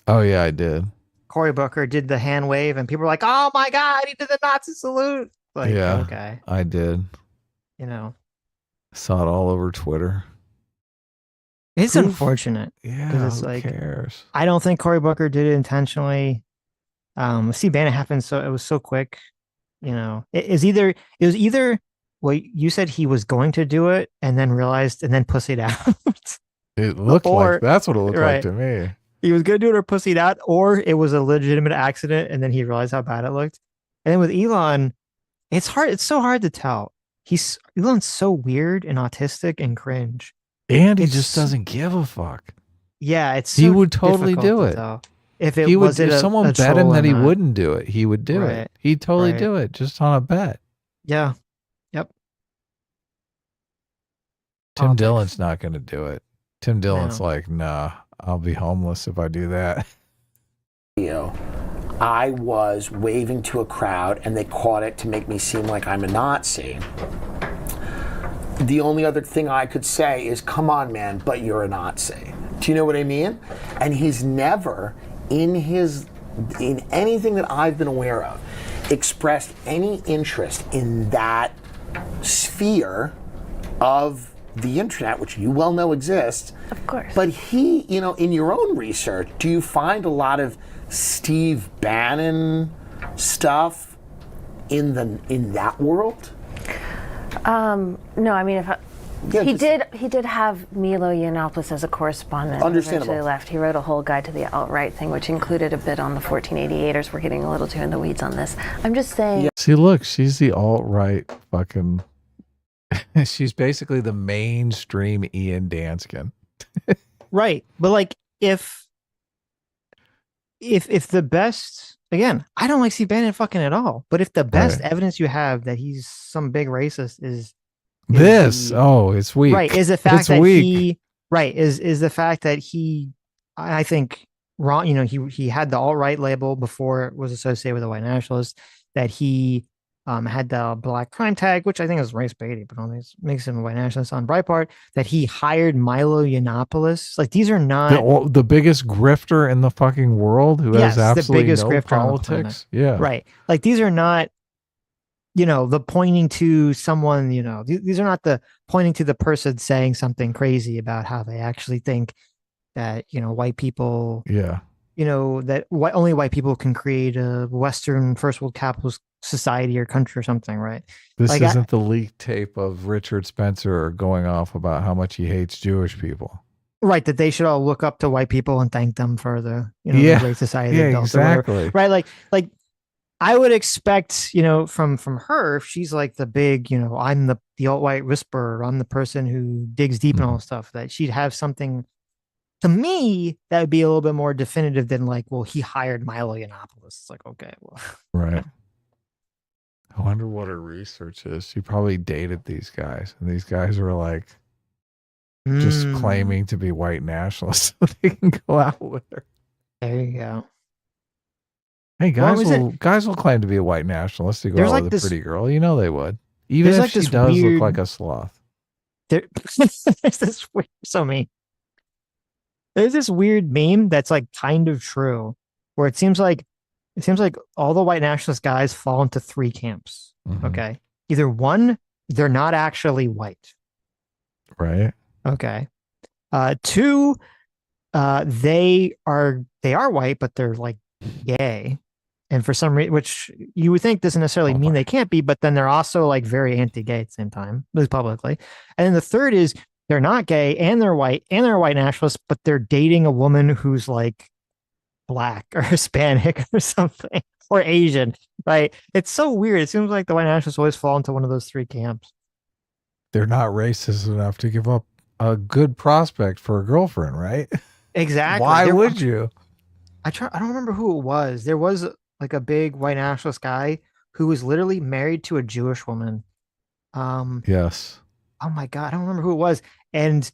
Oh yeah, I did. Cory Booker did the hand wave and people were like, oh my God, he did the Nazi salute. Like, yeah, okay. I did. You know. Saw it all over Twitter. It's unfortunate. Yeah, it's who like, cares? I don't think Cory Booker did it intentionally. Steve Bannon happened, so it was so quick. You know, it was either well, you said he was going to do it and then realized and then pussied out. It looked like that's what it looked like to me. He was going to do it or pussied out, or it was a legitimate accident and then he realized how bad it looked. And then with Elon, it's hard. It's so hard to tell. Elon's so weird and autistic and cringe. And he just doesn't give a fuck. Yeah, it's he would totally do it. If someone bet him that he wouldn't do it, he would do it. He'd totally do it just on a bet. Yeah. Yep. Tim Dillon's not going to do it. Tim Dillon's like, nah, I'll be homeless if I do that. I was waving to a crowd and they caught it to make me seem like I'm a Nazi. The only other thing I could say is, come on, man, but you're a Nazi. Do you know what I mean? And he's never, in anything that I've been aware of, expressed any interest in that sphere of the internet, which you well know exists. Of course. But he, in your own research, do you find a lot of Steve Bannon stuff in that world? No, I mean, he did have Milo Yiannopoulos as a correspondent. Understandable. Eventually left. He wrote a whole guide to the alt-right thing, which included a bit on the 1488ers. We're getting a little too in the weeds on this. I'm just saying. Yeah. See, look, she's the alt-right fucking. She's basically the mainstream Ian Danskin. Right, but like if the best, again, I don't like Steve Bannon fucking at all. But if the best evidence you have that he's some big racist is it's weak. Right, is the fact is the fact that he, I think, wrong. He had the alt-right label before it was associated with the white nationalists. That he had the black crime tag, which I think is race baiting, but only makes him a white nationalist on Breitbart. That he hired Milo Yiannopoulos. Like, these are not the biggest grifter in the fucking world who has absolutely no politics. Yeah, right. Like, these are not the pointing to someone, these are not the pointing to the person saying something crazy about how they actually think that, white people, Yeah. that only white people can create a Western first world capitalist society or country or something, right? This Like, isn't the leaked tape of Richard Spencer going off about how much he hates Jewish people. right, that they should all look up to white people and thank them for the Yeah. great society Yeah, they built or whatever. exactly. Right. Like I would expect, from her, if she's like the big, I'm the alt-white whisperer, I'm the person who digs deep and all Mhm. this stuff, that she'd have something to me that would be a little bit more definitive than like, well, he hired Milo Yiannopoulos. It's like, okay, well, Right. I wonder what her research is. She probably dated these guys, and these guys were like just mm, claiming to be white nationalists so they can go out with her. there you go. Hey, What was it? guys will claim to be a white nationalist to go There's out like with a this, pretty girl. You know they would. Even there's if like she this does look weird, like a sloth. there, there's this weird, so me. There's this weird meme that's like kind of true, where it seems like all the white nationalist guys fall into three camps. Mhm. Okay. Either one, they're not actually white. Right? Okay. Two, they are white, but they're like gay. And for some reason, which you would think doesn't necessarily Oh mean my. they can't be, but then they're also like very anti-gay at the same time, at least publicly. And then the third is they're not gay and they're white and they're white nationalists, but they're dating a woman who's like black or Hispanic or something or Asian, right? It's so weird. It seems like the white nationalists always fall into one of those three camps. They're not racist enough to give up a good prospect for a girlfriend, right? Exactly. Why would you? I don't remember who it was. There was like a big white nationalist guy who was literally married to a Jewish woman. Um, Yes. oh my God, I don't remember who it was. And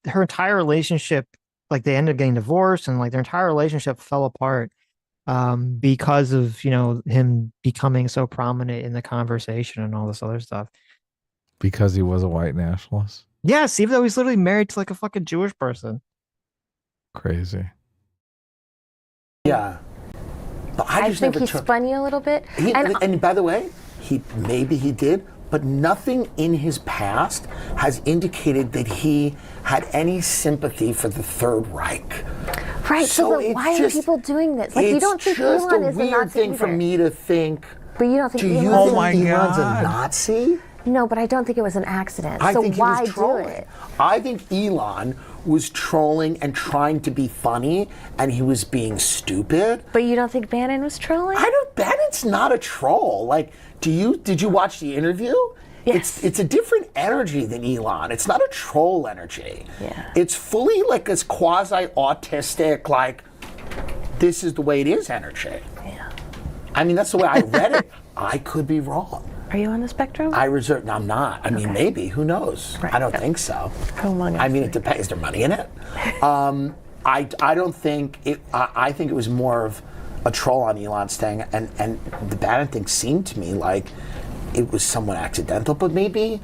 her entire relationship, like they ended up getting divorced and like their entire relationship fell apart because of, him becoming so prominent in the conversation and all this other stuff. Because he was a white nationalist. Yes, even though he's literally married to like a fucking Jewish person. Crazy. Yeah. But I I just think never he took. spun you a little bit. And by the way, maybe he did, but nothing in his past has indicated that he had any sympathy for the Third Reich. Right. So, it's why just- are people doing this? Like, you It's don't think just Elon a is a weird Nazi thing for either. me to think. But you don't think Do you Elon's think my Elon's God. a Nazi? No, but I don't think it was an accident. I so think he why was do trolling. it? I think Elon was trolling and trying to be funny, and he was being stupid. But you don't think Bannon was trolling? I don't. Bennett's not a troll. Like, did you watch the interview? Yes. It's a different energy than Elon. It's not a troll energy. Yeah. It's fully like this quasi autistic, like, this is the way it is energy. Yeah. I mean, that's the way I read it. I could be wrong. Are you on the spectrum? I reserve. No, I'm not. I mean, maybe. Who knows? Right. I don't think so. Who among us? I mean, it depends. Is there money in it? I don't think it. I think it was more of a troll on Elon's thing, and the Bannon thing seemed to me like it was somewhat accidental. But maybe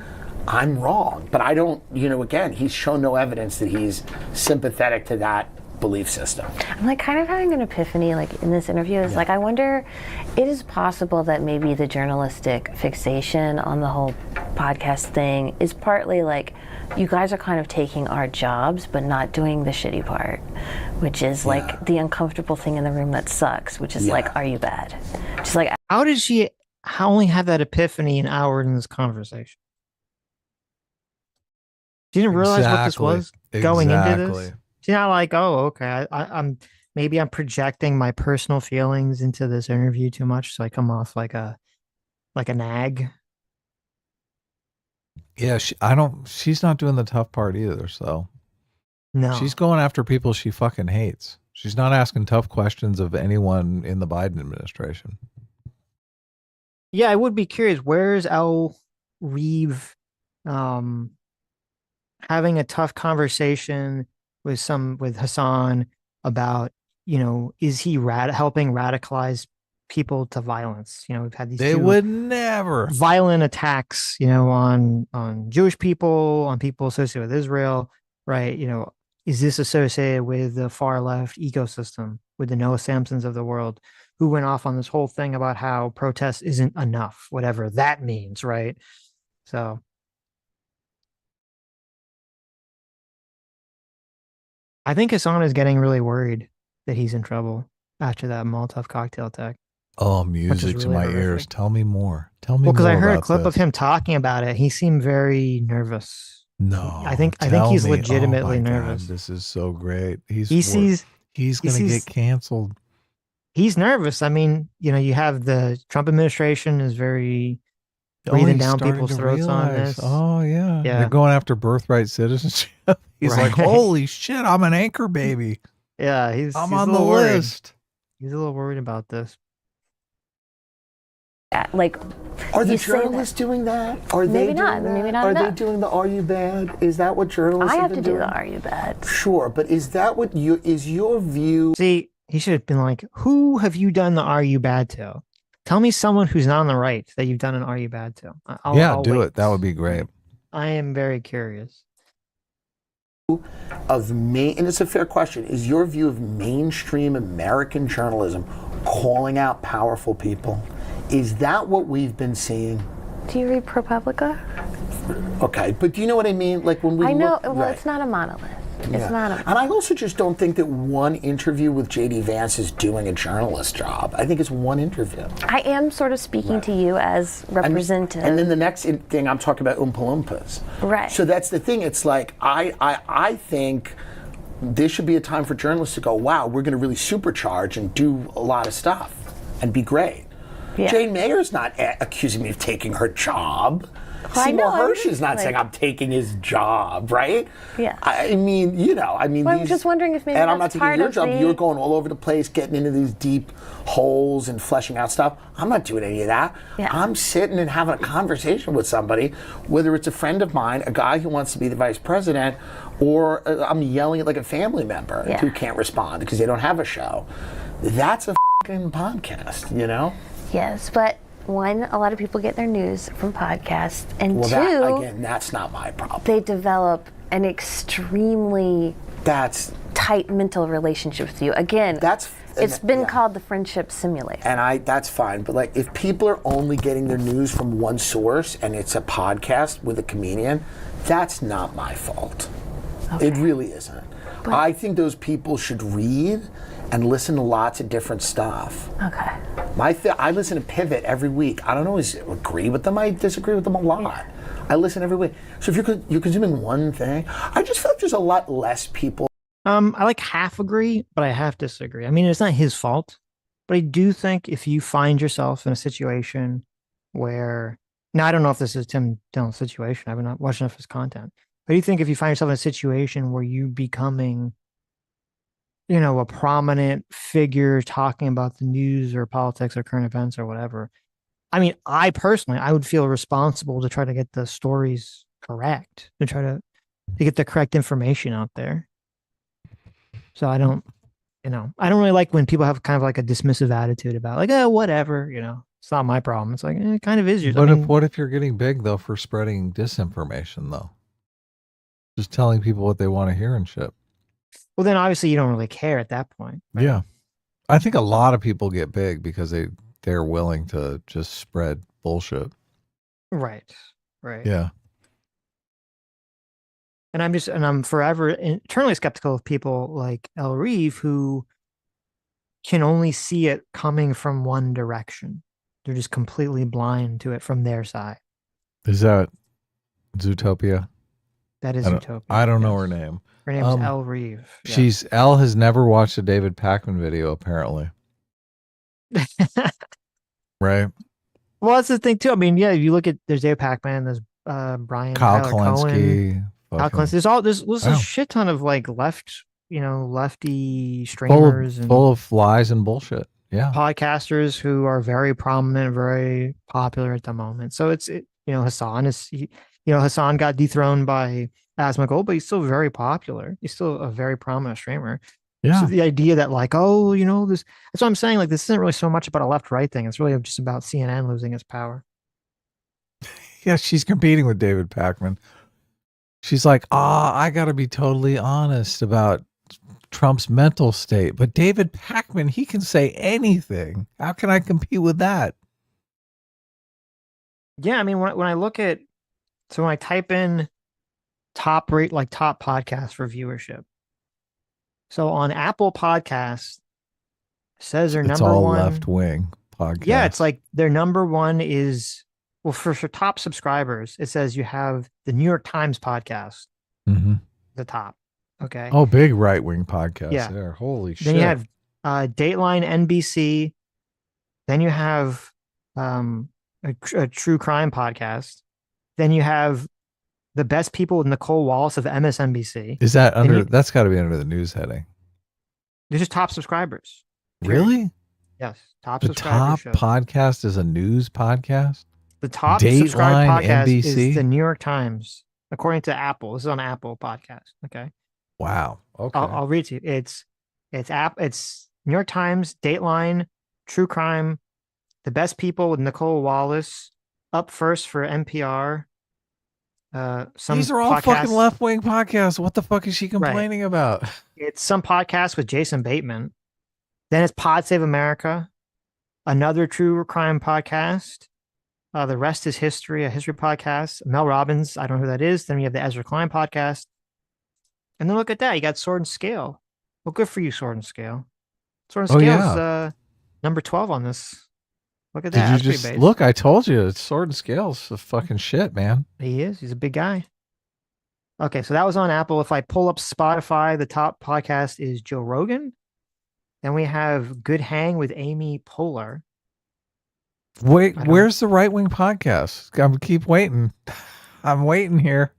I'm wrong. But I don't. Again, he's shown no evidence that he's sympathetic to that belief system. I'm like kind of having an epiphany like in this interview. It's like I wonder, it is possible that maybe the journalistic fixation on the whole podcast thing is partly like you guys are kind of taking our jobs but not doing the shitty part, which is like the uncomfortable thing in the room that sucks, which is like, are you bad? Just like, How did she only have that epiphany an hour in this conversation? She didn't realize what this was going into this. She's not like, oh, okay. I'm projecting my personal feelings into this interview too much, so I come off like a nag. Yeah, she's not doing the tough part either, so No, she's going after people she fucking hates. She's not asking tough questions of anyone in the Biden administration. yeah, I would be curious. Where's Al Reeve, having a tough conversation with Hassan about, is he helping radicalize people to violence? We've had these They two would never. violent attacks, on Jewish people, on people associated with Israel, right? is this associated with the far left ecosystem, with the Noah Samsons of the world, who went off on this whole thing about how protest isn't enough, whatever that means, right? So I think Hassan is getting really worried that he's in trouble after that Molotov cocktail attack, Oh, which is music to really my ears. horrific. Tell me more. Tell me Well, because I more heard a about clip of this. him talking about it. He seemed very nervous. No, I think tell he's me. Oh my legitimately God, nervous. this is so great. He sees He's he gonna get sees canceled. he's nervous. I mean, you have the Trump administration is very Oh, breathing he's down starting people's to throats on realize. this. Oh yeah, they're Yeah. going after birthright citizenship. He's like, Right. holy shit, I'm an anchor baby. Yeah, I'm he's a on the little worried. list. He's a little worried about this. Like, Are the you say that- journalists doing that? Are Maybe they not. doing that? Maybe not Are they enough. doing the "Are you bad"? Is that what journalists I have have to been do doing? the "Are you bad?" Sure, but is that what is your view? See, he should have been like, "Who have you done the Are You Bad to? Tell me someone who's not on the right that you've done an Are You Bad to. Yeah, I'll do wait. it. That would be great. I am very curious. Of main, and it's a fair question, is your view of mainstream American journalism calling out powerful people? Is that what we've been seeing? Do you read ProPublica? Okay, but do you know what I mean? Like when we I know. look, Well, right. it's not a monolith. Yeah. It's not a. And I also just don't think that one interview with J.D. Vance is doing a journalist job. I think it's one interview. I am sort of speaking to you as representative. And then the next thing I'm talking about Oompa Loompas. Right. So that's the thing. It's like I think there should be a time for journalists to go, wow, we're going to really supercharge and do a lot of stuff and be great. Yeah. Jane Mayer's not accusing me of taking her job. I Seymour know, Hersh is not like- saying I'm taking his job, right? Yeah. I mean, Well, I'm just wondering if maybe and I'm not that's taking part your of job. the- You're going all over the place, getting into these deep holes and fleshing out stuff. I'm not doing any of that. Yeah. I'm sitting and having a conversation with somebody, whether it's a friend of mine, a guy who wants to be the vice president, or I'm yelling at like a family member Yeah. who can't respond because they don't have a show. That's a fucking podcast, you know? Yes, but one, a lot of people get their news from podcasts, and Well, two, that, again, that's not my problem. they develop an extremely That's tight mental relationship with you. Again, it's been yeah. called the friendship simulator. And that's fine, but like if people are only getting their news from one source and it's a podcast with a comedian, that's not my fault. It really isn't. I think those people should read and listen to lots of different stuff. Okay. I listen to Pivot every week. I don't always agree with them. I disagree with them a lot. I listen every week. So if you're consuming one thing, I just feel like there's a lot less people. I like half agree, but I half disagree. I mean, it's not his fault, but I do think if you find yourself in a situation where, now I don't know if this is Tim Dillon's situation. I've not watched enough of his content. But do you think if you find yourself in a situation where you becoming, a prominent figure talking about the news or politics or current events or whatever, I mean, I personally, I would feel responsible to try to get the stories correct, to try to get the correct information out there. So I don't really like when people have kind of like a dismissive attitude about like, oh, whatever, it's not my problem. It's like, it kind of is yours. But what if you're getting big though for spreading disinformation though? Just telling people what they want to hear and shit. Well, then obviously you don't really care at that point. Right? Yeah. I think a lot of people get big because they're willing to just spread bullshit. Right. Yeah. And I'm forever eternally skeptical of people like El Reeve who can only see it coming from one direction. They're just completely blind to it from their side. Is that Zootopia? That is Utopia. I don't know her name. Her name is El Reeve. Yeah. Elle has never watched a David Pakman video, apparently. Right? Well, that's the thing too. I mean, yeah, if you look at there's David Pakman, there's Brian Kyle Tyler Cohen, Kalinsky. There's a shit ton of like lefty streamers full of lies and bullshit. Yeah. podcasters who are very prominent, very popular at the moment. So Hassan got dethroned by Asmongold, but he's still very popular. He's still a very prominent streamer. Yeah. So the idea that like, that's what I'm saying. Like, this isn't really so much about a left-right thing. It's really just about CNN losing its power. Yeah, she's competing with David Pakman. She's like, I got to be totally honest about Trump's mental state. But David Pakman, he can say anything. How can I compete with that? Yeah, I mean, when I look at, so when I type in top podcast for viewership, so on Apple Podcasts, it says their It's number all one left wing podcast. Yeah, it's like their number one is, well, for top subscribers, it says you have the New York Times podcast, the top. Okay. Oh, big right wing podcast Yeah. there. Holy shit. Then you have Dateline NBC. Then you have a true crime podcast. Then you have The Best People with Nicole Wallace of MSNBC. Is that that's got to be under the news heading. These are top subscribers. Really? Yes. Top The subscriber top podcast is a news podcast? The top Dateline subscribed podcast NBC? is the New York Times, according to Apple. This is on Apple Podcast. Okay. Wow. Okay. I'll read to you. It's New York Times, Dateline, True Crime, The Best People with Nicole Wallace, Up First for NPR. These are all fucking left wing podcasts. What the fuck is she complaining about? It's some podcast with Jason Bateman. Then it's Pod Save America, another true crime podcast. The Rest is History, a history podcast. Mel Robbins, I don't know who that is. Then we have the Ezra Klein podcast. And then look at that. You got Sword and Scale. Well, good for you, Sword and Scale. Sword and Scale is number 12 on this. Look at that. Did you just look? I told you, it's Sword and Scale's the fucking shit, man. He is. He's a big guy. Okay, so that was on Apple. If I pull up Spotify, the top podcast is Joe Rogan. Then we have Good Hang with Amy Poehler. Wait, where's the right wing podcast? I'm keep waiting. I'm waiting here.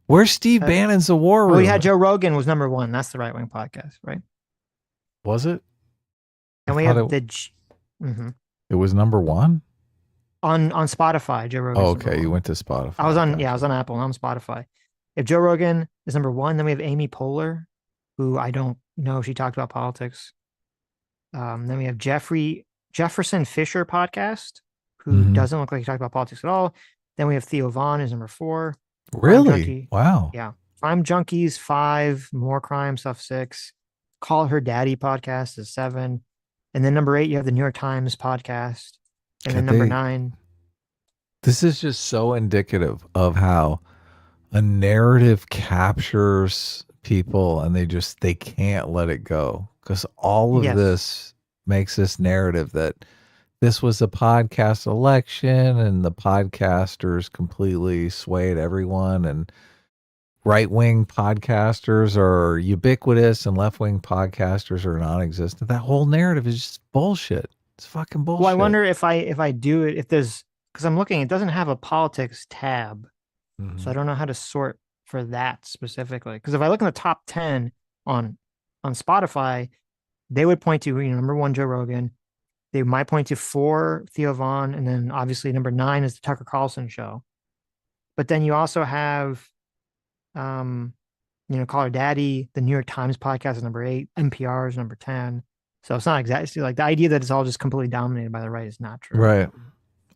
Where's Steve Bannon's The War Room? Well, we had Joe Rogan was number 1. That's the right wing podcast, right? Was it? And we have It was number 1 on Spotify. Joe Rogan. Oh, okay. You went to Spotify. I was on Apple. And I'm Spotify. If Joe Rogan is number 1, then we have Amy Poehler, who I don't know if she talked about politics. Then we have Jefferson Fisher podcast, who doesn't look like he talked about politics at all. Then we have Theo Vaughn is number 4. Really? Wow. Yeah. Crime Junkies 5, More Crime Stuff 6. Call Her Daddy podcast is 7. And then number 8, you have the New York Times podcast. And then number 9. This is just so indicative of how a narrative captures people and they can't let it go. Because all of this makes this narrative that this was a podcast election and the podcasters completely swayed everyone and right-wing podcasters are ubiquitous and left-wing podcasters are non-existent. That whole narrative is just bullshit. It's fucking bullshit. Well, I wonder if I do it, if there's, because I'm looking, it doesn't have a politics tab. So I don't know how to sort for that specifically. Because if I look in the top 10 on Spotify, they would point to, number 1, Joe Rogan. They might point to 4, Theo Vaughn, and then obviously number 9 is the Tucker Carlson show. But then you also have, Call Her Daddy, the New York Times podcast is number 8, NPR is number 10. So it's not exactly like the idea that it's all just completely dominated by the right is not true. Right.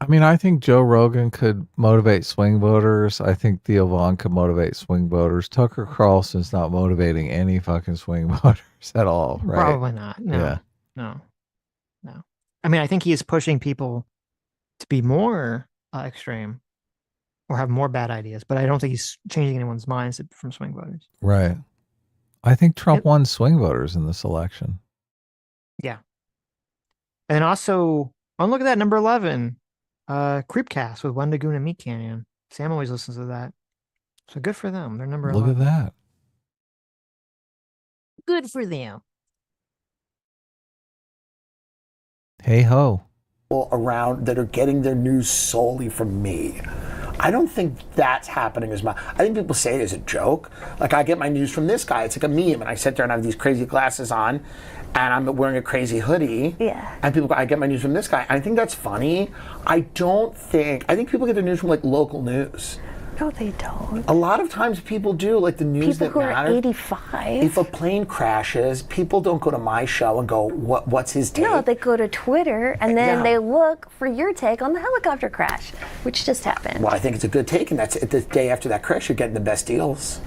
I mean, I think Joe Rogan could motivate swing voters. I think Theo Vaughn could motivate swing voters. Tucker Carlson's not motivating any fucking swing voters at all, right? Probably not. No. No. I mean, I think he is pushing people to be more extreme or have more bad ideas, but I don't think he's changing anyone's minds from swing voters. Right. I think Trump won swing voters in this election. Yeah. And then also, look at that, number 11, Creepcast with Wendigoon and Meat Canyon. Sam always listens to that. So good for them. They're number 11. Look at that. Good for them. Hey ho. Around that are getting their news solely from me. I don't think that's happening as much. I think people say it as a joke. Like, I get my news from this guy. It's like a meme, and I sit there and I have these crazy glasses on, and I'm wearing a crazy hoodie. Yeah. And people go, I get my news from this guy. I think that's funny. I think people get their news from, like, local news. No, they don't. A lot of times people do, like the news People that who are matters. 85. If a plane crashes, people don't go to my show and go, what's his take? No, they go to Twitter and then Yeah. they look for your take on the helicopter crash, which just happened. Well, I think it's a good take, and that's the day after that crash, you're getting the best deals.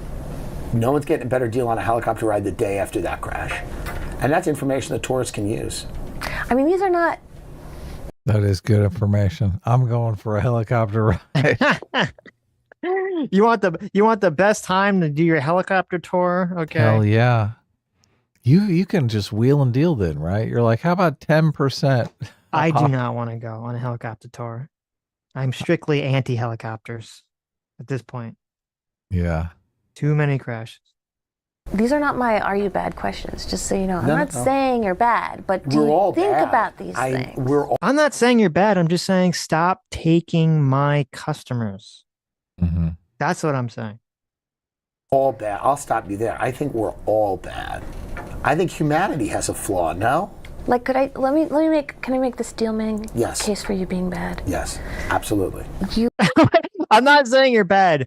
No one's getting a better deal on a helicopter ride the day after that crash. And that's information the tourists can use. I mean, these are not. That is good information. I'm going for a helicopter ride. You want the best time to do your helicopter tour? Okay. Hell yeah. You can just wheel and deal then, right? You're like, how about 10%? I do not want to go on a helicopter tour. I'm strictly anti-helicopters at this point. Yeah. Too many crashes. These are not my "are you bad" questions. Just so you know, I'm No, not no. saying you're bad, but do We're all you think bad. about these things? We're all I'm not saying you're bad. I'm just saying stop taking my customers. Mm-hmm. That's what I'm saying. bad. I'll stop you there. I think we're all bad. I think humanity has a flaw, no? Like, can I make the Steelman Yes. case for you being bad? Yes, absolutely. You I'm not saying you're bad.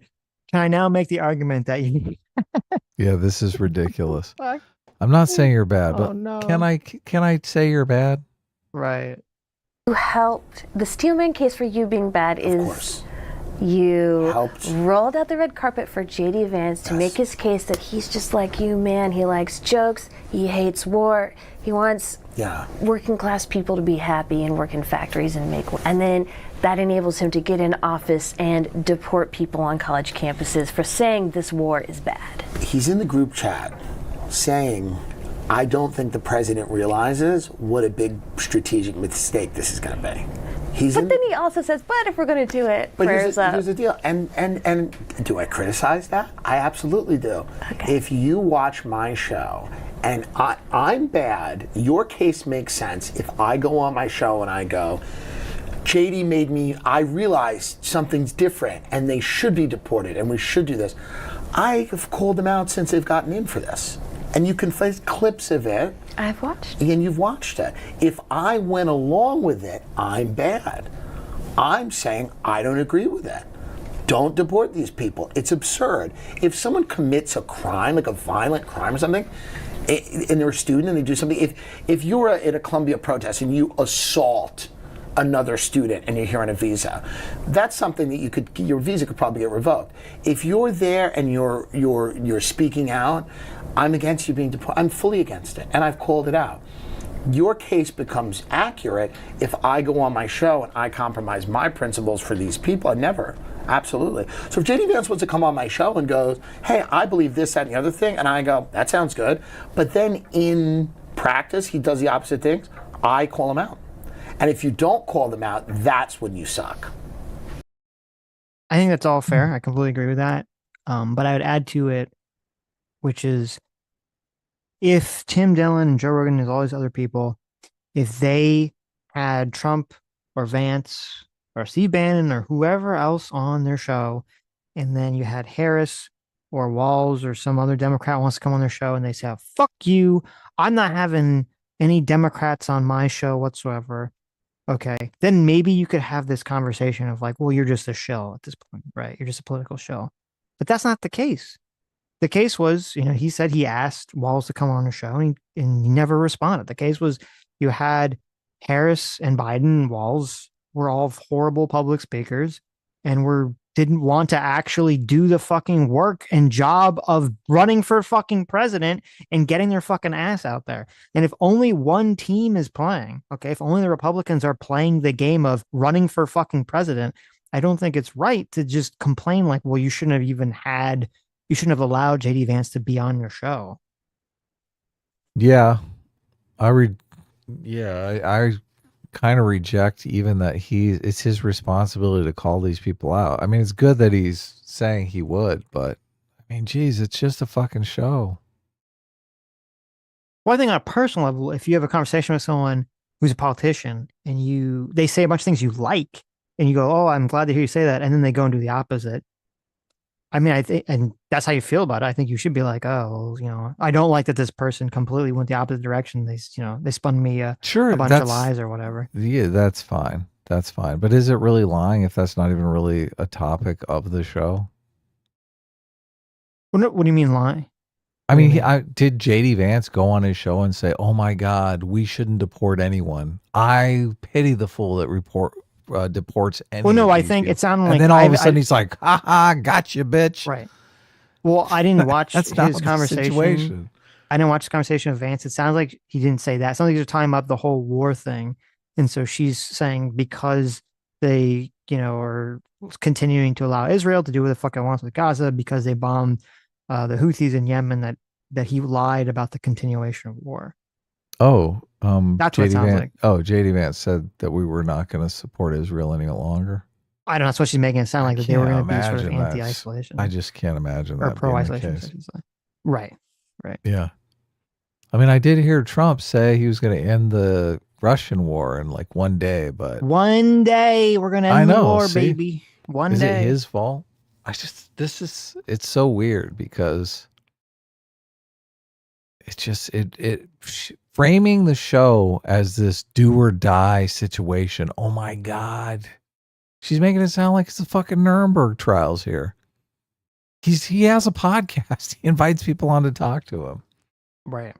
Can I now make the argument that you? Yeah, this is ridiculous. Fuck. I'm not saying you're bad, but Oh, no. can I say you're bad? Right. helped. The Steelman case for you being bad Of is course. you Helped. rolled out the red carpet for JD Vance to Yes. make his case that he's just like you, man. He likes jokes. He hates war. He wants Yeah. working class people to be happy and work in factories and make. And then that enables him to get in office and deport people on college campuses for saying this war is bad. He's in the group chat saying, I don't think the president realizes what a big strategic mistake this is going to be. But then he also says, but if we're going to do it, But prayers up. here's the deal. And do I criticize that? I absolutely do. Okay. If you watch my show and I'm bad, your case makes sense. If I go on my show and I go, I realized something's different and they should be deported and we should do this. I have called them out since they've gotten in for this. And you can find clips of it. I've watched. And you've watched it. If I went along with it, I'm bad. I'm saying I don't agree with it. Don't deport these people. It's absurd. If someone commits a crime, like a violent crime or something, and they're a student and they do something, if you're at a Columbia protest and you assault another student and you're here on a visa, that's something that your visa could probably get revoked. If you're there and you're speaking out, I'm against you being deported. I'm fully against it, and I've called it out. Your case becomes accurate if I go on my show and I compromise my principles for these people. I never. Absolutely. So if JD Vance wants to come on my show and goes, hey, I believe this, that, and the other thing, and I go, that sounds good, but then in practice he does the opposite things, I call him out. And if you don't call them out, that's when you suck. I think that's all fair. I completely agree with that. But I would add to it, which is if Tim Dillon and Joe Rogan and all these other people, if they had Trump or Vance or Steve Bannon or whoever else on their show, and then you had Harris or Walz or some other Democrat wants to come on their show and they say, fuck you, I'm not having any Democrats on my show whatsoever. Okay, then maybe you could have this conversation of like, well, you're just a shill at this point, right? You're just a political shill. But that's not the case. The case was, he said he asked Walz to come on the show and he never responded. The case was you had Harris and Biden and Walz were all horrible public speakers and didn't want to actually do the fucking work and job of running for fucking president and getting their fucking ass out there. And if only one team is playing, okay, if only the Republicans are playing the game of running for fucking president, I don't think it's right to just complain like, well, you shouldn't have allowed JD Vance to be on your show. Yeah. I kind of reject even that it's his responsibility to call these people out. I mean, it's good that he's saying he would, but I mean, geez, it's just a fucking show. Well, I think on a personal level, if you have a conversation with someone who's a politician and they say a bunch of things you like and you go, oh, I'm glad to hear you say that. And then they go and do the opposite. I mean, I think, and that's how you feel about it. I think you should be like, oh, I don't like that this person completely went the opposite direction. They spun me a bunch of lies or whatever. Yeah, that's fine. That's fine. But is it really lying if that's not even really a topic of the show? What do you mean lie? I What do you mean, mean? did JD Vance go on his show and say, "Oh my God, we shouldn't deport anyone. I pity the fool that deports Well, any no, of I these think it people." sounded And like then all of a sudden he's like, "Ha ha, gotcha, bitch." right. Well, I didn't watch That's not his the conversation. situation. I didn't watch the conversation with Vance. It sounds like he didn't say that. It sounds like they're talking about the whole war thing. And so she's saying because they, are continuing to allow Israel to do what the fuck it wants with Gaza because they bombed the Houthis in Yemen that he lied about the continuation of war. Oh, That's what it sounds like. JD Vance said that we were not going to support Israel any longer. I don't know. That's what she's making it sound I like that they were can't going to be sort of imagine that's. anti-isolation I just can't imagine or that being the pro-isolation. case. Right. Right. Yeah. I mean, I did hear Trump say he was going to end the Russian war in like one day, but One day we're going to I end the know. war, See, baby. One is it day. his fault? It's so weird because it's just, framing the show as this do or die situation. Oh my God. She's making it sound like it's the fucking Nuremberg trials here. He has a podcast. He invites people on to talk to him. Right.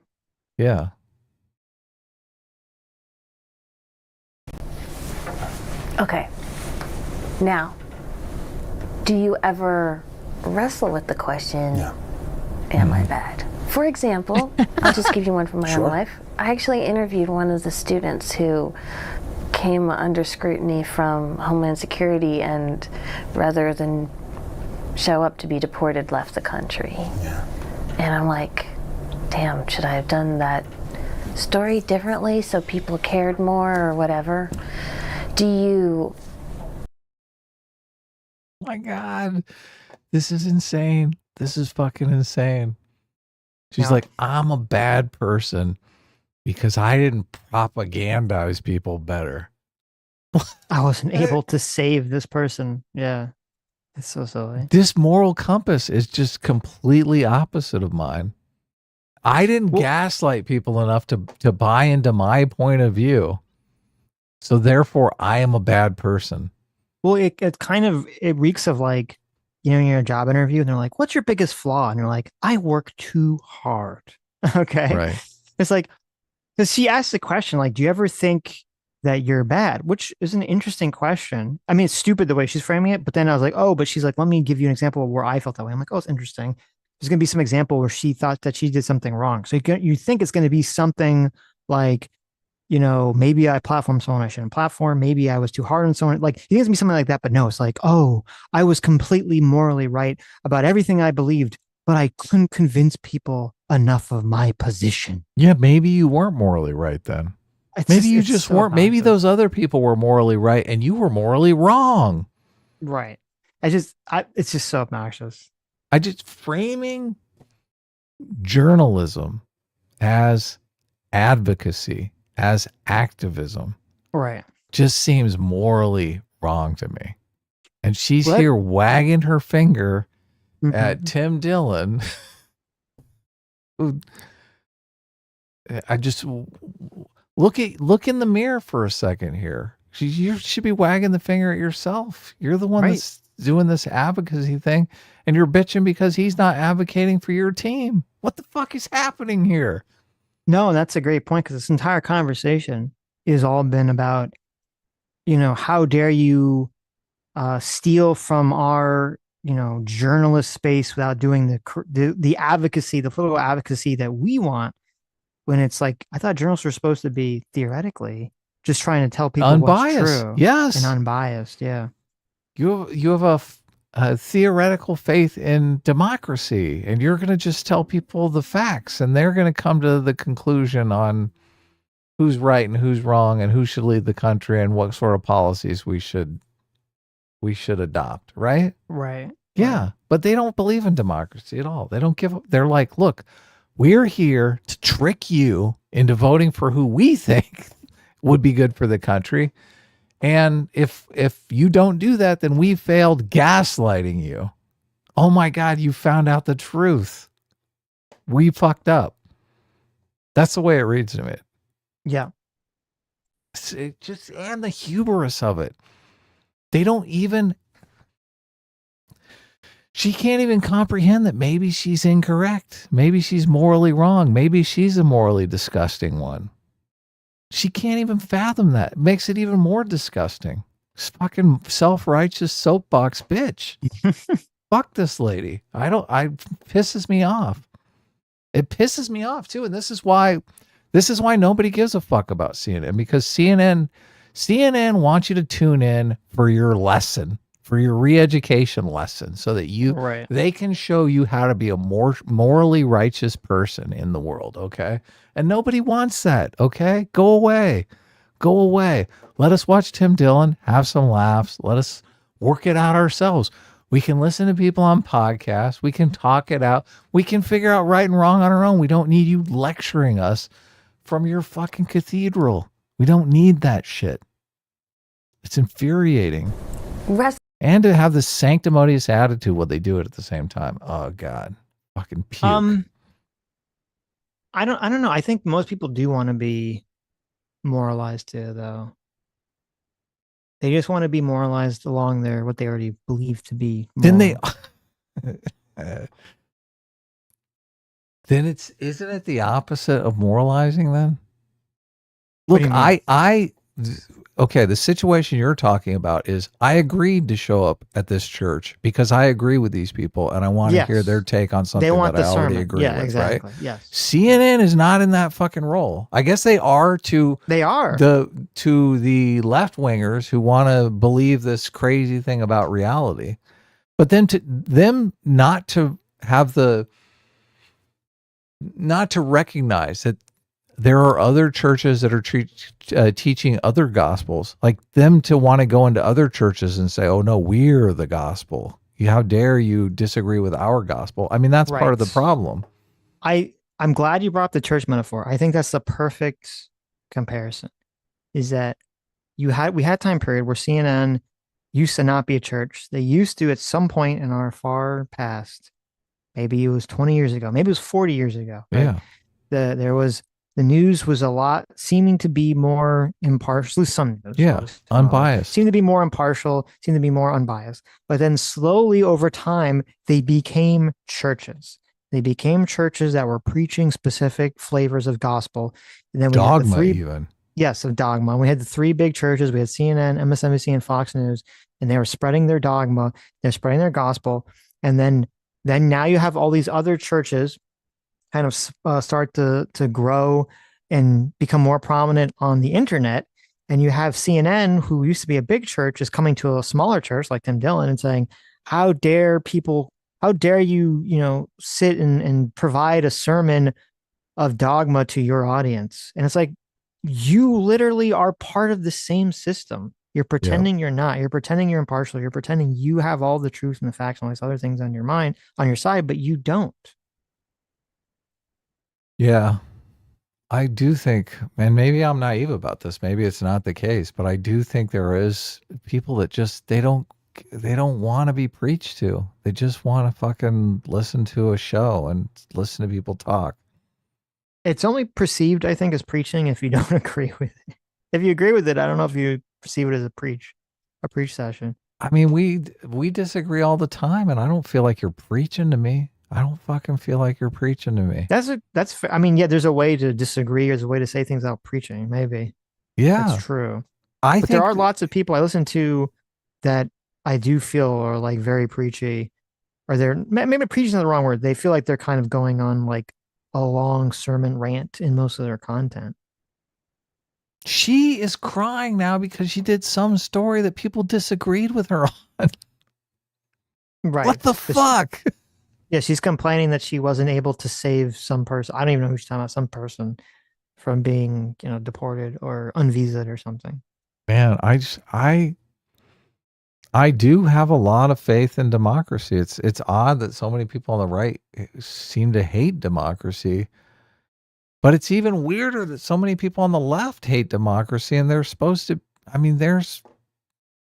Yeah. Okay. Now, do you ever wrestle with the question, am I bad? For example, I'll just give you one from my own life. I actually interviewed one of the students who came under scrutiny from Homeland Security and rather than show up to be deported, left the country. Yeah. And I'm like, damn, should I have done that story differently so people cared more or whatever? Do you... My God, this is insane. This is fucking insane. She's like, I'm a bad person because I didn't propagandize people better. I wasn't able to save this person. Yeah. It's so silly. This moral compass is just completely opposite of mine. I didn't gaslight people enough to buy into my point of view. So therefore, I am a bad person. Well, it kind of, it reeks of like, you're in a job interview and they're like, what's your biggest flaw? And you're like, I work too hard. Okay. Right. It's like, because she asked the question, like, do you ever think that you're bad? Which is an interesting question. I mean, it's stupid the way she's framing it, but then I was like, oh, but she's like, let me give you an example of where I felt that way. I'm like, oh, it's interesting. There's going to be some example where she thought that she did something wrong. So you think it's going to be something like, maybe I platformed someone I shouldn't platform. Maybe I was too hard on someone. Like, you think it's gonna be something like that, but no, it's like, oh, I was completely morally right about everything I believed, but I couldn't convince people enough of my position. Yeah, maybe you weren't morally right then. Maybe you just weren't. Maybe those other people were morally right and you were morally wrong. Right. It's just so obnoxious. Framing journalism as advocacy, as activism, right, just seems morally wrong to me. And she's here wagging her finger at Tim Dillon. I just look in the mirror for a second here. You should be wagging the finger at yourself. You're the one that's doing this advocacy thing, and you're bitching because he's not advocating for your team. What the fuck is happening here? No, that's a great point because this entire conversation has all been about, how dare you steal from our, journalist space without doing the advocacy, the political advocacy that we want. When it's like, I thought journalists were supposed to be theoretically just trying to tell people unbiased. What's true. Yes. And unbiased. Yeah. You have a theoretical faith in democracy, and you're going to just tell people the facts, and they're going to come to the conclusion on who's right and who's wrong and who should lead the country and what sort of policies we should adopt. Right. Right. Yeah. Right. But they don't believe in democracy at all. They don't give up. They're like, look, we're here to trick you into voting for who we think would be good for the country. And if you don't do that, then we failed gaslighting you. Oh my God, you found out the truth. We fucked up. That's the way it reads to me. Yeah. And the hubris of it. They don't even. She can't even comprehend that maybe she's incorrect. Maybe she's morally wrong. Maybe she's a morally disgusting one. She can't even fathom that. It makes it even more disgusting. This fucking self-righteous soapbox bitch. Fuck this lady. Pisses me off. It pisses me off too. And this is why nobody gives a fuck about CNN, because CNN wants you to tune in for your lesson, for your re-education lesson, so that they can show you how to be a more morally righteous person in the world. Okay. And nobody wants that. Okay. Go away. Let us watch Tim Dillon, have some laughs. Let us work it out ourselves. We can listen to people on podcasts. We can talk it out. We can figure out right and wrong on our own. We don't need you lecturing us from your fucking cathedral. We don't need that shit. It's infuriating. And to have this sanctimonious attitude while they do it at the same time. Oh God, fucking puke. I don't know. I think most people do want to be moralized too, though. They just want to be moralized along their what they already believe to be moral. Then isn't it the opposite of moralizing then? Look, okay, the situation you're talking about is I agreed to show up at this church because I agree with these people and I want to hear their take on something that I already agree with, exactly. right? Yes. CNN is not in that fucking role. I guess they are to the left wingers who want to believe this crazy thing about reality. But then to them not to recognize that there are other churches that are teaching other gospels, like them to want to go into other churches and say, oh no, we're the gospel. How dare you disagree with our gospel? I mean, that's part of the problem. I'm glad you brought up the church metaphor. I think that's the perfect comparison, is that we had a time period where CNN used to not be a church. They used to, at some point in our far past, maybe it was 20 years ago, maybe it was 40 years ago. Right? Yeah. The news was a lot, seeming to be more impartial. Some news, unbiased. Seemed to be more impartial, seemed to be more unbiased. But then slowly over time, they became churches. They became churches that were preaching specific flavors of gospel. And then we had the three, yes, of dogma. We had the three big churches. We had CNN, MSNBC, and Fox News, and they were spreading their dogma. They're spreading their gospel. And then now you have all these other churches kind of start to grow and become more prominent on the internet. And you have CNN, who used to be a big church, is coming to a smaller church like Tim Dillon and saying, how dare you, sit and provide a sermon of dogma to your audience? And it's like, you literally are part of the same system. You're pretending you're not. You're pretending you're impartial. You're pretending you have all the truth and the facts and all these other things on your side, but you don't. Yeah, I do think, and maybe I'm naive about this, maybe it's not the case, but I do think there is people that just, they don't want to be preached to. They just want to fucking listen to a show and listen to people talk. It's only perceived, I think, as preaching if you don't agree with it. If you agree with it, I don't know if you perceive it as a preach session. I mean, we disagree all the time, and I don't feel like you're preaching to me. I don't fucking feel like you're preaching to me. I mean, yeah, there's a way to disagree. There's a way to say things without preaching. Maybe. Yeah, that's true. But think there are lots of people I listen to that I do feel are like very preachy, or maybe preaching is the wrong word. They feel like they're kind of going on like a long sermon rant in most of their content. She is crying now because she did some story that people disagreed with her on. Right. What the fuck? Yeah, she's complaining that she wasn't able to save some person. I don't even know who she's talking about. Some person from being, deported or unvisaed or something. Man, I do have a lot of faith in democracy. It's odd that so many people on the right seem to hate democracy, but it's even weirder that so many people on the left hate democracy, and they're supposed to. I mean,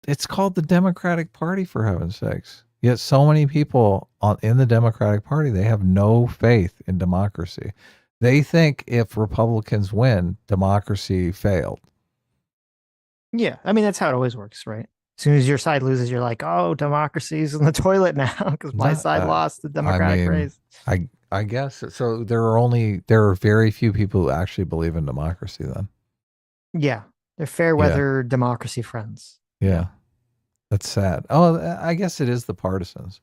it's called the Democratic Party, for heaven's sakes. Yet so many people in the Democratic Party, they have no faith in democracy. They think if Republicans win, democracy failed. Yeah, I mean, that's how it always works, right? As soon as your side loses, you're like, oh, democracy's in the toilet now because my Not, side lost the I Democratic mean, race. I guess so. There are very few people who actually believe in democracy. Then, Yeah, they're fair yeah, weather democracy friends. yeah, that's sad. Oh, I guess it is the partisans.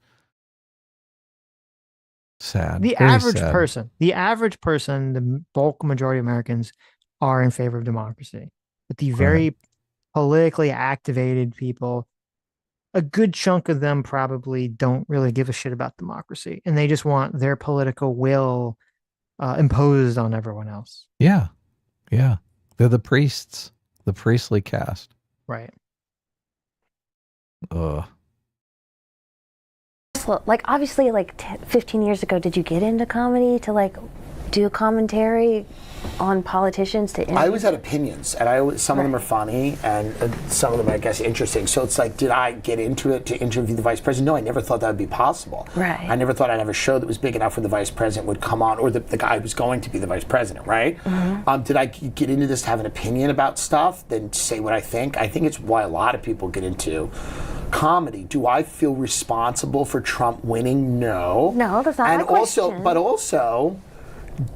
Sad, very sad. The average person, the bulk majority of Americans are in favor of democracy. But the Right. very politically activated people, a good chunk of them probably don't really give a shit about democracy, and they just want their political will imposed on everyone else. Yeah, yeah. They're the priests, the priestly caste. Right. Ugh. Like obviously, like 15 years ago, did you get into comedy to like do a commentary on politicians? I always had opinions, and some of them are funny, and some of them, I guess, interesting. So it's like, did I get into it to interview the vice president? No, I never thought that would be possible. Right. I never thought I'd have a show that was big enough where the vice president would come on, or the guy who was going to be the vice president, right? Mm-hmm. Did I get into this to have an opinion about stuff, then say what I think? I think it's why a lot of people get into comedy. Do I feel responsible for Trump winning? No. No, that's not my question. But also,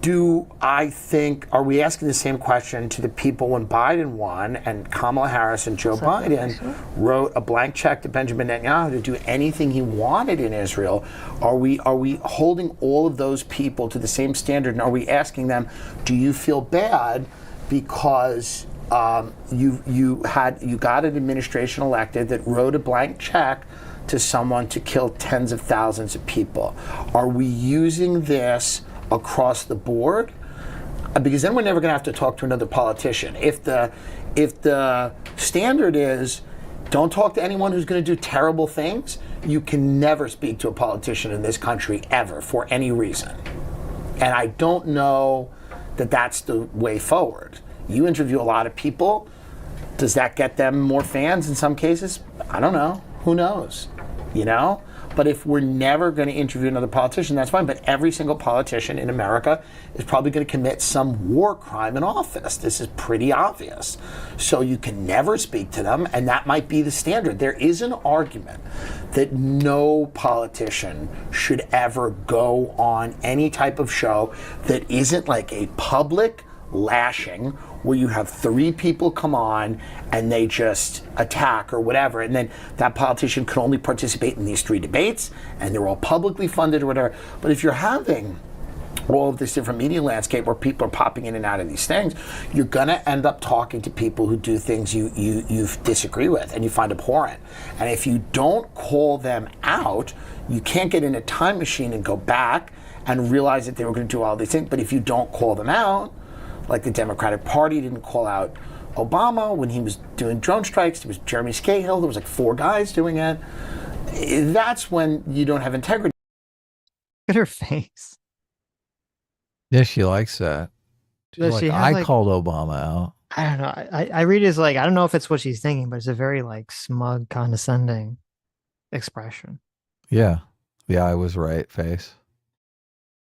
do I think, are we asking the same question to the people when Biden won and Kamala Harris and Joe Biden wrote a blank check to Benjamin Netanyahu to do anything he wanted in Israel? Are we holding all of those people to the same standard, and are we asking them, do you feel bad because you got an administration elected that wrote a blank check to someone to kill tens of thousands of people? Are we using this across the board? Because then we're never going to have to talk to another politician. If the standard is don't talk to anyone who's going to do terrible things, you can never speak to a politician in this country ever for any reason. And I don't know that that's the way forward. You interview a lot of people. Does that get them more fans in some cases? I don't know. Who knows? You know? But if we're never going to interview another politician, that's fine. But every single politician in America is probably going to commit some war crime in office. This is pretty obvious. So you can never speak to them, and that might be the standard. There is an argument that no politician should ever go on any type of show that isn't like a public lashing where you have three people come on and they just attack or whatever, and then that politician can only participate in these three debates and they're all publicly funded or whatever. But if you're having all of this different media landscape where people are popping in and out of these things, you're going to end up talking to people who do things you disagree with and you find abhorrent. And if you don't call them out, you can't get in a time machine and go back and realize that they were going to do all these things. But if you don't call them out, like the Democratic Party didn't call out Obama when he was doing drone strikes. There was Jeremy Scahill. There was like 4 guys doing it. That's when you don't have integrity. Look at her face. Yeah, she likes that. She's like, I called Obama out. I don't know. I read it as like, I don't know if it's what she's thinking, but it's a very like smug, condescending expression. Yeah. Yeah, I was right face.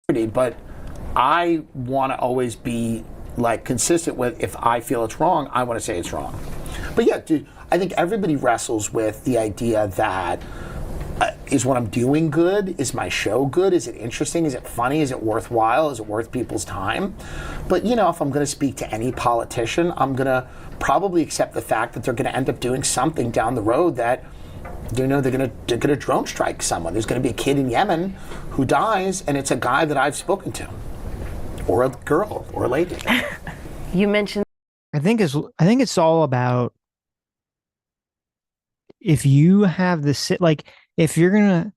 But I want to always be like consistent with, if I feel it's wrong, I want to say it's wrong. But yeah, dude, I think everybody wrestles with the idea that is what I'm doing good? Is my show good? Is it interesting? Is it funny? Is it worthwhile? Is it worth people's time? But you know, if I'm going to speak to any politician, I'm going to probably accept the fact that they're going to end up doing something down the road that, you know, they're going to drone strike someone. There's going to be a kid in Yemen who dies, and it's a guy that I've spoken to. Or a girl, or a lady. You mentioned. I think it's all about, if you have if you're gonna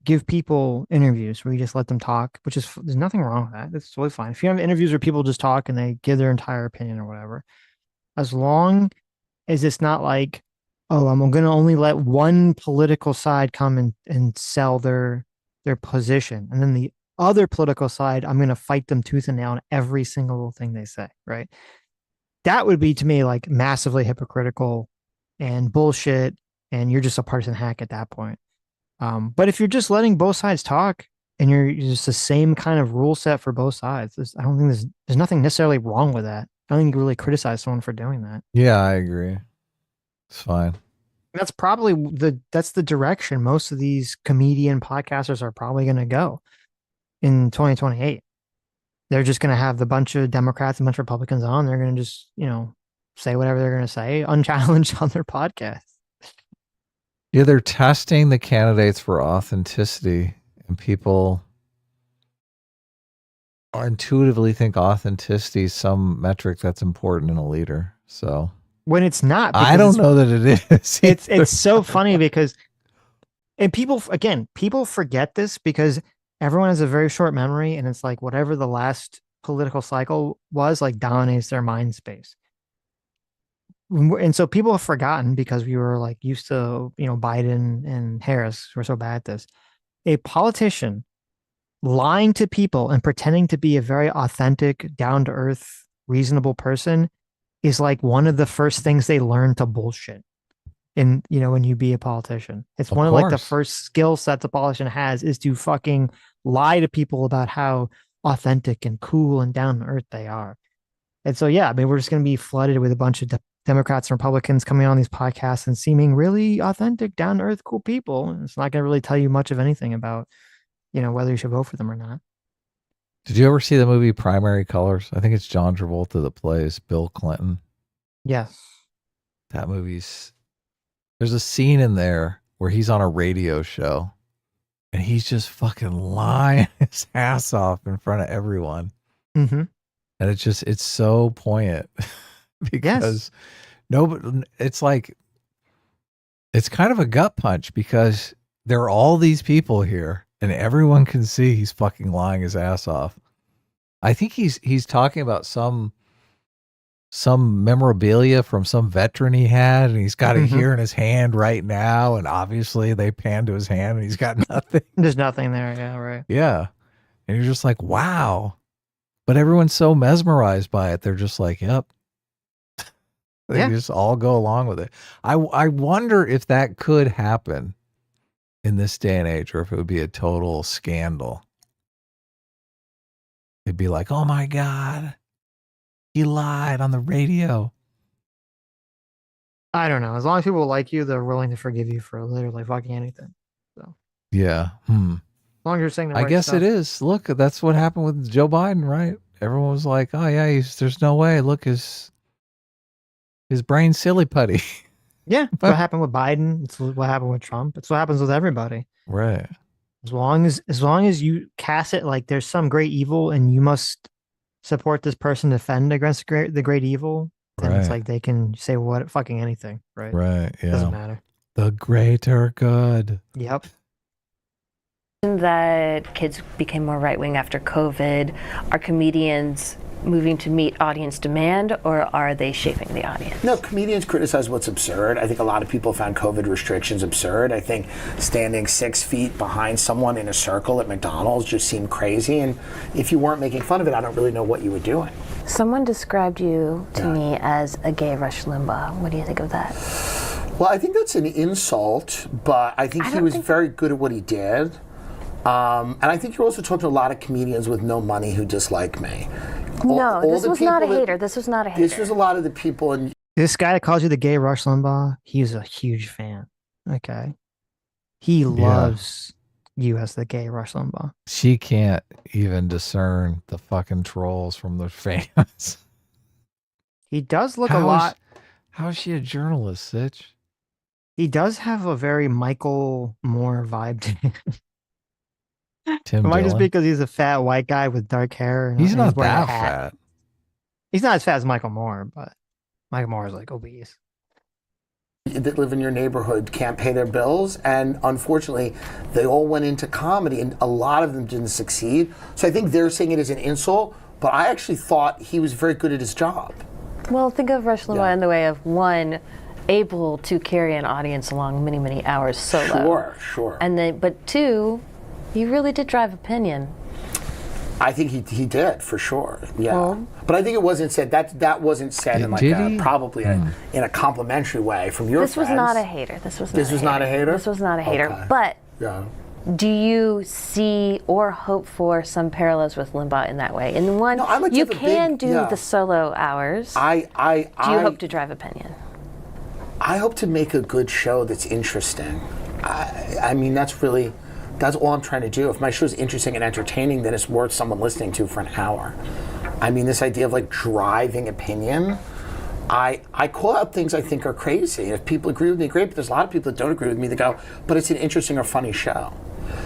give people interviews where you just let them talk, there's nothing wrong with that. That's totally fine. If you have interviews where people just talk and they give their entire opinion or whatever, as long as it's not like, oh, I'm gonna only let one political side come and sell their position, and then the other political side, I'm going to fight them tooth and nail on every single thing they say, right? That would be, to me, like massively hypocritical and bullshit, and you're just a partisan hack at that point. But if you're just letting both sides talk and you're just the same kind of rule set for both sides, I don't think there's nothing necessarily wrong with that. I don't think you can really criticize someone for doing that. Yeah, I agree. It's fine. That's probably that's the direction most of these comedian podcasters are probably going to go in 2028. They're just going to have the bunch of Democrats and a bunch of Republicans on. They're going to just, say whatever they're going to say unchallenged on their podcast. Yeah, they're testing the candidates for authenticity, and people intuitively think authenticity is some metric that's important in a leader. So When it's not, I don't know that it is. It's so funny because, and people forget this because everyone has a very short memory, and it's like whatever the last political cycle was, like dominates their mind space. And so people have forgotten because we were like used to, Biden and Harris were so bad at this. A politician lying to people and pretending to be a very authentic, down to earth, reasonable person is like one of the first things they learn to bullshit. And when you be a politician, it's Of one of like the course. first skill sets a politician has is to fucking lie to people about how authentic and cool and down to earth they are. And so, yeah, I mean, we're just going to be flooded with a bunch of Democrats and Republicans coming on these podcasts and seeming really authentic, down to earth, cool people. And it's not going to really tell you much of anything about, whether you should vote for them or not. Did you ever see the movie Primary Colors? I think it's John Travolta that plays Bill Clinton. Yes. That there's a scene in there where he's on a radio show and he's just fucking lying his ass off in front of everyone. Mm-hmm. And it's so poignant because it's like, it's kind of a gut punch because there are all these people here and everyone can see he's fucking lying his ass off. I think he's talking about some memorabilia from some veteran he had, and he's got it here in his hand right now, and obviously they pan to his hand and he's got nothing. There's nothing there. Yeah, right. Yeah. And you're just like, wow. But everyone's so mesmerized by it. They're just like, yep. They just all go along with it. I wonder if that could happen in this day and age, or if it would be a total scandal. It'd be like, oh my God, he lied on the radio. I don't know. As long as people like you, they're willing to forgive you for literally fucking anything. So yeah. As long as you're saying the right I guess stuff. it is. Look, that's what happened with Joe Biden, right? Everyone was like, oh yeah, there's no way. Look, his brain's silly putty. Yeah. It's what happened with Biden. It's what happened with Trump. It's what happens with everybody. Right. As long as you cast it like there's some great evil and you must support this person to defend against the great evil, then it's like they can say what fucking anything, right? Right. Yeah. Doesn't matter. The greater good. Yep. That kids became more right-wing after COVID. Are comedians moving to meet audience demand, or are they shaping the audience? No, comedians criticize what's absurd. I think a lot of people found COVID restrictions absurd. I think standing 6 feet behind someone in a circle at McDonald's just seemed crazy. And if you weren't making fun of it, I don't really know what you were doing. Someone described you to me as a gay Rush Limbaugh. What do you think of that? Well, I think that's an insult, but I think he was very good at what he did. And I think you're also talking to a lot of comedians with no money who dislike me. No, this was not a hater. This was not a hater. This was a lot of the people. And this guy that calls you the gay Rush Limbaugh, he's a huge fan. Okay. He loves you as the gay Rush Limbaugh. She can't even discern the fucking trolls from the fans. He does look a lot. How is she a journalist, Sitch? He does have a very Michael Moore vibe to him. Tim It might Dillon? just be because he's a fat white guy with dark hair. And He's and not wearing a that hat. fat. He's not as fat as Michael Moore, but Michael Moore is like obese. that live in your neighborhood can't pay their bills, and unfortunately they all went into comedy and a lot of them didn't succeed. So I think they're saying it as an insult, but I actually thought he was very good at his job. Well, think of Rush Limbaugh in the way of, one, able to carry an audience along many, many hours solo. Sure. And then, but two, you really did drive opinion. I think he did, for sure. Yeah. Well, but I think it wasn't said, that wasn't said in like Did a, he? probably in a complimentary way from your this friends. was not a hater. This was not a hater? This was not a hater. Okay. But Yeah. do you see or hope for some parallels with Limbaugh in that way? In one, No, I like to you have a can big- do yeah. the solo hours. I do you hope to drive opinion? I hope to make a good show that's interesting. I mean, that's all I'm trying to do. If my show is interesting and entertaining, then it's worth someone listening to for an hour. I mean, this idea of like driving opinion, I call out things I think are crazy. If people agree with me, great, but there's a lot of people that don't agree with me that go, but it's an interesting or funny show.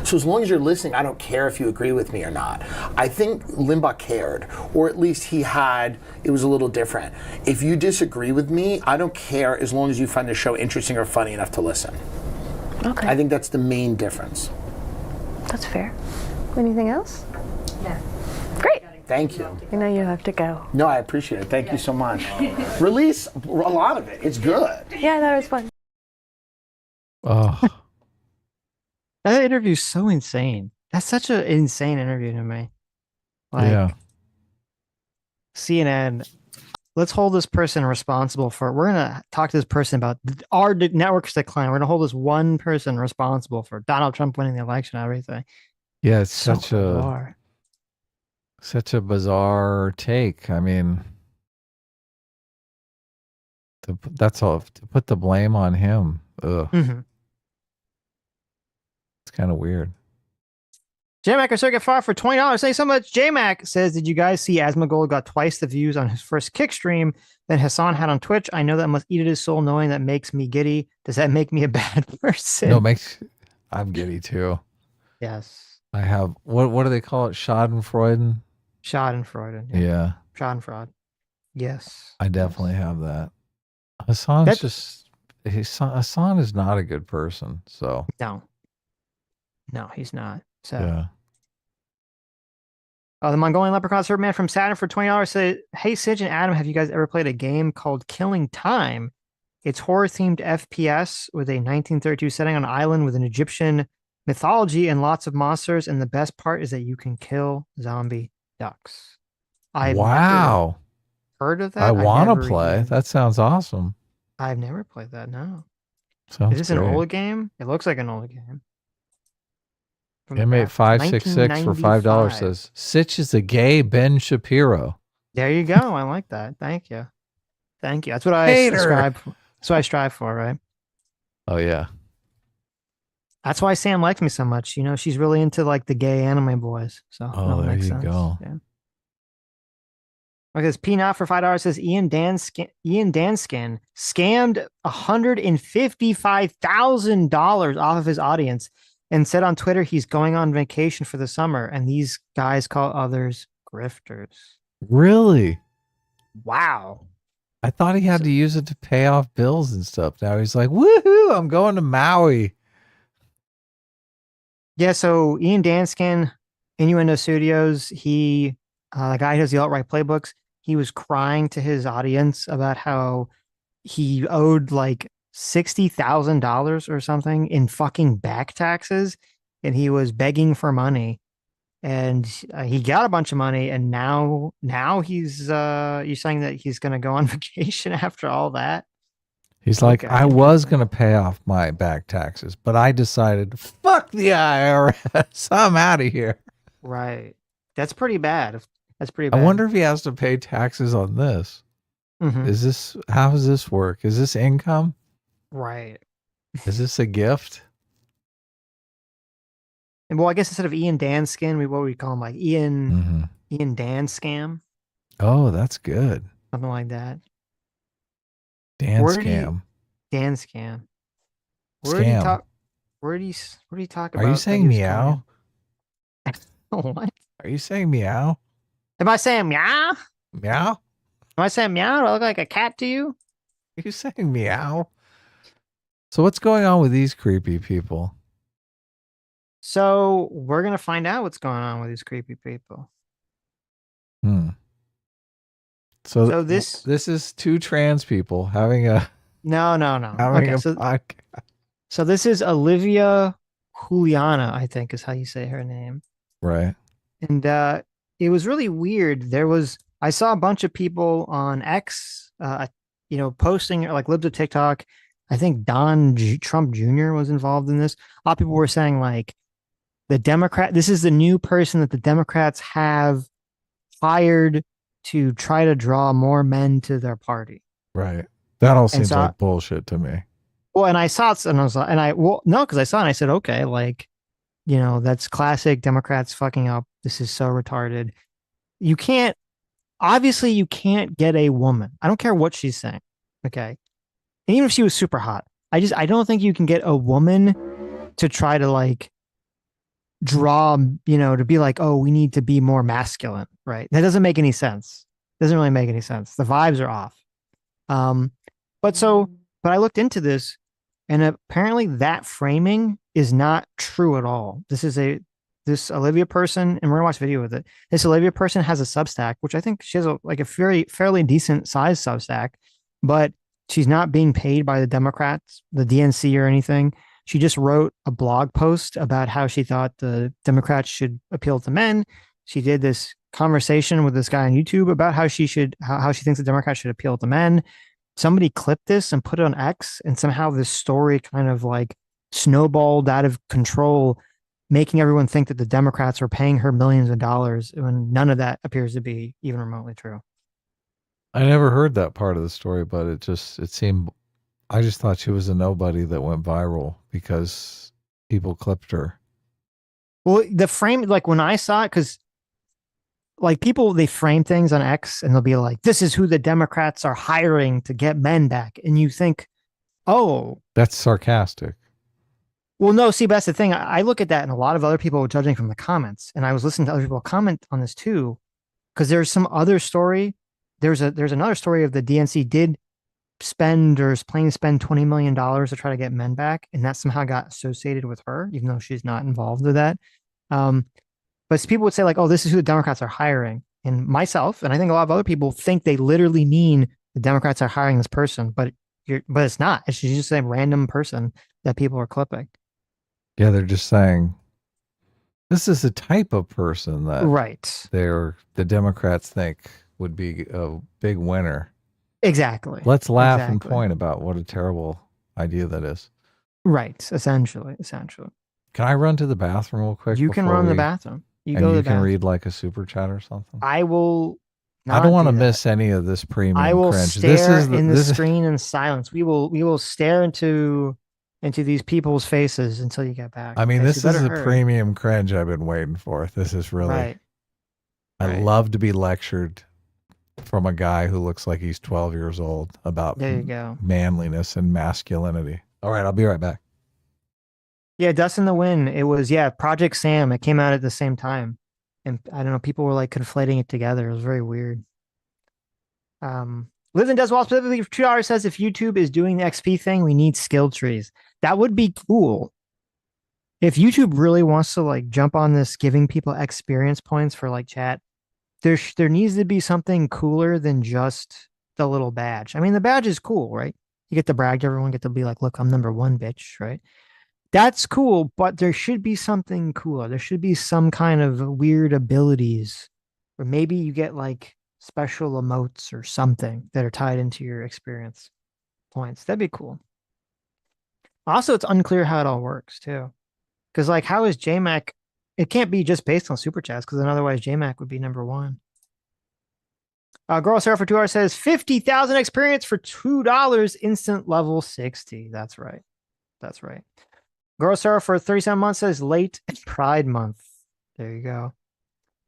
So as long as you're listening, I don't care if you agree with me or not. I think Limbaugh cared, or at least it was a little different. If you disagree with me, I don't care as long as you find the show interesting or funny enough to listen. Okay. I think that's the main difference. That's fair. Anything else? No. Great. Thank you. I know you have to go. No, I appreciate it. Thank you so much. Release a lot of it. It's good. Yeah, that was fun. Oh, That interview's so insane. That's such an insane interview to me. Like, yeah. CNN, let's hold this person responsible for. We're gonna talk to this person about our network's decline. We're gonna hold this one person responsible for Donald Trump winning the election and everything. Yeah, it's So such a bizarre take. I mean, that's all to put the blame on him. Ugh, Mm-hmm. it's kind of weird. J-Mac or Circuit Far for $20. Say so much. J-Mac says, did you guys see Asmongold got twice the views on his first kick stream than Hassan had on Twitch? I know that must eat at his soul knowing that makes me giddy. Does that make me a bad person? No, I'm giddy too. Yes. I have what do they call it? Schadenfreude. Schadenfreude. Yeah, Schadenfreude. Yes. I definitely have that. Hassan is not a good person. So No, he's not. So yeah. the Mongolian Leprechaun Servant Man from Saturn for $20 said, hey, Sitch and Adam, have you guys ever played a game called Killing Time? It's horror-themed FPS with a 1932 setting on an island with an Egyptian mythology and lots of monsters, and the best part is that you can kill zombie ducks. I've Wow. never heard of that. I want I've to play. never That sounds awesome. I've never played that, no. Sounds Is this great. an old game? It looks like an old game. From the Inmate back, 566 for $5 1995. says Sitch is a gay Ben Shapiro. There you go. I like that. Thank you. Thank you. That's what I Hater. strive for. That's what I strive for, right? Oh yeah. That's why Sam liked me so much. You know, she's really into like the gay anime boys. So Oh, it there makes you sense. go. Yeah. Okay, this Peanut for $5 says Ian Danskin scammed $155,000 off of his audience and said on Twitter he's going on vacation for the summer, and these guys call others grifters. Really? Wow. I thought he had to use it to pay off bills and stuff. Now he's like, woohoo, I'm going to Maui. Yeah, so Ian Danskin, Innuendo Studios, the guy who does the alt-right playbooks, he was crying to his audience about how he owed like $60,000 or something in fucking back taxes, and he was begging for money, and he got a bunch of money, and now he's you're saying that he's going to go on vacation after all that? He's like, Okay. I was going to pay off my back taxes, but I decided, fuck the IRS. I'm out of here. Right. That's pretty bad. That's pretty bad. I wonder if he has to pay taxes on this. Mhm. How does this work? Is this income? Right. Is this a gift? And well, I guess instead of Ian Danskin, what would we call him? Like Ian Dan Scam, Oh, that's good. something like that. Dan Where did he- Scam. Dan Scam. Where did he Scam. talk? Where did he talk about? Are you that saying he was meow? going- What? Are you saying meow? Am I saying meow? Meow? Am I saying meow? Do I look like a cat to you? Are you saying meow? So what's going on with these creepy people? So we're gonna find out what's going on with these creepy people. So this is two trans people having a no. having Okay, a so podcast. this is Olivia Juliana, I think is how you say her name. Right. And it was really weird. I saw a bunch of people on X, posting like libs of TikTok. I think Trump Jr. was involved in this. A lot of people were saying like this is the new person that the Democrats have hired to try to draw more men to their party. Right. That all And seems so, like bullshit to me. well, and I saw it, and I was like, and I, well, no, because I saw it, and I said, okay, like, that's classic Democrats fucking up. This is so retarded. You can't, obviously, you can't get a woman. I don't care what she's saying. Okay. And even if she was super hot, I don't think you can get a woman to try to like draw, to be like, oh, we need to be more masculine, right? That doesn't make any sense. Doesn't really make any sense. The vibes are off. Um, but I looked into this, and apparently that framing is not true at all. This Olivia person, and we're gonna watch a video with it. This Olivia person has a Substack, which I think she has a fairly decent size Substack, but she's not being paid by the Democrats, the DNC, or anything. She just wrote a blog post about how she thought the Democrats should appeal to men. She did this conversation with this guy on YouTube about how she thinks the Democrats should appeal to men. Somebody clipped this and put it on X, and somehow this story kind of like snowballed out of control, making everyone think that the Democrats are paying her millions of dollars when none of that appears to be even remotely true. I never heard that part of the story, but it seemed, I just thought she was a nobody that went viral because people clipped her. Well, the frame, like when I saw it, because like people, they frame things on X and they'll be like, this is who the Democrats are hiring to get men back. And you think, oh, that's sarcastic. Well, no, see, but that's the thing. I look at that, and a lot of other people were judging from the comments, and I was listening to other people comment on this too, because there's some other story. There's another story of the DNC did spend or is planning to spend $20 million to try to get men back, and that somehow got associated with her, even though she's not involved with that. But people would say like, "Oh, this is who the Democrats are hiring," and myself, and I think a lot of other people think they literally mean the Democrats are hiring this person, but it's not. It's just a random person that people are clipping. Yeah, they're just saying this is a type of person that right. The Democrats think would be a big winner. Exactly. Let's laugh and point about what a terrible idea that is. Right. Essentially. Can I run to the bathroom real quick? You can run the bathroom. You go to the bathroom. Read like a super chat or something. I will. I don't want to miss any of this premium. I will cringe. stare in the screen in silence. We will stare into these people's faces until you get back. I mean, this is a premium cringe I've been waiting for. This is really. Right. I love to be lectured from a guy who looks like he's 12 years old about manliness and masculinity. All right, I'll be right back. Yeah, Dust in the Wind. It was Project Sam. It came out at the same time, and I don't know. People were like conflating it together. It was very weird. Lives and Does Well specifically for $2 says if YouTube is doing the XP thing, we need skill trees. That would be cool. If YouTube really wants to like jump on this, giving people experience points for like chat, there needs to be something cooler than just the little badge. I mean, the badge is cool, right? You get to brag to everyone, get to be like, look, I'm number one, bitch, right? That's cool, but there should be something cooler. There should be some kind of weird abilities, or maybe you get like special emotes or something that are tied into your experience points. That'd be cool. Also, it's unclear how it all works too. Because like, how is JMac? It can't be just based on super chats, because then otherwise JMac would be number one. Girl Sarah for $2 says 50,000 experience for $2, instant level 60. That's right. Girl Sarah for 37 months says late Pride Month. There you go.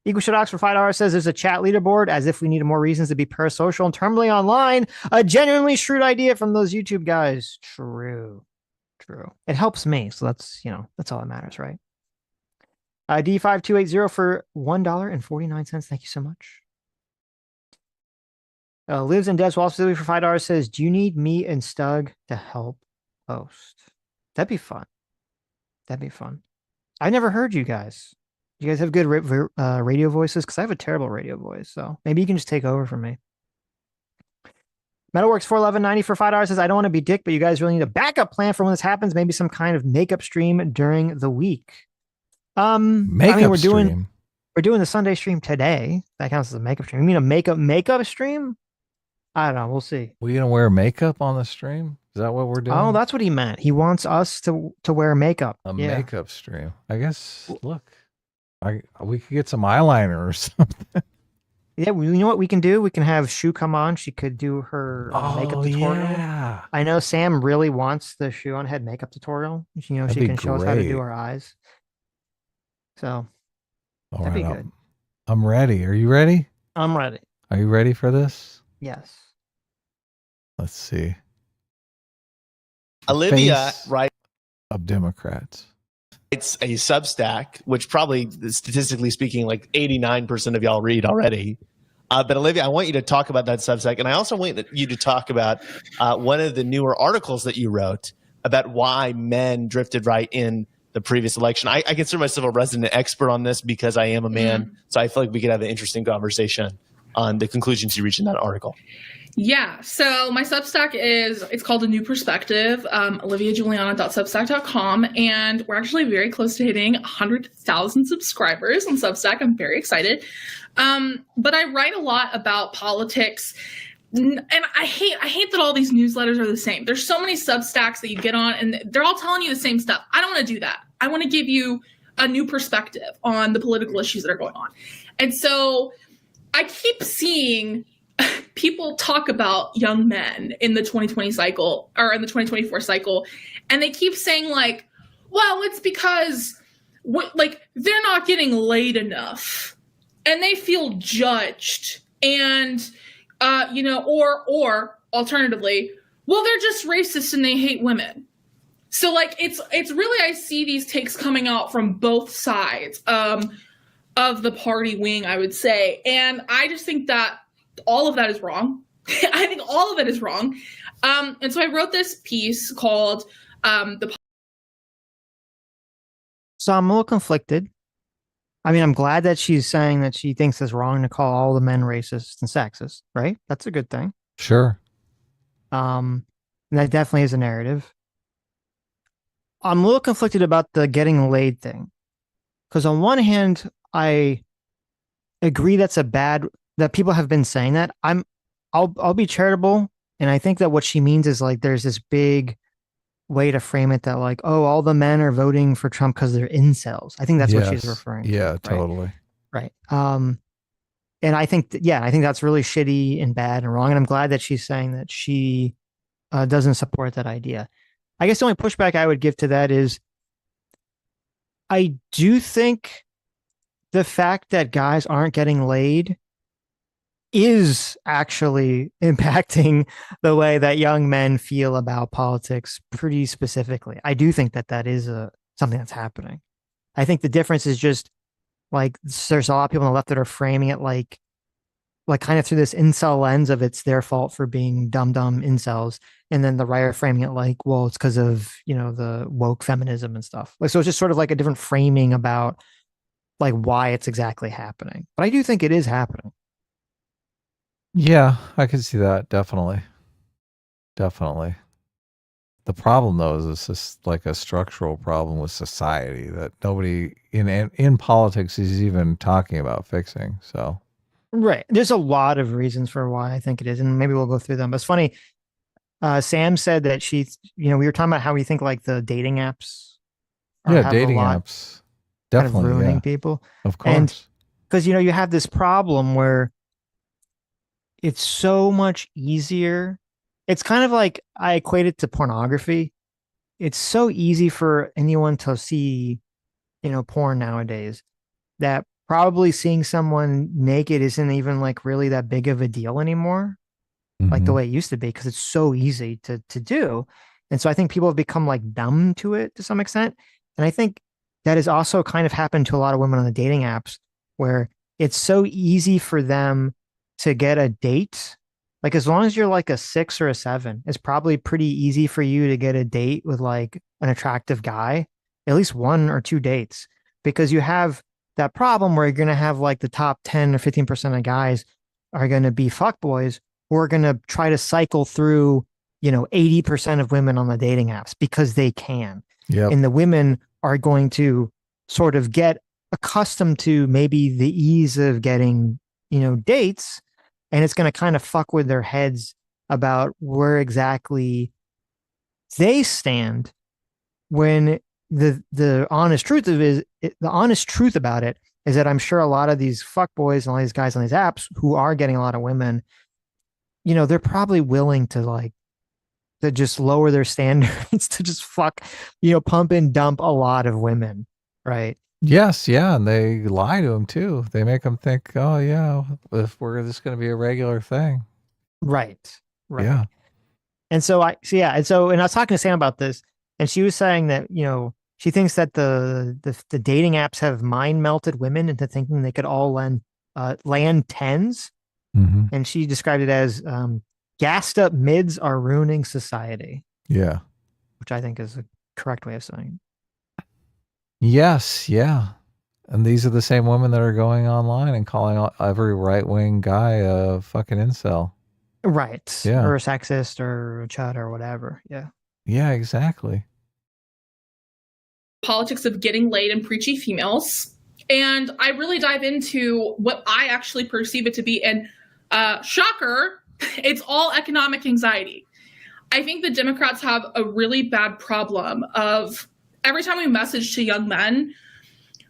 Equal Shit Ox for $5 says there's a chat leaderboard, as if we needed more reasons to be parasocial and terminally online. A genuinely shrewd idea from those YouTube guys. True. It helps me, so that's all that matters, right? D5280 for $1.49. Thank you so much. Lives and Devs Wall specifically for $5 says, do you need me and Stug to help host? That'd be fun. I never heard you guys. You guys have good radio voices? Because I have a terrible radio voice, so maybe you can just take over for me. Metalworks 411.90 for $5 says, I don't want to be dick, but you guys really need a backup plan for when this happens. Maybe some kind of makeup stream during the week. We're doing the Sunday stream today. That counts as a makeup stream. You mean a makeup stream? I don't know. We'll see. We gonna wear makeup on the stream? Is that what we're doing? Oh, that's what he meant. He wants us to wear makeup. Makeup stream. I guess. Look, we could get some eyeliner or something. Yeah, you know what we can do? We can have Shu come on. She could do her makeup Oh tutorial. yeah, I know Sam really wants the Shu on head makeup tutorial. that'd She be can show us how to do great. our eyes. So All that'd right, be good. I'm ready. Are you ready? I'm ready. Are you ready for this? Yes. Let's see. Olivia Face writes of Democrats. a Substack, which probably, statistically speaking, like 89% of y'all read already. But Olivia, I want you to talk about that Substack, and I also want you to talk about one of the newer articles that you wrote about why men drifted right in the previous election. I consider myself a resident expert on this because I am a man, so I feel like we could have an interesting conversation on the conclusions you reached in that article. Yeah, so my Substack it's called A New Perspective, oliviajuliana.substack.com, and we're actually very close to hitting 100,000 subscribers on Substack. I'm very excited. But I write a lot about politics, and I hate that all these newsletters are the same. There's so many Substacks that you get on, and they're all telling you the same stuff. I don't want to do that. I want to give you a new perspective on the political issues that are going on. And so I keep seeing people talk about young men in the 2020 cycle or in the 2024 cycle, and they keep saying like, well, it's because like they're not getting laid enough and they feel judged, and or alternatively, well, they're just racist and they hate women. So like it's really, I see these takes coming out from both sides of the party wing, I would say, and I just think that all of that is wrong. I think all of it is wrong. And so I wrote this piece called So I'm a little conflicted. I mean, I'm glad that she's saying that she thinks it's wrong to call all the men racist and sexist, right? That's a good thing. Sure. And that definitely is a narrative. I'm a little conflicted about the getting laid thing. Because on one hand, I agree that people have been saying that. I'll be charitable, and I think that what she means is like there's this big way to frame it that like, oh, all the men are voting for Trump because they're incels. I think that's what she's referring to. Yeah, right? totally. Right. And I think I think that's really shitty and bad and wrong. And I'm glad that she's saying that she doesn't support that idea. I guess the only pushback I would give to that is I do think the fact that guys aren't getting laid is actually impacting the way that young men feel about politics pretty specifically. I do think that is something that's happening. I think the difference is just like there's a lot of people on the left that are framing it like kind of through this incel lens of it's their fault for being dumb incels, and then the right are framing it like, well, it's because of the woke feminism and stuff. Like, so it's just sort of like a different framing about like why it's exactly happening. But I do think it is happening. Yeah, I can see that. Definitely. The problem though is it's just like a structural problem with society that nobody in politics is even talking about fixing. So Right. There's a lot of reasons for why I think it is, and maybe we'll go through them. But it's funny. Sam said that we were talking about how we think like the dating apps have dating a lot apps kind of definitely ruining people. Of And course. because you have this problem where it's so much easier. It's kind of like I equate it to pornography. It's so easy for anyone to see, porn nowadays that probably seeing someone naked isn't even like really that big of a deal anymore, like the way it used to be, because it's so easy to do. And so I think people have become like numb to it to some extent. And I think that has also kind of happened to a lot of women on the dating apps where it's so easy for them to get a date. Like as long as you're like a 6 or a 7, it's probably pretty easy for you to get a date with like an attractive guy, at least 1 or 2 dates, because you have that problem where you're going to have like the top 10 or 15% of guys are going to be fuckboys who are going to try to cycle through, 80% of women on the dating apps because they can. Yep. And the women are going to sort of get accustomed to maybe the ease of getting, dates. And it's going to kind of fuck with their heads about where exactly they stand when the honest truth about it is that I'm sure a lot of these fuckboys and all these guys on these apps who are getting a lot of women, they're probably willing to to just lower their standards to just pump and dump a lot of women, right? Yes, yeah, and they lie to them too. They make them think, oh yeah, if we're just going to be a regular thing. Right. Right. Yeah. And so and I was talking to Sam about this, and she was saying that, she thinks that the dating apps have mind melted women into thinking they could all land tens. Mm-hmm. And she described it as gassed up mids are ruining society. Yeah. Which I think is a correct way of saying it. Yes, yeah. And these are the same women that are going online and calling every right-wing guy a fucking incel. Right. Yeah. Or a sexist or a chud or whatever. Yeah. Yeah, exactly. Politics of getting laid and preachy females. And I really dive into what I actually perceive it to be. And shocker, it's all economic anxiety. I think the Democrats have a really bad problem of every time we message to young men,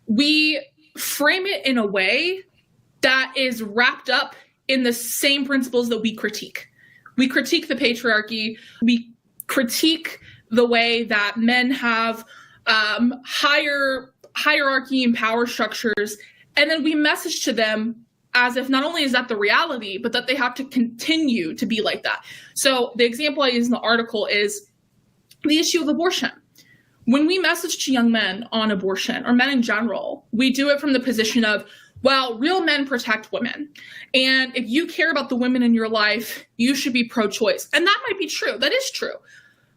we frame it in a way that is wrapped up in the same principles that we critique. We critique the patriarchy. We critique the way that men have higher hierarchy and power structures. And then we message to them as if not only is that the reality, but that they have to continue to be like that. So the example I use in the article is the issue of abortion. When we message to young men on abortion, or men in general, we do it from the position of, well, real men protect women. And if you care about the women in your life, you should be pro-choice. And that might be true. That is true.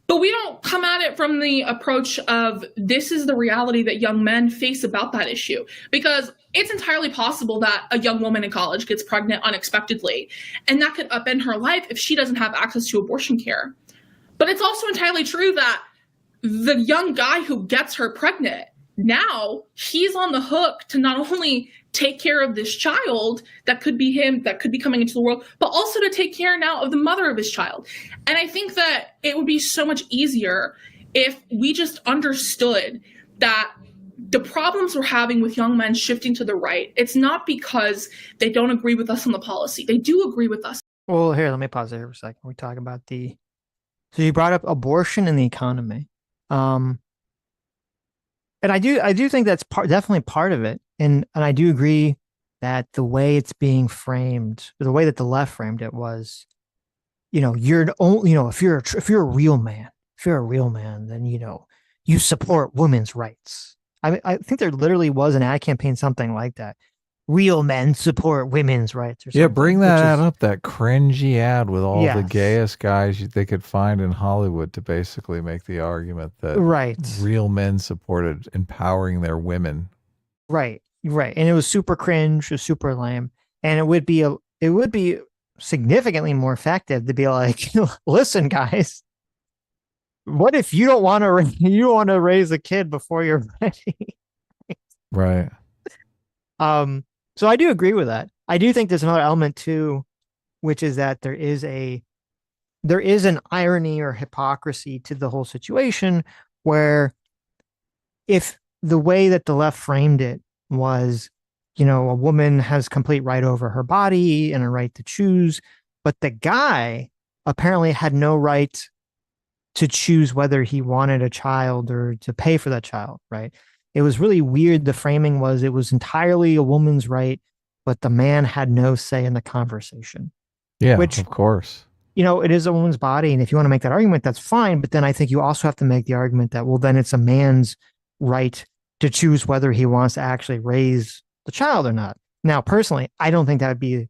But we don't come at it from the approach of this is the reality that young men face about that issue. Because it's entirely possible that a young woman in college gets pregnant unexpectedly, and that could upend her life if she doesn't have access to abortion care. But it's also entirely true that the young guy who gets her pregnant, now he's on the hook to not only take care of this child that could be him, that could be coming into the world, but also to take care now of the mother of his child. And I think that it would be so much easier if we just understood that the problems we're having with young men shifting to the right, it's not because they don't agree with us on the policy. They do agree with us. Well, here, let me pause there for a second. We talk about so you brought up abortion and the economy. And I do think that's definitely part of it. And I do agree that the way it's being framed, the way that the left framed it was, you're only, if you're a real man, then, you support women's rights. I think there literally was an ad campaign, something like that. Real men support women's rights. Or something, yeah, bring that ad up, that cringy ad with all the gayest guys they could find in Hollywood to basically make the argument that real men supported empowering their women. Right. And it was super cringe, it was super lame. And it would be significantly more effective to be like, listen, guys, what if you don't want to raise a kid before you're ready? Right. So I do agree with that. I do think there's another element too, which is that there is an irony or hypocrisy to the whole situation, where if the way that the left framed it was, a woman has complete right over her body and a right to choose, but the guy apparently had no right to choose whether he wanted a child or to pay for that child, right? It was really weird. The framing was it was entirely a woman's right, but the man had no say in the conversation. Yeah, which, of course. It is a woman's body. And if you want to make that argument, that's fine. But then I think you also have to make the argument that, well, then it's a man's right to choose whether he wants to actually raise the child or not. Now, personally, I don't think that would be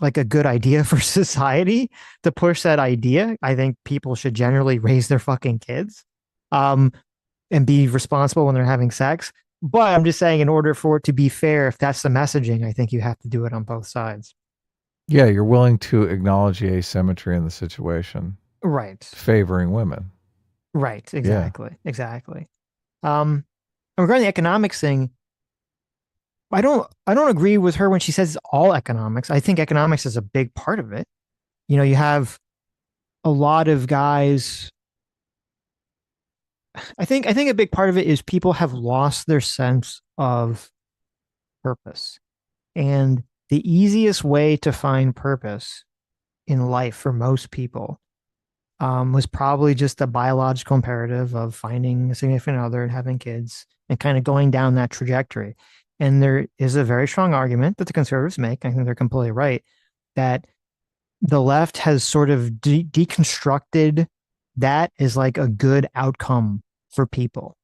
like a good idea for society to push that idea. I think people should generally raise their fucking kids. And be responsible when they're having sex. But I'm just saying, in order for it to be fair, if that's the messaging, I think you have to do it on both sides. Yeah, you're willing to acknowledge the asymmetry in the situation. Right. Favoring women. Right, exactly. Yeah. Exactly. Regarding the economics thing, I don't agree with her when she says it's all economics. I think economics is a big part of it. You have a lot of guys. I think a big part of it is people have lost their sense of purpose. And the easiest way to find purpose in life for most people was probably just the biological imperative of finding a significant other and having kids and kind of going down that trajectory. And there is a very strong argument that the conservatives make, I think they're completely right, that the left has sort of deconstructed that as like a good outcome for people.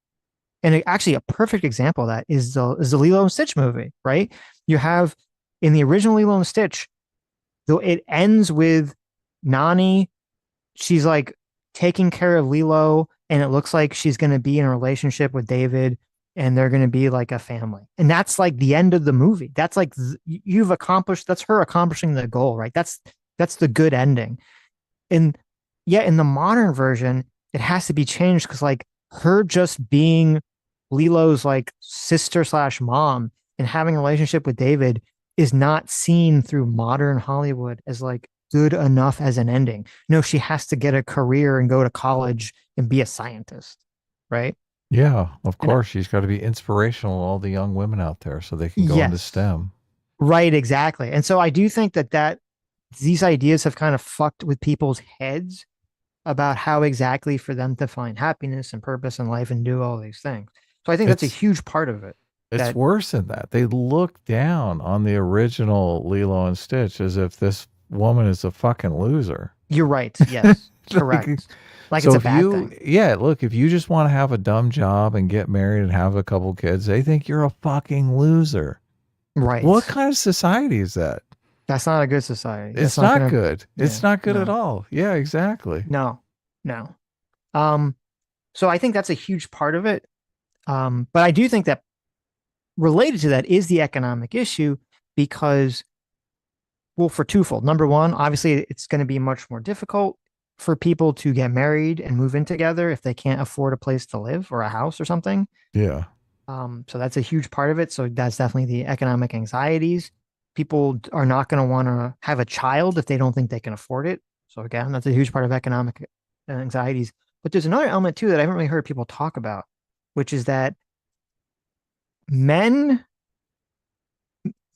And actually, a perfect example of that is the Lilo and Stitch movie, right? You have in the original Lilo and Stitch, though it ends with Nani, she's like taking care of Lilo, and it looks like she's going to be in a relationship with David, and they're going to be like a family. And that's like the end of the movie. That's like you've accomplished. That's her accomplishing the goal, right? That's the good ending. And yet in the modern version, it has to be changed because like her just being Lilo's like sister / mom and having a relationship with David is not seen through modern Hollywood as like good enough as an ending. No, she has to get a career and go to college and be a scientist, right? Yeah, of course. She's got to be inspirational to all the young women out there so they can go into STEM. Right, exactly. And so I do think that these ideas have kind of fucked with people's heads about how exactly for them to find happiness and purpose in life and do all these things. So I think that's a huge part of it. It's worse than that. They look down on the original Lilo and Stitch as if this woman is a fucking loser. You're right. Yes. Correct. Like it's a bad thing. Yeah, look, if you just want to have a dumb job and get married and have a couple kids, they think you're a fucking loser. Right. What kind of society is that? That's not a good society. It's not good. It's not good at all. Yeah, exactly. No. So I think that's a huge part of it. But I do think that related to that is the economic issue because, well, for twofold. Number one, obviously, it's going to be much more difficult for people to get married and move in together if they can't afford a place to live or a house or something. Yeah. So that's a huge part of it. So that's definitely the economic anxieties. People are not going to want to have a child if they don't think they can afford it. So again, that's a huge part of economic anxieties. But there's another element too that I haven't really heard people talk about, which is that men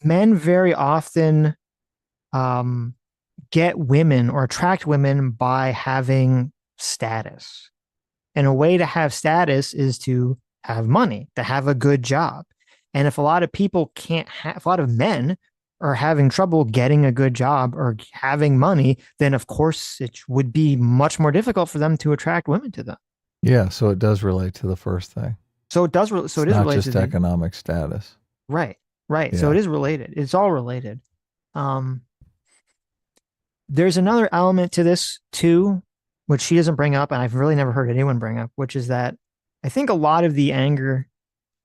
very often get women or attract women by having status. And a way to have status is to have money, to have a good job. And if a lot of people can't have, if a lot of men are having trouble getting a good job or having money, then of course it would be much more difficult for them to attract women to them. Yeah, so it does relate to the first thing. So it does. So it is not related just to economic status. Right. Yeah. So it is related. It's all related. There's another element to this too, which she doesn't bring up, and I've really never heard anyone bring up, which is that I think a lot of the anger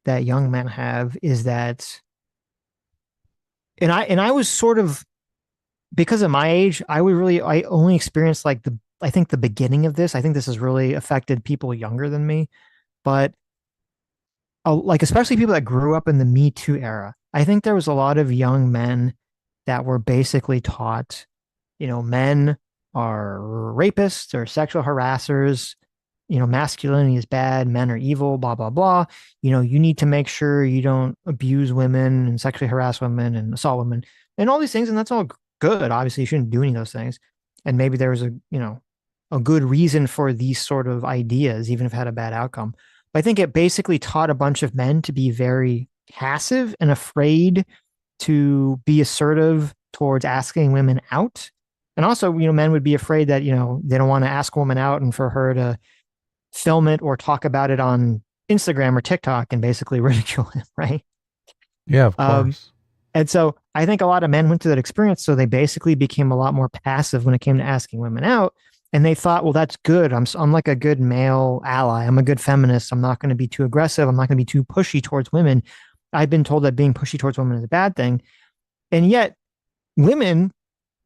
that young men have is that, and I was sort of, because of my age, I only experienced like I think the beginning of this. I think this has really affected people younger than me, but like especially people that grew up in the Me Too era. I think there was a lot of young men that were basically taught, men are rapists or sexual harassers, masculinity is bad, men are evil, blah, blah, blah. You need to make sure you don't abuse women and sexually harass women and assault women and all these things. And that's all good. Obviously, you shouldn't do any of those things. And maybe there was a good reason for these sort of ideas, even if it had a bad outcome. But I think it basically taught a bunch of men to be very passive and afraid to be assertive towards asking women out. And also, men would be afraid that, they don't want to ask a woman out and for her to film it or talk about it on Instagram or TikTok and basically ridicule him, right? Yeah, of course. And so I think a lot of men went through that experience. So they basically became a lot more passive when it came to asking women out. And they thought, well, that's good. I'm like a good male ally. I'm a good feminist. I'm not going to be too aggressive. I'm not going to be too pushy towards women. I've been told that being pushy towards women is a bad thing. And yet women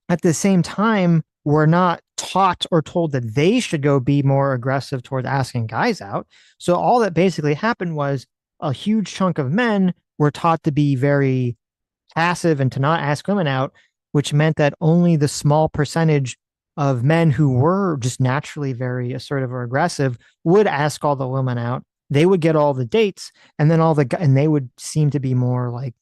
at the same time were not taught or told that they should go be more aggressive towards asking guys out. So all that basically happened was a huge chunk of men were taught to be very passive and to not ask women out, which meant that only the small percentage of men who were just naturally very assertive or aggressive would ask all the women out. They would get all the dates, and then and they would seem to be more like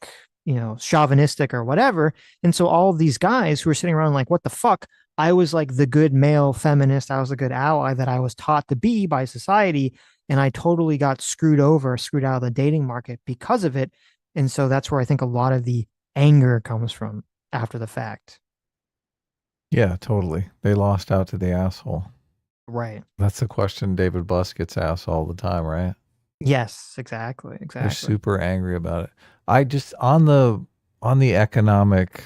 chauvinistic or whatever. And so all of these guys who are sitting around like, what the fuck? I was like the good male feminist. I was a good ally that I was taught to be by society. And I totally got screwed out of the dating market because of it. And so that's where I think a lot of the anger comes from after the fact. Yeah, totally. They lost out to the asshole. Right. That's the question David Buss gets asked all the time, right? Yes, exactly. They're Exactly. super angry about it. I just on the economic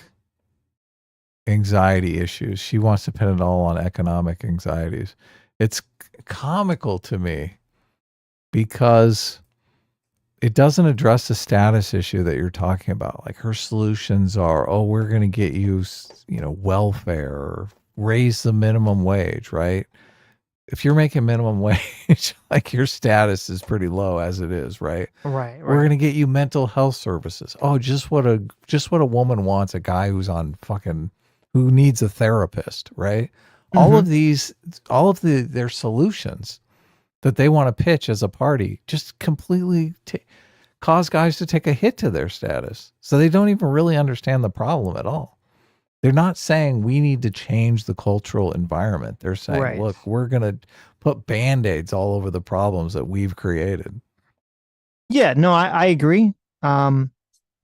anxiety issues, she wants to pin it all on economic anxieties. It's comical to me because it doesn't address the status issue that you're talking about. Like her solutions are, oh, we're going to get you, welfare, or raise the minimum wage, right? If you're making minimum wage, like your status is pretty low as it is, right? Right. We're going to get you mental health services. Oh, just what a woman wants, a guy who needs a therapist, right? Mm-hmm. All of their solutions that they want to pitch as a party just completely cause guys to take a hit to their status. So they don't even really understand the problem at all. They're not saying we need to change the cultural environment. They're saying, Right. look, we're going to put Band-Aids all over the problems that we've created. Yeah, no, I agree.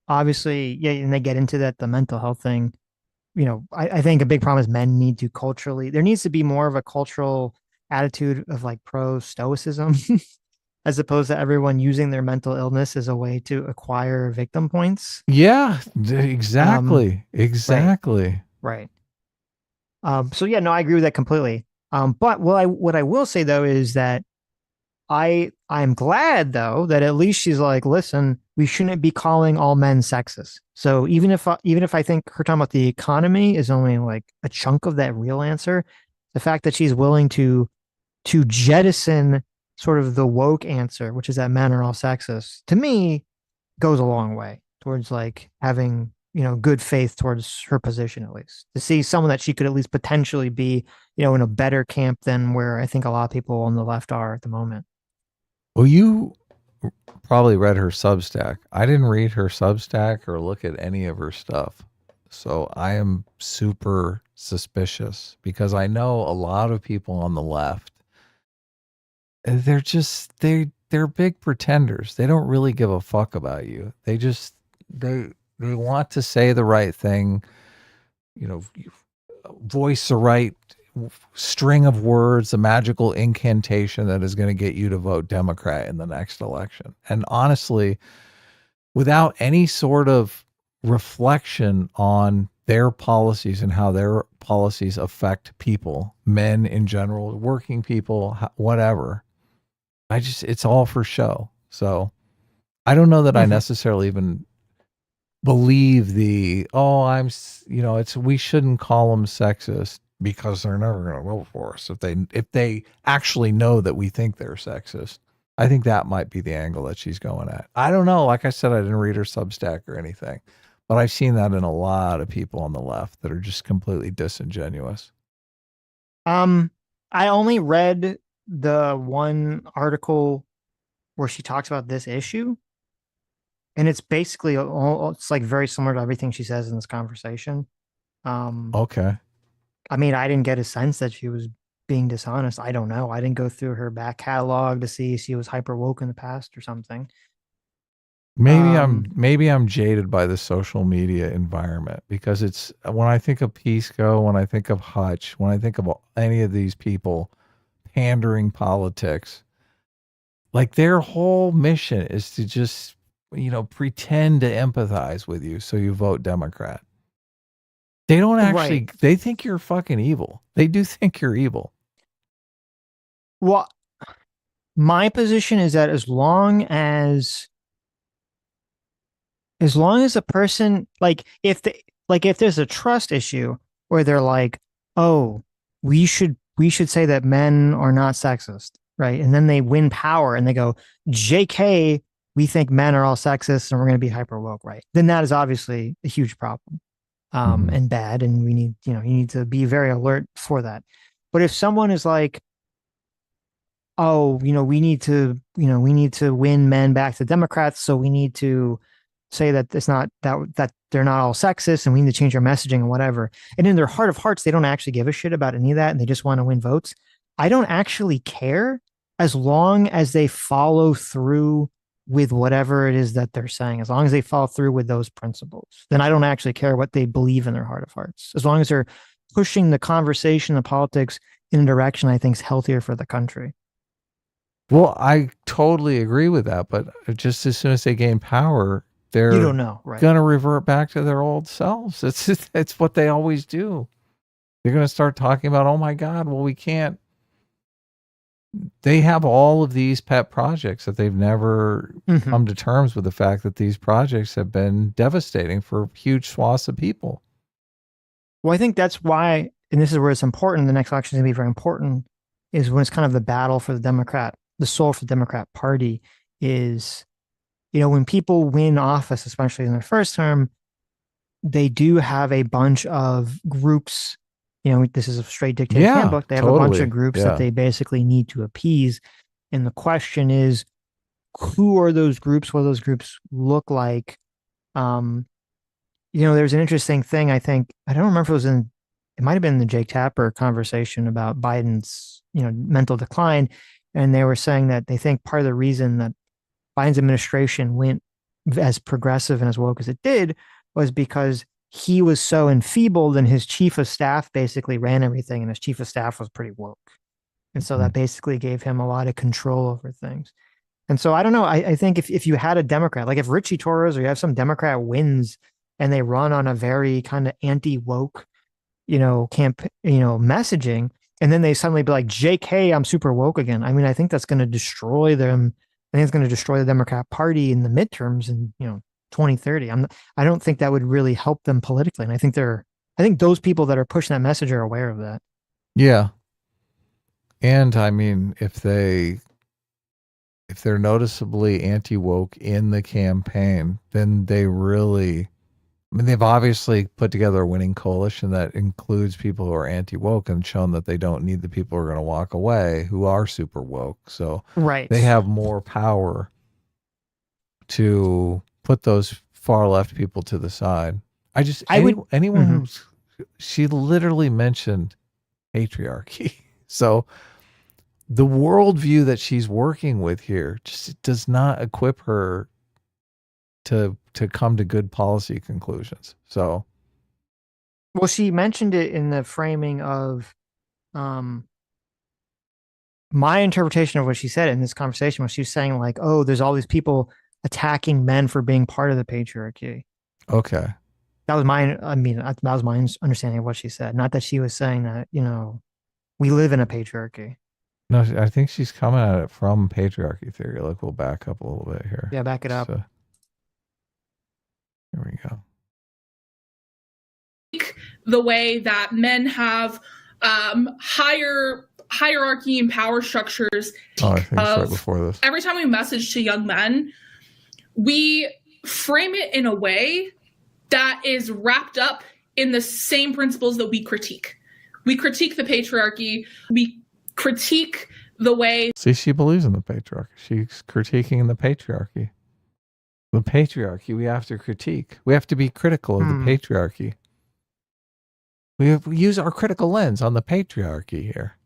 Obviously, yeah, and they get into that, the mental health thing. I think a big problem is men need to there needs to be more of a cultural attitude of like pro stoicism as opposed to everyone using their mental illness as a way to acquire victim points. Yeah, Um, exactly. right, Exactly. right. So yeah, no, I agree with that completely. But what I will say though is that I'm glad though that at least she's like, listen, we shouldn't be calling all men sexist. So even if I think her talking about the economy is only like a chunk of that real answer, the fact that she's willing to jettison sort of the woke answer, which is that men are all sexist, to me goes a long way towards like having good faith towards her position, at least to see someone that she could at least potentially be in a better camp than where I think a lot of people on the left are at the moment. Well, you probably read her Substack. I didn't read her Substack or look at any of her stuff. So I am super suspicious because I know a lot of people on the left. They're just they're big pretenders. They don't really give a fuck about you. They want to say the right thing, voice the right string of words, a magical incantation that is going to get you to vote Democrat in the next election. And honestly, without any sort of reflection on their policies and how their policies affect people, men in general, working people, whatever, it's all for show. So I don't know that I necessarily even believe we shouldn't call them sexist because they're never going to vote for us if they actually know that we think they're sexist. I think that might be the angle that she's going at. I don't know. Like I said, I didn't read her Substack or anything, but I've seen that in a lot of people on the left that are just completely disingenuous. I only read the one article where she talks about this issue, and it's basically it's like very similar to everything she says in this conversation. Okay. I mean, I didn't get a sense that she was being dishonest. I don't know. I didn't go through her back catalog to see if she was hyper woke in the past or something. Maybe I'm jaded by the social media environment because it's when I think of Pisco, when I think of Hutch, when I think of any of these people pandering politics, like their whole mission is to just pretend to empathize with you so you vote Democrat. They don't actually, Right. They think you're fucking evil. They do think you're evil. Well, my position is that as long as a person, like if there's a trust issue where they're like, oh, we should say that men are not sexist, right? And then they win power and they go, JK, we think men are all sexist and we're going to be hyper woke, right? Then that is obviously a huge problem. And bad, and we need, you need to be very alert for that. But if someone is like, oh, we need to win men back to Democrats, so we need to say that it's not that they're not all sexist and we need to change our messaging and whatever. And in their heart of hearts, they don't actually give a shit about any of that and they just want to win votes. I don't actually care as long as they follow through with whatever it is that they're saying, as long as they follow through with those principles, then I don't actually care what they believe in their heart of hearts. As long as they're pushing the conversation, the politics in a direction I think is healthier for the country. Well, I totally agree with that, but just as soon as they gain power, they're You don't know, right? going to revert back to their old selves. It's what they always do. They're going to start talking about, oh my God, well, we can't. They have all of these pet projects that they've never come to terms with the fact that these projects have been devastating for huge swaths of people. Well, I think that's why, and this is where it's important, the next election is going to be very important, is when it's kind of the battle for the soul for the Democrat Party is, when people win office, especially in their first term, they do have a bunch of groups. This is a straight dictator handbook. They have a bunch of groups that they basically need to appease. And the question is, who are those groups? What do those groups look like? There's an interesting thing. I think, I don't remember if it might have been the Jake Tapper conversation about Biden's, mental decline. And they were saying that they think part of the reason that Biden's administration went as progressive and as woke as it did was because he was so enfeebled and his chief of staff basically ran everything and his chief of staff was pretty woke. And so that basically gave him a lot of control over things. And so I don't know. I think if you had a Democrat, like if Richie Torres or you have some Democrat wins and they run on a very kind of anti-woke, messaging, and then they suddenly be like, JK, I'm super woke again. I mean, I think that's going to destroy them. I think it's going to destroy the Democrat Party in the midterms and, 2030. I don't think that would really help them politically. And I think those people that are pushing that message are aware of that. Yeah. And I mean, if they're noticeably anti-woke in the campaign, then they've obviously put together a winning coalition that includes people who are anti-woke and shown that they don't need the people who are going to walk away who are super woke. So they have more power to put those far left people to the side. She literally mentioned patriarchy. So the worldview that she's working with here just does not equip her to come to good policy conclusions. So, well, she mentioned it in the framing of, my interpretation of what she said in this conversation was she was saying like, oh, there's all these people attacking men for being part of the patriarchy. Okay. That was my understanding of what she said. Not that she was saying that, we live in a patriarchy. No, I think she's coming at it from patriarchy theory. Like, we'll back up a little bit here. Yeah, back it up. So, here we go. The way that men have hierarchy and power structures. Oh, I think it's right before this. Every time we message to young men, we frame it in a way that is wrapped up in the same principles that we critique. We critique the patriarchy. We critique the way. See, she believes in the patriarchy. She's critiquing the patriarchy. The patriarchy we have to critique. We have to be critical of the patriarchy. We use our critical lens on the patriarchy here.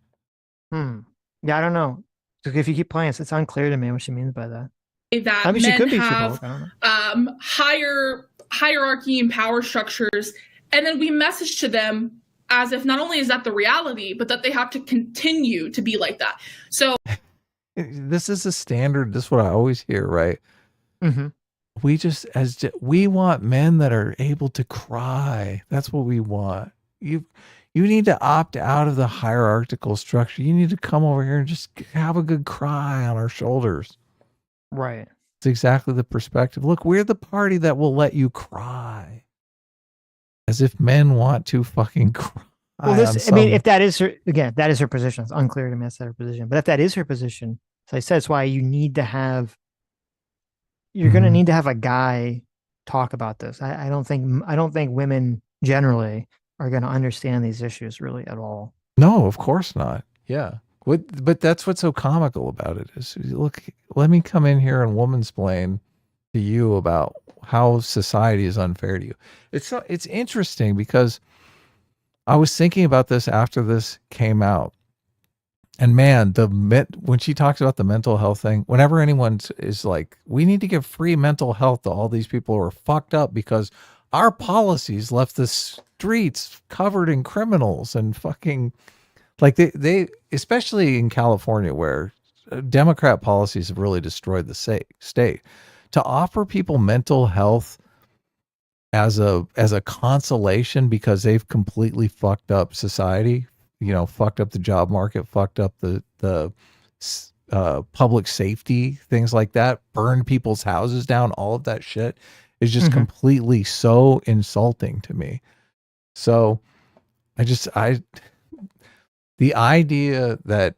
Yeah, I don't know. If you keep playing, it's unclear to me what she means by that. That I mean, she men could be have hierarchy and power structures, and then we message to them as if not only is that the reality, but that they have to continue to be like that. So this is a standard. This is what I always hear, right? Mm-hmm. We want men that are able to cry. That's what we want. You need to opt out of the hierarchical structure. You need to come over here and just have a good cry on our shoulders. Right. It's exactly the perspective. Look, we're the party that will let you cry. As if men want to fucking cry. Well, if that is her, again, that is her position. It's unclear to me that's her position. But if that is her position, as I said, it's why you need to have, you're going to need to have a guy talk about this. I don't think women generally are going to understand these issues really at all. No, of course not. Yeah. But that's what's so comical about it is, look, let me come in here and womansplain to you about how society is unfair to you. It's interesting because I was thinking about this after this came out. And man, when she talks about the mental health thing, whenever anyone is like, we need to give free mental health to all these people who are fucked up because our policies left the streets covered in criminals and fucking like they especially in California where Democrat policies have really destroyed the state. To offer people mental health as a consolation because they've completely fucked up society, fucked up the job market, fucked up the public safety, things like that, burned people's houses down, all of that shit is just completely so insulting to me. So the idea that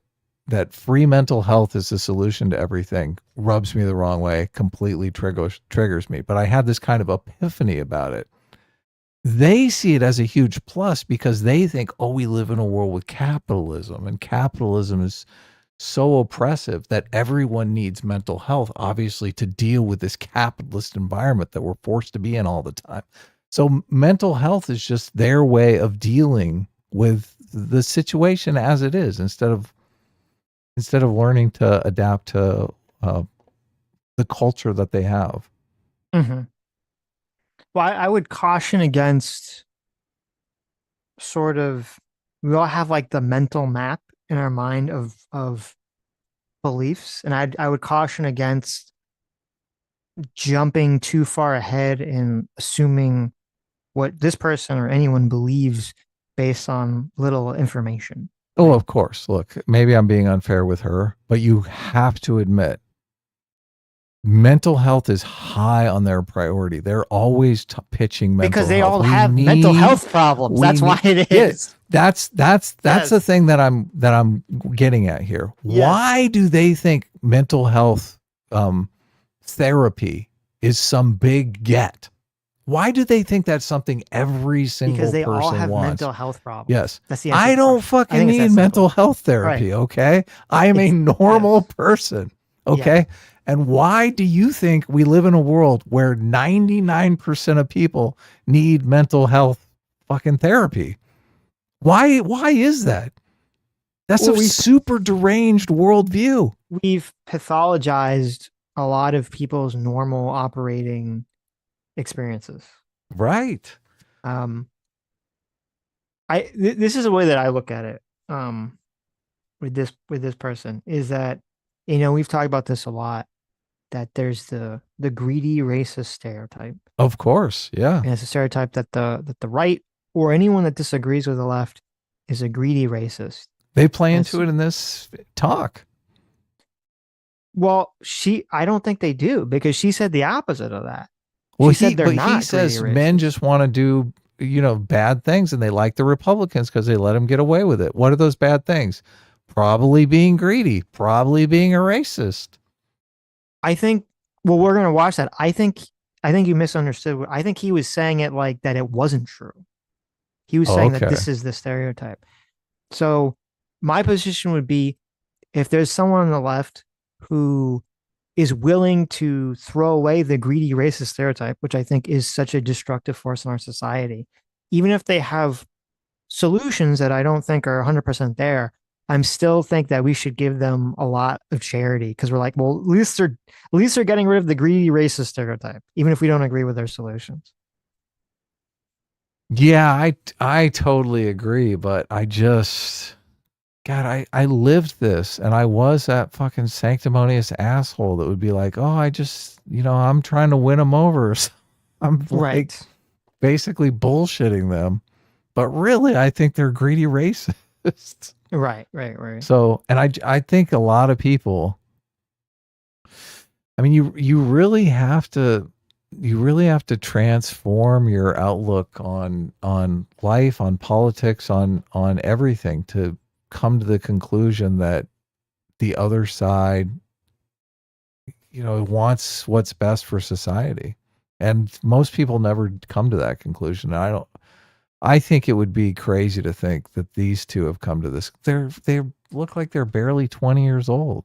free mental health is the solution to everything rubs me the wrong way, completely triggers me. But I had this kind of epiphany about it. They see it as a huge plus because they think, oh, we live in a world with capitalism, and capitalism is so oppressive that everyone needs mental health, obviously, to deal with this capitalist environment that we're forced to be in all the time. So mental health is just their way of dealing with the situation as it is, instead of learning to adapt to the culture that they have. Mm-hmm. Well, I would caution against sort of, we all have like the mental map in our mind of beliefs, and I would caution against jumping too far ahead and assuming what this person or anyone believes based on little information. Oh, of course. Look, maybe I'm being unfair with her, but you have to admit mental health is high on their priority. They're always pitching mental because they health. all have mental health problems. That's why it is. Yes, that's the thing that I'm getting at here. Yes. Why do they think mental health therapy is some big get? Why do they think that's something every single person wants? Because they all have mental health problems. Yes. That's the I don't fucking need mental health therapy, right. Okay? I am a normal person, okay? Yeah. And why do you think we live in a world where 99% of people need mental health fucking therapy? Why is that? That's a super deranged worldview. We've pathologized a lot of people's normal operating experiences. Right. This is a way that I look at it with this person, is that, we've talked about this a lot, that there's the greedy racist stereotype. Of course, yeah. And it's a stereotype that the right or anyone that disagrees with the left is a greedy racist. They play into it in this talk. Well, I don't think they do, because she said the opposite of that. Well, he says men just want to do, bad things, and they like the Republicans because they let them get away with it. What are those bad things? Probably being greedy, probably being a racist. I think, well, we're going to watch that. I think you misunderstood. I think he was saying it like that it wasn't true. He was saying that this is the stereotype. So my position would be, if there's someone on the left who is willing to throw away the greedy racist stereotype, which I think is such a destructive force in our society, even if they have solutions that I don't think are 100% there, I'm still think that we should give them a lot of charity, because we're like, well, at least they're getting rid of the greedy racist stereotype, even if we don't agree with their solutions. Yeah, I totally agree, but I just, God, I lived this, and I was that fucking sanctimonious asshole that would be like, oh, I just, I'm trying to win them over. So I'm like basically bullshitting them, but really I think they're greedy racists. Right. So, and I think a lot of people, I mean, you really have to transform your outlook on life, on politics, on everything, to come to the conclusion that the other side, wants what's best for society. And most people never come to that conclusion. I think it would be crazy to think that these two have come to this. They look like they're barely 20 years old.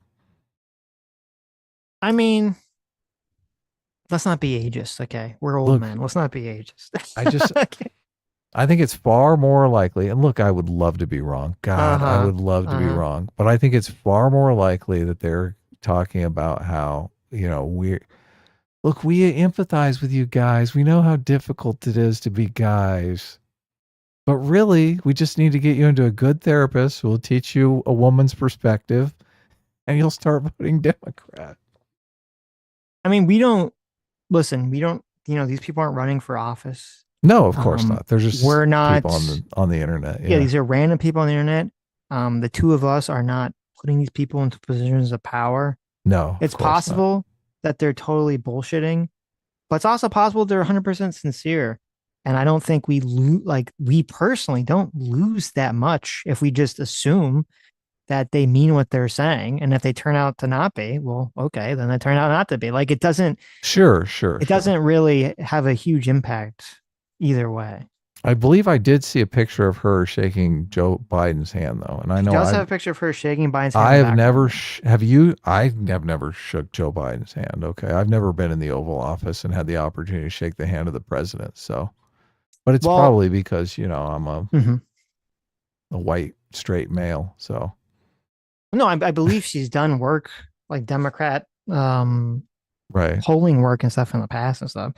I mean, Let's not be ageist, okay? We're old Look, men. Let's not be ageist. I just Okay. I think it's far more likely, and look, I would love to be wrong. God, I Uh-huh. would love to be Uh-huh. wrong. But I think it's far more likely that they're talking about how, we empathize with you guys. We know how difficult it is to be guys. But really, we just need to get you into a good therapist who will teach you a woman's perspective, and you'll start voting Democrat. I mean, we don't, these people aren't running for office. No, of course not. They're just We're not people on the internet. Yeah, these are random people on the internet. The two of us are not putting these people into positions of power. No, It's of course possible that they're totally bullshitting, but it's also possible they're 100% sincere. And I don't think we personally don't lose that much if we just assume that they mean what they're saying. And if they turn out to not be, well, okay, then they turn out not to be. Like it doesn't, Sure. it doesn't really have a huge impact either way. I believe I did see a picture of her shaking Joe Biden's hand, though, and I know She does have a picture of her shaking Biden's hand. I have never. Have you? I have never shook Joe Biden's hand. Okay, I've never been in the Oval Office and had the opportunity to shake the hand of the president. So, but it's probably because I'm a white straight male. So, no, I believe she's done work like Democrat right, polling work and stuff in the past and stuff.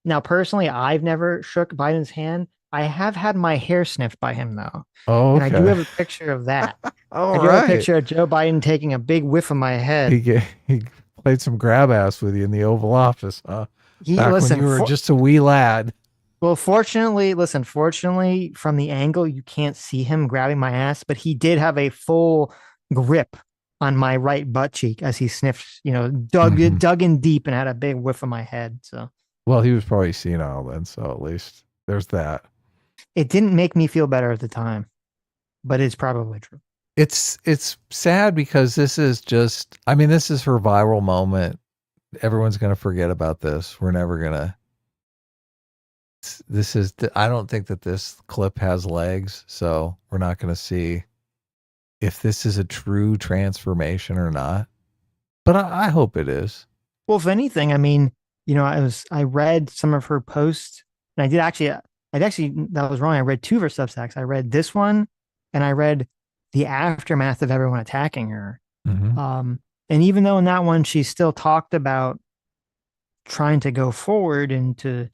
Now, personally, I've never shook Biden's hand. I have had my hair sniffed by him, though. Oh, okay. And I do have a picture of that. I do have a picture of Joe Biden taking a big whiff of my head. He played some grab ass with you in the Oval Office, huh? Back when you were just a wee lad. Well, fortunately, from the angle, you can't see him grabbing my ass, but he did have a full grip on my right butt cheek as he sniffed, dug in deep and had a big whiff of my head. So. Well, he was probably senile then, so at least there's that. It didn't make me feel better at the time, but it's probably true. It's sad because this is her viral moment. Everyone's going to forget about this. We're never going to. I don't think that this clip has legs, so we're not going to see if this is a true transformation or not. But I hope it is. Well, if anything, I mean, I read some of her posts, and that was wrong. I read two of her Substacks. I read this one, and I read the aftermath of everyone attacking her. Mm-hmm. And even though in that one she still talked about trying to go forward and to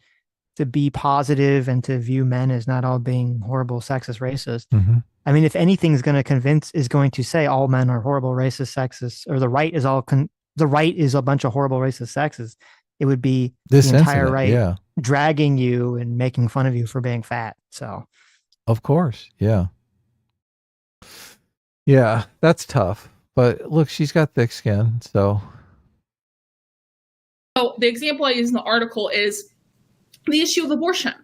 be positive and to view men as not all being horrible, sexist, racist. Mm-hmm. I mean, if anything is going to say all men are horrible, racist, sexist, or the right is a bunch of horrible, racist, sexist, it would be this the entire right dragging you and making fun of you for being fat. So, of course, yeah, that's tough. But look, she's got thick skin, so. Oh, the example I use in the article is the issue of abortion.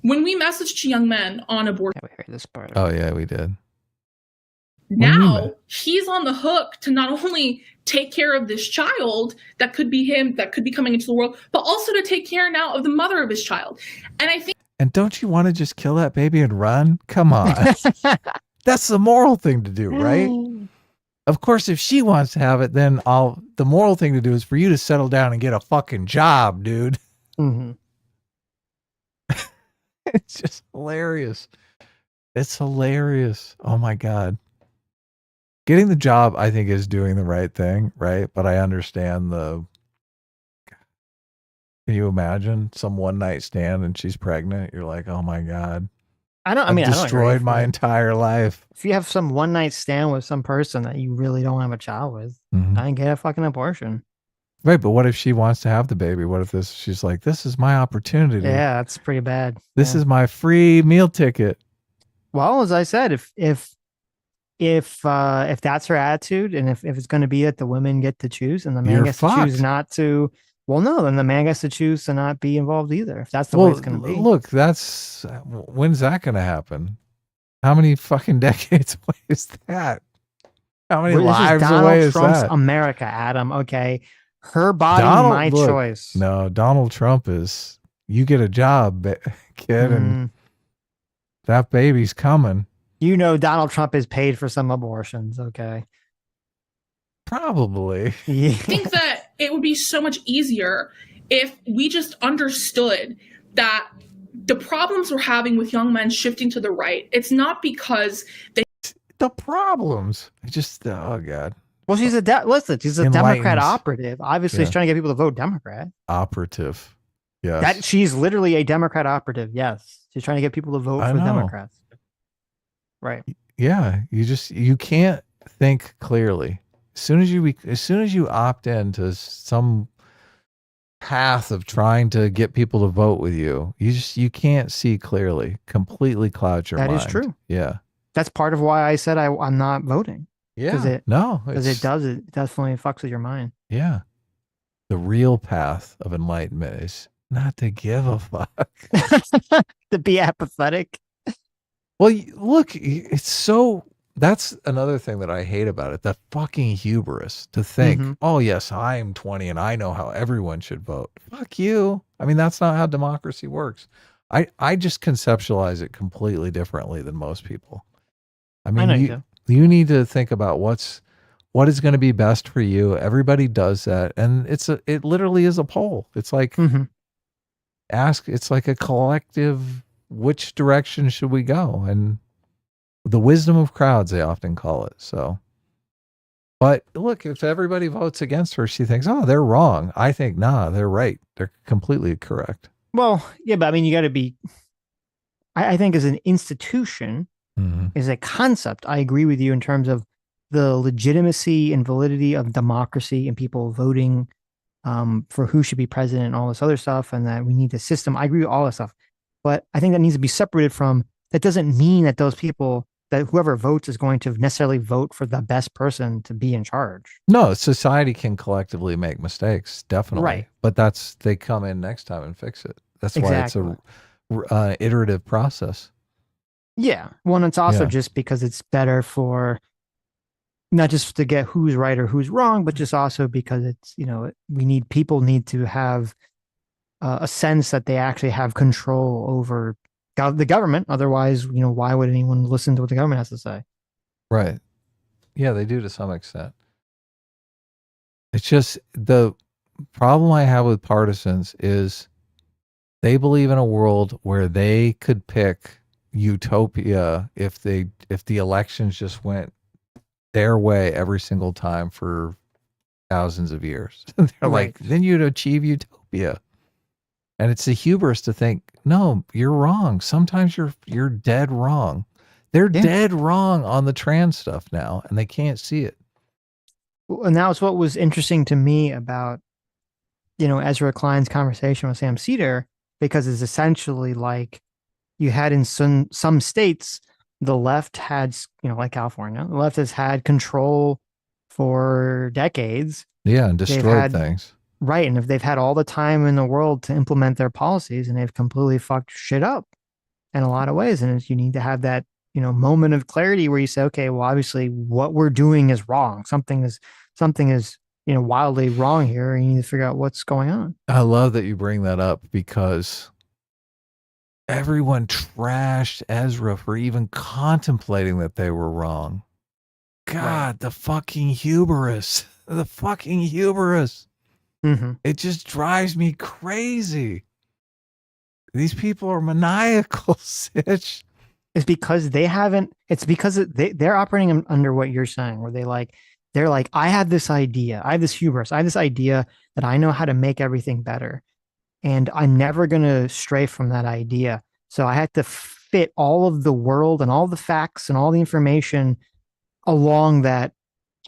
When we message to young men on abortion, we heard this part. Oh yeah, we did. Now he's on the hook to not only take care of this child that could be him, that could be coming into the world, but also to take care now of the mother of his child. And I think. And don't you want to just kill that baby and run? Come on. That's the moral thing to do, right? Of course, if she wants to have it, then the moral thing to do is for you to settle down and get a fucking job, dude. Mm-hmm. It's just hilarious. It's hilarious. Oh my God. Getting the job, I think, is doing the right thing, right? But I understand can you imagine some one night stand and she's pregnant? You're like, oh my God. I've destroyed my entire life. If you have some one night stand with some person that you really don't have a child with, I get a fucking abortion. Right, but what if she wants to have the baby? What if she's like, this is my opportunity. Yeah, that's pretty bad. This is my free meal ticket. Well, as I said, if that's her attitude, and if it's going to be that the women get to choose and the man gets to choose not to, well, no, then the man gets to choose to not be involved either. If that's the way it's going to be. Look, when's that going to happen? How many fucking decades away is that? How many lives away is Trump's that? America, Adam. Okay. Her body, my choice. No, Donald Trump is, you get a job, kid, and that baby's coming. Donald Trump is paid for some abortions, okay? Probably. Yeah. I think that it would be so much easier if we just understood that the problems we're having with young men shifting to the right, it's not because they. The problems. Just, oh God. Well, she's a she's a Democrat operative. Obviously, she's trying to get people to vote Democrat. Operative. Yes. That she's literally a Democrat operative. Yes. She's trying to get people to vote for Democrats. Right. Yeah. You can't think clearly. As soon as you opt into some path of trying to get people to vote with you, you can't see clearly. Completely clouds your mind. That is true. Yeah. That's part of why I said I'm not voting. Yeah. Because it definitely fucks with your mind. Yeah. The real path of enlightenment is not to give a fuck. To be apathetic. Well, look, that's another thing that I hate about it. The fucking hubris to think, oh yes, I'm 20 and I know how everyone should vote. Fuck you. I mean, that's not how democracy works. I just conceptualize it completely differently than most people. I mean, you need to think about what is going to be best for you. Everybody does that. And it literally is a poll. It's like, it's like a collective, which direction should we go? And the wisdom of crowds, they often call it. So, but look, if everybody votes against her, she thinks, oh, they're wrong. I think, nah, they're right. They're completely correct. Well, yeah, but I mean, you got to be, I think as an institution, is a concept. I agree with you in terms of the legitimacy and validity of democracy and people voting for who should be president and all this other stuff, and that we need a system. I agree with all this stuff. But I think that needs to be separated from, that doesn't mean that those people, that whoever votes is going to necessarily vote for the best person to be in charge. No, society can collectively make mistakes, definitely. Right. But they come in next time and fix it. That's why it's a iterative process. Yeah. Well, and it's also just because it's better for, not just to get who's right or who's wrong, but just also because it's, people need to have a sense that they actually have control over the government. Otherwise, why would anyone listen to what the government has to say? Right. Yeah, they do to some extent. It's just the problem I have with partisans is they believe in a world where they could pick utopia if the elections just went their way every single time for thousands of years. They're like, then you'd achieve utopia. And it's a hubris to think, no, you're wrong. Sometimes you're dead wrong. They're dead wrong on the trans stuff now, and they can't see it. And that was what was interesting to me about, Ezra Klein's conversation with Sam Cedar, because it's essentially like you had in some states, the left had, like California, the left has had control for decades. Yeah, and destroyed things. Right. And if they've had all the time in the world to implement their policies, and they've completely fucked shit up in a lot of ways. And you need to have that, moment of clarity where you say, okay, well, obviously what we're doing is wrong. Something is, wildly wrong here. And you need to figure out what's going on. I love that you bring that up, because everyone trashed Ezra for even contemplating that they were wrong. God, the fucking hubris. The fucking hubris. It just drives me crazy. These people are maniacal, Sitch. It's because they're operating under what you're saying, where they're like, I have this idea. I have this hubris. I have this idea that I know how to make everything better. And I'm never going to stray from that idea. So I had to fit all of the world and all the facts and all the information along that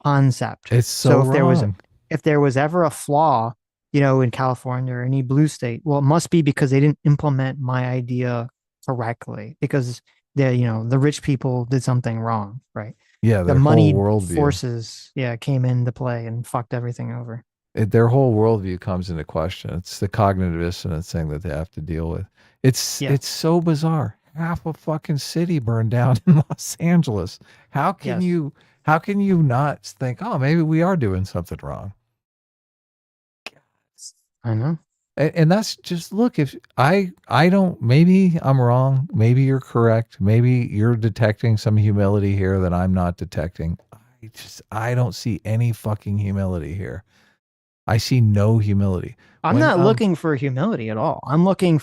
concept. It's so wrong. If there was ever a flaw, in California or any blue state, well, it must be because they didn't implement my idea correctly, because the rich people did something wrong, right? Yeah, the money forces, came into play and fucked everything over. Their whole worldview comes into question. It's the cognitive dissonance thing that they have to deal with. It's so bizarre. Half a fucking city burned down in Los Angeles. How can you not think, oh, maybe we are doing something wrong? I know. And that's just, look, if I don't, maybe I'm wrong. Maybe you're correct. Maybe you're detecting some humility here that I'm not detecting. I don't see any fucking humility here. I see no humility. I'm not looking for humility at all. I'm not looking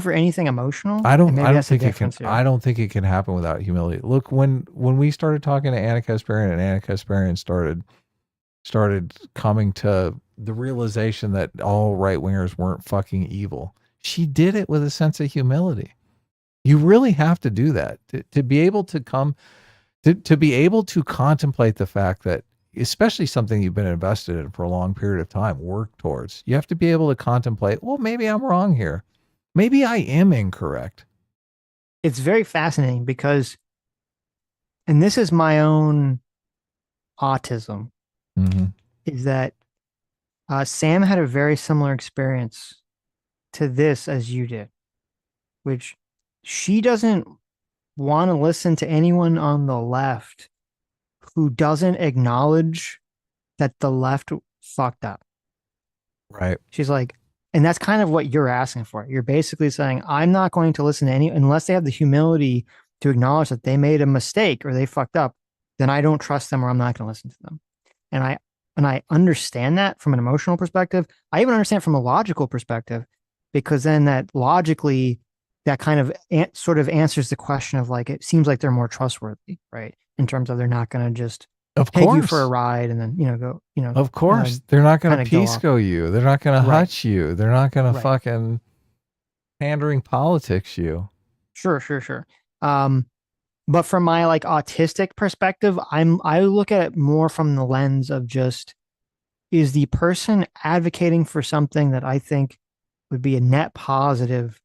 for anything emotional. I don't that's the think it can. difference here. I don't think it can happen without humility. Look, when we started talking to Anna Kasparian, and Anna Kasparian started coming to the realization that all right wingers weren't fucking evil. She did it with a sense of humility. You really have to do that to be able to come to be able to contemplate the fact that, especially something you've been invested in for a long period of time, work towards. You have to be able to contemplate, well, maybe I'm wrong here. Maybe I am incorrect. It's very fascinating because, and this is my own autism, is that Sam had a very similar experience to this as you did, which she doesn't want to listen to anyone on the left who doesn't acknowledge that the left fucked up. Right. She's like, and that's kind of what you're asking for. You're basically saying, I'm not going to listen to any unless they have the humility to acknowledge that they made a mistake or they fucked up, then I don't trust them or I'm not going to listen to them. And I understand that from an emotional perspective. I even understand from a logical perspective, because then that logically, that kind of sort of answers the question of like, it seems like they're more trustworthy, right? In terms of they're not going to just take you for a ride and then, go, Of course. They're not going to pisco you. They're not going to hutch you. They're not going to fucking pandering politics you. Sure. But from my like autistic perspective, I look at it more from the lens of just, is the person advocating for something that I think would be a net positive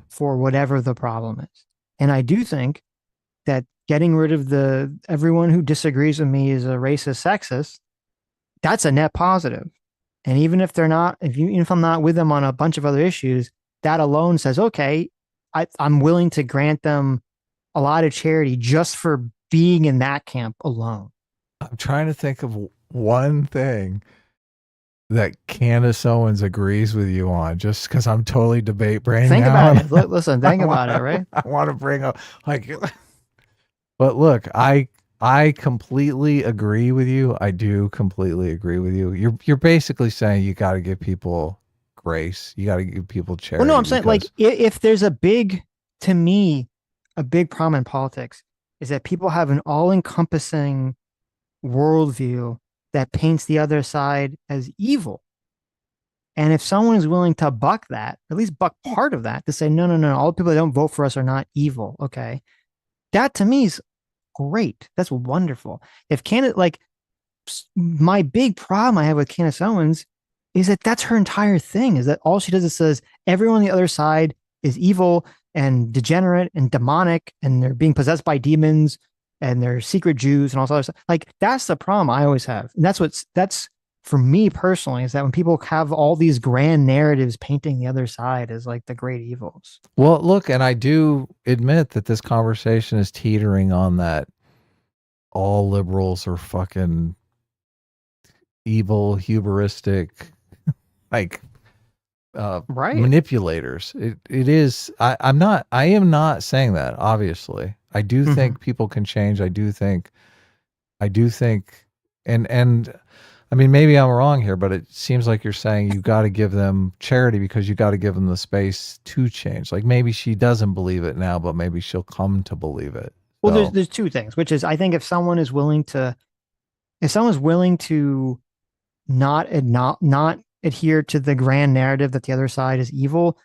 for whatever the problem is. And I do think that getting rid of everyone who disagrees with me is a racist, sexist, that's a net positive. And even if they're not, even if I'm not with them on a bunch of other issues, that alone says, okay, I'm willing to grant them a lot of charity just for being in that camp alone. I'm trying to think of one thing that Candace Owens agrees with you on, just because I'm totally debate brain. Think about it. Listen, think about it, right? I want to bring up but look, I completely agree with you. I do completely agree with you. You're basically saying you got to give people grace. You got to give people charity. Well, no, I'm saying like if there's to me, a big problem in politics is that people have an all-encompassing worldview that paints the other side as evil. And if someone is willing to buck that, at least buck part of that, to say, no, all the people that don't vote for us are not evil. Okay. That to me is great. That's wonderful. If Candace, like, my big problem I have with Candace Owens is that that's her entire thing, is that all she does is says everyone on the other side is evil and degenerate and demonic and they're being possessed by demons and they're secret Jews and all this other stuff. Like, that's the problem I always have. And that's for me personally, is that when people have all these grand narratives painting the other side as like the great evils. Well, look, and I do admit that this conversation is teetering on that all liberals are fucking evil, hubristic, like manipulators. It is. I am not saying that, obviously. I do think people can change. I do think and I mean, maybe I'm wrong here, but it seems like you're saying you got to give them charity because you got to give them the space to change. Like, maybe she doesn't believe it now, but maybe she'll come to believe it. Well, there's two things, which is, I think if someone's willing to not adhere to the grand narrative that the other side is evil,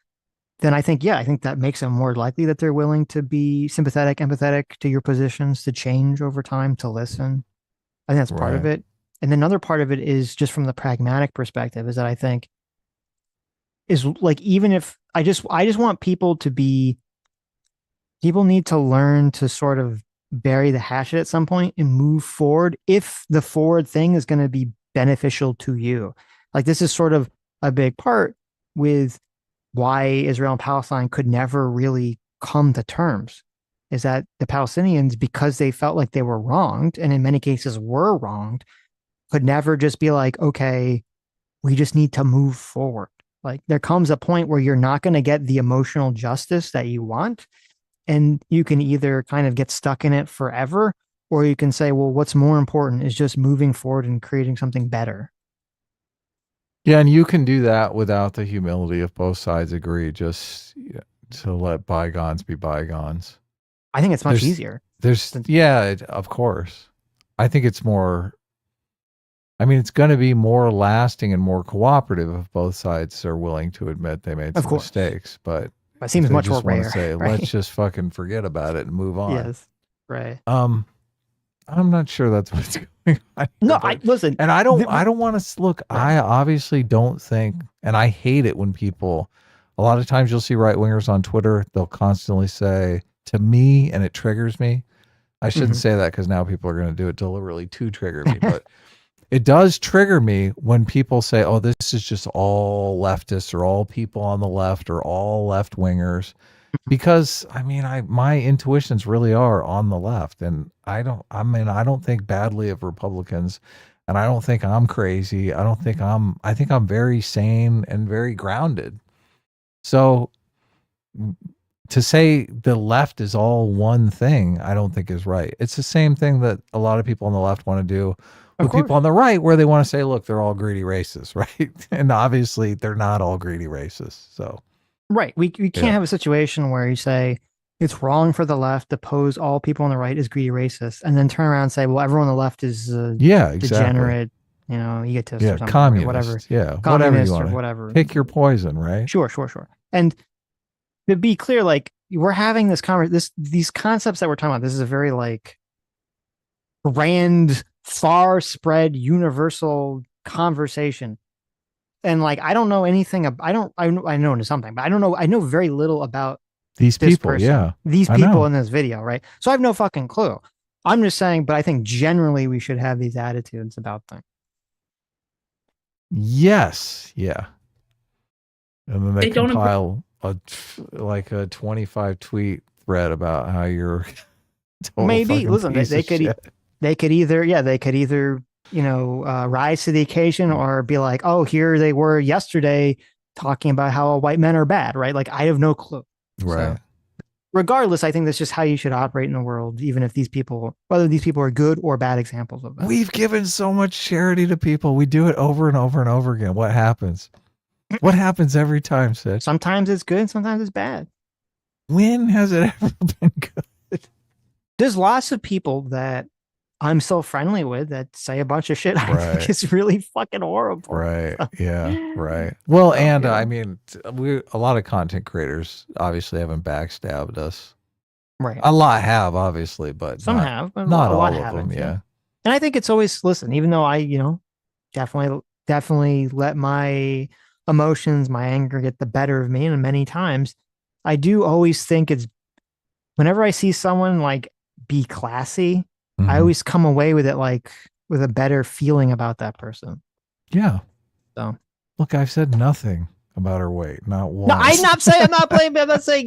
then I think that makes them more likely that they're willing to be sympathetic, empathetic to your positions, to change over time, to listen. I think that's part of it. And another part of it is just from the pragmatic perspective, is that I think is like, even if I just want people need to learn to sort of bury the hatchet at some point and move forward if the forward thing is going to be beneficial to you. Like, this is sort of a big part with why Israel and Palestine could never really come to terms, is that the Palestinians, because they felt like they were wronged, and in many cases were wronged, could never just be like, okay, we just need to move forward. Like, there comes a point where you're not going to get the emotional justice that you want, and you can either kind of get stuck in it forever, or you can say, well, what's more important is just moving forward and creating something better. Yeah, and you can do that without the humility if both sides agree, just to let bygones be bygones. I think it's much easier. Of course. I think it's more, I mean, it's going to be more lasting and more cooperative if both sides are willing to admit they made some mistakes. But it seems much more rare. Say, right? Let's just fucking forget about it and move on. Yes, right. I'm not sure that's what's going on. No, listen, and I don't want to look. Right. I obviously don't think, and I hate it when people. A lot of times you'll see right wingers on Twitter. They'll constantly say to me, and it triggers me. I shouldn't say that because now people are going to do it deliberately to trigger me, but it does trigger me when people say, "Oh, this is just all leftists or all people on the left or all left wingers." Because I mean, my intuitions really are on the left, and I don't think badly of Republicans, and I don't think I'm crazy. I think I'm very sane and very grounded. So to say the left is all one thing, I don't think is right. It's the same thing that a lot of people on the left want to do with people on the right, where they want to say, look, they're all greedy racists, right? And obviously they're not all greedy racists. So. Right. We can't have a situation where you say it's wrong for the left to pose all people on the right as greedy racists and then turn around and say, well, everyone on the left is degenerate, egotist or something, communist, or whatever. Yeah, whatever you want. Whatever. Pick your poison, right? Sure. And to be clear, like we're having these concepts that we're talking about, this is a very like grand, far spread, universal conversation. And like, I don't know anything. I know something, but I don't know. I know very little about these people. Person, these people in this video. Right. So I have no fucking clue. I'm just saying, but I think generally we should have these attitudes about things. Yes. Yeah. And then they compile a 25 tweet thread about how you're maybe listen, they could either rise to the occasion or be like, oh, here they were yesterday talking about how white men are bad, right? Like, I have no clue. Right. So, regardless, I think that's just how you should operate in the world, even if whether these people are good or bad examples of that. We've given so much charity to people. We do it over and over and over again. What happens? What happens every time, Sitch? Sometimes it's good, sometimes it's bad. When has it ever been good? There's lots of people that I'm so friendly with that say a bunch of shit I think is really fucking horrible. Right. Yeah. Right. Well, and I mean, a lot of content creators obviously haven't backstabbed us. Right. A lot have, obviously, but some have, but not all of them. Yeah. And I think it's always, listen, even though I, definitely let my emotions, my anger get the better of me, and many times I do always think it's whenever I see someone like be classy, I always come away with it like with a better feeling about that person. Yeah. So look, I've said nothing about her weight, not once. No, I'm not saying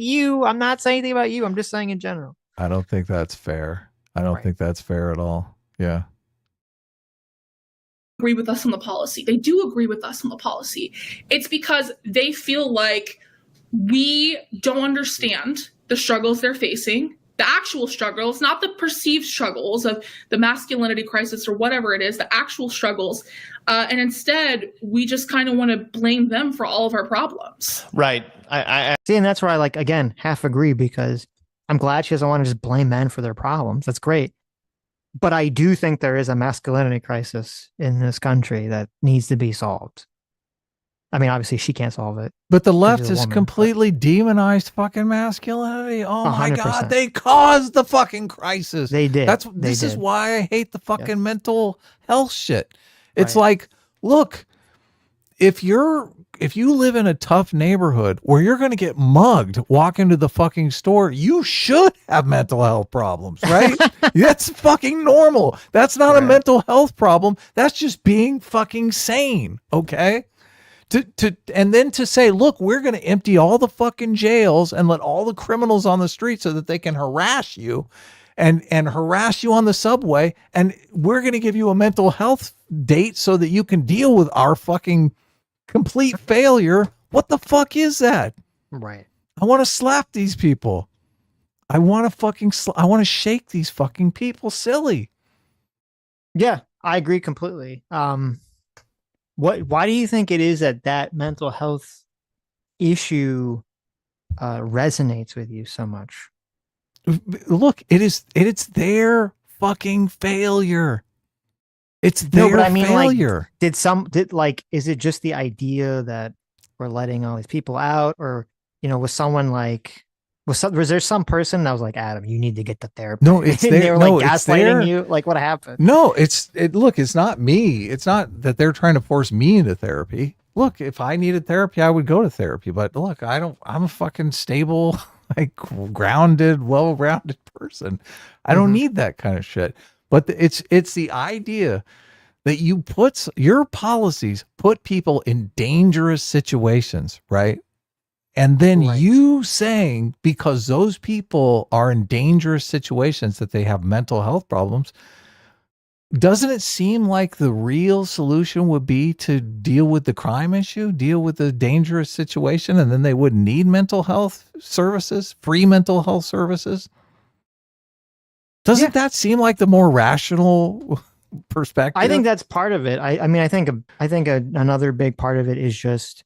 you. I'm not saying anything about you. I'm just saying in general. I don't think that's fair. I don't think that's fair at all. Yeah. Agree with us on the policy. They do agree with us on the policy. It's because they feel like we don't understand the struggles they're facing. The actual struggles, not the perceived struggles of the masculinity crisis or whatever it is, the actual struggles. And instead, we just kind of want to blame them for all of our problems. Right. I see, and that's where I again, half agree, because I'm glad she doesn't want to just blame men for their problems. That's great. But I do think there is a masculinity crisis in this country that needs to be solved. I mean, obviously she can't solve it. But the left has completely demonized fucking masculinity. Oh my 100%. God, they caused the fucking crisis. They did. This is why I hate the fucking mental health shit. It's like, look, if you live in a tough neighborhood where you're going to get mugged, walk into the fucking store, you should have mental health problems, right? That's fucking normal. That's not a mental health problem. That's just being fucking sane. Okay. And then to say, look, we're going to empty all the fucking jails and let all the criminals on the street so that they can harass you and harass you on the subway. And we're going to give you a mental health date so that you can deal with our fucking complete failure. What the fuck is that? Right. I want to slap these people. I want to shake these fucking people silly. Yeah, I agree completely. Why do you think it is that mental health issue resonates with you so much? Look, it's their fucking failure. It's their failure. Like, is it just the idea that we're letting all these people out, or was someone like, was there some person that was like, Adam, you need to get to therapy? No, it's they were no, like gaslighting you. Like, what happened? No, look, it's not me. It's not that they're trying to force me into therapy. Look, if I needed therapy, I would go to therapy. But look, I'm a fucking stable, like grounded, well-rounded person. I don't need that kind of shit. But it's the idea that your policies put people in dangerous situations, right? And then you saying, because those people are in dangerous situations, that they have mental health problems, doesn't it seem like the real solution would be to deal with the crime issue, deal with the dangerous situation, and then they wouldn't need mental health services, free mental health services? Doesn't that seem like the more rational perspective? I think that's part of it. I mean, I think another big part of it is just,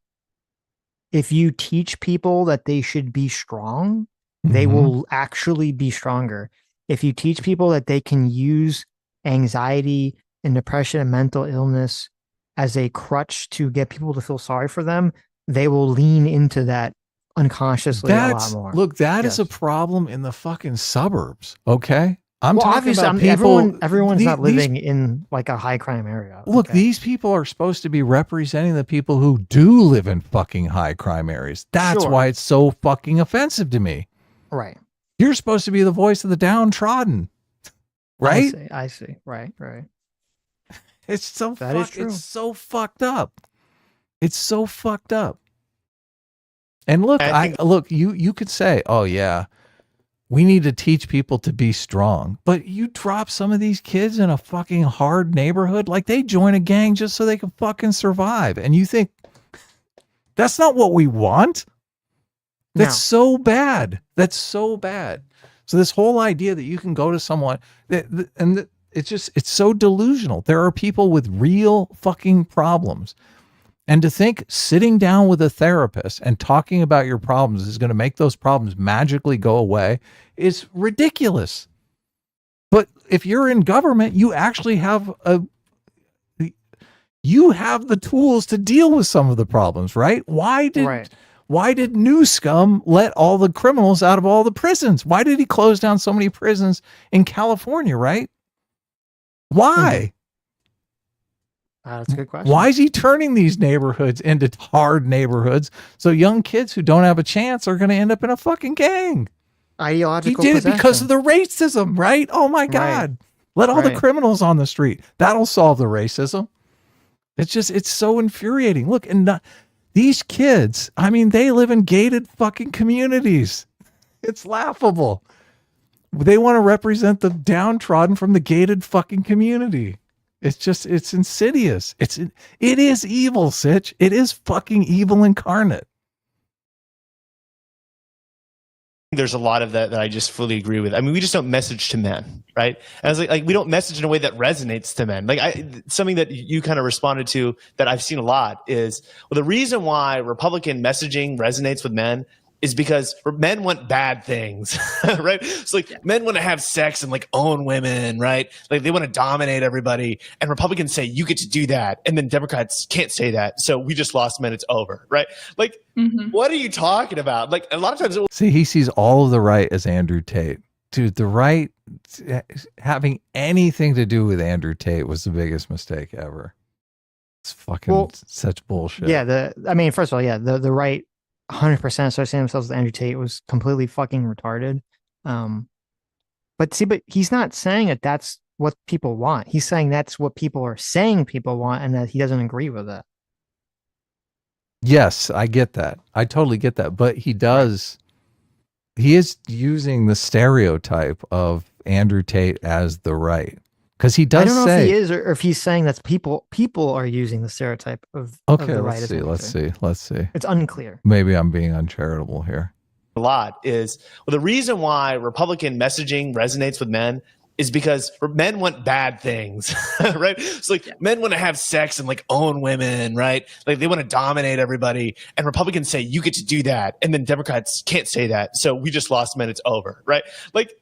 if you teach people that they should be strong, they will actually be stronger. If you teach people that they can use anxiety and depression and mental illness as a crutch to get people to feel sorry for them, they will lean into that unconsciously a lot more. Look, that is a problem in the fucking suburbs. Okay. I'm talking about people. Everyone's not living in like a high crime area. Look, these people are supposed to be representing the people who do live in fucking high crime areas. That's why it's so fucking offensive to me. Right. You're supposed to be the voice of the downtrodden. Right? I see. Right. It's so that is true. It's so fucked up. It's so fucked up. And look, you could say, oh yeah, we need to teach people to be strong. But you drop some of these kids in a fucking hard neighborhood, like they join a gang just so they can fucking survive. And you think that's not what we want? That's so bad. That's so bad. So this whole idea that you can go to someone it's so delusional. There are people with real fucking problems. And to think sitting down with a therapist and talking about your problems is going to make those problems magically go away is ridiculous. But if you're in government, you actually have the tools to deal with some of the problems, right? Why did New Scum let all the criminals out of all the prisons? Why did he close down so many prisons in California, right? Why? That's a good question. Why is he turning these neighborhoods into hard neighborhoods so young kids who don't have a chance are going to end up in a fucking gang? Ideological He did it because of the racism, right? Oh my God. Let all the criminals on the street. That'll solve the racism. It's so infuriating. Look, and these kids, I mean, they live in gated fucking communities. It's laughable. They want to represent the downtrodden from the gated fucking community. It's insidious. It is evil, Sitch. It is fucking evil incarnate. There's a lot of that I just fully agree with. I mean, we just don't message to men, right? And I was like we don't message in a way that resonates to men. Like something that you kind of responded to that I've seen a lot is, well, the reason why Republican messaging resonates with men is because men want bad things, right? So like men want to have sex and like own women, right? Like they want to dominate everybody. And Republicans say, you get to do that. And then Democrats can't say that. So we just lost men. It's over, right? Like, what are you talking about? Like a lot of times. See, he sees all of the right as Andrew Tate. Dude, the right having anything to do with Andrew Tate was the biggest mistake ever. It's fucking such bullshit. Yeah. I mean, first of all, the right 100% associating themselves with Andrew Tate was completely fucking retarded. But he's not saying that that's what people want. He's saying that's what people are saying people want, and that he doesn't agree with it. Yes, I get that. I totally get that. But he is using the stereotype of Andrew Tate as the right. Because he does say, I don't know if he is, or if he's saying that people are using the stereotype of the right. Let's see. It's unclear. It's unclear. Maybe I'm being uncharitable here. a lot is, well, the reason why Republican messaging resonates with men is because men want bad things, right? It's like men want to have sex and like own women, right? Like they want to dominate everybody. And Republicans say, you get to do that. And then Democrats can't say that. So we just lost men. It's over, right? Like,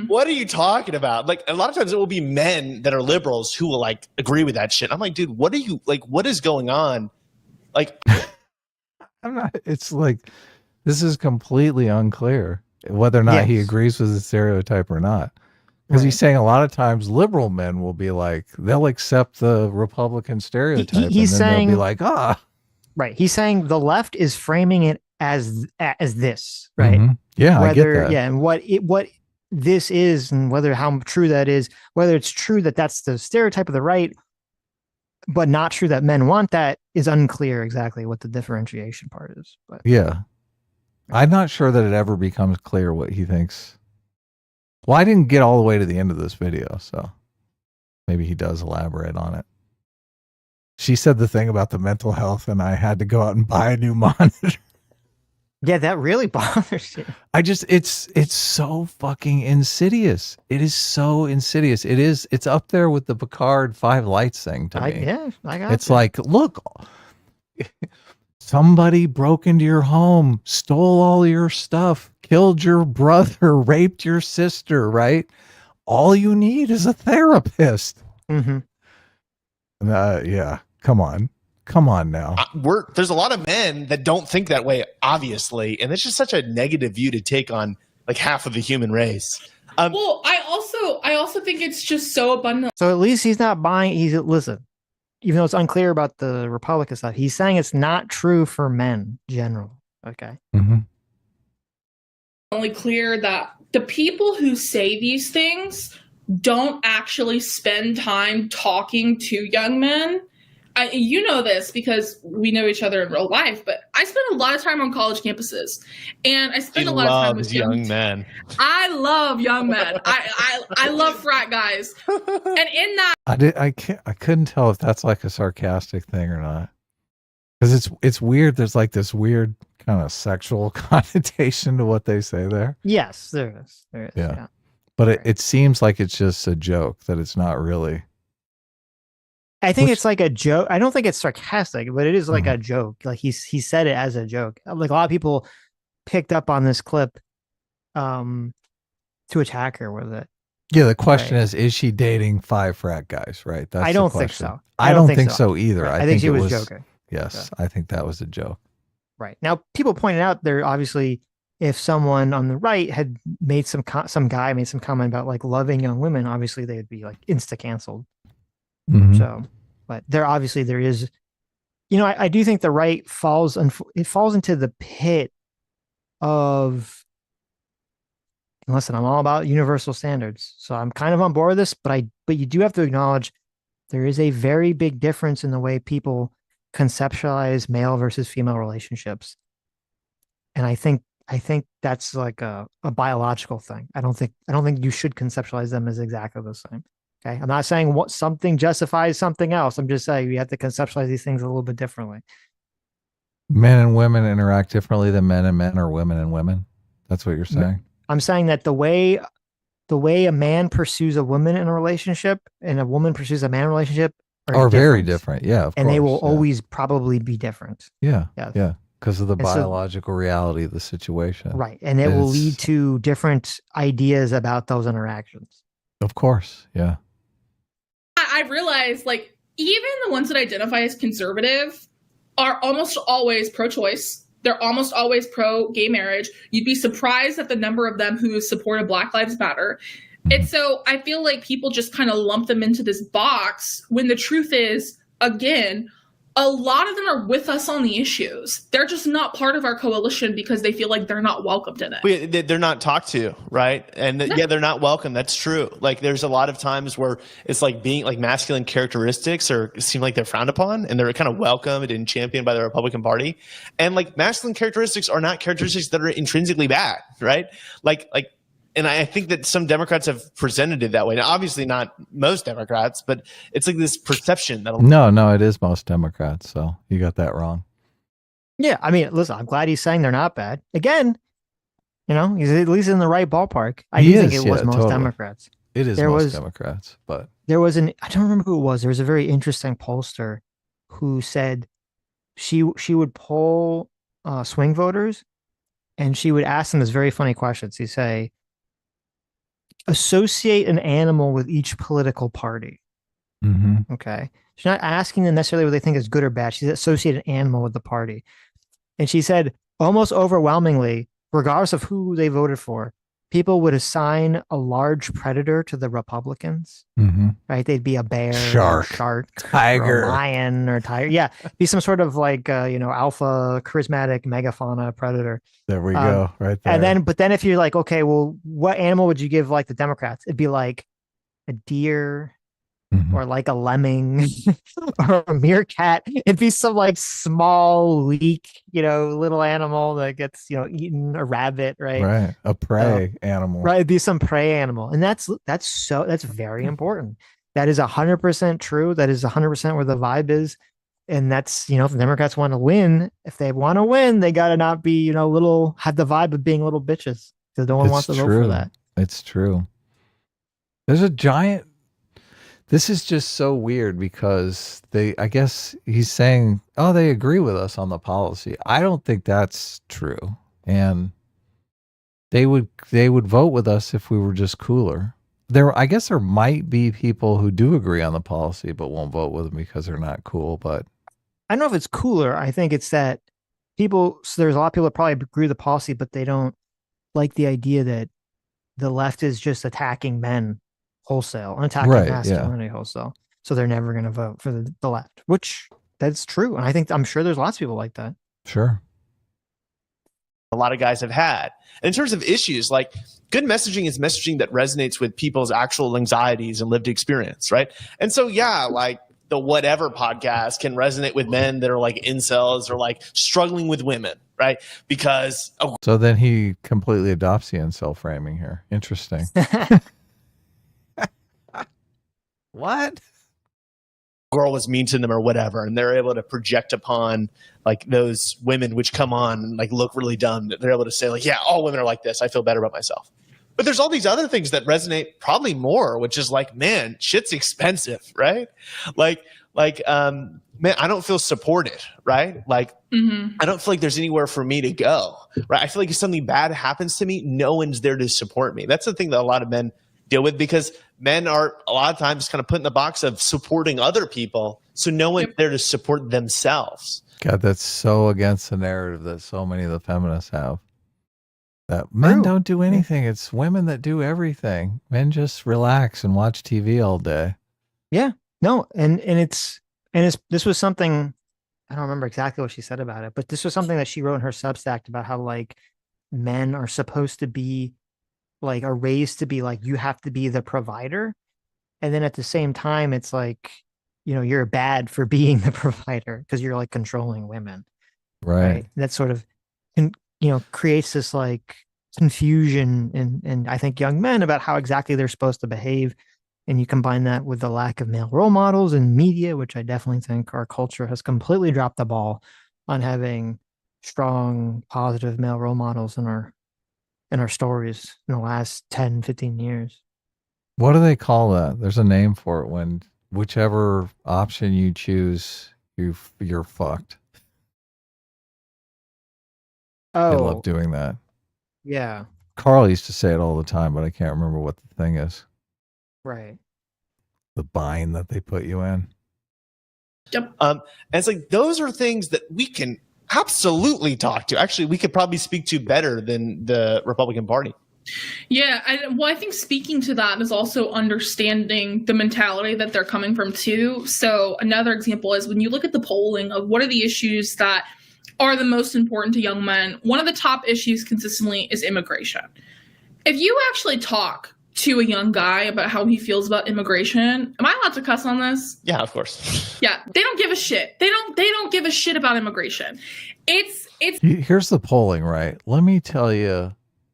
what are you talking about? Like a lot of times it will be men that are liberals who will like agree with that shit. I'm like, dude, what are you like? What is going on? Like, I'm not, it's like, this is completely unclear whether or not he agrees with the stereotype or not. Because he's saying a lot of times liberal men will be like, they'll accept the Republican stereotype. He's and then saying, they'll be like, right. He's saying the left is framing it as this, right? Yeah, I get that. Yeah, and what this is, and whether how true that is, whether it's true that that's the stereotype of the right, but not true that men want that, is unclear exactly what the differentiation part is. But yeah, I'm not sure that it ever becomes clear what he thinks. Well, I didn't get all the way to the end of this video, so maybe he does elaborate on it. She said the thing about the mental health, and I had to go out and buy a new monitor. Yeah, that really bothers you. It's so fucking insidious. It is so insidious. It's up there with the Picard 5 lights thing to me. Yeah, I got it's like, look, somebody broke into your home, stole all your stuff, killed your brother, raped your sister, right? All you need is a therapist. Yeah, come on now. There's a lot of men that don't think that way, obviously, and it's just such a negative view to take on like half of the human race. Well, I also think it's just so abundant. So at least he's not buying. Listen, even though it's unclear about the Republican stuff, he's saying it's not true for men general. Okay. Only clear that the people who say these things don't actually spend time talking to young men. You know this because we know each other in real life, but I spend a lot of time on college campuses, and I spend a lot of time with young men. I love young men. I love frat guys, and in that, I couldn't tell if that's like a sarcastic thing or not, because it's weird. There's like this weird kind of sexual connotation to what they say there. Yes, there is. Yeah. But it seems like it's just a joke, that it's not really. I think it's like a joke. I don't think it's sarcastic, but it is like a joke. Like he said it as a joke. Like a lot of people picked up on this clip to attack her with it. Yeah, the question is she dating 5 frat guys, right? That's I don't think so. I don't think so either. Right. I think she was joking. Yes, I think that was a joke. Right. Now, people pointed out there, obviously, if someone on the right had made some guy made some comment about like loving young women, obviously they would be like insta canceled. So, but there is, I do think the right falls into the pit of, and listen, I'm all about universal standards. So I'm kind of on board with this, but you do have to acknowledge there is a very big difference in the way people conceptualize male versus female relationships. And I think that's like a biological thing. I don't think you should conceptualize them as exactly the same. Okay. I'm not saying what something justifies something else. I'm just saying you have to conceptualize these things a little bit differently. Men and women interact differently than men and men, or women and women. That's what you're saying. I'm saying that the way a man pursues a woman in a relationship and a woman pursues a man in a relationship are very different. Yeah. Of and course, they will always probably be different. Yeah. Yeah. Because of the biological reality of the situation. Right. And it will lead to different ideas about those interactions. Of course. Yeah. I realize, like, even the ones that identify as conservative are almost always pro-choice. They're almost always pro-gay marriage. You'd be surprised at the number of them who supported Black Lives Matter. And so I feel like people just kind of lump them into this box when the truth is, again, a lot of them are with us on the issues. They're just not part of our coalition because they feel like they're not welcomed in it. They're not talked to, right? And they're not welcome. That's true. Like there's a lot of times where it's like being like masculine characteristics seem like they're frowned upon, and they're kind of welcomed and championed by the Republican Party. And like masculine characteristics are not characteristics that are intrinsically bad, right? And I think that some Democrats have presented it that way. Now, obviously not most Democrats, but it's like this perception that No, it is most Democrats. So you got that wrong. Yeah, I mean, listen, I'm glad he's saying they're not bad. Again, You know, he's at least in the right ballpark. I He do think is, it was yeah, most totally. Democrats. It is There most was Democrats, but there was an I don't remember who it was. There was a very interesting pollster who said she would poll swing voters, and she would ask them this very funny questions. She'd say, associate an animal with each political party. Okay. She's not asking them necessarily what they think is good or bad. She's associated an animal with the party. And she said, almost overwhelmingly, regardless of who they voted for, people would assign a large predator to the Republicans, right? They'd be a bear, or a shark, tiger, or a lion, or a tiger. Yeah, be some sort of like alpha, charismatic megafauna predator. There we go, right there. And then, but then if you're like, okay, well, what animal would you give like the Democrats? It'd be like a deer, or like a lemming or a meerkat. It'd be some like small, weak, little animal that gets, eaten, a rabbit, right? Right. A prey animal. Right. It'd be some prey animal. And that's very important. That is 100% true. That is 100% where the vibe is. And that's, if the Democrats want to win, they got to not be, have the vibe of being little bitches. Because no one wants to vote for that. It's true. There's a giant. This is just so weird because I guess he's saying, oh, they agree with us on the policy. I don't think that's true. And they would vote with us if we were just cooler. I guess there might be people who do agree on the policy, but won't vote with them because they're not cool. But I don't know if it's cooler. I think it's that there's a lot of people that probably agree with the policy, but they don't like the idea that the left is just attacking men wholesale and attacking masculinity wholesale. So they're never going to vote for the left, which that's true. And I'm sure there's lots of people like that. Sure. A lot of guys have had. And in terms of issues, like good messaging is messaging that resonates with people's actual anxieties and lived experience, right? And so, yeah, like the Whatever podcast can resonate with men that are like incels or like struggling with women, right? Because so then he completely adopts the incel framing here. Interesting. What? Girl was mean to them or whatever, and they're able to project upon like those women which come on and like look really dumb. They're able to say like, yeah, all women are like this. I feel better about myself. But there's all these other things that resonate probably more, which is like, man, shit's expensive, right? Like, man, I don't feel supported, right? Like, I don't feel like there's anywhere for me to go, right? I feel like if something bad happens to me, no one's there to support me. That's the thing that a lot of men deal with, because men are a lot of times kind of put in the box of supporting other people. So no one's there to support themselves. God, that's so against the narrative that so many of the feminists have. That men don't do anything. It's women that do everything. Men just relax and watch TV all day. Yeah. No. And this was something, I don't remember exactly what she said about it, but this was something that she wrote in her Substack about how like men are supposed to be like are raised to be like, you have to be the provider. And then at the same time, it's like, you're bad for being the provider because you're like controlling women. Right. That sort of, creates this like confusion in I think young men about how exactly they're supposed to behave. And you combine that with the lack of male role models in media, which I definitely think our culture has completely dropped the ball on having strong, positive male role models in our stories in the last 10, 15 years. What do they call that? There's a name for it when whichever option you choose, you're fucked. Oh, I love doing that. Yeah. Carl used to say it all the time, but I can't remember what the thing is. Right. The bind that they put you in. Yep. And it's like, those are things that we can absolutely talk to. Actually, we could probably speak to better than the Republican Party. Yeah, I think speaking to that is also understanding the mentality that they're coming from too. So another example is when you look at the polling of what are the issues that are the most important to young men, one of the top issues consistently is immigration. If you actually talk to a young guy about how he feels about immigration, am I allowed to cuss on this? Yeah, of course. Yeah, they don't give a shit. They don't give a shit about immigration. It's Here's the polling, right? Let me tell you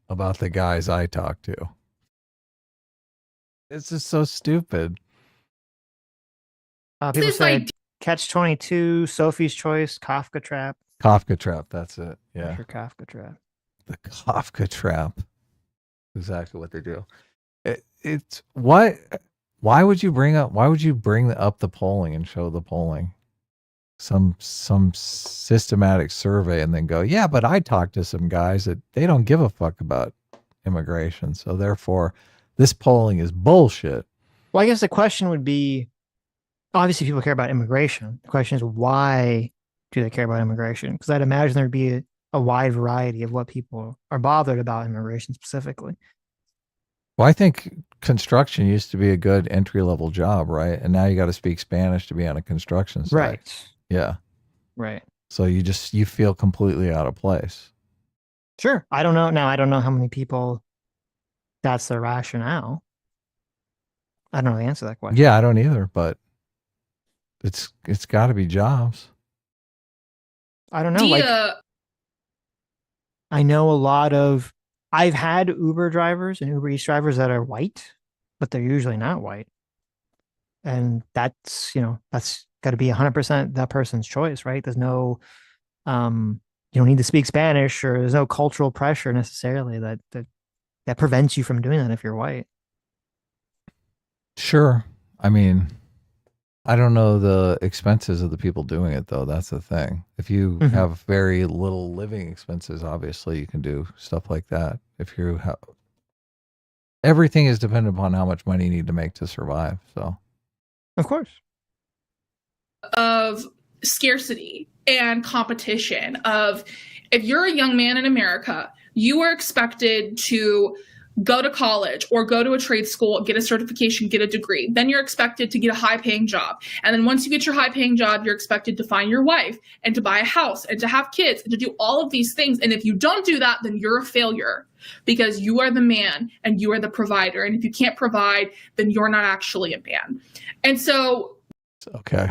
about the guys I talk to. It's just so stupid. People say Catch-22, Sophie's Choice, Kafka Trap. Kafka Trap, that's it. Yeah. Kafka Trap. The Kafka trap. Exactly what they do. It's what. Why would you bring up the polling and show the polling? Some systematic survey and then go, yeah, but I talked to some guys that they don't give a fuck about immigration. So therefore, this polling is bullshit. Well, I guess the question would be, obviously people care about immigration. The question is, why do they care about immigration? Because I'd imagine there'd be a wide variety of what people are bothered about immigration specifically. Well, I think construction used to be a good entry-level job, right? And now you got to speak Spanish to be on a construction site. Right. Yeah. Right. So you feel completely out of place. Sure. I don't know. Now, I don't know how many people that's their rationale. I don't know the answer to that question. Yeah, I don't either, but it's got to be jobs. I don't know. I know I've had Uber drivers and Uber Eats drivers that are white, but they're usually not white. And that's got to be 100% that person's choice, right? There's no, you don't need to speak Spanish, or there's no cultural pressure necessarily that prevents you from doing that if you're white. Sure. I mean, I don't know the expenses of the people doing it, though. That's the thing. If you have very little living expenses, obviously you can do stuff like that. If you have, everything is dependent upon how much money you need to make to survive. So, of course, of scarcity and competition. Of if you're a young man in America, you are expected to go to college or go to a trade school, get a certification, get a degree. Then you're expected to get a high-paying job. And then once you get your high-paying job, you're expected to find your wife and to buy a house and to have kids and to do all of these things. And if you don't do that, then you're a failure because you are the man and you are the provider. And if you can't provide, then you're not actually a man. And so... Okay.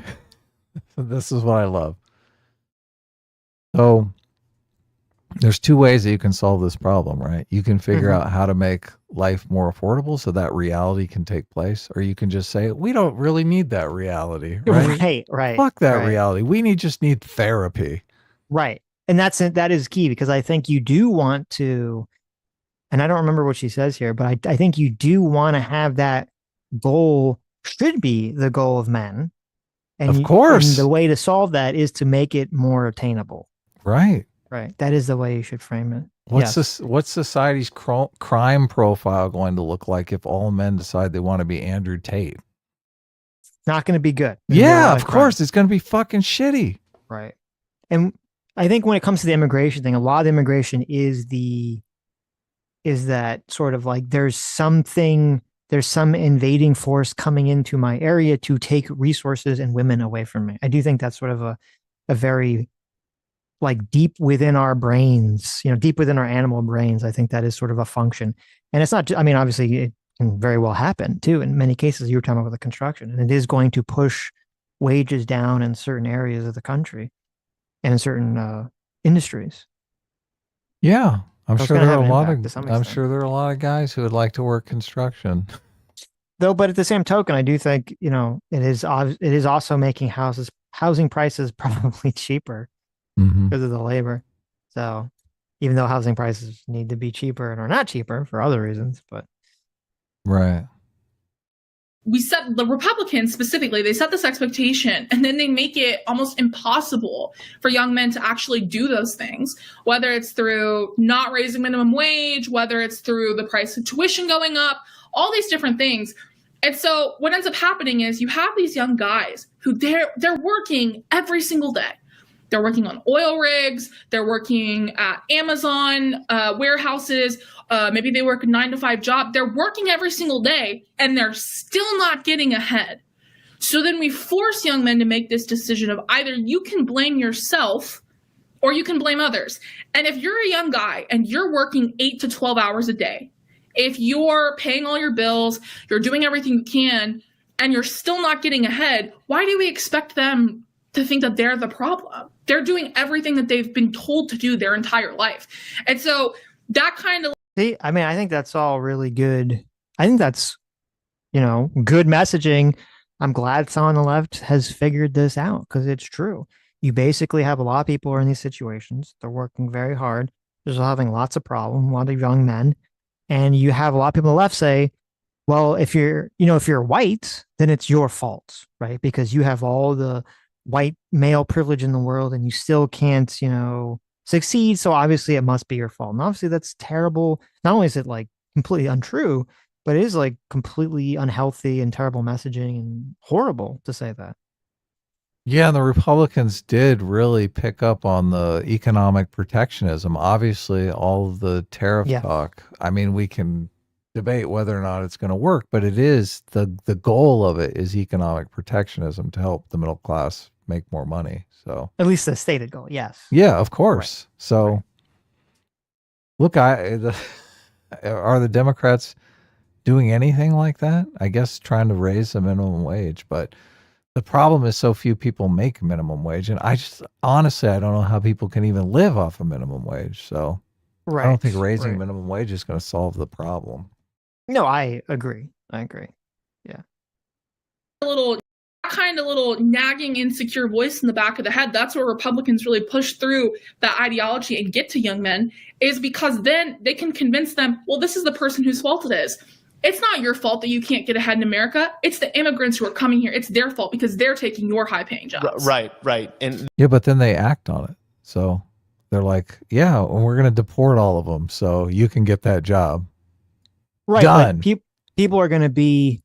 This is what I love. So... there's two ways that you can solve this problem, right? You can figure out how to make life more affordable so that reality can take place, or you can just say, we don't really need that reality, right? Right. Fuck that reality. We just need therapy. Right. And that is key, because I think you do want to, and I don't remember what she says here, but I think you do want to have that goal, should be the goal of men. And of course. And the way to solve that is to make it more attainable. Right. Right. That is the way you should frame it. What's society's crime profile going to look like if all men decide they want to be Andrew Tate? Not going to be good. Yeah, of course. It's going to be fucking shitty. Right. And I think when it comes to the immigration thing, a lot of the immigration is that sort of like there's some invading force coming into my area to take resources and women away from me. I do think that's sort of a very, like, deep within our brains, deep within our animal brains. I think that is sort of a function. And it's not, I mean, obviously it can very well happen too. In many cases, you were talking about the construction, and it is going to push wages down in certain areas of the country and in certain industries. Yeah. I'm sure there are a lot of guys who would like to work construction. Though, but at the same token, I do think, it is also making housing prices probably cheaper. Because of the labor. So even though housing prices need to be cheaper and are not cheaper for other reasons, but right. The Republicans specifically, they set this expectation and then they make it almost impossible for young men to actually do those things, whether it's through not raising minimum wage, whether it's through the price of tuition going up, all these different things. And so what ends up happening is you have these young guys who they're working every single day. They're working on oil rigs. They're working at Amazon warehouses. Maybe they work a 9-to-5 job. They're working every single day, and they're still not getting ahead. So then we force young men to make this decision of either you can blame yourself or you can blame others. And if you're a young guy and you're working 8 to 12 hours a day, if you're paying all your bills, you're doing everything you can, and you're still not getting ahead, why do we expect them to think that they're the problem? They're doing everything that they've been told to do their entire life. And so that kind of... See, I mean, I think that's all really good. I think that's, good messaging. I'm glad someone on the left has figured this out, because it's true. You basically have a lot of people who are in these situations. They're working very hard. is having lots of problems, a lot of young men. And you have a lot of people on the left say, well, if you're white, then it's your fault, right? Because you have all the white male privilege in the world and you still can't, succeed. So obviously it must be your fault. And obviously that's terrible. Not only is it like completely untrue, but it is like completely unhealthy and terrible messaging and horrible to say that. Yeah, and the Republicans did really pick up on the economic protectionism. Obviously, all of the tariff Yeah. talk. I mean, we can debate whether or not it's going to work, but it is the goal of it is economic protectionism to help the middle class make more money. So At least the stated goal. Yes. yeah, of course. Right. So Right. look, are the Democrats doing anything like that? I guess trying to raise the minimum wage, but the problem is so few people make minimum wage. And honestly, I don't know how people can even live off a minimum wage. So I don't think raising minimum wage is going to solve the problem. No, I agree. Yeah. A little nagging insecure voice in the back of the head. That's where Republicans really push through that ideology and get to young men, is because then they can convince them, well, this is the person whose fault it is. It's not your fault that you can't get ahead in America. It's the immigrants who are coming here. It's their fault because they're taking your high-paying jobs. Right. And yeah, but then they act on it. So they're like, yeah, we're going to deport all of them so you can get that job. Right. Done. Like people are going to be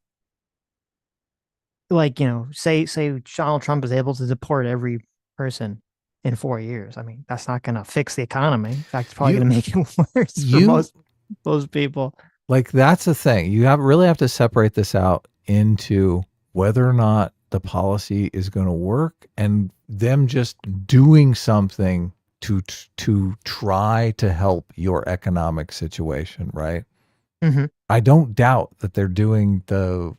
like, say Donald Trump is able to deport every person in 4 years. I mean, that's not going to fix the economy. In fact, it's probably going to make it worse for most people. Like, that's the thing. You really have to separate this out into whether or not the policy is going to work and them just doing something to try to help your economic situation, right? Mm-hmm. I don't doubt that they're doing the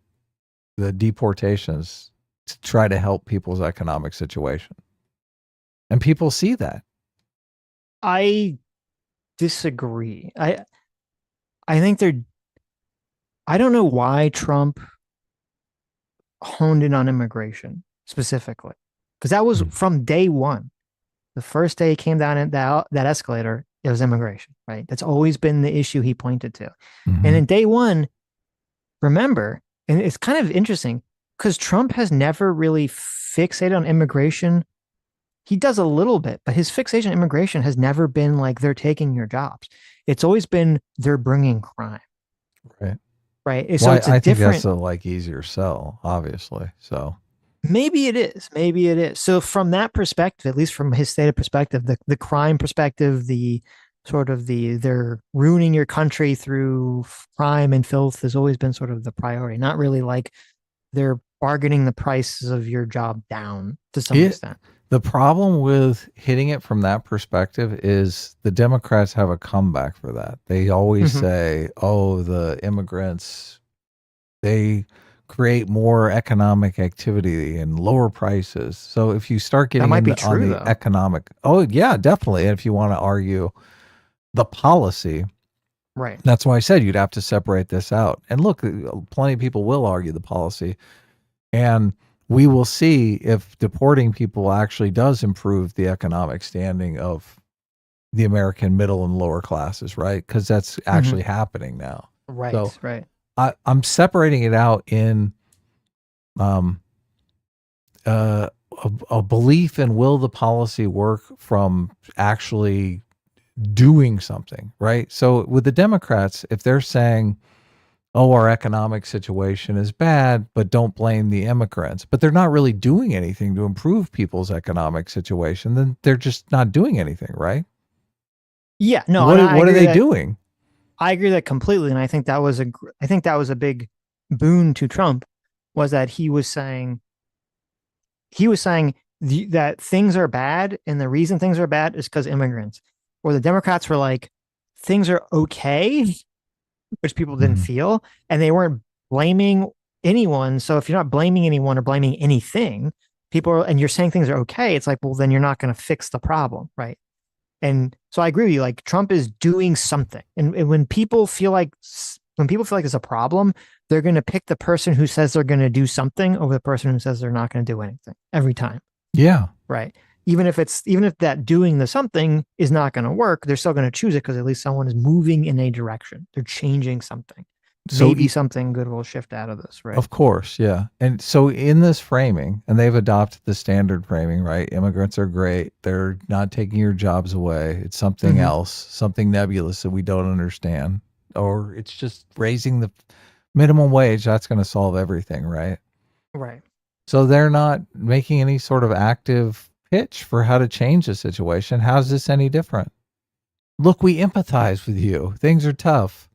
deportations to try to help people's economic situation. And people see that. I disagree. I think I don't know why Trump honed in on immigration specifically, because that was from day one. The first day he came down that escalator, it was immigration, right? That's always been the issue he pointed to. Mm-hmm. And in day one, remember, and it's kind of interesting because Trump has never really fixated on immigration. He does a little bit, but his fixation on immigration has never been like they're taking your jobs. It's always been they're bringing crime. Right. Right. So well, it's I think different. That's a easier sell, obviously. So maybe it is. So from that perspective, at least from his stated perspective, the crime perspective, the sort of they're ruining your country through crime and filth has always been sort of the priority, not really like they're bargaining the prices of your job down to some extent. The problem with hitting it from that perspective is the Democrats have a comeback for that. They always say, oh, the immigrants, they create more economic activity and lower prices. So if you start getting on the economic, oh yeah, definitely. And if you want to argue the policy, right? That's why I said you'd have to separate this out. And look, plenty of people will argue the policy, and we will see if deporting people actually does improve the economic standing of the American middle and lower classes, right? Because that's actually happening now. Right, so right. I'm separating it out in a belief in will the policy work from actually doing something, right? So with the Democrats, if they're saying, oh, our economic situation is bad, but don't blame the immigrants, but they're not really doing anything to improve people's economic situation, then they're just not doing anything, right? Yeah, no. What are they doing? I agree with that completely, and I think that was a big boon to Trump, was that he was saying that things are bad, and the reason things are bad is because immigrants. Or the Democrats were like, things are okay, which people didn't feel, and they weren't blaming anyone. So if you're not blaming anyone or blaming anything, and you're saying things are okay, it's like, well, then you're not going to fix the problem, right? And so I agree with you. Like, Trump is doing something, and when people feel like there's a problem, they're going to pick the person who says they're going to do something over the person who says they're not going to do anything every time. Yeah. Right. even if that doing the something is not going to work, they're still going to choose it because at least someone is moving in a direction. They're changing something. So maybe something good will shift out of this, right? Of course, yeah. And so in this framing, and they've adopted the standard framing, right? Immigrants are great. They're not taking your jobs away. It's something else, something nebulous that we don't understand. Or it's just raising the minimum wage. That's going to solve everything, right? Right. So they're not making any sort of active pitch for how to change the situation. How's this any different? Look, we empathize with you. Things are tough.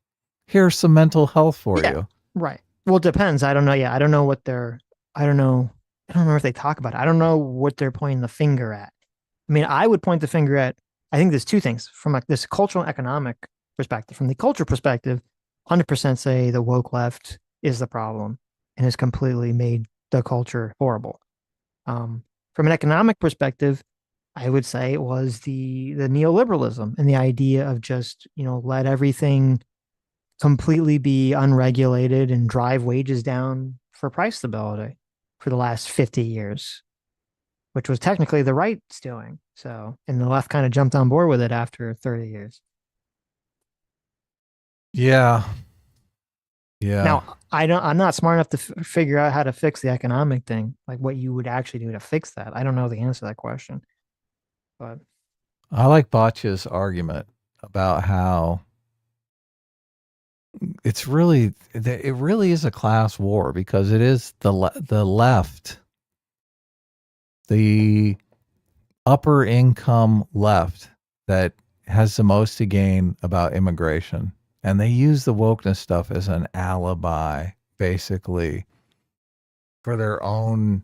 Here's some mental health for you. Right. Well, it depends. I don't know. Yeah. I don't know if they talk about it. I don't know what they're pointing the finger at. I mean, I would point the finger at, I think there's two things from this cultural and economic perspective. From the culture perspective, 100% say the woke left is the problem and has completely made the culture horrible. From an economic perspective, I would say it was the neoliberalism and the idea of just, let everything completely be unregulated and drive wages down for price stability for the last 50 years, which was technically the right's doing. So, and the left kind of jumped on board with it after 30 years. Yeah. Yeah. Now, I'm not smart enough to figure out how to fix the economic thing, like what you would actually do to fix that. I don't know the answer to that question. But I like Botcha's argument about how it really is a class war, because it is the left, the upper income left, that has the most to gain about immigration. And they use the wokeness stuff as an alibi, basically, for their own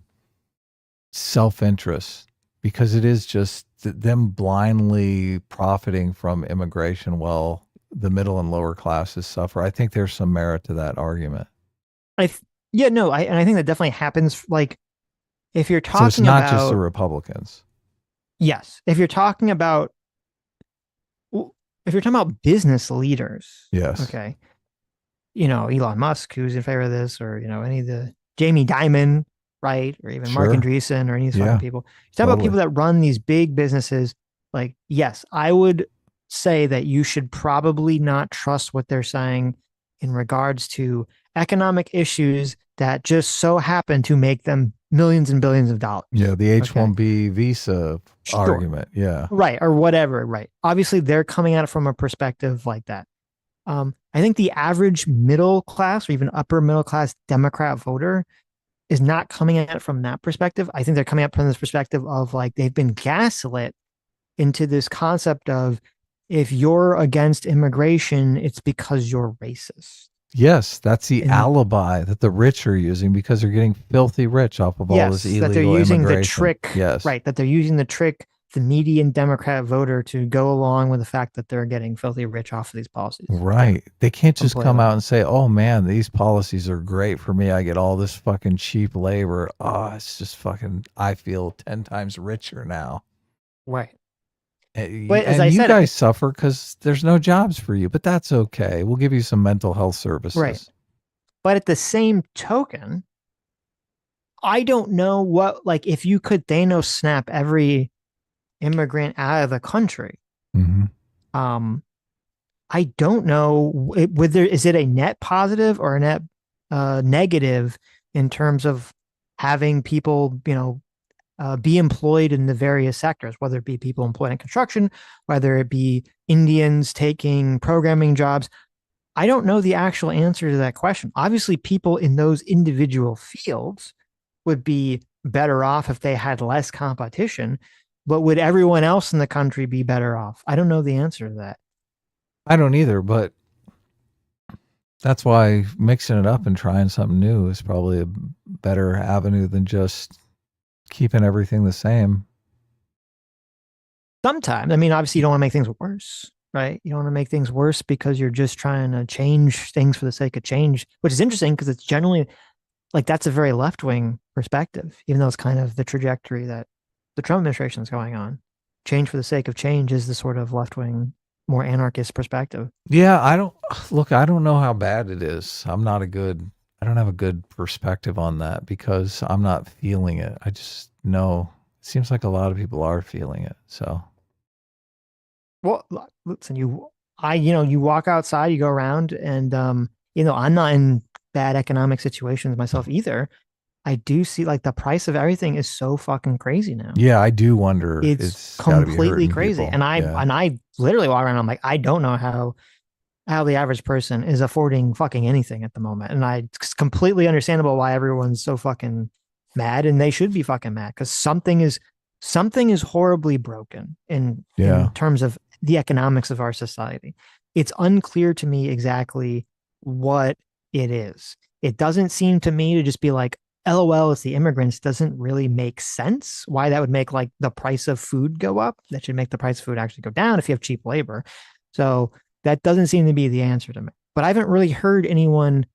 self-interest, because it is just them blindly profiting from immigration while the middle and lower classes suffer. I think there's some merit to that argument. I think that definitely happens. Like, if you're talking so it's not about just the Republicans. Yes, if you're talking about business leaders, yes, okay, Elon Musk, who's in favor of this, or any of the Jamie Dimon, right, or even Mark Andreessen, or any of these fucking people. You talk about people that run these big businesses. Like, yes, I would say that you should probably not trust what they're saying in regards to economic issues that just so happen to make them millions and billions of dollars. Yeah, the H-1B visa argument. Yeah. Right, or whatever, right. Obviously, they're coming at it from a perspective like that. I think the average middle class or even upper middle class Democrat voter is not coming at it from that perspective. I think they're coming up from this perspective of, like, they've been gaslit into this concept of, if you're against immigration, it's because you're racist. Yes, that's the alibi that the rich are using, because they're getting filthy rich off of all this illegal that they're using immigration. The trick. Yes, right. That they're using the trick, the median Democrat voter, to go along with the fact that they're getting filthy rich off of these policies. Right. They can't just come out and say, "Oh man, these policies are great for me. I get all this fucking cheap labor. Oh, it's just fucking, I feel 10 times richer now." Right. But as you guys suffer because there's no jobs for you, but that's okay. We'll give you some mental health services. Right. But at the same token, I don't know what, like, if you could Thanos snap every immigrant out of the country, I don't know is it a net positive or a net negative in terms of having people, be employed in the various sectors, whether it be people employed in construction, whether it be Indians taking programming jobs. I don't know the actual answer to that question. Obviously, people in those individual fields would be better off if they had less competition, but would everyone else in the country be better off? I don't know the answer to that. I don't either, but that's why mixing it up and trying something new is probably a better avenue than just keeping everything the same. Sometimes, I mean, obviously you don't want to make things worse, right? You don't want to make things worse because you're just trying to change things for the sake of change, which is interesting because it's generally, like, that's a very left-wing perspective, even though it's kind of the trajectory that the Trump administration is going on. Change for the sake of change is the sort of left-wing, more anarchist perspective. Yeah, I don't know how bad it is. I don't have a good perspective on that because I'm not feeling it. I just know seems like a lot of people are feeling it. So Well, listen, you walk outside, you go around, and I'm not in bad economic situations myself either. I do see like the price of everything is so fucking crazy now. yeah, I do wonder. It's It's got to be completely hurting crazy. people. And I literally walk around, I'm like, I don't know how the average person is affording fucking anything at the moment. And it's completely understandable why everyone's so fucking mad, and they should be fucking mad because something is horribly broken in terms of the economics of our society. It's unclear to me exactly what it is. It doesn't seem to me to just be like, LOL, it's the immigrants, doesn't really make sense. Why that would make like the price of food go up. That should make the price of food actually go down if you have cheap labor. So that doesn't seem to be the answer to me. But I haven't really heard anyone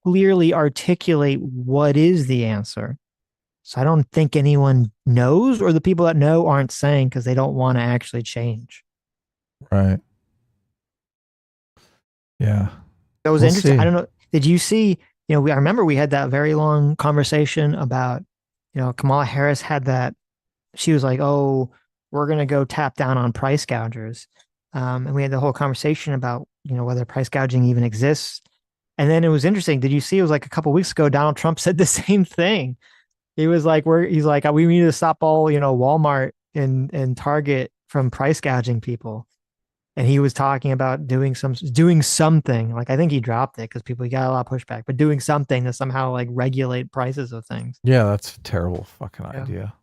clearly articulate what is the answer. So I don't think anyone knows, or the people that know aren't saying because they don't want to actually change. Right. Yeah. That was interesting. I don't know. Did you see, I remember we had that very long conversation about, Kamala Harris had that. She was like, oh, we're going to go tap down on price gougers. And we had the whole conversation about, whether price gouging even exists. And then it was interesting. Did you see, it was like a couple of weeks ago, Donald Trump said the same thing. He was like, he's like, we need to stop all, Walmart and Target from price gouging people. And he was talking about doing something. Like, I think he dropped it because he got a lot of pushback, but doing something to somehow like regulate prices of things. Yeah, that's a terrible fucking idea.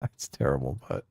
That's terrible, but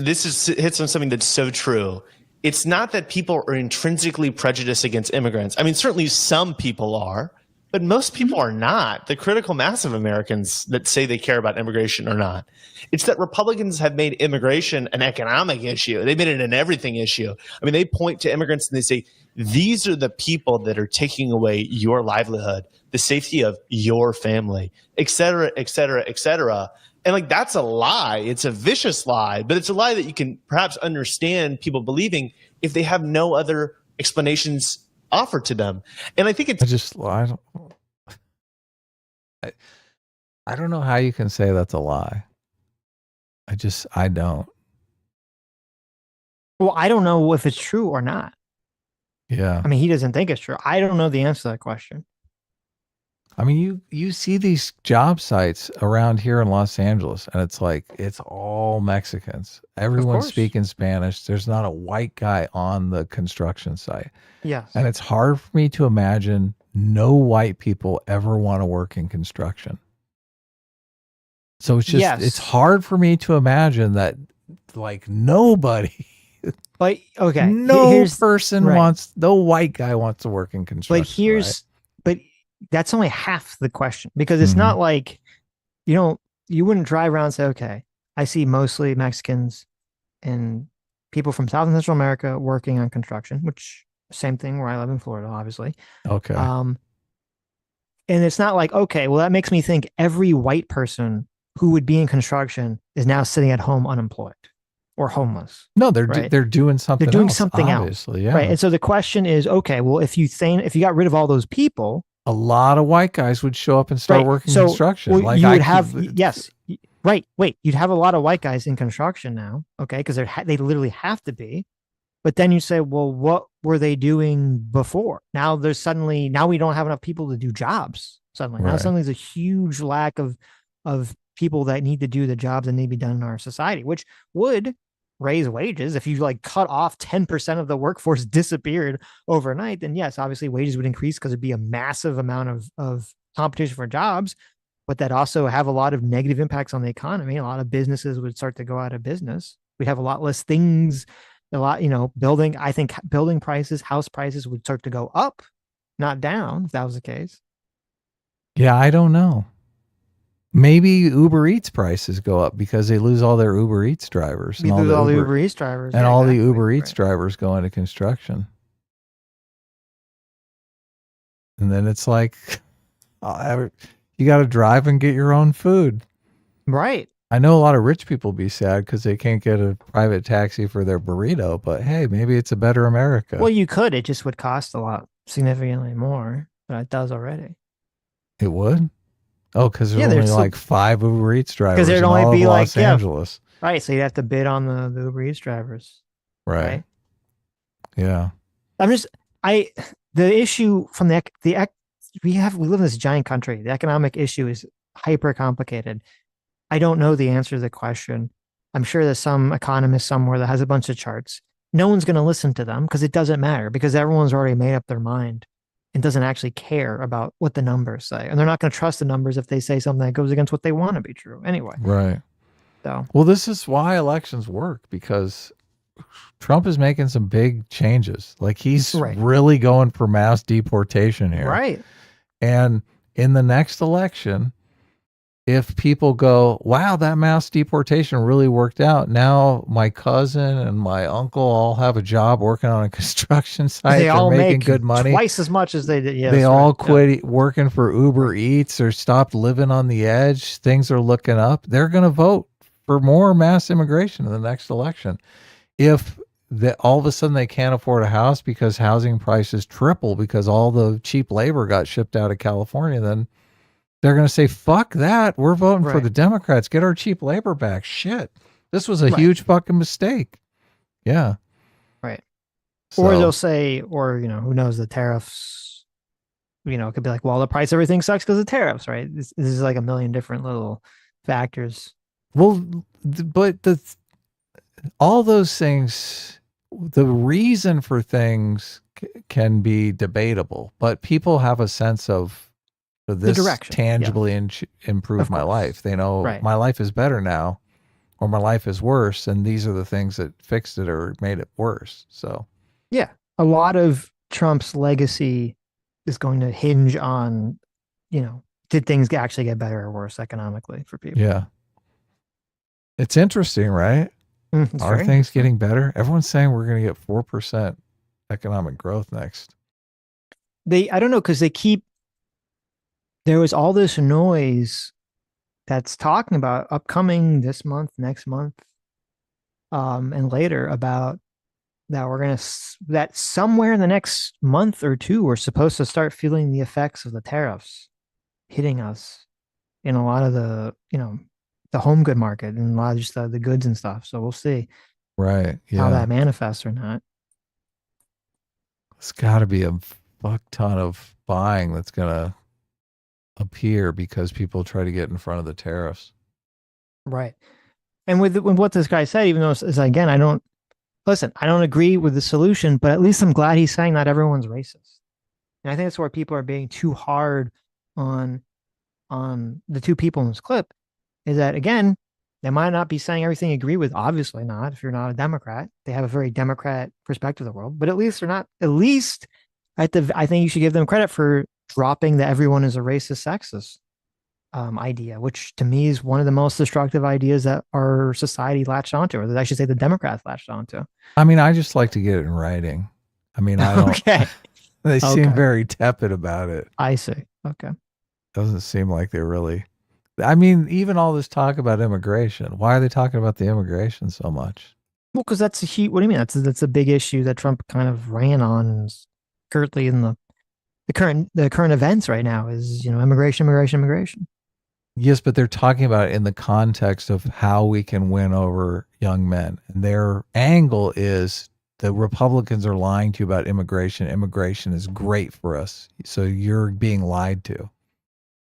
hits on something that's so true. It's not that people are intrinsically prejudiced against immigrants. I mean, certainly some people are, but most people are not. The critical mass of Americans that say they care about immigration are not. It's that Republicans have made immigration an economic issue. They made it an everything issue. I mean, they point to immigrants and they say, these are the people that are taking away your livelihood, the safety of your family, et cetera, et cetera, et cetera. And like, that's a lie. It's a vicious lie, but it's a lie that you can perhaps understand people believing if they have no other explanations offered to them. And I think I don't know how you can say that's a lie. I don't. Well, I don't know if it's true or not. Yeah. I mean, he doesn't think it's true. I don't know the answer to that question. I mean, you see these job sites around here in Los Angeles, and it's like, it's all Mexicans. Everyone's speaking Spanish. There's not a white guy on the construction site. Yes. And it's hard for me to imagine no white people ever want to work in construction. So it's just, it's hard for me to imagine that like nobody, but okay, no white guy wants to work in construction. But that's only half the question, because it's not like, you wouldn't drive around and say, okay, I see mostly Mexicans and people from South and Central America working on construction, which same thing where I live in Florida, obviously. Okay. And it's not like, okay, well, that makes me think every white person who would be in construction is now sitting at home unemployed or homeless. No, they're doing something. They're doing else, something obviously, else. Yeah. Right. And so the question is, okay, well, if you got rid of all those people, a lot of white guys would show up and start working construction. Well, like you would have, yes, right. Wait, you'd have a lot of white guys in construction now, okay, because they literally have to be. But then you say, well, what were they doing before? Now we don't have enough people to do jobs. Suddenly, now suddenly there's a huge lack of people that need to do the jobs that need to be done in our society, which would raise wages. If you like cut off 10% of the workforce disappeared overnight, then yes, obviously wages would increase because it'd be a massive amount of competition for jobs, but that also have a lot of negative impacts on the economy. A lot of businesses would start to go out of business. We'd have a lot less things, I think building prices, house prices would start to go up, not down, if that was the case. Yeah, I don't know. Maybe Uber Eats prices go up because they lose all their Uber Eats drivers. And all the Uber Eats drivers. And all the Uber Eats drivers go into construction. And then it's like, you got to drive and get your own food. Right. I know a lot of rich people be sad because they can't get a private taxi for their burrito, but hey, maybe it's a better America. Well, you could. It just would cost significantly more, but it does already. It would? Oh, because there's Yeah, only there's like 5 Uber Eats drivers there'd in only all of be like, Los Angeles. right. So you have to bid on the Uber Eats drivers, Right. right? Yeah. I'm just I the issue from we live in this giant country. The economic issue is hyper complicated. I don't know the answer to the question. I'm sure there's some economist somewhere that has a bunch of charts. No one's going to listen to them because it doesn't matter because everyone's already made up their mind and doesn't actually care about what the numbers say. And they're not going to trust the numbers if they say something that goes against what they want to be true anyway. Right. So, Well, this is why elections work, because Trump is making some big changes. Like he's right. really going for mass deportation here. Right. And in the next election, if people go, wow, that mass deportation really worked out. Now my cousin and my uncle all have a job working on a construction site. They all making make good money. twice as much as they did. Yes, they all right. quit working for Uber Eats or stopped living on the edge. Things are looking up. They're going to vote for more mass immigration in the next election. If all of a sudden they can't afford a house because housing prices triple because all the cheap labor got shipped out of California, then they're going to say, fuck that. We're voting for the Democrats. Get our cheap labor back. Shit. This was a huge fucking mistake. Yeah. Right. So, or they'll say, or, who knows, the tariffs, it could be like, well, the price of everything sucks because of tariffs, right? This is like a million different little factors. Well, but all those things, the reason for things can be debatable, but people have a sense of this tangibly improve my life. They know my life is better now or my life is worse. And these are the things that fixed it or made it worse. So, yeah, a lot of Trump's legacy is going to hinge on, did things actually get better or worse economically for people? Yeah. It's interesting, right? Are things getting better? Everyone's saying we're going to get 4% economic growth next. I don't know, because there was all this noise that's talking about upcoming this month, next month, and later about that that somewhere in the next month or two, we're supposed to start feeling the effects of the tariffs hitting us in a lot of the home good market and a lot of just the goods and stuff. So we'll see how that manifests or not. It's got to be a fuck ton of buying that's going to appear because people try to get in front of the tariffs. Right. And with what this guy said, even though again, I don't agree with the solution, but at least I'm glad he's saying not everyone's racist. And I think that's where people are being too hard on the two people in this clip, is that, again, they might not be saying everything you agree with. Obviously not. If you're not a Democrat, they have a very Democrat perspective of the world, but at least they're not, I think you should give them credit for dropping that everyone is a racist, sexist idea, which to me is one of the most destructive ideas that our society latched onto, or that I should say the Democrats latched onto. I mean, I just like to get it in writing. I mean, I don't. Okay. They seem very tepid about it. I see. Okay. Doesn't seem like they're really. I mean, even all this talk about immigration. Why are they talking about the immigration so much? Well, because that's a huge. What do you mean? That's a big issue that Trump kind of ran on currently in the current events right now is immigration. Yes, but they're talking about it in the context of how we can win over young men. And their angle is the Republicans are lying to you about immigration. Immigration is great for us. So you're being lied to.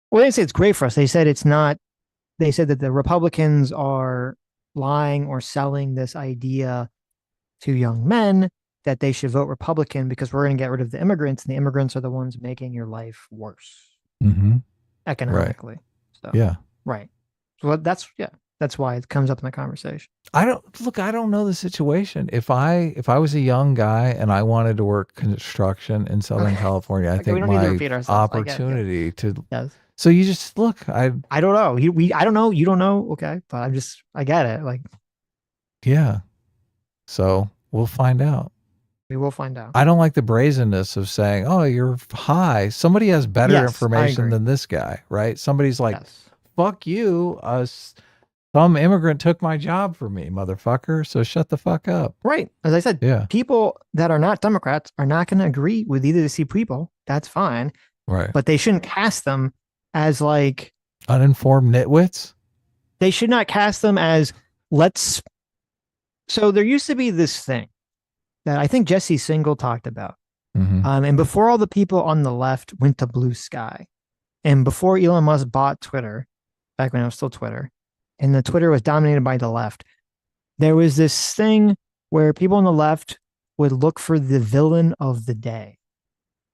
Well, they didn't say it's great for us. They said it's not. They said that the Republicans are lying or selling this idea to young men that they should vote Republican because we're going to get rid of the immigrants, and the immigrants are the ones making your life worse economically. Right. So, yeah. Right. So that's why it comes up in the conversation. I don't know the situation. If I was a young guy and I wanted to work construction in Southern California, I think my opportunity to. Yes. So you just look. I don't know. I don't know. You don't know. Okay, but I get it. Like. Yeah. So we'll find out. We will find out. I don't like the brazenness of saying, "Oh, you're high." Somebody has better information than this guy, right? Somebody's like, "Fuck you." Some immigrant took my job for me, motherfucker. So shut the fuck up. Right. As I said, people that are not Democrats are not going to agree with either of these people. That's fine. Right. But they shouldn't cast them as like Uninformed nitwits? They should not cast them as let's. So there used to be this thing that I think Jesse Singal talked about. And before all the people on the left went to Blue Sky, and before Elon Musk bought Twitter, back when it was still Twitter, and the Twitter was dominated by the left, there was this thing where people on the left would look for the villain of the day.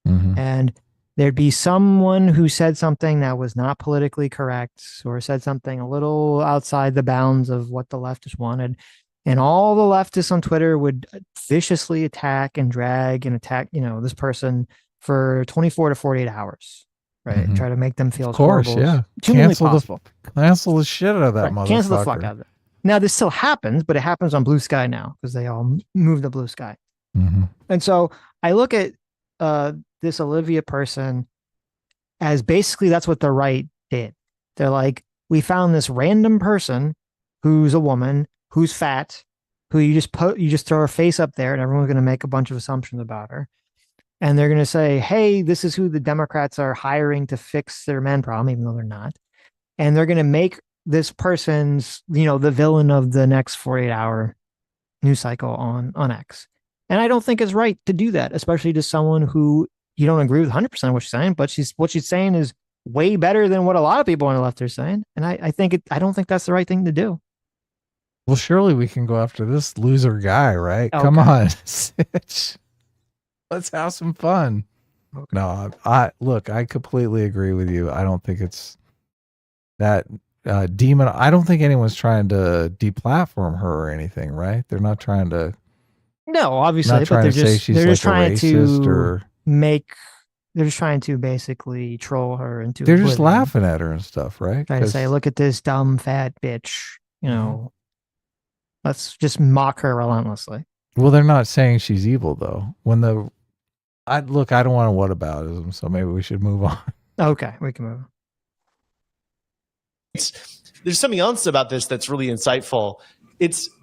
And there'd be someone who said something that was not politically correct or said something a little outside the bounds of what the leftists wanted. And all the leftists on Twitter would viciously attack and drag and attack, this person for 24 to 48 hours, right? Try to make them feel as horrible as humanly possible. Cancel the shit out of that motherfucker. Cancel the fuck out of it. Now, this still happens, but it happens on Blue Sky now because they all moved to Blue Sky. And so I look at this Olivia person as basically that's what the right did. They're like, we found this random person who's a woman, who's fat, who you just throw her face up there and everyone's going to make a bunch of assumptions about her. And they're going to say, hey, this is who the Democrats are hiring to fix their men problem, even though they're not. And they're going to make this person's, the villain of the next 48-hour news cycle on X. And I don't think it's right to do that, especially to someone who you don't agree with 100% of what she's saying, but what she's saying is way better than what a lot of people on the left are saying. And I don't think that's the right thing to do. Well, surely we can go after this loser guy, right? Okay. Come on, Sitch. Let's have some fun. Okay. No, I completely agree with you. I don't think it's that demon. I don't think anyone's trying to deplatform her or anything, right? They're not trying to. No, obviously, but they're just trying to basically troll her into. They're just laughing at her and stuff, right? Trying to say, look at this dumb fat bitch, Let's just mock her relentlessly. Well, they're not saying she's evil, though. I don't want to whataboutism, so maybe we should move on. Okay, we can move on. There's something else about this that's really insightful.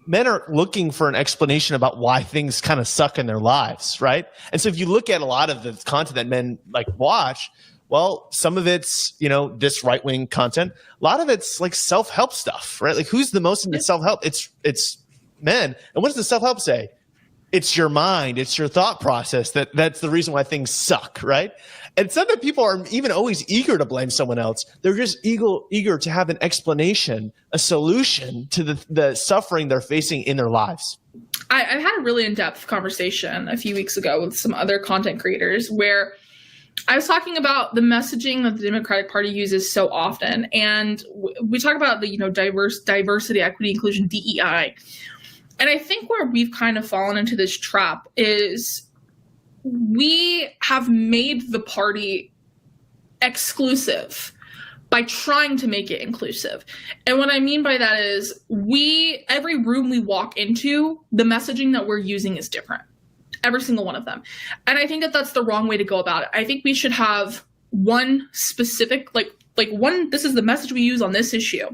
Men are looking for an explanation about why things kind of suck in their lives, right? And so if you look at a lot of the content that men watch, well, some of it's, this right-wing content. A lot of it's like self-help stuff, right? Like who's the most into self-help? It's men. And what does the self-help say? It's your mind. It's your thought process. That's the reason why things suck, right? And it's not that people are even always eager to blame someone else. They're just eager to have an explanation, a solution to the suffering they're facing in their lives. I had a really in-depth conversation a few weeks ago with some other content creators where I was talking about the messaging that the Democratic Party uses so often. And we talk about the, diversity, equity, inclusion, DEI. And I think where we've kind of fallen into this trap is we have made the party exclusive by trying to make it inclusive. And what I mean by that is every room we walk into, the messaging that we're using is different. Every single one of them. And I think that that's the wrong way to go about it. I think we should have one specific, this is the message we use on this issue,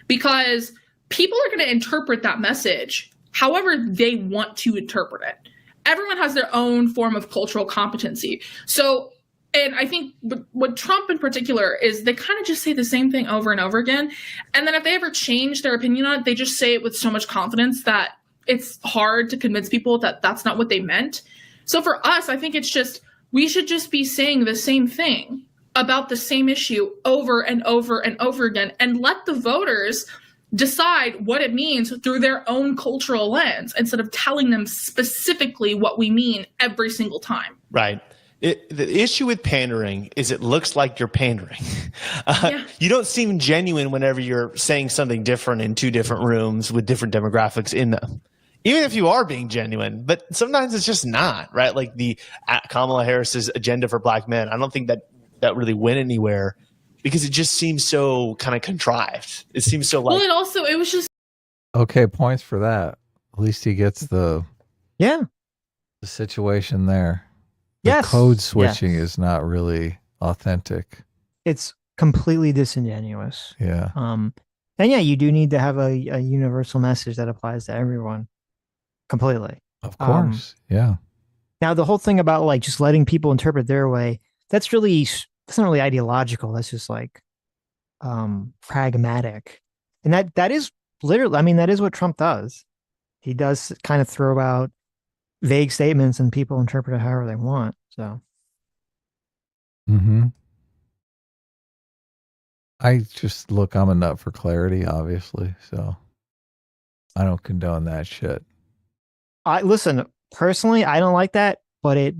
because people are going to interpret that message however they want to interpret it. Everyone has their own form of cultural competency. So, and I think what Trump in particular is they kind of just say the same thing over and over again. And then if they ever change their opinion on it, they just say it with so much confidence that it's hard to convince people that that's not what they meant. So for us, I think we should just be saying the same thing about the same issue over and over and over again and let the voters decide what it means through their own cultural lens instead of telling them specifically what we mean every single time. Right. The issue with pandering is it looks like you're pandering. You don't seem genuine whenever you're saying something different in two different rooms with different demographics in them. Even if you are being genuine, but sometimes it's just not, right? Like the Kamala Harris's agenda for black men. I don't think that really went anywhere because it just seems so kind of contrived. It seems so like. Well, it was just. Okay, points for that. At least he gets the situation there. The code switching is not really authentic. It's completely disingenuous. Yeah. And you do need to have a universal message that applies to everyone. Completely. Of course. Yeah. Now the whole thing about just letting people interpret their way, that's not really ideological. That's just pragmatic. And that is literally, I mean, that is what Trump does. He does kind of throw out vague statements and people interpret it however they want. So I just look, I'm a nut for clarity, obviously. So I don't condone that shit. I listen, personally, I don't like that, but it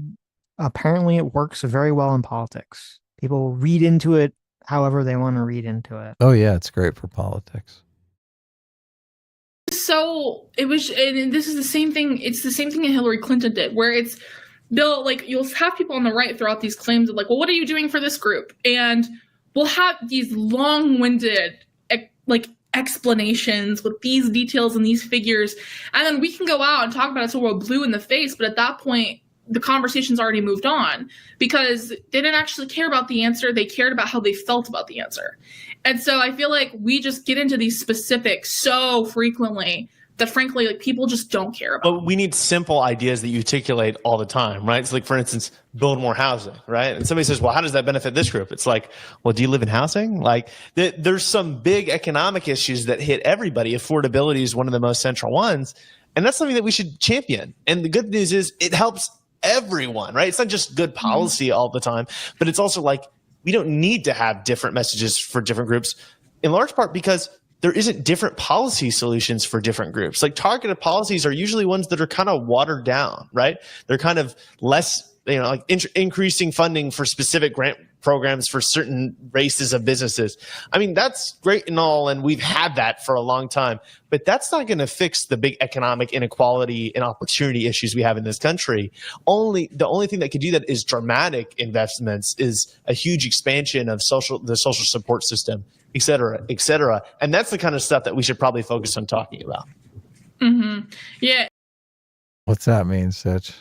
apparently it works very well in politics. People read into it however they want to read into it. Oh yeah, it's great for politics. So it was, and this is the same thing. It's the same thing that Hillary Clinton did, where it's Bill, like you'll have people on the right throw out these claims of like, well, what are you doing for this group? And we'll have these long-winded like explanations with these details and these figures, and then we can go out and talk about it so we're blue in the face. But at that point, the conversation's already moved on because they didn't actually care about the answer. They cared about how they felt about the answer. And so I feel like we just get into these specifics so frequently that frankly, like people just don't care about. But we need simple ideas that you articulate all the time, right? It's like, for instance, build more housing, right? And somebody says, well, how does that benefit this group? It's like, well, do you live in housing? Like there's some big economic issues that hit everybody. Affordability is one of the most central ones. And that's something that we should champion. And the good news is it helps everyone, right? It's not just good policy all the time, but it's also like, we don't need to have different messages for different groups, in large part because there isn't different policy solutions for different groups. Like targeted policies are usually ones that are kind of watered down, right? They're kind of less, like increasing funding for specific grant programs for certain races of businesses. I mean, that's great and all, and we've had that for a long time, but that's not going to fix the big economic inequality and opportunity issues we have in this country. The only thing that could do that is dramatic investments, is a huge expansion of the social support system, et cetera, et cetera. And that's the kind of stuff that we should probably focus on talking about. Mm-hmm. Yeah. What's that mean, Sitch?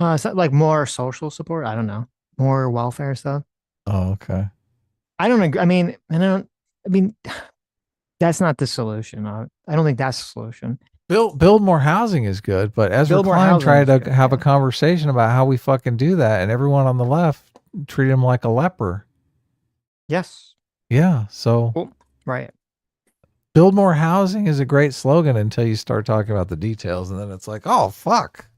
Is that like more social support? I don't know. More welfare stuff. Oh, okay. I don't agree. I mean, that's not the solution. I don't think that's the solution. Build more housing is good, but Ezra Klein tried to have a conversation about how we fucking do that, and everyone on the left treated him like a leper. Yes. Yeah. So right. Build more housing is a great slogan until you start talking about the details, and then it's like, oh fuck.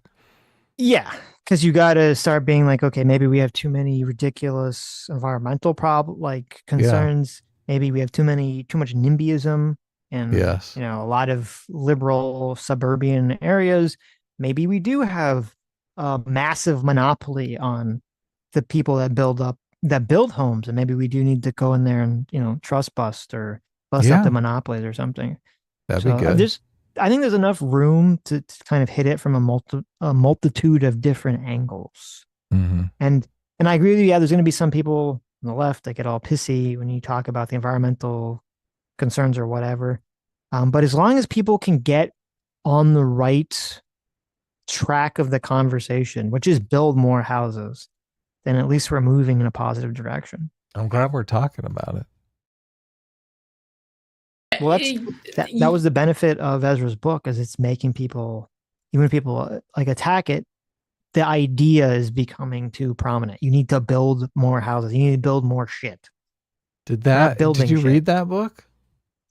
Yeah, because you got to start being like, okay, maybe we have too many ridiculous environmental concerns. Yeah. Maybe we have too much NIMBYism and a lot of liberal suburban areas. Maybe we do have a massive monopoly on the people that build homes, and maybe we do need to go in there and trust bust or bust up the monopolies or something. That'd be good. I think there's enough room to kind of hit it from a multitude of different angles. Mm-hmm. And I agree with you. Yeah, there's going to be some people on the left that get all pissy when you talk about the environmental concerns or whatever. But as long as people can get on the right track of the conversation, which is build more houses, then at least we're moving in a positive direction. I'm glad we're talking about it. Well, that was the benefit of Ezra's book, is it's making people, even if people like attack it, the idea is becoming too prominent. You need to build more houses. You need to build more shit. Did you read that book?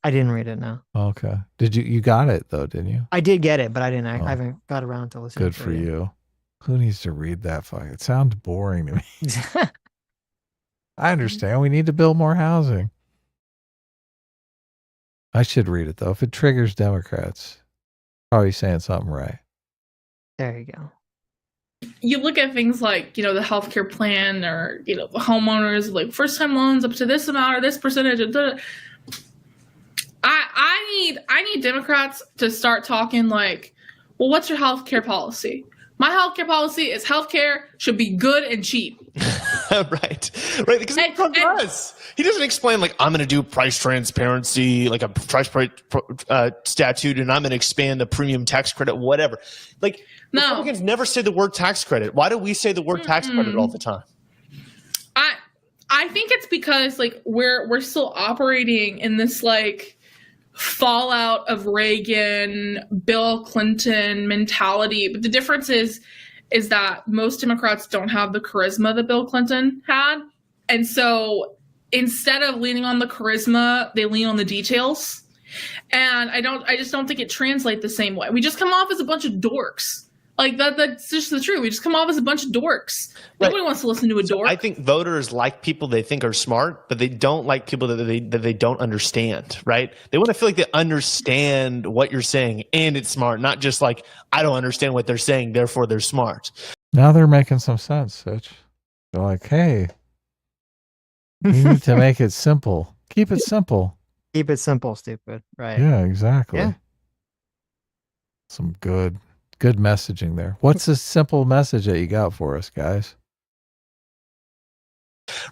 I didn't read it, no. Okay. You got it though, didn't you? I did get it, but I didn't. I haven't got around to listening. Good for you. Who needs to read that fuck? It sounds boring to me. I understand. We need to build more housing. I should read it though. If it triggers Democrats, probably saying something right. There you go. You look at things like, the healthcare plan, or, the homeowners, like first time loans up to this amount or this percentage. I need Democrats to start talking like, well, what's your healthcare policy? My healthcare policy is healthcare should be good and cheap. Right. Because he doesn't explain like, I'm going to do price transparency, like a price statute, and I'm going to expand the premium tax credit, whatever. Like, Republicans never say the word tax credit. Why do we say the word tax credit all the time? I think it's because like we're still operating in this like fallout of Reagan, Bill Clinton mentality. But the difference is that most Democrats don't have the charisma that Bill Clinton had. And so instead of leaning on the charisma, they lean on the details. And I just don't think it translates the same way. We just come off as a bunch of dorks. Like that's just the truth. We just come off as a bunch of dorks. Right. Nobody wants to listen to a dork. I think voters like people they think are smart, but they don't like people that they don't understand, right? They want to feel like they understand what you're saying and it's smart, not just like, I don't understand what they're saying, therefore they're smart. Now they're making some sense, Sitch. They're like, hey, you need to make it simple. Keep it simple. Keep it simple, stupid. Right. Yeah, exactly. Yeah. Some good messaging there. What's a simple message that you got for us, guys?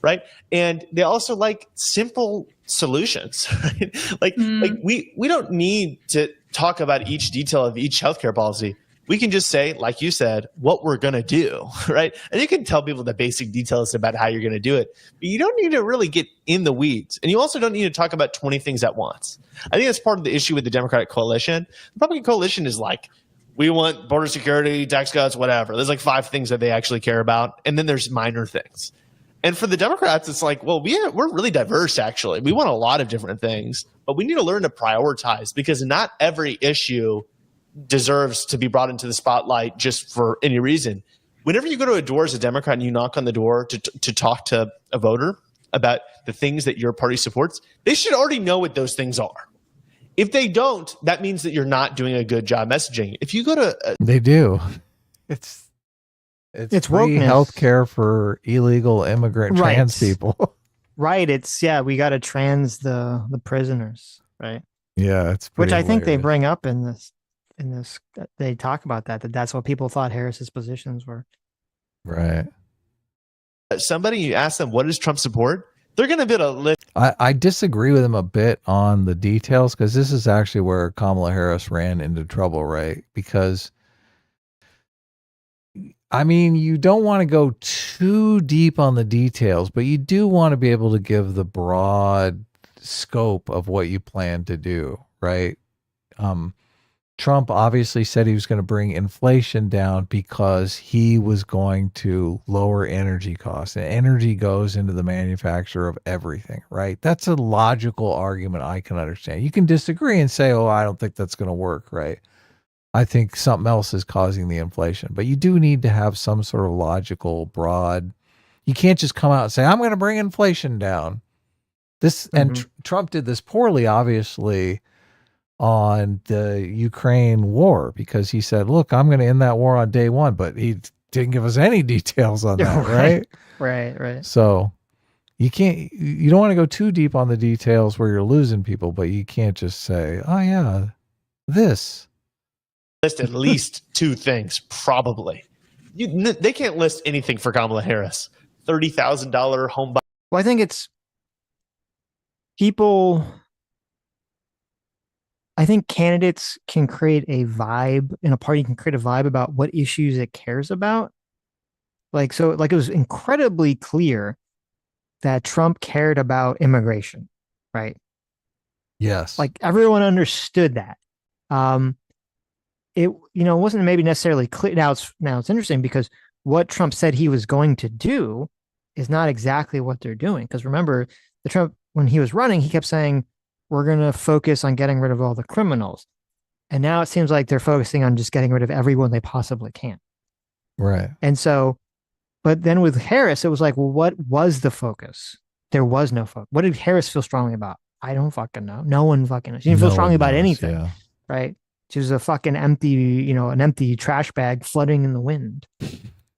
Right. And they also like simple solutions. Right? Like we don't need to talk about each detail of each healthcare policy. We can just say, like you said, what we're going to do, right? And you can tell people the basic details about how you're going to do it, but you don't need to really get in the weeds. And you also don't need to talk about 20 things at once. I think that's part of the issue with the Democratic coalition. The Republican coalition is like, we want border security, tax cuts, whatever. There's like 5 things that they actually care about. And then there's minor things. And for the Democrats, it's like, well, we're really diverse, actually. We want a lot of different things, but we need to learn to prioritize because not every issue deserves to be brought into the spotlight just for any reason. Whenever you go to a door as a Democrat and you knock on the door to talk to a voter about the things that your party supports, they should already know what those things are. If they don't, that means that you're not doing a good job messaging. If you go to they do. It's free wokeness. health care for illegal immigrant trans people. Right. It's we got to trans the prisoners. Right. Yeah, it's which I think they hilarious. bring up in this. They talk about that's what people thought Harris's positions were. Right. Somebody, you ask them, what does Trump support? They're going to be able to list. I disagree with him a bit on the details because this is actually where Kamala Harris ran into trouble, right? Because, I mean, you don't want to go too deep on the details, but you do want to be able to give the broad scope of what you plan to do, right? Trump obviously said he was going to bring inflation down because he was going to lower energy costs. And energy goes into the manufacture of everything, right? That's a logical argument I can understand. You can disagree and say, oh, I don't think that's going to work, right? I think something else is causing the inflation. But you do need to have some sort of logical, broad. You can't just come out and say, I'm going to bring inflation down. And Trump did this poorly, obviously, on the Ukraine war because he said, look, I'm going to end that war on day one, but he didn't give us any details on that, right? Right. So you don't want to go too deep on the details where you're losing people, but you can't just say, oh yeah, this. List at least 2 things, probably. They can't list anything for Kamala Harris. $30,000 home buy. Well, I think it's people. I think candidates can create a vibe in a party can create a vibe about what issues it cares about. Like it was incredibly clear that Trump cared about immigration, right? Yes. Like everyone understood that. It wasn't maybe necessarily clear. Now it's interesting because what Trump said he was going to do is not exactly what they're doing. Because remember, the Trump when he was running, he kept saying, we're going to focus on getting rid of all the criminals. And now it seems like they're focusing on just getting rid of everyone they possibly can. Right. And so, but then with Harris, it was like, well, what was the focus? There was no focus. What did Harris feel strongly about? I don't fucking know. No one fucking knows. She didn't feel strongly about anything. Right. She was a fucking empty, an empty trash bag floating in the wind.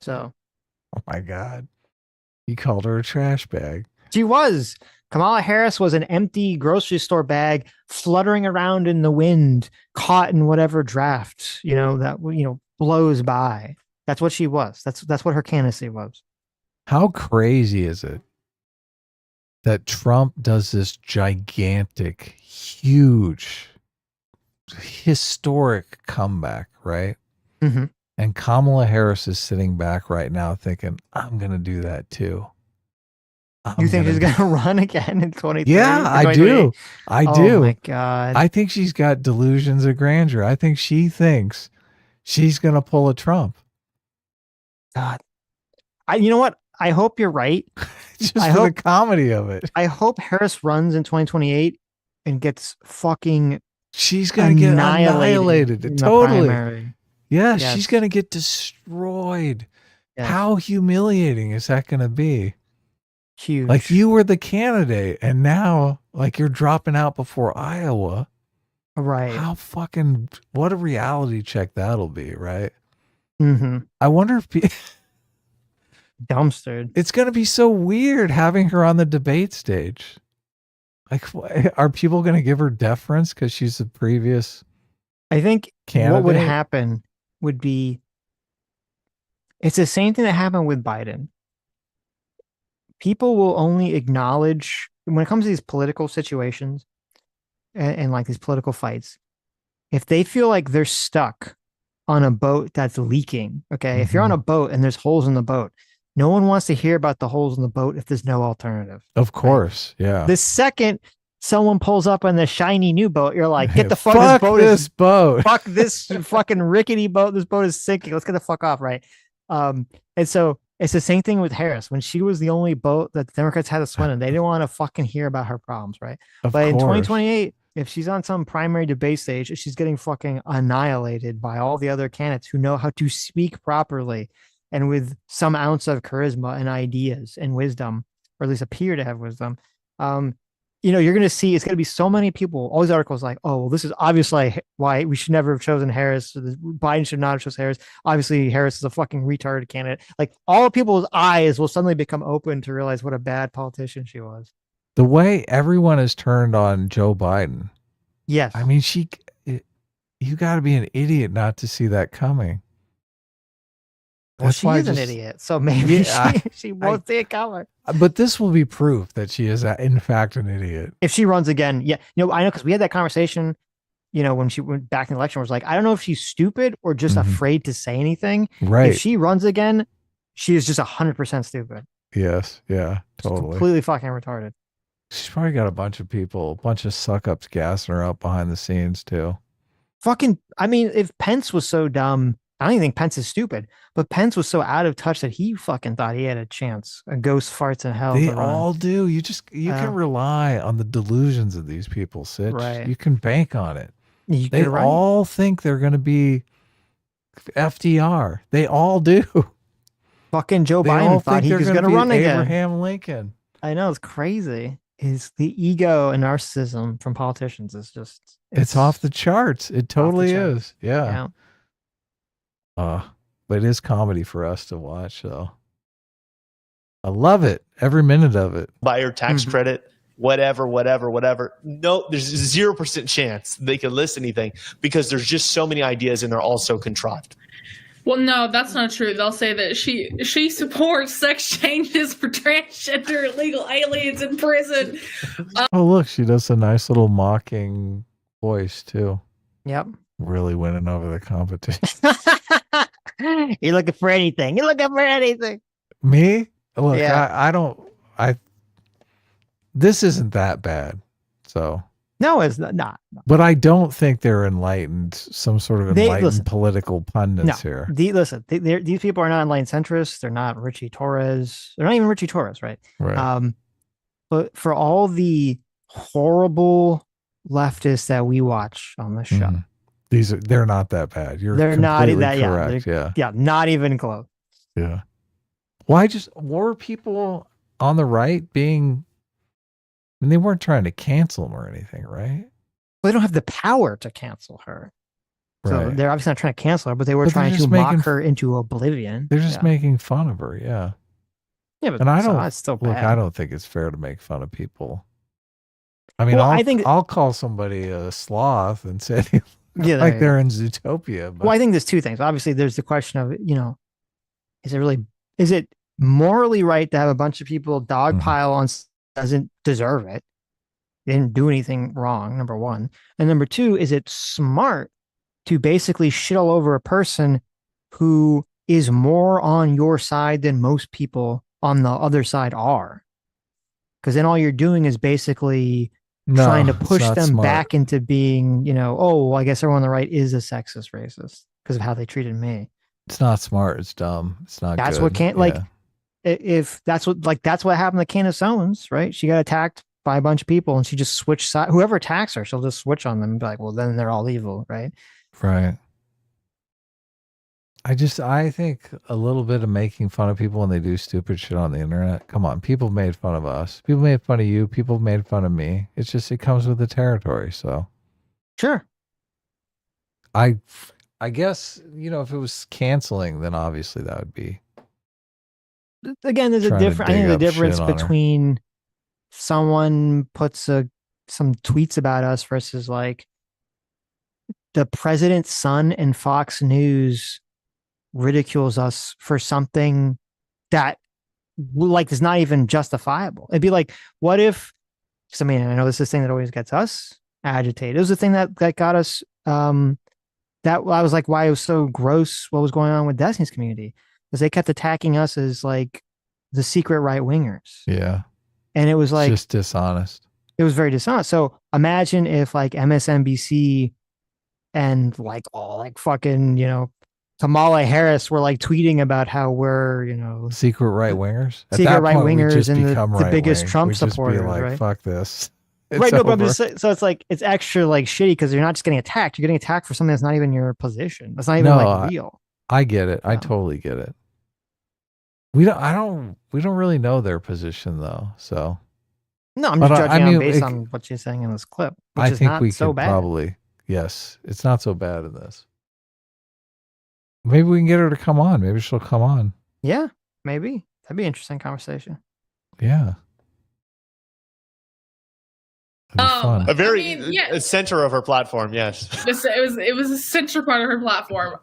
So. Oh my God. You called her a trash bag. She was. Kamala Harris was an empty grocery store bag fluttering around in the wind, caught in whatever draft, that blows by. That's what she was. That's what her candidacy was. How crazy is it that Trump does this gigantic, huge, historic comeback, right? Mm-hmm. And Kamala Harris is sitting back right now thinking, I'm going to do that too. You think she's going to run again in 2030? Yeah, I do. I do. Oh my God. I think she's got delusions of grandeur. I think she thinks she's going to pull a Trump. God. You know what? I hope you're right. Just I for the hope- comedy of it. I hope Harris runs in 2028 and gets fucking She's gonna get annihilated. in the Totally. primary. Yeah, Yes. she's gonna get destroyed. Yes. How humiliating is that gonna be? Huge. Like you were the candidate, and now like you're dropping out before Iowa. Right. How fucking what a reality check that'll be, right? Mm-hmm. I wonder if Dumpstered. it's gonna be so weird having her on the debate stage. Like, are people gonna give her deference because she's the previous? I think Candidate? what would happen would be it's the same thing that happened with Biden. People will only acknowledge when it comes to these political situations and like these political fights, if they feel like they're stuck on a boat that's leaking. Okay. If you're on a boat and there's holes in the boat, no one wants to hear about the holes in the boat if there's no alternative. Of course, yeah. The second someone pulls up on the shiny new boat, you're like, get the fuck, Fuck this boat. Fuck this fucking rickety boat. This boat is sinking. Let's get the fuck off, right? And so it's the same thing with Harris. When she was the only boat that the Democrats had to swim in, they didn't want to fucking hear about her problems, right? But in 2028, if she's on some primary debate stage, she's getting fucking annihilated by all the other candidates who know how to speak properly and with some ounce of charisma and ideas and wisdom, or at least appear to have wisdom. You know, you're going to see it's going to be so many people. All these articles like, oh, well, this is obviously why we should never have chosen Harris. Biden should not have chosen Harris. Obviously, Harris is a fucking retarded candidate. Like all people's eyes will suddenly become open to realize what a bad politician she was. The way everyone has turned on Joe Biden. Yes. I mean, you got to be an idiot not to see that coming. Well, she is an idiot, so maybe she won't see it coming. But this will be proof that she is, in fact, an idiot. If she runs again, yeah. You know, I know because we had that conversation, you know, when she went back in the election, was like, I don't know if she's stupid or just afraid to say anything. Right. If she runs again, she is just 100% stupid. Yes. Yeah. She's Totally. completely fucking retarded. She's probably got a bunch of people, a bunch of suck-ups gassing her up behind the scenes, too. Fucking, I mean, if Pence was so dumb, I don't even think Pence is stupid, but Pence was so out of touch that he fucking thought he had a chance. A ghost farts in hell. They all do. You can rely on the delusions of these people, Sitch. Right. You can bank on it. They all think they're going to be FDR. They all do. Fucking Joe Biden thought he was going to run again. Abraham Lincoln. I know, it's crazy. Is the ego and narcissism from politicians is just it's off the charts. It totally is. Yeah. But it is comedy for us to watch, so I love it. Every minute of it. Buy your tax credit, whatever. No, there's 0% chance they could list anything because there's just so many ideas and they're all so contrived. Well, no, that's not true. They'll say that she supports sex changes for transgender illegal aliens in prison. Oh, look, she does a nice little mocking voice too. Yep. Really winning over the competition. You're looking for anything. You're looking for anything. Me? Look, yeah. This isn't that bad. So. No, it's not. But I don't think they're enlightened, some sort of enlightened political pundits here. These people are not enlightened centrists. They're not Richie Torres. They're not even Richie Torres, right? Right. But for all the horrible leftists that we watch on the show, they're not that bad. They're not that correct. Yeah, not even close. Yeah. Why were people on the right being? I mean, they weren't trying to cancel him or anything, right? Well, they don't have the power to cancel her. So they're obviously not trying to cancel her, but they were trying to mock her into oblivion. They're just making fun of her, yeah. Yeah, but it's still bad. Look, I don't think it's fair to make fun of people. I mean, I'll call somebody a sloth and say like they're in Zootopia. But. Well, I think there's two things. Obviously, there's the question of, is it morally right to have a bunch of people dogpile on doesn't deserve it? They didn't do anything wrong, number one. And number two, is it smart to basically shit all over a person who is more on your side than most people on the other side are? Because then all you're doing is basically trying to push them back into being, I guess everyone on the right is a sexist racist because of how they treated me. It's not smart. It's dumb. It's not That's good. what can't, like, if that's what happened to Candace Owens, right? She got attacked by a bunch of people and she just switched side. Whoever attacks her, she'll just switch on them and be like, well, then they're all evil, right? Right. I think a little bit of making fun of people when they do stupid shit on the internet. Come on, people made fun of us. People made fun of you. People made fun of me. It's just, it comes with the territory. So Sure. I guess, if it was canceling, then obviously that would be. Again, there's a difference. I think the difference between someone puts some tweets about us versus like the president's son and Fox News ridicules us for something that like is not even justifiable. It'd be like, what if? Because I mean, I know this is the thing that always gets us agitated. It was the thing that got us. That I was like, why it was so gross. What was going on with Destiny's community? Because they kept attacking us as like the secret right wingers. Yeah, and it was like just dishonest. It was very dishonest. So imagine if like MSNBC and like all like fucking Kamala Harris were like tweeting about how we're, secret right wingers. Secret right wingers and the biggest Trump supporters, like, right? Fuck this. It's right. No, over. but I'm just, so it's like, it's extra like shitty because you're not just getting attacked. You're getting attacked for something that's not even your position. That's not even like real. I get it. I totally get it. We don't really know their position though. So no, I'm just judging based on what she's saying in this clip. Which I is think not we so could bad. probably, yes, it's not so bad in this. Maybe we can get her to come on. Maybe she'll come on. Yeah, maybe. That'd be an interesting conversation. Yeah. A very a center of her platform, yes. It was a central part of her platform.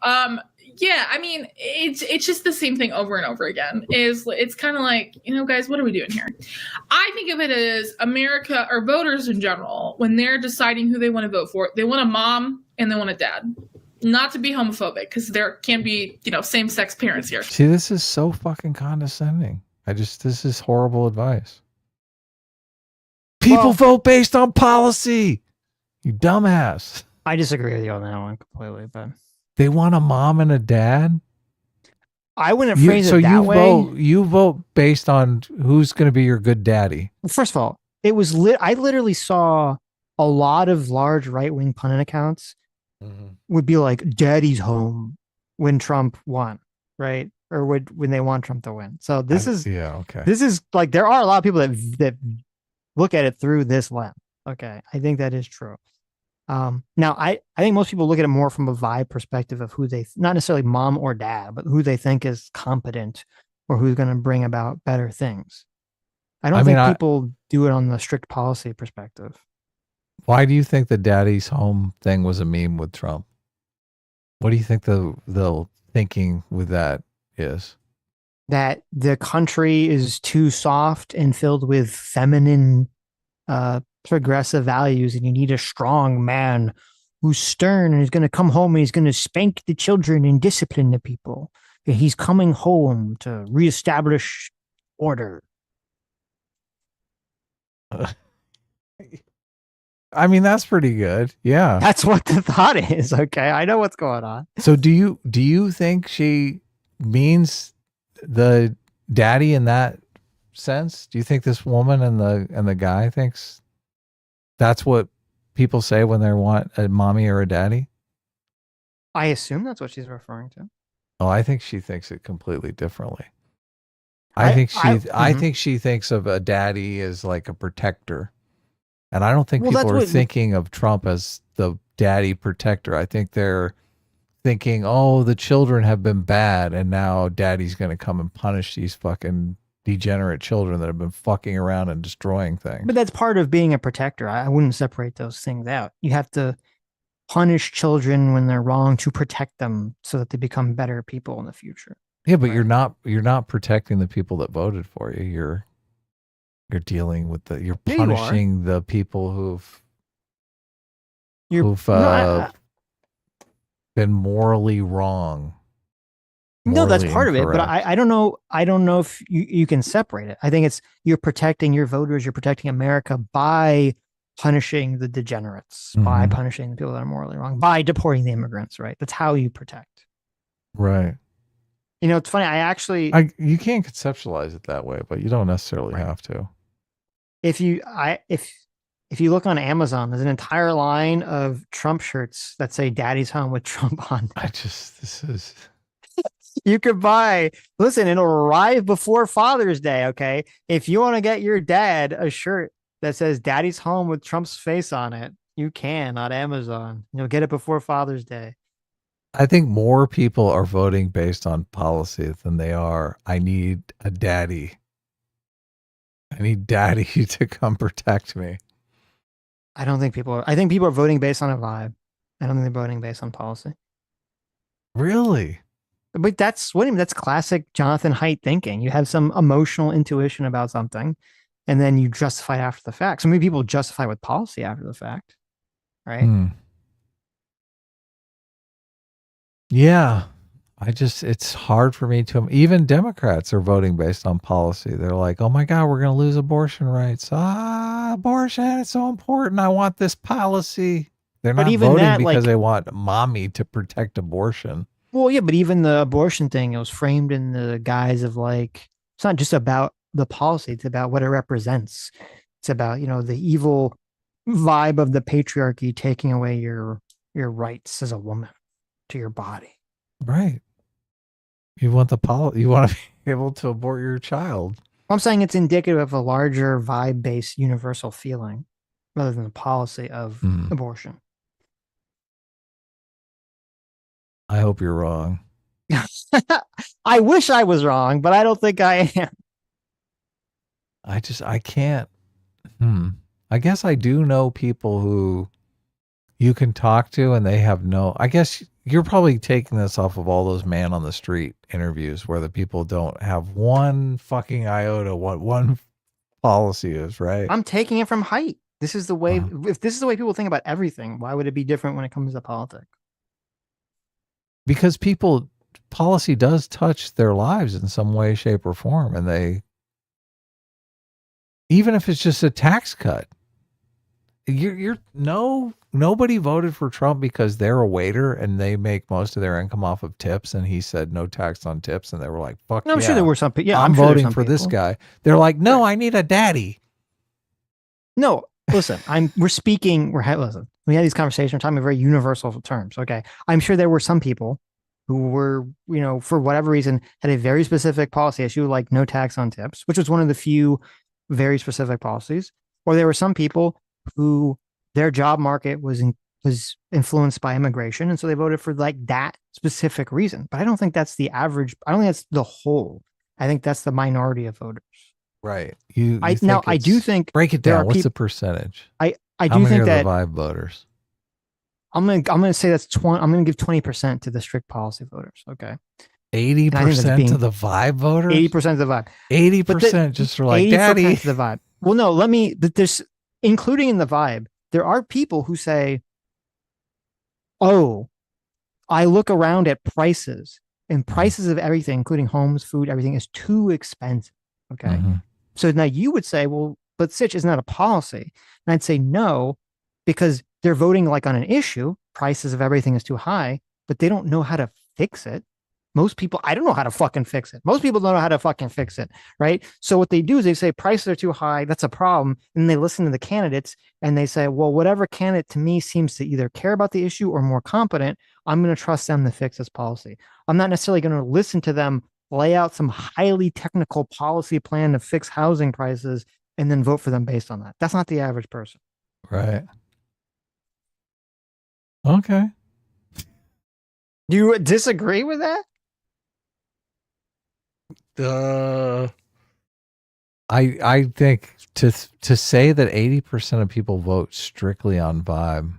Yeah, I mean, it's just the same thing over and over again. It's kind of like, guys, what are we doing here? I think of it as America or voters in general, when they're deciding who they want to vote for, they want a mom and they want a dad. Not to be homophobic, because there can be, same-sex parents here. See, this is so fucking condescending. This is horrible advice. People vote based on policy. You dumbass. I disagree with you on that one completely, but they want a mom and a dad. I wouldn't phrase it that way. You vote based on who's going to be your good daddy. First of all, it was I literally saw a lot of large right-wing pundit accounts would be like, "Daddy's home" when Trump won, right? Or when they want Trump to win. So this is like there are a lot of people that look at it through this lens. Okay, I think that is true. Now, I think most people look at it more from a vibe perspective of who they, not necessarily mom or dad, but who they think is competent or who's going to bring about better things. I don't think people do it on the strict policy perspective. Why do you think the daddy's home thing was a meme with Trump? What do you think the thinking with that is? That the country is too soft and filled with feminine, progressive values, and you need a strong man who's stern and is going to come home and he's going to spank the children and discipline the people. And he's coming home to reestablish order. I mean, that's pretty good. Yeah. That's what the thought is. Okay. I know what's going on. So do you think she means the daddy in that sense? Do you think this woman and the guy thinks that's what people say when they want a mommy or a daddy? I assume that's what she's referring to. Oh, I think she thinks it completely differently. I think she thinks of a daddy as like a protector. And I don't think people are thinking of Trump as the daddy protector. I think they're thinking, oh, the children have been bad, and now daddy's going to come and punish these fucking degenerate children that have been fucking around and destroying things. But that's part of being a protector. I wouldn't separate those things out. You have to punish children when they're wrong to protect them so that they become better people in the future. Yeah, but right? you're not protecting the people that voted for you. You're dealing with you're punishing the people who've been morally wrong. No, that's part of it, but I don't know. I don't know if you can separate it. I think you're protecting your voters. You're protecting America by punishing the degenerates, by punishing the people that are morally wrong, by deporting the immigrants. Right. That's how you protect. Right. You know, it's funny. I actually, You can't conceptualize it that way, but you don't necessarily Right. have to. if you, if you look on Amazon, there's an entire line of Trump shirts that say "Daddy's home" with Trump on. This is. You could buy. Listen, it'll arrive before Father's Day. Okay, if you want to get your dad a shirt that says "Daddy's home" with Trump's face on it, you can on Amazon. You'll get it before Father's Day. I think more people are voting based on policy than they are. I need a daddy. I need daddy to come protect me. I don't think people are. I think people are voting based on a vibe. I don't think they're voting based on policy. Really? But that's what I mean. That's classic Jonathan Haidt thinking. You have some emotional intuition about something, and then you justify it after the fact. So many people justify with policy after the fact, right? Yeah. It's hard for me to, even Democrats are voting based on policy. They're like, oh my God, we're going to lose abortion rights. Abortion, it's so important. I want this policy. They're But not even voting that, because like, they want mommy to protect abortion. well, yeah, but even the abortion thing, it was framed in the guise of like, it's not just about the policy, it's about what it represents. It's about, you know, the evil vibe of the patriarchy taking away your rights as a woman to your body. Right. You want you want to be able to abort your child. I'm saying it's indicative of a larger vibe-based universal feeling rather than the policy of abortion. I hope you're wrong. I wish I was wrong, but I don't think I am. I can't. I guess I do know people who you can talk to and they have I guess you're probably taking this off of all those man on the street interviews where the people don't have one fucking iota what one policy is, right? I'm taking it from Haidt. This is the way, if this is the way people think about everything, why would it be different when it comes to politics? Because policy does touch their lives in some way, shape, or form. And even if it's just a tax cut, nobody voted for Trump because they're a waiter and they make most of their income off of tips. And he said no tax on tips. And they were like, fuck, I'm sure there were some people. Yeah, I'm sure voting for this guy. They're like, no, I need a daddy. No, listen, listen, we had these conversations, we're talking about very universal terms. Okay. I'm sure there were some people who were, you know, for whatever reason, had a very specific policy issue, like no tax on tips, which was one of the few very specific policies. Or there were some people who their job market was influenced by immigration. And so they voted for like that specific reason. But I don't think that's the average. I don't think that's the whole. I think that's the minority of voters. Right. I do think break it down. What's the percentage? I do think that the vibe voters. I'm gonna say that's 20. I'm gonna give 20% to the strict policy voters. Okay. 80% to the vibe voters. 80% of the vibe. 80% just are like daddy. To the vibe. Well, no, but there's including in the vibe. There are people who say, "Oh, I look around at prices and prices of everything, including homes, food, everything is too expensive." Okay. So now you would say, well, but Sitch isn't that a policy? And I'd say no, because they're voting like on an issue. Prices of everything is too high, but they don't know how to fix it. Most people, I don't know how to fucking fix it. Most people don't know how to fucking fix it, right? So what they do is they say prices are too high. That's a problem. And they listen to the candidates and they say, well, whatever candidate to me seems to either care about the issue or more competent, I'm going to trust them to fix this policy. I'm not necessarily going to listen to them lay out some highly technical policy plan to fix housing prices and then vote for them based on that. That's not the average person. Right. Okay. Do you disagree with that? I think to say that 80% of people vote strictly on vibe,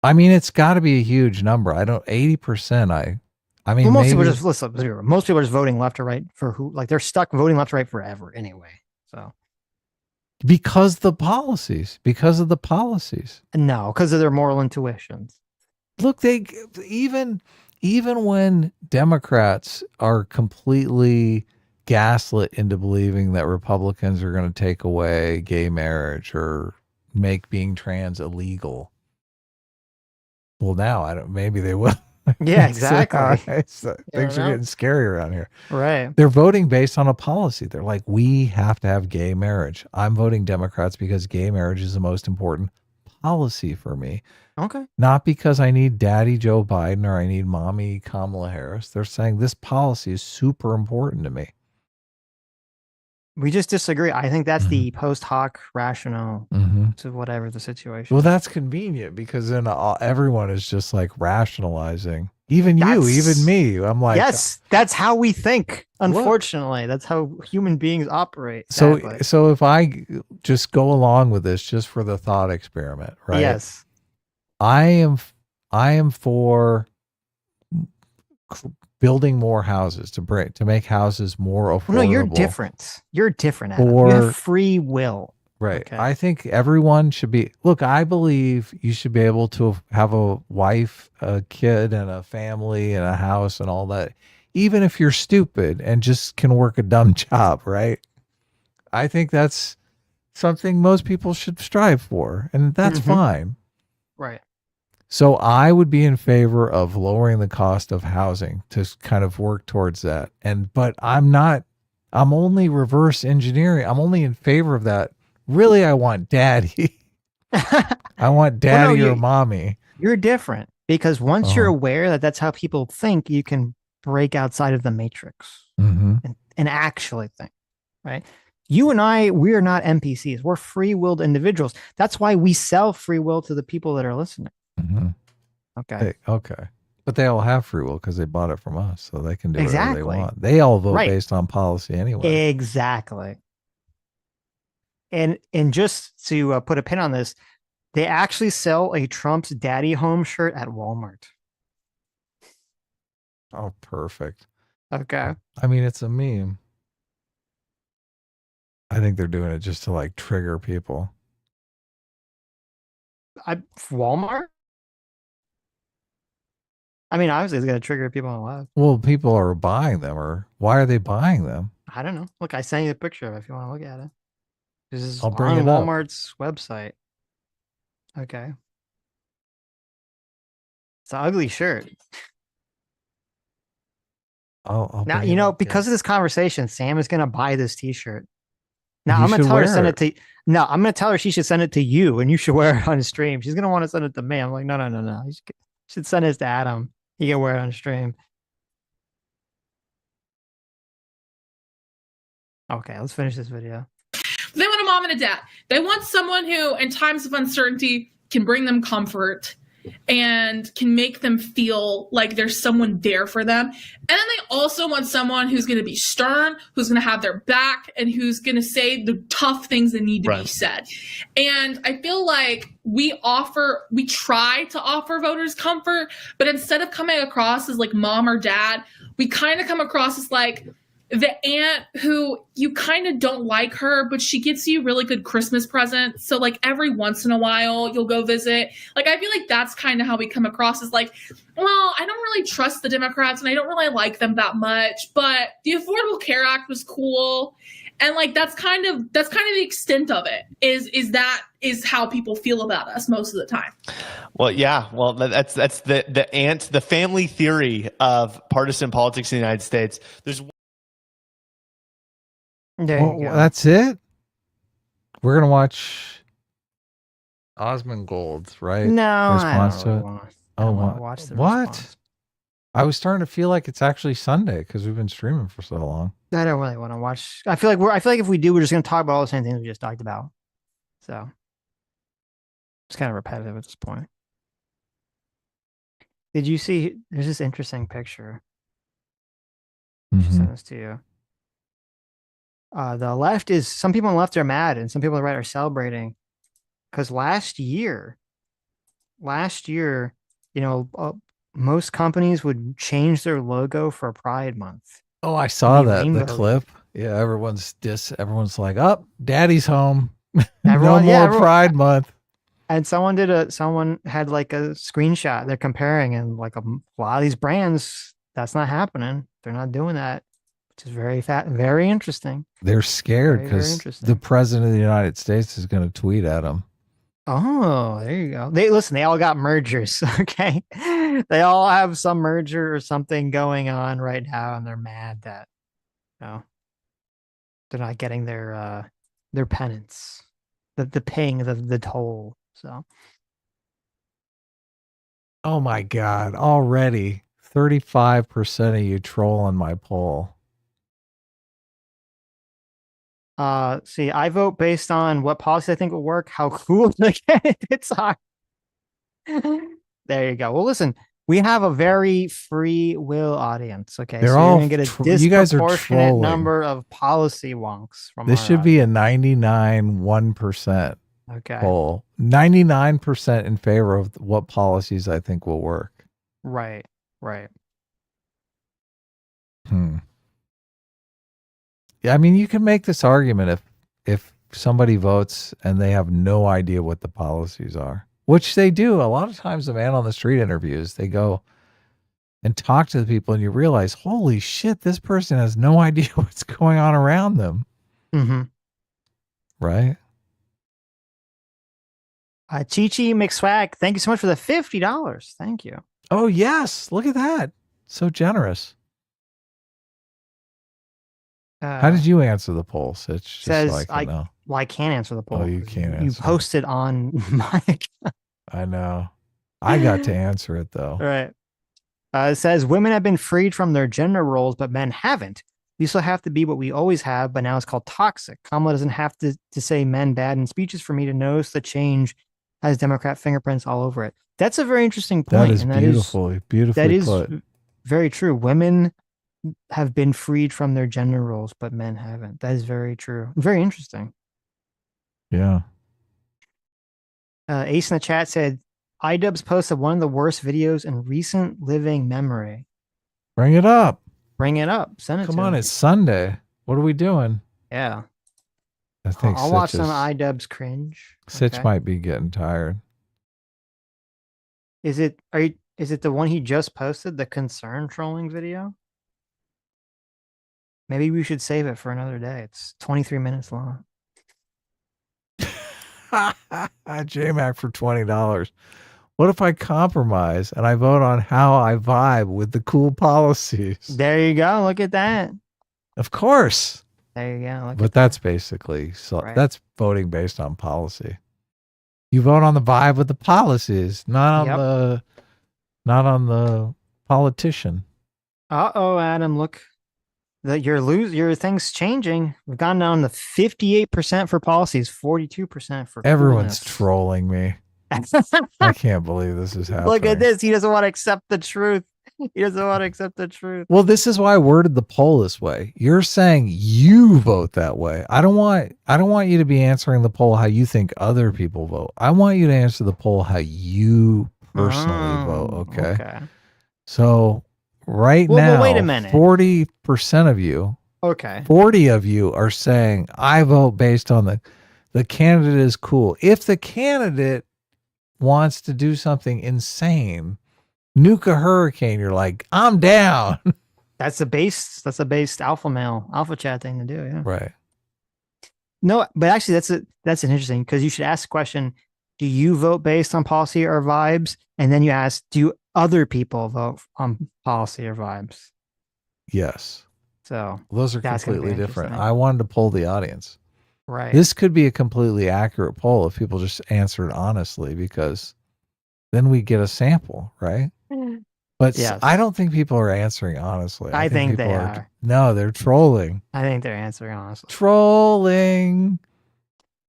I mean, it's got to be a huge number. 80%. I mean, well, most people just listen. Most people are just voting left or right for who, like they're stuck voting left or right forever anyway. So because of the policies. No, because of their moral intuitions. Look, even when Democrats are completely gaslit into believing that Republicans are going to take away gay marriage or make being trans illegal. Well, now maybe they will. Yeah, exactly. Things are getting scary around here. Right. They're voting based on a policy. They're like, we have to have gay marriage. I'm voting Democrats because gay marriage is the most important policy for me. Okay. Not because I need daddy Joe Biden or I need mommy Kamala Harris. They're saying this policy is super important to me. We just disagree. I think that's the post hoc rationale to whatever the situation. Well, that's convenient because then everyone is just like rationalizing. Even you, even me. I'm like, yes, that's how we think. Unfortunately, that's how human beings operate. So if I just go along with this just for the thought experiment, right? Yes. I am for building more houses to make houses more affordable. Well, no, you're different. You're different. Adam. You have free will. Right. Okay. I think everyone should be. Look, I believe you should be able to have a wife, a kid, and a family, and a house, and all that, even if you're stupid and just can work a dumb job. Right. I think that's something most people should strive for, and that's fine. Right. So I would be in favor of lowering the cost of housing to kind of work towards that. But I'm only reverse engineering. I'm only in favor of that. Really, I want daddy. I want daddy or mommy. You're different because once you're aware that that's how people think, you can break outside of the matrix and actually think, right? You and I, we are not NPCs. We're free-willed individuals. That's why we sell free will to the people that are listening. Okay. Okay. But they all have free will because they bought it from us, so they can do whatever they want. They all vote based on policy anyway. Exactly. And just to put a pin on this, they actually sell a Trump's Daddy Home shirt at Walmart. Oh, perfect. Okay. I mean, it's a meme. I think they're doing it just to like trigger people. Walmart? I mean, obviously it's going to trigger people on the left. Well, people are buying them, or why are they buying them? I don't know. Look, I sent you a picture of it if you want to look at it. This is I'll on bring it up. Walmart's website. Okay. It's an ugly shirt. I'll now, bring it up, because of this conversation, Sam is going to buy this t-shirt. Now, You I'm going to should tell her to wear send it. it to No, I'm going to tell her she should send it to you and you should wear it on stream. She's going to want to send it to me. I'm like, no. You should send it to Adam. He can wear it on stream. Okay, let's finish this video. They want a mom and a dad. They want someone who, in times of uncertainty, can bring them comfort and can make them feel like there's someone there for them. And then they also want someone who's going to be stern, who's going to have their back, and who's going to say the tough things that need to be said. And I feel like we try to offer voters comfort, but instead of coming across as like mom or dad, we kind of come across as like the aunt who you kind of don't like her, but she gets you really good Christmas presents. So like every once in a while you'll go visit. Like, I feel like that's kind of how we come across as like, well, I don't really trust the Democrats and I don't really like them that much, but the Affordable Care Act was cool. And like, that's kind of the extent of it is how people feel about us most of the time. Well, yeah. Well, that's the family theory of partisan politics in the United States. There's That's it. We're gonna watch Osmond Gold's right. No, response I don't to really it. want to watch the what? response. I was starting to feel like it's actually Sunday because we've been streaming for so long. I don't really want to watch. I feel like if we do, we're just going to talk about all the same things we just talked about. So it's kind of repetitive at this point. Did you see? There's this interesting picture. I should send this to you. The left is, some people on the left are mad and some people on the right are celebrating because last year, most companies would change their logo for Pride Month. Oh, I saw that the clip. Yeah, everyone's like, "Up, Daddy's home. No more Pride Month." And someone had like a screenshot. They're comparing, and like a lot of these brands, that's not happening. They're not doing that, which is very interesting. They're scared because the president of the United States is going to tweet at them. Oh, there you go. They all got mergers. Okay. They all have some merger or something going on right now, and they're mad that they're not getting their penance, the paying the toll. So Oh my God. Already 35% of you trolling my poll. see, I vote based on what policy I think will work, how cool the candidates are. There you go. Well, listen, we have a very free will audience. Okay, They're so you're all gonna get a you guys are disproportionate trolling. number of policy wonks from This our should be a audience. 99.1% Okay, poll. 99% in favor of what policies I think will work. right. Yeah, I mean, you can make this argument if somebody votes and they have no idea what the policies are, which they do. A lot of times the man on the street interviews, they go and talk to the people and you realize, holy shit, this person has no idea what's going on around them. Mm-hmm. Right? Chi-Chi McSwag, thank you so much for the $50. Thank you. Oh, yes. Look at that. So generous. How did you answer the poll, Sitch? Just says so I can know. Well, I can't answer the poll. Oh, you can't You answer. posted on my account. I know. I got to answer it, though. Right. It says women have been freed from their gender roles, but men haven't. We still have to be what we always have, but now it's called toxic. Kamala doesn't have to say men bad in speeches for me to notice the change has Democrat fingerprints all over it. That's a very interesting point. That is beautifully put. Very true. Women have been freed from their gender roles, but men haven't. That is very true. Very interesting. Yeah. Ace in the chat said, iDubbbz posted one of the worst videos in recent living memory. Bring it up. Bring it up. Send it Come to on, me. it's Sunday. What are we doing? Yeah. I think I'll watch some iDubbbz cringe. Sitch Okay. might be getting tired. Is it the one he just posted, the concern trolling video? Maybe we should save it for another day. It's 23 minutes long. JMac for $20. What if I compromise and I vote on how I vibe with the cool policies? There you go. Look at that. Of course. There you go. But that's basically that's voting based on policy. You vote on the vibe with the policies, not on the politician. Uh-oh, Adam, look. Your thing's changing. We've gone down to 58% for policies, 42% for Everyone's coolness. trolling me. I can't believe this is happening. Look at this. He doesn't want to accept the truth. Well, this is why I worded the poll this way. You're saying you vote that way. I don't want you to be answering the poll how you think other people vote. I want you to answer the poll how you personally vote. Okay. So now, wait a minute. 40% of you, 40 of you are saying I vote based on the candidate is cool. If the candidate wants to do something insane, nuke a hurricane, you're like, I'm down. That's a based alpha chat thing to do. Yeah. Right. No, but actually that's an interesting, because you should ask the question, do you vote based on policy or vibes? And then you ask, do other people vote on policy or vibes? Yes. So those are completely different. I wanted to poll the audience. Right. This could be a completely accurate poll if people just answered honestly, because then we get a sample, right? But yes. I don't think people are answering honestly. I think they are. No, they're trolling. I think they're answering honestly. Trolling.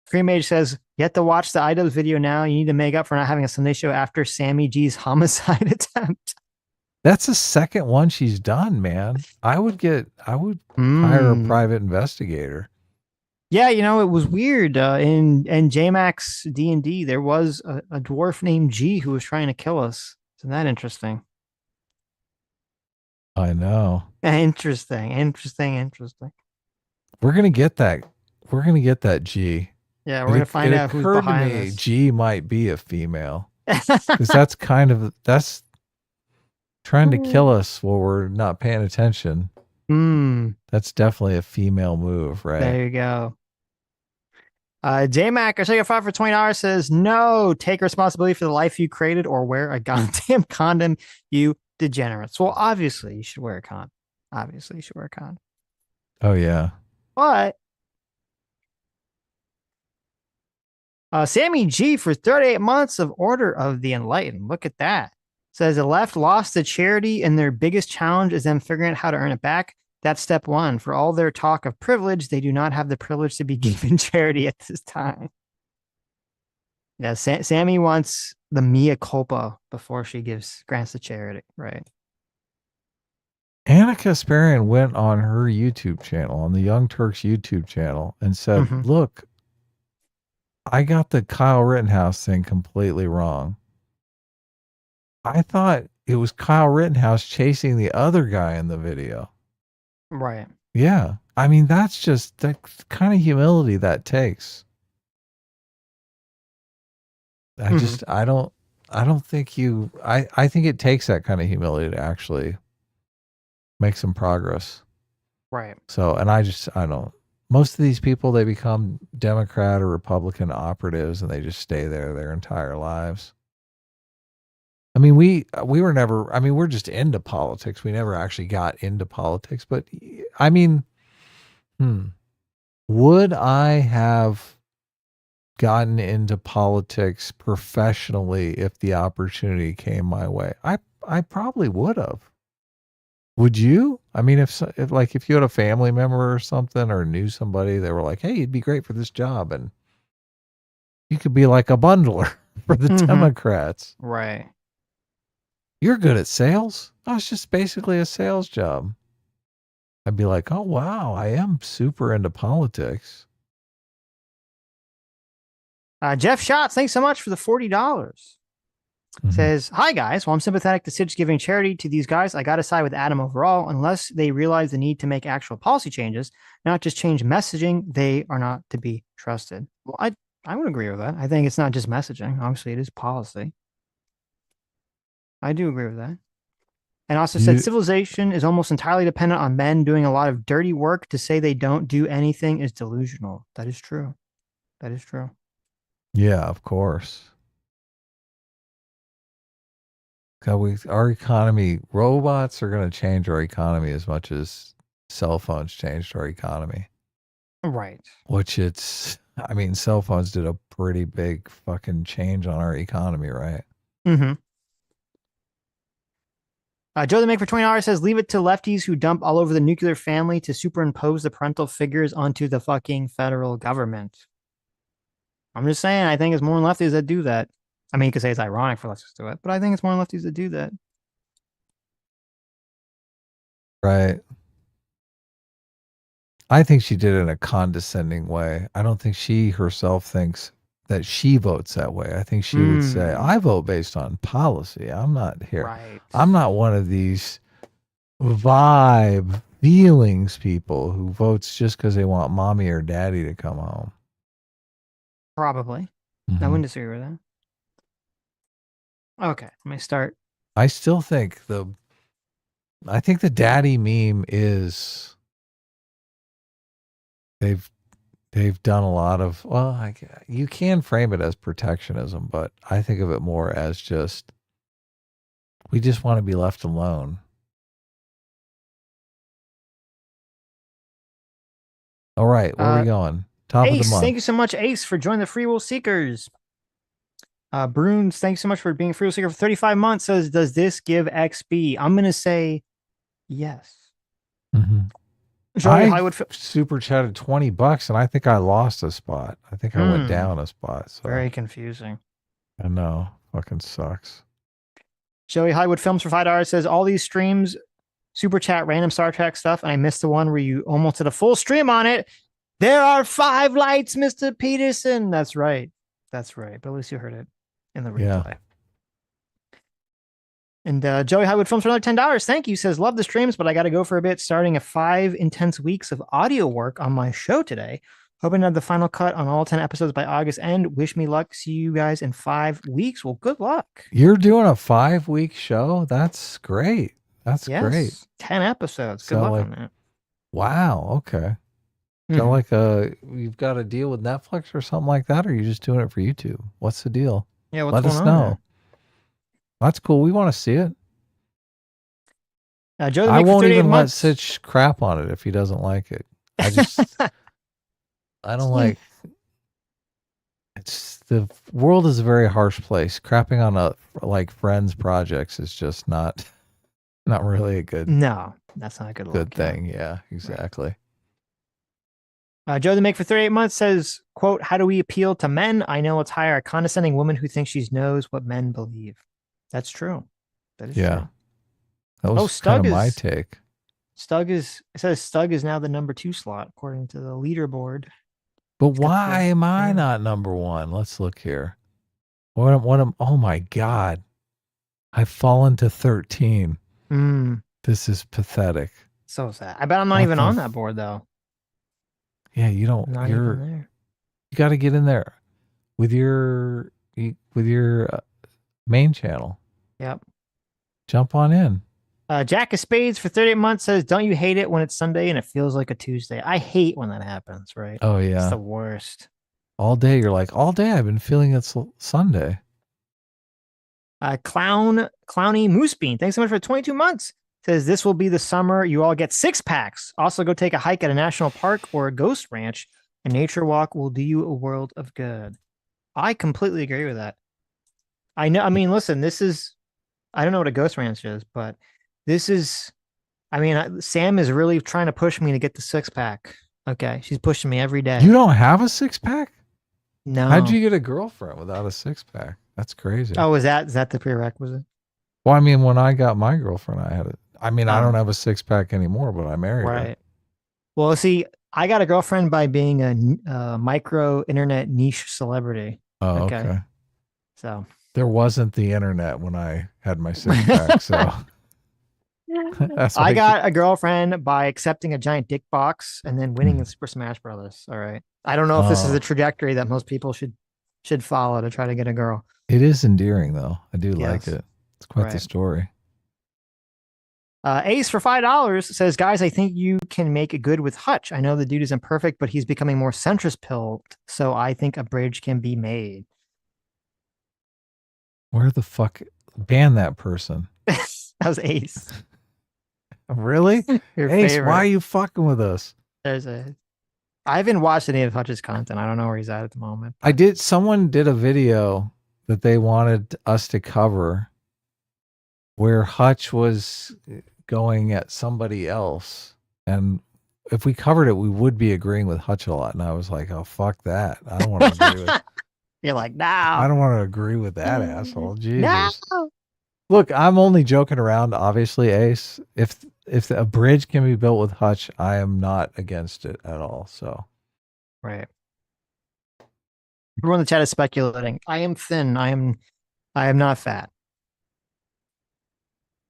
Cremage says, you have to watch the iDubbbz video now. You need to make up for not having a Sunday show after Sammy G's homicide attempt. That's the second one she's done, man. I would hire a private investigator. Yeah, it was weird. In JMax D&D, there was a dwarf named G who was trying to kill us. Isn't that interesting? I know. Interesting. We're gonna get that. We're gonna get that G. Yeah, we're gonna find out who's behind this. G might be a female, because that's trying to kill us while we're not paying attention. That's definitely a female move, right? There you go. JMac, I take a 5 for $20 says, no, take responsibility for the life you created or wear a goddamn condom, you degenerates. Well, obviously, you should wear a condom. Obviously, you should wear a condom. Oh, yeah. But Sammy G for 38 months of Order of the Enlightened. Look at that. Says the left lost to charity and their biggest challenge is them figuring out how to earn it back. That's step one. For all their talk of privilege, they do not have the privilege to be given charity at this time. Yeah, Sammy wants the mea culpa before she grants the charity, right? Anna Kasparian went on her YouTube channel, on the Young Turks YouTube channel, and said, look, I got the Kyle Rittenhouse thing completely wrong. I thought it was Kyle Rittenhouse chasing the other guy in the video. Right. Yeah. I mean, that's just the kind of humility that takes. I don't think I think it takes that kind of humility to actually make some progress. Right. So, and I don't, most of these people, they become Democrat or Republican operatives and they just stay there their entire lives. I mean, we were never, I mean, we're just into politics. We never actually got into politics, but I mean, would I have gotten into politics professionally if the opportunity came my way? I probably would have. Would you? I mean, if you had a family member or something or knew somebody, they were like, hey, you'd be great for this job. And you could be like a bundler for the Democrats. Right. You're good at sales. Oh, it's just basically a sales job. I'd be like, oh, wow, I am super into politics. Jeff Schatz, thanks so much for the $40. Says, hi, guys. While I'm sympathetic to Sitch giving charity to these guys, I got to side with Adam overall. Unless they realize the need to make actual policy changes, not just change messaging, they are not to be trusted. Well, I would agree with that. I think it's not just messaging. Obviously, it is policy. I do agree with that. And also said civilization is almost entirely dependent on men doing a lot of dirty work. To say they don't do anything is delusional. That is true. That is true. Yeah, of course. Our economy, robots are going to change our economy as much as cell phones changed our economy. Right. Which I mean, cell phones did a pretty big fucking change on our economy, right? Mm-hmm. Joe the Make for $20 says, leave it to lefties who dump all over the nuclear family to superimpose the parental figures onto the fucking federal government. I'm just saying, I think it's more lefties that do that. I mean, you could say it's ironic for lefties to do it, but I think it's more lefties that do that. Right. I think she did it in a condescending way. I don't think she herself thinks that she votes that way. I think she would say, I vote based on policy. I'm not here. Right. I'm not one of these vibe feelings people who votes just because they want mommy or daddy to come home. Probably. I wouldn't disagree with that. Okay, let me start. I still think the daddy meme is they've done a lot of, well, you can frame it as protectionism, but I think of it more as just, we just want to be left alone. All right, where are we going? Top Ace, of the month. thank you so much, Ace, for joining the Free Will Seekers. Bruins, thanks so much for being a Free Will Seeker for 35 months. Says, does this give XP? I'm going to say yes. I super chatted $20 and I think I lost a spot. I think I went down a spot. So. Very confusing. I know. Fucking sucks. Joey Hollywood Films for $5 says, all these streams super chat random Star Trek stuff, and I missed the one where you almost did a full stream on it. There are 5 lights, Mr. Peterson. That's right. That's right. But at least you heard it in the replay. Yeah. And Joey Hollywood Films for another $10. Thank you. Says, love the streams, but I got to go for a bit. Starting 5 intense weeks of audio work on my show today. Hoping to have the final cut on all 10 episodes by August end. Wish me luck. See you guys in 5 weeks. Well, good luck. You're doing a 5-week show? That's great. That's great. 10 episodes. Good luck on that. Wow. Okay. Got like you've got a deal with Netflix or something like that, or are you just doing it for YouTube? What's the deal? Yeah, what's Let going us on know. there? That's cool. We want to see it. Joe the I Make for won't 38 even let months. Sitch crap on it if he doesn't like it. I just, I don't like. It's the world is a very harsh place. Crapping on like friends' projects is just not really a good No, that's not a good look. thing. Yeah, exactly. Joe the Make for 38 months says, quote, how do we appeal to men? I know let's hire a condescending woman who thinks she knows what men believe. That's true. That is true. That was kind of my take. It says Stug is now the number 2 slot according to the leaderboard. But why am I not number 1? Let's look here. Oh my God. I've fallen to 13. This is pathetic. So sad. I bet I'm not even on that board though. Yeah, you don't. Not even there. You got to get in there with your main channel. Yep. Jump on in. Jack of Spades for 38 months says, don't you hate it when it's Sunday and it feels like a Tuesday? I hate when that happens, right? Oh, yeah. It's the worst. All day, you're like, all day I've been feeling it's Sunday. Clowny Moosebean, thanks so much for 22 months. Says, this will be the summer you all get 6-packs. Also, go take a hike at a national park or a ghost ranch. A nature walk will do you a world of good. I completely agree with that. I know. I mean, listen, this is, I don't know what a ghost ranch is, but this is, I mean, Sam is really trying to push me to get the 6-pack. Okay. She's pushing me every day. You don't have a 6-pack? No. How'd you get a girlfriend without a 6-pack? That's crazy. Oh, is that the prerequisite? Well, I mean, when I got my girlfriend, I had it. I mean, I don't have a 6-pack anymore, but I married her. Well, see, I got a girlfriend by being a micro internet niche celebrity. Oh, okay. So there wasn't the internet when I had my 6-pack, so I got a girlfriend by accepting a giant dick box and then winning in Super Smash Brothers. All right. I don't know if this is the trajectory that most people should follow to try to get a girl. It is endearing though. I do like it. It's quite the story. Ace for $5 says, guys, I think you can make it good with Hutch. I know the dude is imperfect, but he's becoming more centrist pilled. So I think a bridge can be made. Where the fuck? Ban that person. That was Ace. Really? Ace, why are you fucking with us? I haven't watched any of Hutch's content. I don't know where he's at the moment. Someone did a video that they wanted us to cover where Hutch was going at somebody else. And if we covered it, we would be agreeing with Hutch a lot. And I was like, oh, fuck that. I don't want to agree with You're like, no. I don't want to agree with that asshole. Jesus. No. Look, I'm only joking around, obviously, Ace. If a bridge can be built with Hutch, I am not against it at all. So, right. Everyone in the chat is speculating. I am thin. I am not fat.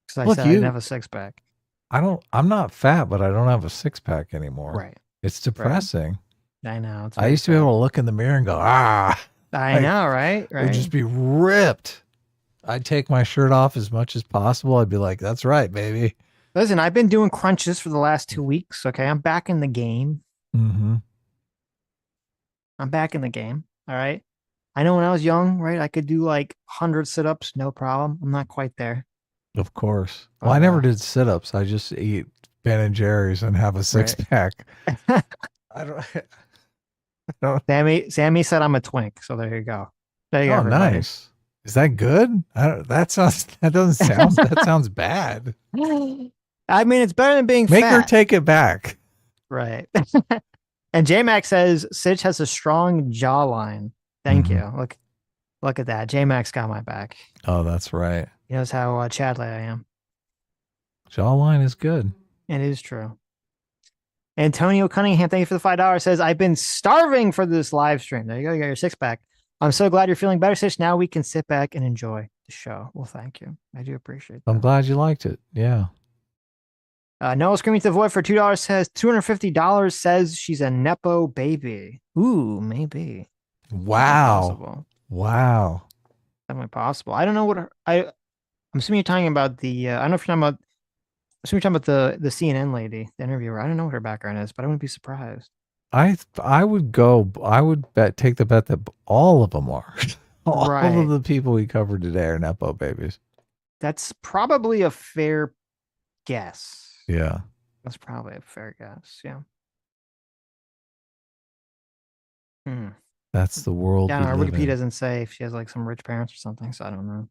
Because I said I didn't have a 6-pack. I'm not fat, but I don't have a 6-pack anymore. Right. It's depressing. Right. I know. I used to be able to look in the mirror and go, I know, right? Right. I'd just be ripped. I'd take my shirt off as much as possible. I'd be like, that's right, baby. Listen, I've been doing crunches for the last 2 weeks. Okay. I'm back in the game. Mm-hmm. I'm back in the game. All right. I know when I was young, right, I could do like 100 sit-ups, no problem. I'm not quite there. Of course. Well, I never did sit-ups. I just eat Ben and Jerry's and have a 6-pack. I don't. Sammy said I'm a twink, so there you go. There you go. Everybody. Nice. Is that good? That sounds bad. I mean, it's better than being Make fat. her take it back. Right. And J-Max says Sitch has a strong jawline. Thank you. Look at that. J-Max got my back. Oh, that's right. He knows how Chadley I am. Jawline is good. It is true. Antonio Cunningham, thank you for the $5. Says, I've been starving for this live stream. There you go. You got your 6-pack. I'm so glad you're feeling better, Sitch. Now we can sit back and enjoy the show. Well, thank you. I do appreciate that. I'm glad you liked it. Yeah. Noah Screaming to the Void for $2 says, $250 says she's a Nepo baby. Ooh, maybe. Wow. Wow. That might be possible. I don't know what I'm assuming you're talking about the, I don't know if you're talking about, I'm assuming you're talking about the CNN lady, the interviewer. I don't know what her background is, but I wouldn't be surprised. I would take the bet that all of them are. All Right. of the people we covered today are Nepo babies. That's probably a fair guess. Yeah. That's probably a fair guess. Yeah. That's the world Yeah, we our live Wikipedia in. doesn't say if she has like some rich parents or something, so I don't know.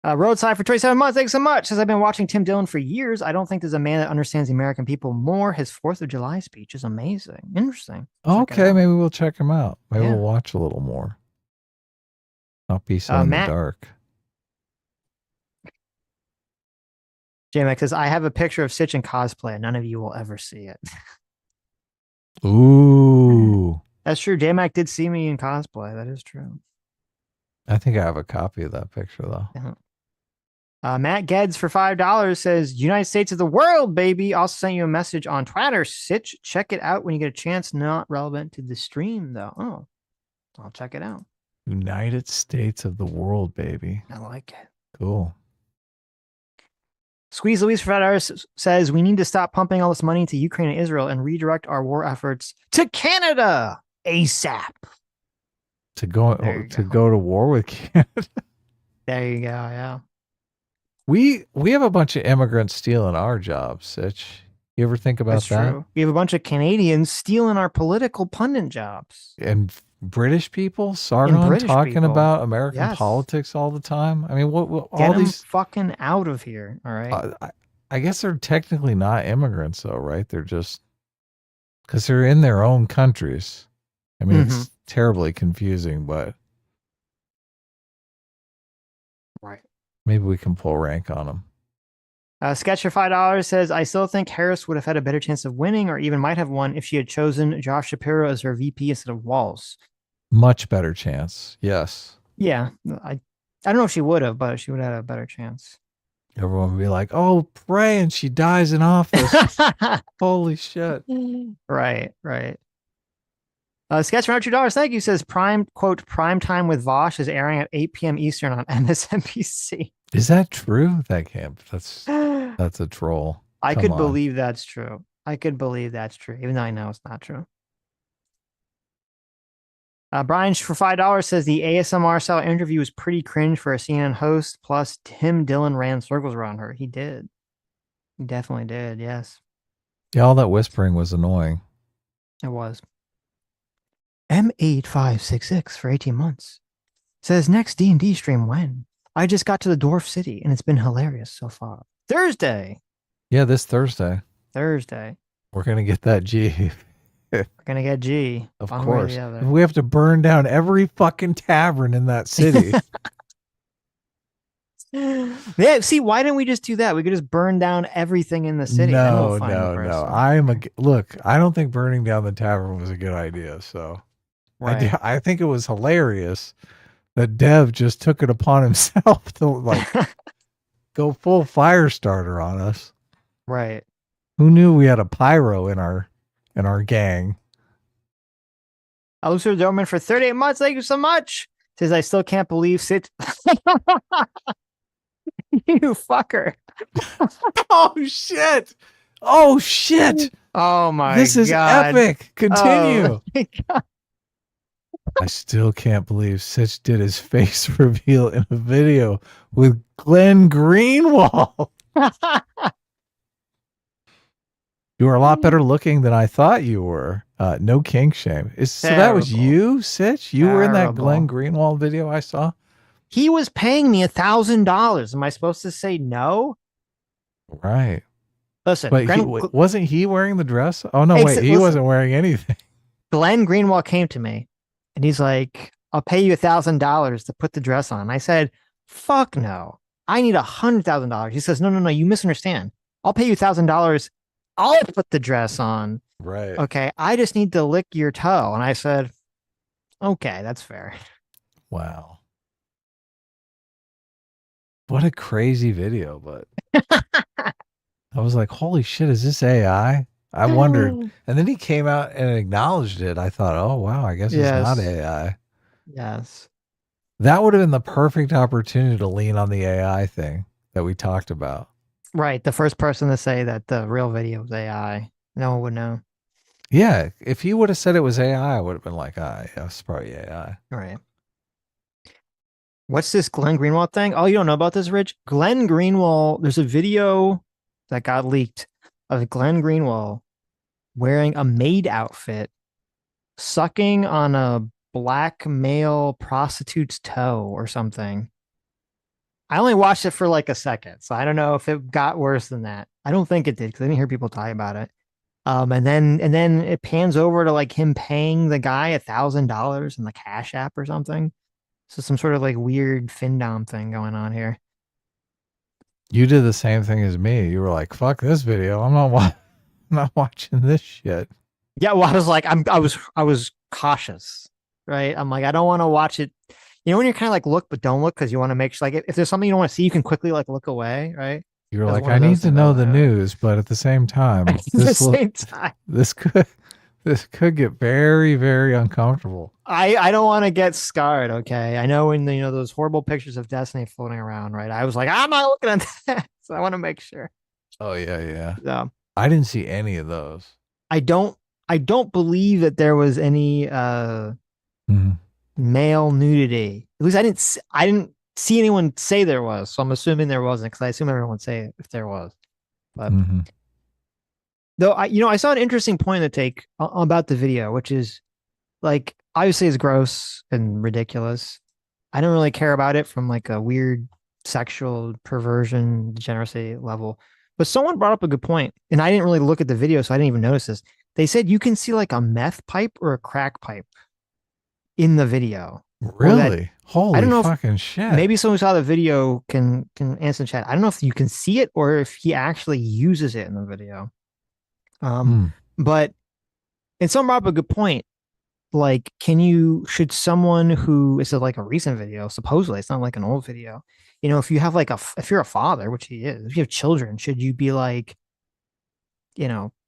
Roadside for 27 months. Thanks so much. Since I've been watching Tim Dillon for years, I don't think there's a man that understands the American people more. His 4th of July speech is amazing. Interesting. Check it Okay, out. maybe we'll check him out. Maybe Yeah. we'll watch a little more. Not be so in the Matt dark. J-Mac says, I have a picture of Sitch in cosplay. None of you will ever see it. Ooh. That's true. J-Mac did see me in cosplay. That is true. I think I have a copy of that picture, though. Yeah. Matt Geddes for $5 says, United States of the world, baby. Also sent you a message on Twitter. Sitch, check it out when you get a chance. Not relevant to the stream, though. Oh, I'll check it out. United States of the world, baby. I like it. Cool. Squeeze Louise for $5 says, we need to stop pumping all this money into Ukraine and Israel and redirect our war efforts to Canada ASAP. To go to war with Canada. There you go. Yeah. We have a bunch of immigrants stealing our jobs, Sitch. You ever think about That's that? true. We have a bunch of Canadians stealing our political pundit jobs. And British people, Sargon British talking people. about American Yes. politics all the time. I mean, what Get all them these fucking out of here. All right. I guess they're technically not immigrants, though, right? They're just because they're in their own countries. I mean, it's terribly confusing, but Right. maybe we can pull rank on them. Sketch for $5 says, I still think Harris would have had a better chance of winning or even might have won if she had chosen Josh Shapiro as her VP instead of Walz. Much better chance. Yes. Yeah. I don't know if she would have, but she would have had a better chance. Everyone would be like, oh, pray, and she dies in office. Holy shit. Right. Sketch for $2. Thank you. Says prime time with Vosh is airing at 8 p.m. Eastern on MSNBC. Is that true? That can't. That's a troll. I could believe that's true. Even though I know it's not true. Brian for $5 says the ASMR style interview was pretty cringe for a CNN host. Plus, Tim Dillon ran circles around her. He did. He definitely did. Yes. Yeah, all that whispering was annoying. It was. M8566 for 18 months says next D&D stream when? I just got to the Dwarf City and it's been hilarious so far. Thursday. Yeah, this Thursday. We're gonna get that G. We're gonna get G. Of one course. way or the other. If we have to burn down every fucking tavern in that city. Yeah, see, why didn't we just do that? We could just burn down everything in the city. No. Look, I don't think burning down the tavern was a good idea. So Right. I think it was hilarious that Dev just took it upon himself to like go full fire starter on us. Right. Who knew we had a pyro in our gang? Alucer Dorman for 38 months. Thank you so much. Says I still can't believe Sitch. You fucker. Oh shit. Oh shit. Oh my god. This is epic. Continue. Oh, my God. I still can't believe Sitch did his face reveal in a video with Glenn Greenwald. You are a lot better looking than I thought you were. No kink shame. So that was you, Sitch? You were in that Glenn Greenwald video I saw? He was paying me $1,000. Am I supposed to say no? Right. Listen, But wasn't he wearing the dress? Oh, no, wait. He wasn't wearing anything. Glenn Greenwald came to me and he's like, I'll pay you $1,000 to put the dress on. I said, fuck no. I need $100,000. He says, no, you misunderstand. I'll pay you $1,000. I'll put the dress on. Right. Okay. I just need to lick your toe. And I said, okay, that's fair. Wow. What a crazy video, but I was like, holy shit, is this AI? I wondered. And then he came out and acknowledged it. I thought, oh, wow, I guess it's not AI. Yes. That would have been the perfect opportunity to lean on the AI thing that we talked about. Right. The first person to say that the real video was AI. No one would know. Yeah, if he would have said it was AI, I would have been like, yeah, it's probably AI. All right. What's this Glenn Greenwald thing? Oh, you don't know about this, Rich? Glenn Greenwald, there's a video that got leaked of Glenn Greenwald wearing a maid outfit, sucking on a black male prostitute's toe or something. I only watched it for like a second, so I don't know if it got worse than that. I don't think it did because I didn't hear people talk about it. And then it pans over to like him paying the guy $1,000 in the Cash App or something. So some sort of like weird FinDom thing going on here. You did the same thing as me. You were like, "Fuck this video. I'm not watching this shit." Yeah, well, I was like, I was cautious, right? I'm like, I don't want to watch it. You know, when you're kind of like look but don't look because you want to make sure, like, if there's something you don't want to see, you can quickly like look away, right? You were That was like, one "I of need those to things know I the was news, but at the same time, at the same time. this could get very, very uncomfortable." I don't want to get scarred. Okay, I know when those horrible pictures of Destiny floating around, right? I was like, I'm not looking at that, so I want to make sure. Oh yeah. So I didn't see any of those. I don't believe that there was any Mhm. male nudity. At least I didn't see anyone say there was. So I'm assuming there wasn't because I assume everyone would say if there was. But Mhm. though I saw an interesting point to take about the video, which is like obviously it's gross and ridiculous. I don't really care about it from like a weird sexual perversion degeneracy level. But someone brought up a good point, and I didn't really look at the video, so I didn't even notice this. They said you can see like a meth pipe or a crack pipe in the video. Or that Really? I Holy don't know if fucking shit. maybe someone who saw the video can answer in chat. I don't know if you can see it or if he actually uses it in the video. Hmm. But and someone brought up a good point. Like, should someone who is like a recent video, supposedly it's not like an old video, if you have like if you're a father, which he is, if you have children, should you be like,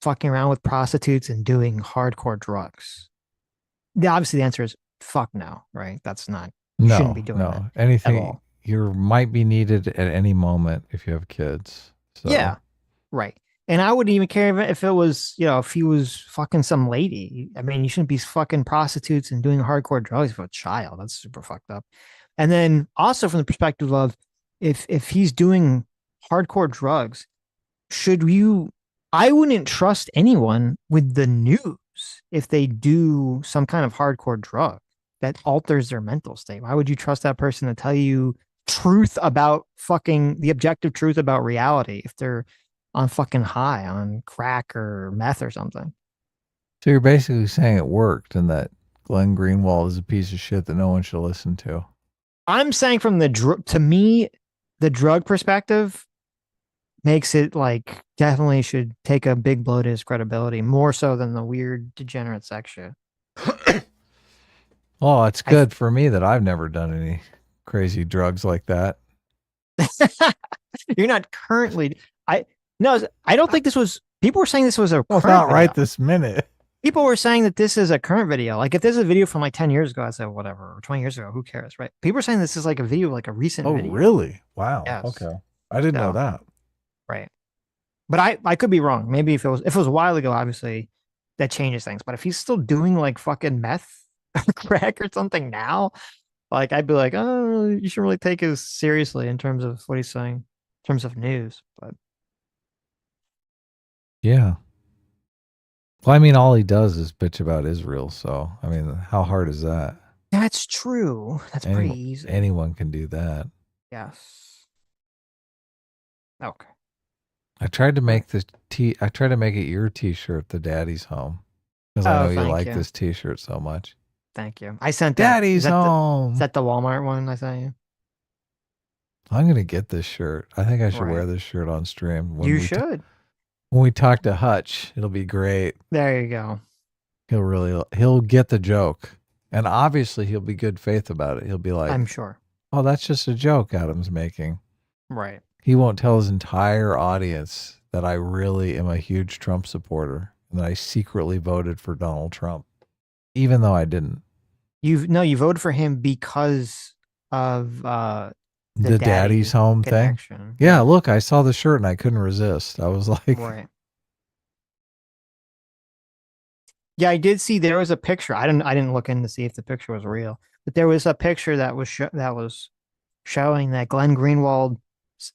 fucking around with prostitutes and doing hardcore drugs? Obviously the answer is fuck no, right? That's not, you shouldn't be doing that No. at Anything all. you might be needed at any moment if you have kids. So Yeah, right. And I wouldn't even care if it was, if he was fucking some lady. I mean, you shouldn't be fucking prostitutes and doing hardcore drugs for a child. That's super fucked up. And then also from the perspective of if he's doing hardcore drugs, should you I wouldn't trust anyone with the news if they do some kind of hardcore drug that alters their mental state. Why would you trust that person to tell you truth about fucking the objective truth about reality if they're on fucking high on crack or meth or something? So you're basically saying it worked and that Glenn Greenwald is a piece of shit that no one should listen to. I'm saying from to me, the drug perspective makes it like definitely should take a big blow to his credibility more so than the weird degenerate sex shit. Oh, it's good for me that I've never done any crazy drugs like that. You're not currently. I don't think this was. People were saying this was a. Well, current not right video. this minute. People were saying that this is a current video. Like if there's a video from like 10 years ago, I said whatever, or 20 years ago, who cares, right? People are saying this is like a video, like a recent Oh, video. really? Wow. Yes. Okay. I didn't know that. Right. But I could be wrong. Maybe if it was a while ago, obviously that changes things. But if he's still doing like fucking meth crack or something now, like I'd be like, oh, you should really take it seriously in terms of what he's saying, in terms of news. But yeah. Well, I mean, all he does is bitch about Israel. So, I mean, how hard is that? that's true. That's pretty easy. Anyone can do that. Yes. Okay. I tried to make I tried to make it your T-shirt, the Daddy's Home, because I know you like this T-shirt so much. Thank you. I sent Daddy's Home. Is that the Walmart one I sent you? I'm gonna get this shirt. I think I should wear this shirt on stream. You should. When we talk to Hutch, it'll be great. There you go. He'll get the joke, and obviously he'll be good faith about it. He'll be like, I'm sure. Oh, that's just a joke Adam's making. Right. He won't tell his entire audience that I really am a huge Trump supporter and that I secretly voted for Donald Trump, even though I didn't. You voted for him because of the Daddy's Home connection. thing. Yeah, look, I saw the shirt and I couldn't resist. I was like, right. Yeah, I did see there was a picture. I didn't look in to see if the picture was real, but there was a picture that was showing that Glenn Greenwald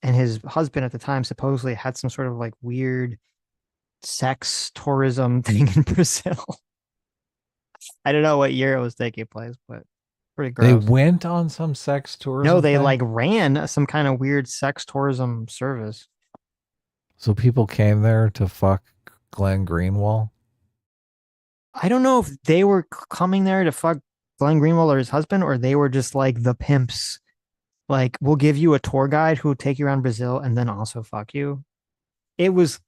and his husband at the time supposedly had some sort of like weird sex tourism thing in Brazil. I don't know what year it was taking place, but pretty They gross. went on some sex No, tourism they thing. like ran some kind of weird sex tourism service. So people came there to fuck Glenn Greenwald. I don't know if they were coming there to fuck Glenn Greenwald or his husband, or they were just like the pimps. Like, we'll give you a tour guide who will take you around Brazil and then also fuck you. It was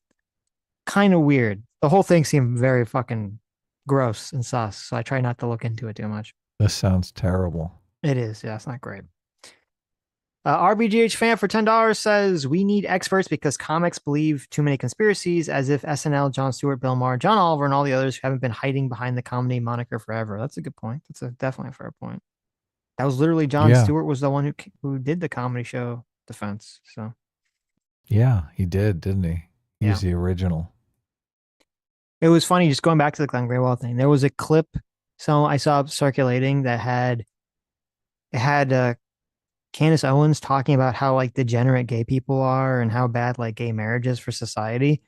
kind of weird. The whole thing seemed very fucking gross and sus. So I try not to look into it too much. This sounds terrible. It is. Yeah, it's not great. RBGH fan for $10 says we need experts because comics believe too many conspiracies, as if SNL, Jon Stewart, Bill Maher, John Oliver, and all the others haven't been hiding behind the comedy moniker forever. That's a good point. That's definitely a fair point. That was literally Jon Yeah. Stewart was the one who did the comedy show Defense. So Yeah, he did, didn't he? yeah, He's the original. it was funny just going back to the Glenn Greenwald thing. There was a clip so I saw circulating that had Candace Owens talking about how like degenerate gay people are and how bad like gay marriage is for society.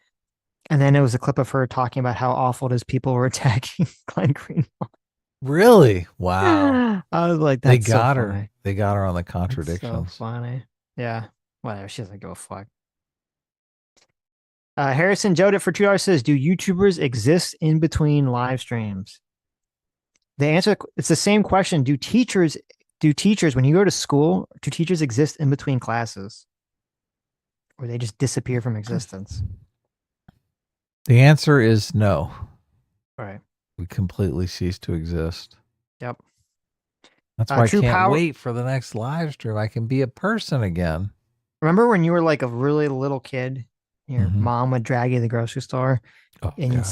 And then it was a clip of her talking about how awful it is people were attacking Glenn Greenwald. Really? Wow. I was like, They that's got so her. funny. They got her on the That's so contradictions. funny. Yeah. Whatever. She doesn't give a fuck. Harrison Jodit for $2 says, do YouTubers exist in between live streams? The answer, it's the same question. Do teachers, when you go to school, do teachers exist in between classes? Or they just disappear from existence? The answer is no. All right. We completely cease to exist. Yep. That's why I True can't power. wait for the next live stream. I can be a person again. Remember when you were like a really little kid, your Mhm. mom would drag you to the grocery store Oh, and God. you'd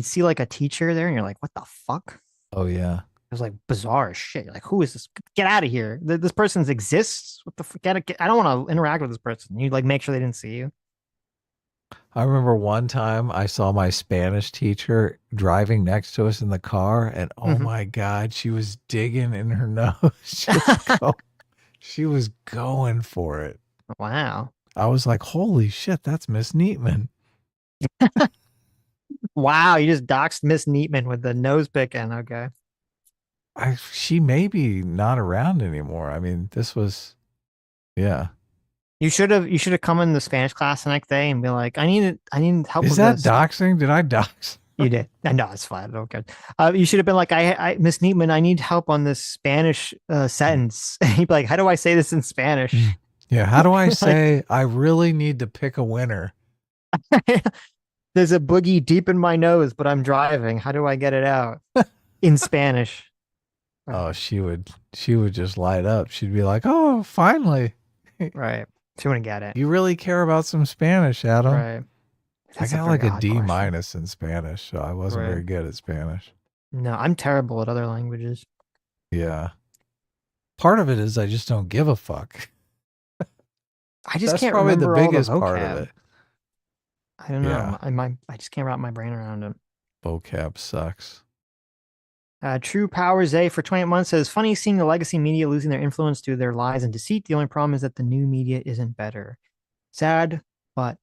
see like a teacher there and you're like, what the fuck? Oh, yeah. It was like bizarre as shit. You're like, who is this? Get out of here. This person exists. What the fuck? I don't want to interact with this person. You like make sure they didn't see you. I remember one time I saw my Spanish teacher driving next to us in the car, and oh Mhm. my God, she was digging in her nose. She was going for it. Wow. I was like, holy shit, that's Miss Neatman. Wow. You just doxed Miss Neatman with the nose picking. Okay. She may be not around anymore. I mean, this was, yeah. You should have come in the Spanish class the next day and be like, I need help Is with that this. doxing? Did I dox? You did. No, it's fine. Okay. You should have been like, I Miss Neatman, I need help on this Spanish sentence. And he'd be like, how do I say this in Spanish? Yeah. How do I say I really need to pick a winner? There's a boogie deep in my nose, but I'm driving. How do I get it out in Spanish? Oh, she would just light up. She'd be like, oh, finally. Right. She wouldn't get it. You really care about some Spanish, Adam. Right. I got like a D minus in Spanish, so I wasn't Right. very good at Spanish. No, I'm terrible at other languages. Yeah. Part of it is I just don't give a fuck. I just That's can't probably the remember biggest all the part vocab. of it. I don't know. Yeah. I just can't wrap my brain around it. Vocab sucks. True Powers A for 28 months says, funny seeing the legacy media losing their influence to their lies and deceit. The only problem is that the new media isn't better. Sad, but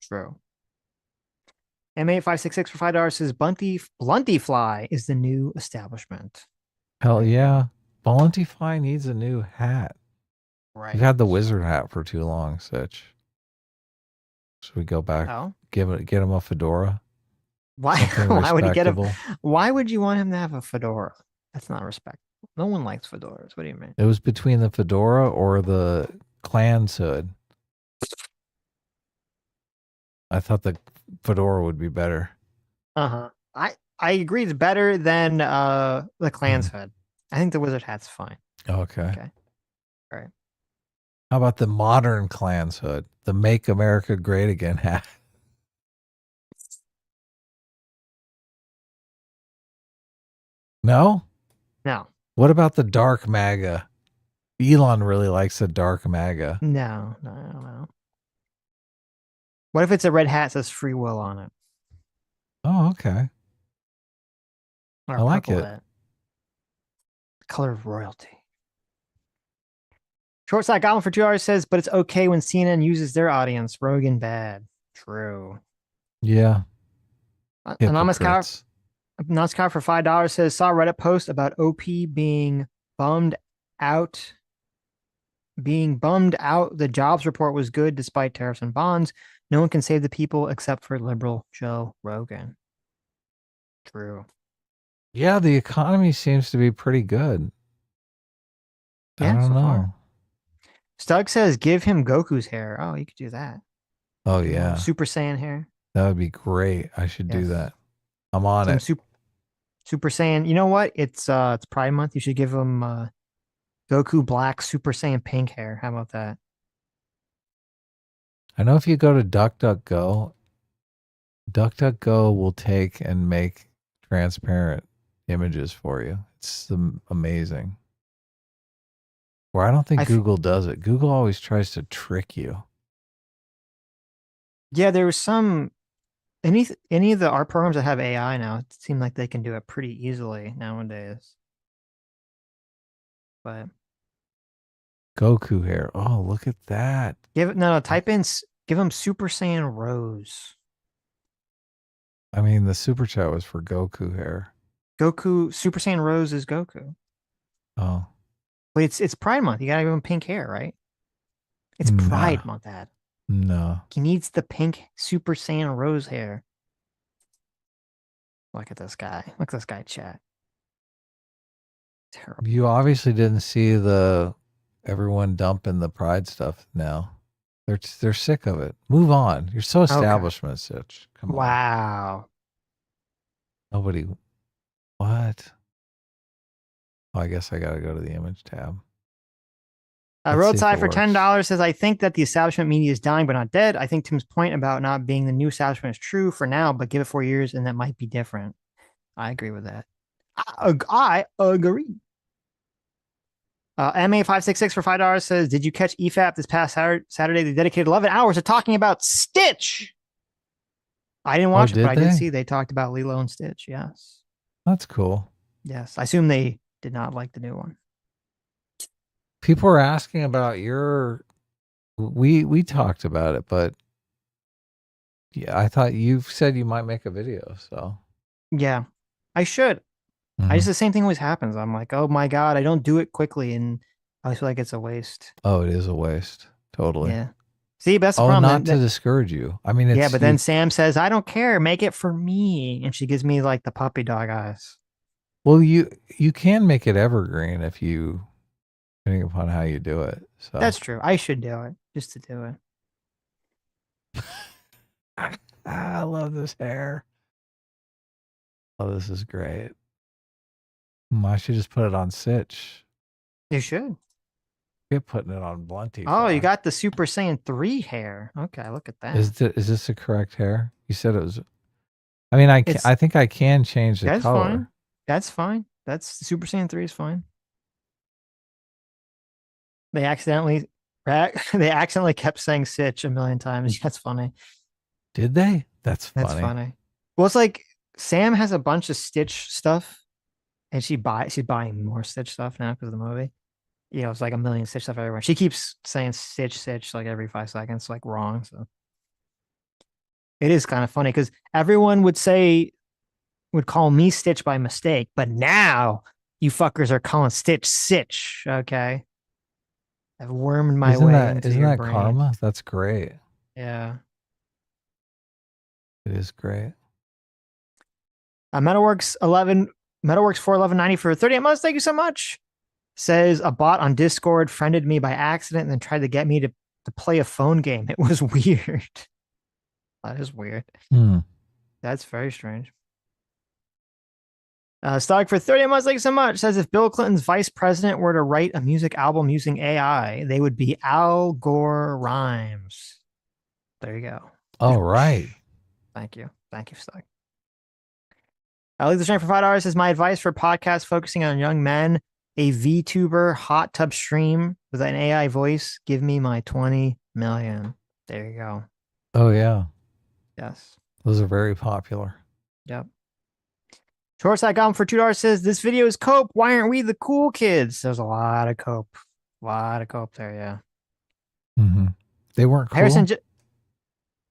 true. M8566 for $5 says, Blunty Fly is the new establishment. Hell yeah. Voluntify needs a new hat. Right. You've had the wizard hat for too long, Sitch. Should we go back? Oh. Get him a fedora? Why? Something Why would he get respectable? Why would you want him to have a fedora? That's not respectful. No one likes fedoras. What do you mean? It was between the fedora or the Klan's hood. I thought the fedora would be better. I agree. It's better than the Klan's hood. I think the wizard hat's fine. Okay. All right. How about the modern Klan's hood? The Make America Great Again hat. No? No. What about the dark MAGA? Elon really likes the dark MAGA. No. What if it's a red hat that says free will on it? Oh, okay. Or I like purple it. hat. The color of royalty. Short side goblin for 2 hours says, but it's okay when CNN uses their audience. Rogan bad. True. Yeah. Anonymous cow Hypocrites. for $5 says, saw a Reddit post about OP bummed out. Being bummed out, the jobs report was good despite tariffs and bonds. No one can save the people except for liberal Joe Rogan. True. Yeah, the economy seems to be pretty good. I Yeah, don't so know. far. Stug says, give him Goku's hair. Oh, you could do that. Oh, Give him yeah. Super Saiyan hair. That would be great. I should do Yes. that. I'm on Some it. Super Saiyan. You know what? It's Pride Month. You should give him Goku black Super Saiyan pink hair. How about that? I know if you go to DuckDuckGo, DuckDuckGo will take and make transparent images for you. It's amazing. Where I don't think Google does it. Google always tries to trick you. Yeah, there was some any of the art programs that have AI now, it seems like they can do it pretty easily nowadays. But Goku hair. Oh, look at that. type in give him Super Saiyan Rose. I mean, the super chat was for Goku hair. Goku Super Saiyan Rose is Goku. Oh. But it's Pride Month. You gotta give him pink hair, right? It's Pride Month, Dad. No. He needs the pink Super Saiyan Rose hair. Look at this guy. Look at this guy chat. Terrible. You obviously didn't see everyone dumping the pride stuff now. They're sick of it. Move on. You're so establishment, Sitch. Come on. Wow. Nobody. What? Oh, I guess I got to go to the image tab. Roadside for $10 says, I think that the establishment media is dying but not dead. I think Tim's point about not being the new establishment is true for now, but give it 4 years and that might be different. I agree with that. I agree. MA566 for $5 says, did you catch EFAP this past Saturday? They dedicated 11 hours to talking about Stitch. I didn't watch it, but I did see they talked about Lilo and Stitch. Yes. That's cool. Yes. I assume they did not like the new one. People were asking about we talked about it, but yeah, I thought you said you might make a video, so. Yeah, I should. I just, the same thing always happens. I'm like, oh my God, I don't do it quickly. And I feel like it's a waste. Oh, it is a waste. Totally. Yeah. See, that's the problem. Not to discourage you. I mean, yeah, but then Sam says, I don't care. Make it for me. And she gives me like the puppy dog eyes. Well, you can make it evergreen if you, depending upon how you do it. So that's true. I should do it just to do it. I love this hair. Oh, this is great. I should just put it on Sitch. You should. You're putting it on Blunty. Oh, you got the Super Saiyan 3 hair. Okay, look at that. Is this the correct hair? You said it was. I mean, I think I can change the color. Fine. That's fine. That's Super Saiyan 3 is fine. They accidentally kept saying Sitch a million times. That's funny. Did they? That's funny. Well, it's like Sam has a bunch of Stitch stuff, and she's buying more Stitch stuff now because of the movie. You know, it's like a million Stitch stuff everywhere. She keeps saying Stitch like every 5 seconds, like wrong. So it is kind of funny because everyone would call me Stitch by mistake, but now you fuckers are calling Stitch Sitch. Okay, I've wormed my way into your brain. Karma? That's great. Yeah, it is great. Metalworks 41190 for 38 months. Thank you so much. Says a bot on Discord friended me by accident and then tried to get me to play a phone game. It was weird. That is weird. That's very strange. Stock for 30 months. Thank you so much. Says if Bill Clinton's vice president were to write a music album using AI, they would be Al Gore rhymes. There you go. All right. Thank you. Thank you, Stock. I'll leave the stream for $5. Says my advice for podcasts focusing on young men, a VTuber hot tub stream with an AI voice. Give me my 20 million. There you go. Oh, yeah. Yes. Those are very popular. Yep. Shorts I got for $2 says this video is cope. Why aren't we the cool kids? There's a lot of cope. A lot of cope there, yeah. Mm-hmm. They weren't cool.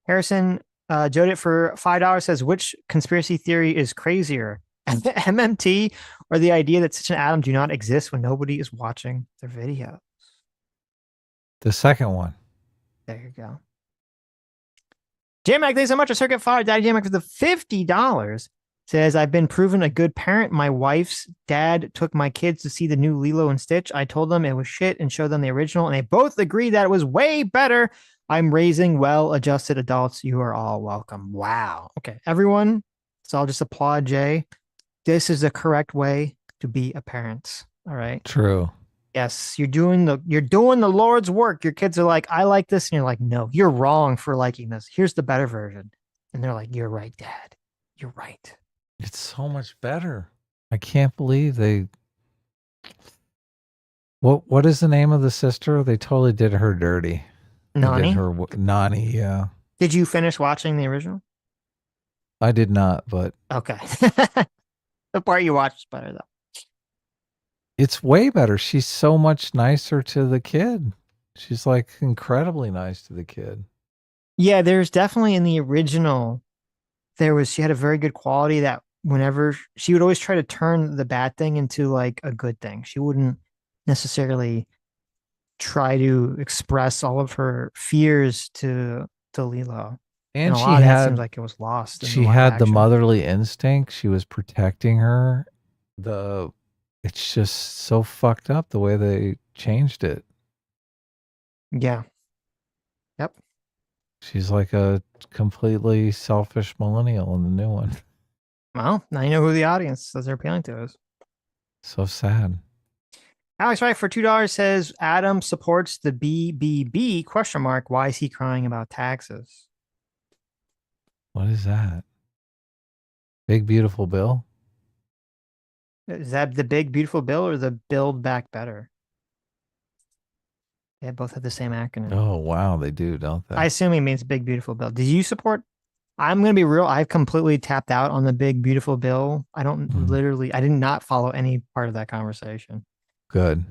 Harrison Jodit it for $5 says which conspiracy theory is crazier? MMT or the idea that Sitch and Adam do not exist when nobody is watching their video? The second one. There you go. J-Mac, thanks so much. A circuit fire. Daddy J-Mac for the $50 says, I've been proven a good parent. My wife's dad took my kids to see the new Lilo and Stitch. I told them it was shit and showed them the original, and they both agreed that it was way better. I'm raising well-adjusted adults. You are all welcome. Wow. Okay, everyone. So I'll just applaud Jay. This is the correct way to be a parent. All right. True. Yes, you're doing the Lord's work. Your kids are like, I like this, and you're like, no, you're wrong for liking this. Here's the better version. And they're like, you're right, Dad. You're right. It's so much better. I can't believe they. What is the name of the sister? They totally did her dirty. Nani? Nani, yeah. Did you finish watching the original? I did not, but okay. The part you watched is better though. It's way better. She's so much nicer to the kid. She's like incredibly nice to the kid. Yeah, there's definitely in the original, she had a very good quality that whenever she would always try to turn the bad thing into like a good thing. She wouldn't necessarily try to express all of her fears to Lilo. And a she lot of that had, seems like it was lost. She had the motherly instinct. She was protecting her. It's just so fucked up the way they changed it. Yeah. Yep. She's like a completely selfish millennial in the new one. Well, now you know who the audience that they're appealing to is. So sad. Alex Wright for $2 says Adam supports the BBB ? Why is he crying about taxes? What is that? Big beautiful bill? Is that the big beautiful bill or the Build Back Better? They both have the same acronym. Oh wow, they do, don't they? I assume he means big beautiful bill. Did you support? I'm gonna be real. I've completely tapped out on the big beautiful bill. I don't I did not follow any part of that conversation. Good.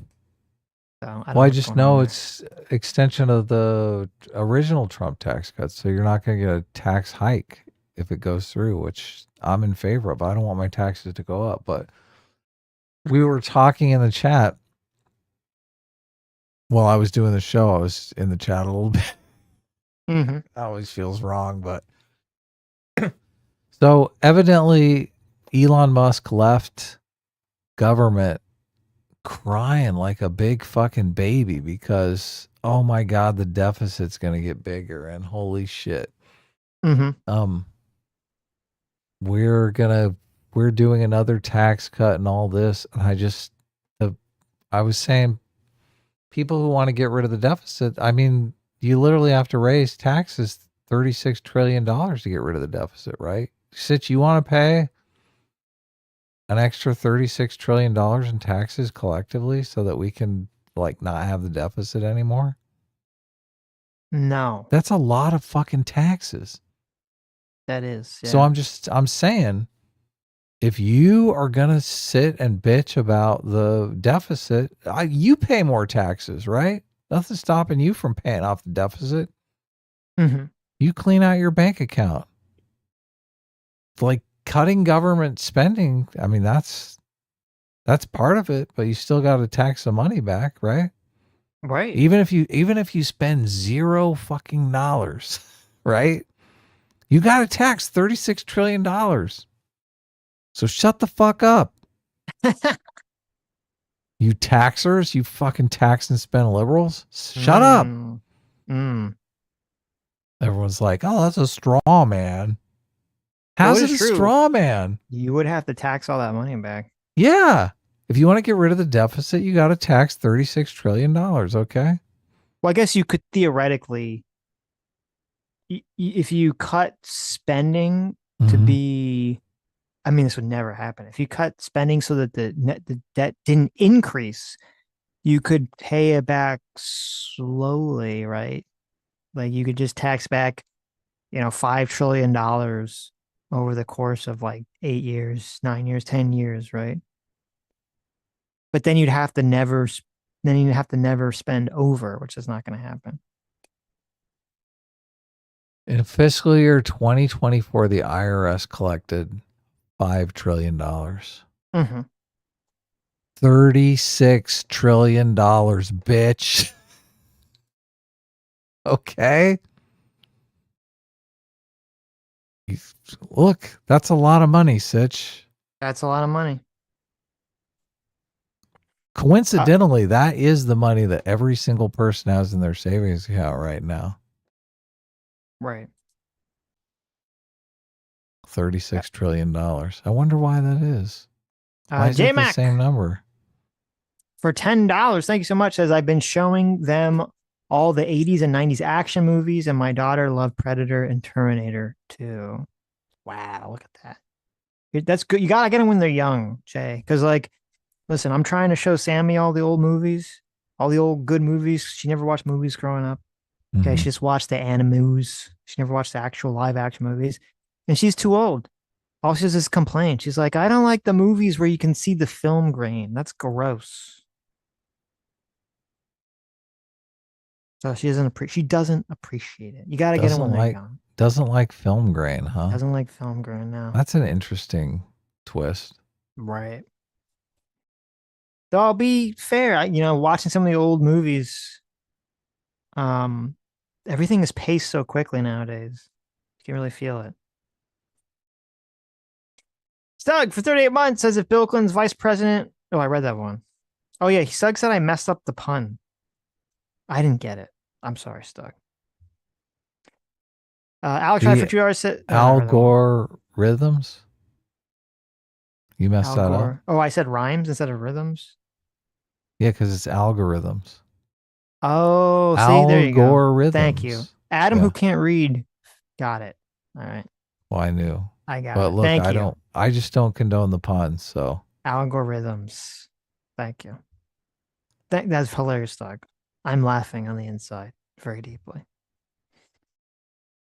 So I just know it's extension of the original Trump tax cuts, so you're not going to get a tax hike if it goes through, which I'm in favor of. I don't want my taxes to go up, but we were talking in the chat while I was doing the show. I was in the chat a little bit. Mm-hmm. That always feels wrong, but so evidently Elon Musk left government crying like a big fucking baby because oh my god, the deficit's gonna get bigger and holy shit. Mm-hmm. We're doing another tax cut and all this, and I was saying people who want to get rid of the deficit, I mean, you literally have to raise taxes $36 trillion to get rid of the deficit, right? Sitch, you want to pay an extra $36 trillion in taxes collectively so that we can like not have the deficit anymore? No. That's a lot of fucking taxes. That is. Yeah. So I'm saying if you are going to sit and bitch about the deficit, you pay more taxes, right? Nothing's stopping you from paying off the deficit. Mm-hmm. You clean out your bank account. Like cutting government spending, I mean, that's part of it, but you still got to tax the money back, right? Right. Even if you spend $0 fucking dollars, right? You got to tax $36 trillion. So shut the fuck up. You taxers, you fucking tax and spend liberals. Shut up. Everyone's like, oh, that's a straw man. How's it a straw man? You would have to tax all that money back. Yeah. If you want to get rid of the deficit, you got to tax $36 trillion. Okay. Well, I guess you could theoretically, if you cut spending to be, I mean, this would never happen. If you cut spending so that the debt didn't increase, you could pay it back slowly, right? Like you could just tax back, $5 trillion over the course of like 8 years, 9 years, 10 years, right? But then you'd have to never spend over, which is not going to happen. In fiscal year 2024, the IRS collected $5 trillion. Mm-hmm. $36 trillion, bitch. Okay. Look, that's a lot of money, Sitch. That's a lot of money. Coincidentally, that is the money that every single person has in their savings account right now. Right. $36 trillion. I wonder why that is. Why is it the J-Mac, same number? for $10, thank you so much, says I've been showing them all the 80s and 90s action movies, and my daughter loved Predator and Terminator too. Wow, look at that. That's good. You gotta get them when they're young, Jay. Because, like, listen, I'm trying to show Sammy all the old movies, all the old good movies. She never watched movies growing up. Okay, she just watched the animus. She never watched the actual live action movies. And she's too old. All she does is complain. She's like, I don't like the movies where you can see the film grain. That's gross. So she doesn't appreciate it. You got to get them when they're young. Doesn't like film grain, huh? Doesn't like film grain now. That's an interesting twist. Right. Though I'll be fair, watching some of the old movies, everything is paced so quickly nowadays. You can really feel it. Stug for 38 months says if Bill Clinton's vice president. Oh, I read that one. Oh yeah, Stug said I messed up the pun. I didn't get it. I'm sorry, Stug. Alex tried for $2 said algorithms. You messed that up. Oh, I said rhymes instead of rhythms. Yeah, because it's algorithms. Oh, see, there you go. Thank you, Adam, who can't read. Got it. All right. Well, I knew. I got but it. Look, Thank you. I just don't condone the puns. So algorithms. Thank you. That's hilarious, Doug. I'm laughing on the inside very deeply.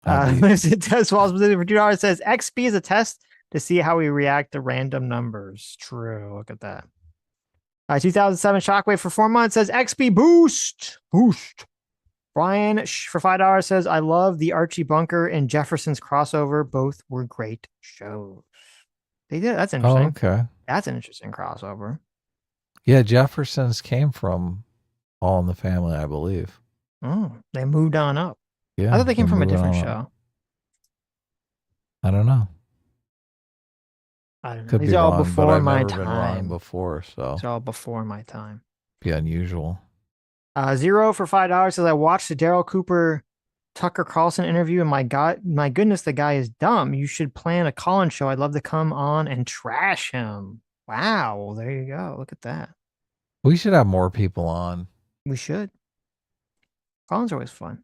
It does well specifically for $2 says XP is a test to see how we react to random numbers. True. Look at that. 2007 Shockwave for 4 months says XP boost. Brian for $5 says I love the Archie Bunker and Jefferson's crossover. Both were great shows. They did. That's interesting. Oh, okay. That's an interesting crossover. Yeah, Jefferson's came from All in the Family, I believe. Oh, they moved on up. Yeah, I thought they came from a different show. I don't know. Could These be are all wrong, before my never been time. Wrong before, so it's all before my time. Be unusual. Zero for $5 says I watched the Daryl Cooper Tucker Carlson interview, and my goodness, the guy is dumb. You should plan a call-in show. I'd love to come on and trash him. Wow, there you go. Look at that. We should have more people on. We should. Call-ins are always fun.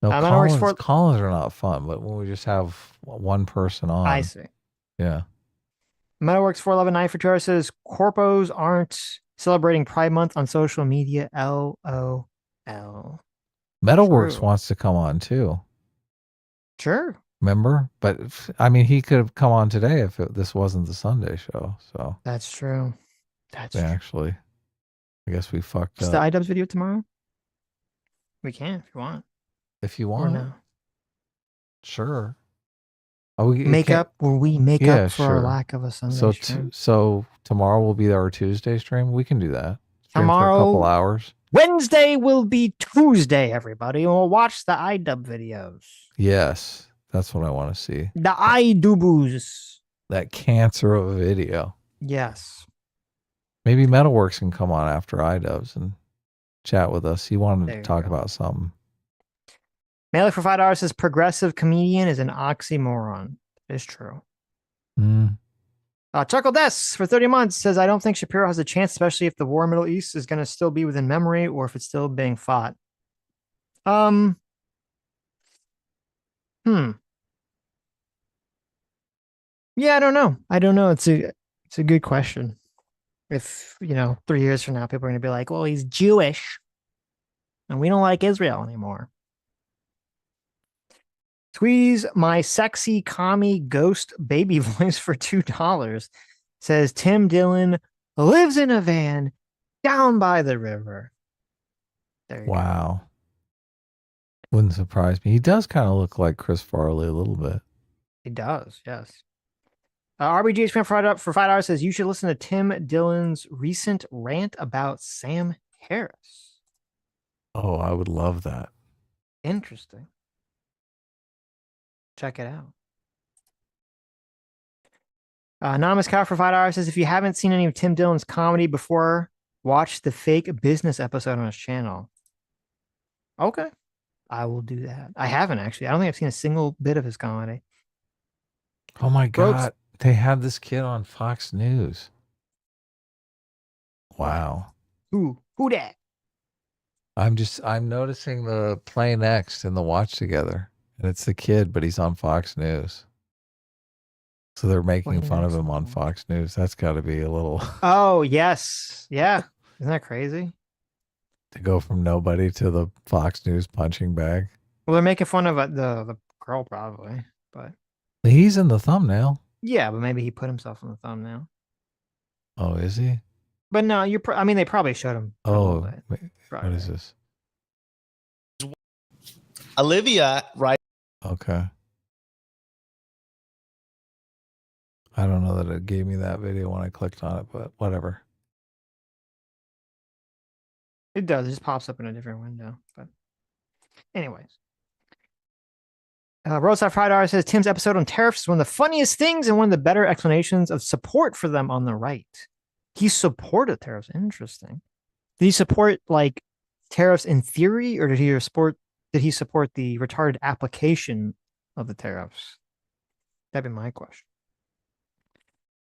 No, call-ins are not fun, but when we just have one person on. I see. Yeah. Metalworks 4119 for $2 says corpos aren't celebrating Pride Month on social media. LOL. Metalworks wants to come on too. Sure. Remember? But I mean, he could have come on today if this wasn't the Sunday show. So that's true. That's true. Actually, I guess we fucked up. Is the iDubbbz video tomorrow? We can if you want. If you want. Or no. Sure. We make up for our lack of a Sunday stream. So tomorrow will be our Tuesday stream. We can do that. Tomorrow, for a couple hours. Wednesday will be Tuesday, everybody. And we'll watch the iDubbbz videos. Yes, that's what I want to see. The iDubbbz. That cancer of a video. Yes. Maybe Metalworks can come on after iDubbbz and chat with us. He wanted to talk about something. Mailer for $5 says progressive comedian is an oxymoron. It's true. Chuckle Des for 30 months says I don't think Shapiro has a chance, especially if the war in the Middle East is going to still be within memory or if it's still being fought. Yeah, I don't know. It's a good question. If 3 years from now, people are going to be like, well, he's Jewish and we don't like Israel anymore. Squeeze my sexy commie ghost baby voice for $2. Says Tim Dillon lives in a van down by the river. There you go. Wow. Wouldn't surprise me. He does kind of look like Chris Farley a little bit. He does, yes. RBGH for $5 says you should listen to Tim Dillon's recent rant about Sam Harris. Oh, I would love that. Interesting. Check it out. Anonymous Cow for $5 says if you haven't seen any of Tim Dillon's comedy before, watch the fake business episode on his channel. Okay. I will do that. I haven't actually. I don't think I've seen a single bit of his comedy. Oh my God. They had this kid on Fox News. Wow. Who that? I'm noticing the play next and the watch together. And it's the kid, but he's on Fox News. So they're making fun of him on Fox News. That's got to be a little. Oh, yes. Yeah. Isn't that crazy? To go from nobody to the Fox News punching bag. Well, they're making fun of the girl probably, but he's in the thumbnail. Yeah, but maybe he put himself in the thumbnail. Oh, is he? But no, I mean, they probably showed him. Oh, wait, what is this? Olivia, right? Okay. I don't know that it gave me that video when I clicked on it, but whatever. It does. It just pops up in a different window. But anyways. Roadside Fried R says Tim's episode on tariffs is one of the funniest things and one of the better explanations of support for them on the right. He supported tariffs. Interesting. Did he support like tariffs in theory, or did he support the retarded application of the tariffs? That'd be my question.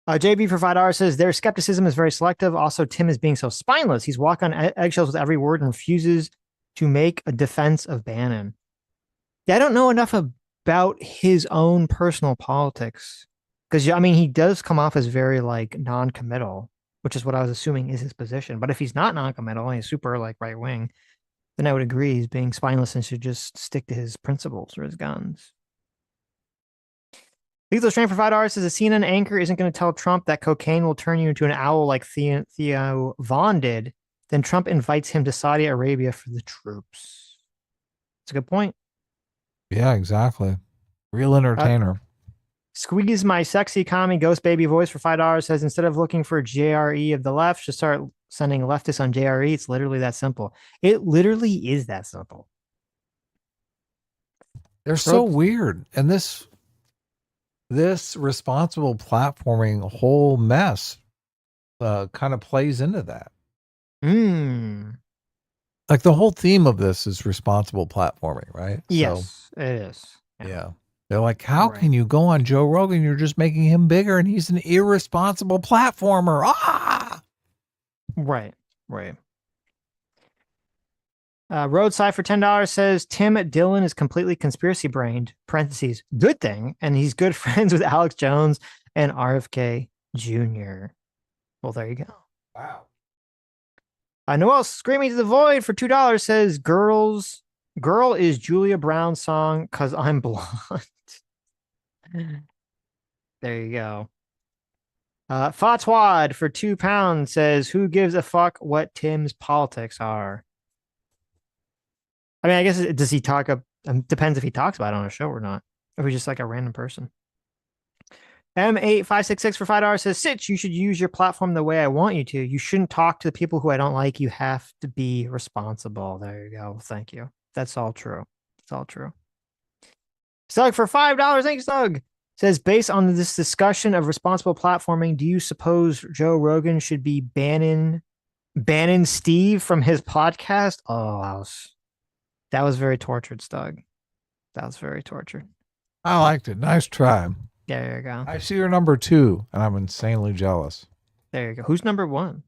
JB for $5 says their skepticism is very selective. Also, Tim is being so spineless. He's walking on eggshells with every word and refuses to make a defense of Bannon. Yeah, I don't know enough about his own personal politics because I mean he does come off as very like non-committal, which is what I was assuming is his position. But if he's not non-committal and he's super like right wing, then I would agree he's being spineless and should just stick to his principles or his guns. Lethal Strain for $5 says a CNN anchor isn't going to tell Trump that cocaine will turn you into an owl like Theo Vaughn did. Then Trump invites him to Saudi Arabia for the troops. That's a good point. Yeah, exactly. Real entertainer. Squeeze my sexy commie ghost baby voice for $5 says instead of looking for JRE of the left, just start sending leftists on JRE. It's literally that simple. It literally is that simple. They're so weird. And this responsible platforming whole mess kind of plays into that. Like the whole theme of this is responsible platforming, right? Yes, it is. Yeah. They're like, how can you go on Joe Rogan? You're just making him bigger and he's an irresponsible platformer. Ah! Right. Roadside for $10 says Tim Dillon is completely conspiracy brained, parentheses, good thing, and he's good friends with Alex Jones and RFK Jr. Well, there you go. Wow. Noel Screaming to the Void for $2 says Girl is Julia Brown's song Cause I'm Blonde. There you go. Fatwad for £2 says who gives a fuck what Tim's politics are? I mean, I guess does he talk up? Depends if he talks about it on a show or not. If he's just like a random person. M8566 for $5 says, Sitch, you should use your platform the way I want you to. You shouldn't talk to the people who I don't like. You have to be responsible. There you go. Thank you. That's all true. It's all true. Stug for $5. Thanks, Stug. Says, based on this discussion of responsible platforming, do you suppose Joe Rogan should be banning Steve from his podcast? Oh, that was very tortured, Stug. That was very tortured. I liked it. Nice try. There you go. I see you're number 2, and I'm insanely jealous. There you go. Who's number 1?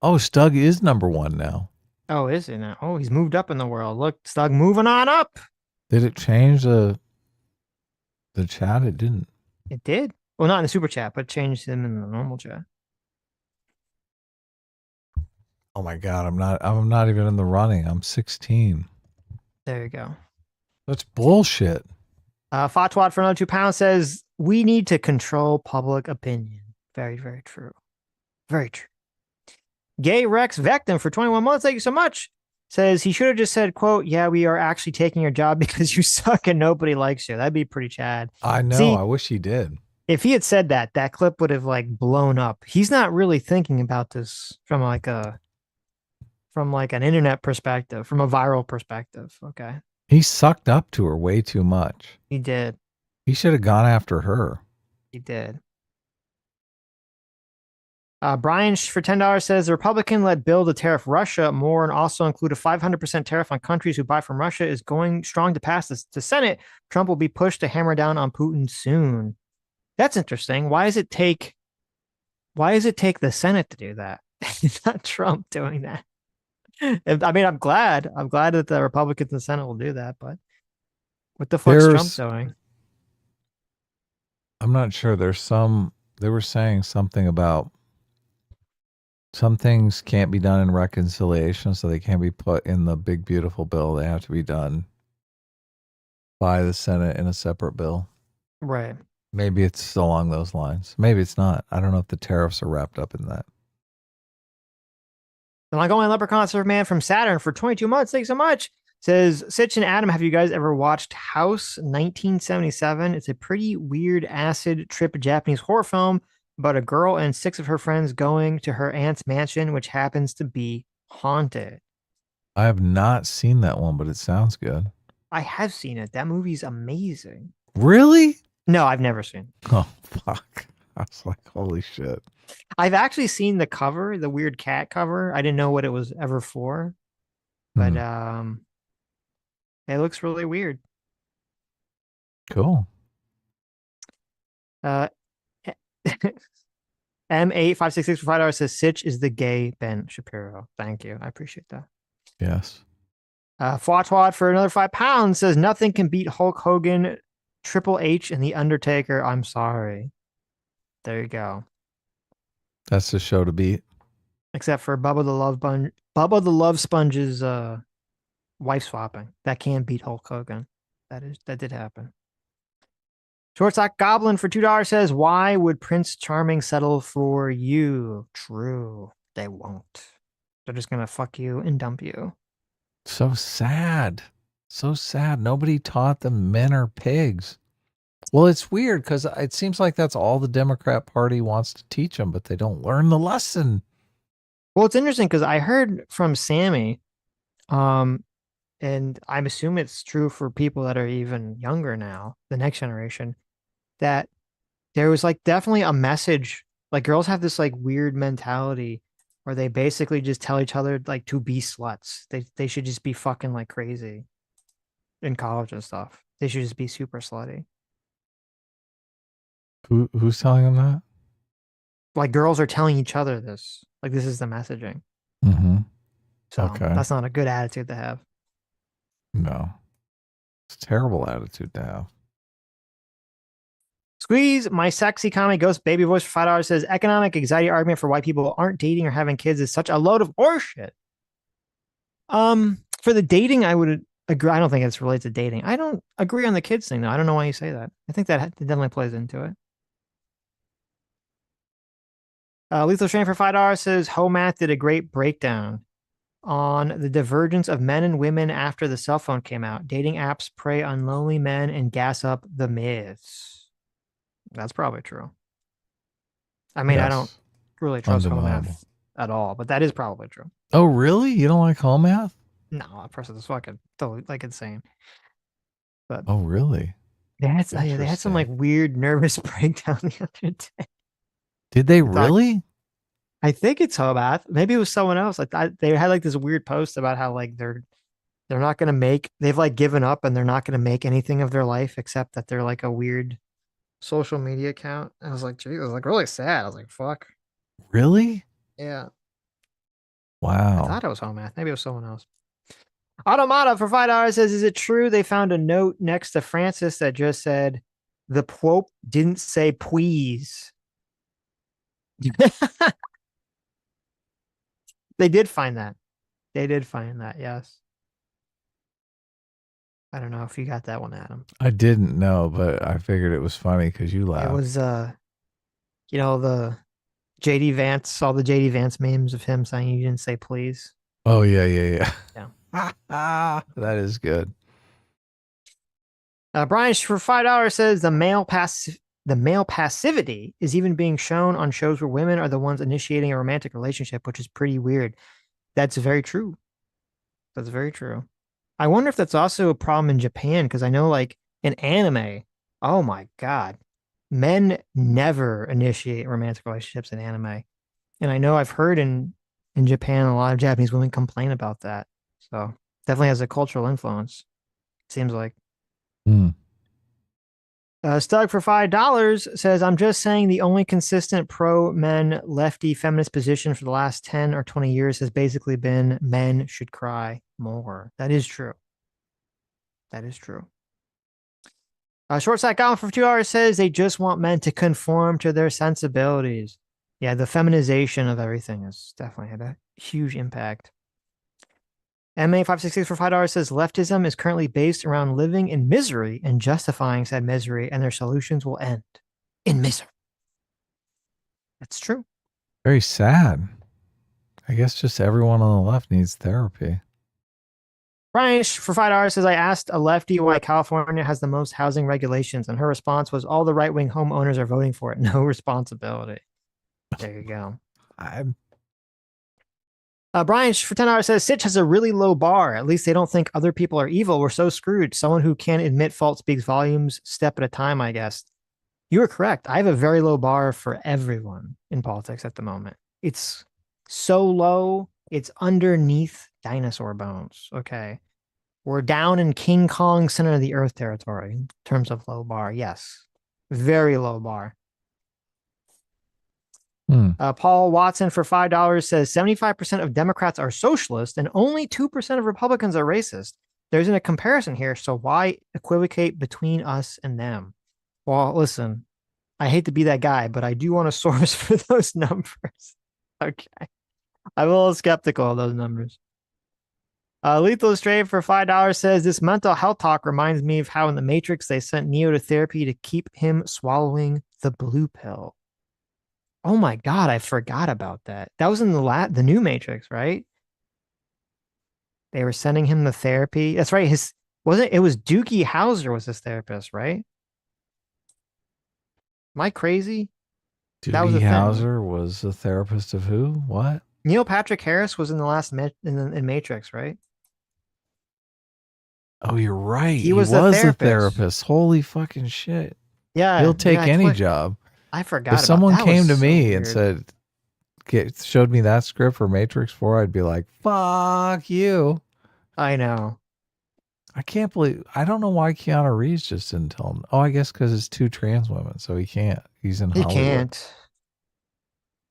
Oh, Stug is number 1 now. Oh, is he now? Oh, he's moved up in the world. Look, Stug moving on up. Did it change the chat? It didn't. It did. Well, not in the super chat, but changed him in the normal chat. Oh my God, I'm not even in the running. I'm 16. There you go. That's bullshit. Fatwat for another £2 says we need to control public opinion. Very, very true. Very true. Gay Rex Vectum for 21 months. Thank you so much. Says he should have just said, quote, yeah, we are actually taking your job because you suck and nobody likes you. That'd be pretty Chad. I know. See, I wish he did. if he had said that, that clip would have like blown up. He's not really thinking about this from like an internet perspective, from a viral perspective. Okay. He sucked up to her way too much. He did. He should have gone after her. He did. Brian for $10 says the Republican led bill to tariff Russia more and also include a 500% tariff on countries who buy from Russia is going strong to pass this to Senate. Trump will be pushed to hammer down on Putin soon. That's interesting. Why does it take the Senate to do that? It's not Trump doing that. I mean, I'm glad that the Republicans in the Senate will do that, but what the fuck's Trump doing? I'm not sure. They were saying something about some things can't be done in reconciliation, so they can't be put in the big, beautiful bill. They have to be done by the Senate in a separate bill. Right. Maybe it's along those lines. Maybe it's not. I don't know if the tariffs are wrapped up in that. The Mongolian Leprechaun Surf Man from Saturn for 22 months. Thanks so much. Says, Sitch and Adam, have you guys ever watched House 1977? It's a pretty weird acid trip Japanese horror film about a girl and 6 of her friends going to her aunt's mansion, which happens to be haunted. I have not seen that one, but it sounds good. I have seen it. That movie's amazing. Really? No, I've never seen it. Oh, fuck. I was like, holy shit. I've actually seen the cover, the weird cat cover. I didn't know what it was ever for, but it looks really weird. Cool. M8566 for $5 says Sitch is the gay Ben Shapiro. Thank you. I appreciate that. Yes. Fwatwad for another £5 says nothing can beat Hulk Hogan, Triple H, and The Undertaker. I'm sorry. There you go. That's the show to beat. Except for Bubba the Love Sponge's wife swapping. That can beat Hulk Hogan. That did happen. Shortstock Goblin for $2 says, why would Prince Charming settle for you? True. They won't. They're just gonna fuck you and dump you. So sad. So sad. Nobody taught them men are pigs. Well, it's weird because it seems like that's all the Democrat Party wants to teach them, but they don't learn the lesson. Well, it's interesting because I heard from Sammy, and I'm assuming it's true for people that are even younger now, the next generation, that there was like definitely a message. Like girls have this like weird mentality where they basically just tell each other like to be sluts. They should just be fucking like crazy in college and stuff. They should just be super slutty. Who's telling them that? Like girls are telling each other this. Like this is the messaging. Mm-hmm. So okay. That's not a good attitude to have. No. It's a terrible attitude to have. Squeeze, my sexy comic ghost baby voice for $5 says economic anxiety argument for why people aren't dating or having kids is such a load of horseshit. For the dating, I would agree. I don't think it's related to dating. I don't agree on the kids thing though. I don't know why you say that. I think that definitely plays into it. Lethal Strain for $5 says Homath did a great breakdown on the divergence of men and women after the cell phone came out. Dating apps prey on lonely men and gas up the myths. That's probably true. I mean, yes. I don't really trust Homath at all, but that is probably true. Oh, really? You don't like Homath? No, that person is fucking totally like insane. But oh, really? They had some like weird nervous breakdown the other day. Did they really? I think it's Homath. Maybe it was someone else. Like they had like this weird post about how like they're not gonna make. They've like given up and they're not gonna make anything of their life except that they're like a weird social media account. I was like, geez, I was like really sad. I was like, fuck. Really? Yeah. Wow. I thought it was Homath. Maybe it was someone else. Automata for $5 says, is it true they found a note next to Francis that just said the Pope didn't say please? They did find that. Yes. I don't know if you got that one, Adam. I didn't know, but I figured it was funny because you It laughed. was the JD Vance, all the JD Vance memes of him saying you didn't say please. Oh yeah. Yeah. That is good. Brian for $5 says the male passivity is even being shown on shows where women are the ones initiating a romantic relationship, which is pretty weird. That's very true. That's very true. I wonder if that's also a problem in Japan because I know, like in anime, oh my god, men never initiate romantic relationships in anime, and I know I've heard in Japan a lot of Japanese women complain about that. So definitely has a cultural influence. Seems like. Hmm. Stug for $5 says, I'm just saying the only consistent pro men lefty feminist position for the last 10 or 20 years has basically been men should cry more. That is true. That is true. Short Side Goblin for $2 says they just want men to conform to their sensibilities. Yeah, the feminization of everything has definitely had a huge impact. MA566 for $5 says leftism is currently based around living in misery and justifying said misery, and their solutions will end in misery. That's true. Very sad. I guess just everyone on the left needs therapy. Brian for $5 says I asked a lefty why California has the most housing regulations, and her response was all the right-wing homeowners are voting for it. No responsibility. There you go. Brian for $10 says Sitch has a really low bar. At least they don't think other people are evil. We're so screwed. Someone who can't admit fault speaks volumes, step at a time, I guess. You are correct. I have a very low bar for everyone in politics at the moment. It's so low, it's underneath dinosaur bones. Okay. We're down in King Kong center of the earth territory in terms of low bar. Yes. Very low bar. Paul Watson for $5 says 75% of Democrats are socialist and only 2% of Republicans are racist. There isn't a comparison here, so why equivocate between us and them? Well, listen, I hate to be that guy, but I do want a source for those numbers. Okay. I'm a little skeptical of those numbers. Lethal Stray for $5 says this mental health talk reminds me of how in the Matrix they sent Neo to therapy to keep him swallowing the blue pill. Oh my god, I forgot about that. That was in the new Matrix, right? They were sending him to therapy. That's right. It was Doogie Howser was his therapist, right? Am I crazy? That was Doogie a Howser was a therapist of who? What? Neil Patrick Harris was in the last in Matrix, right? Oh, you're right. He was the therapist. Holy fucking shit. Yeah. He'll take any job. I forgot. If someone came to me and said, showed me that script for Matrix 4, I'd be like, fuck you. I know. I can't believe, I don't know why Keanu Reeves just didn't tell him. Oh, I guess because it's 2 trans women, so he can't. He's in Hollywood. He can't.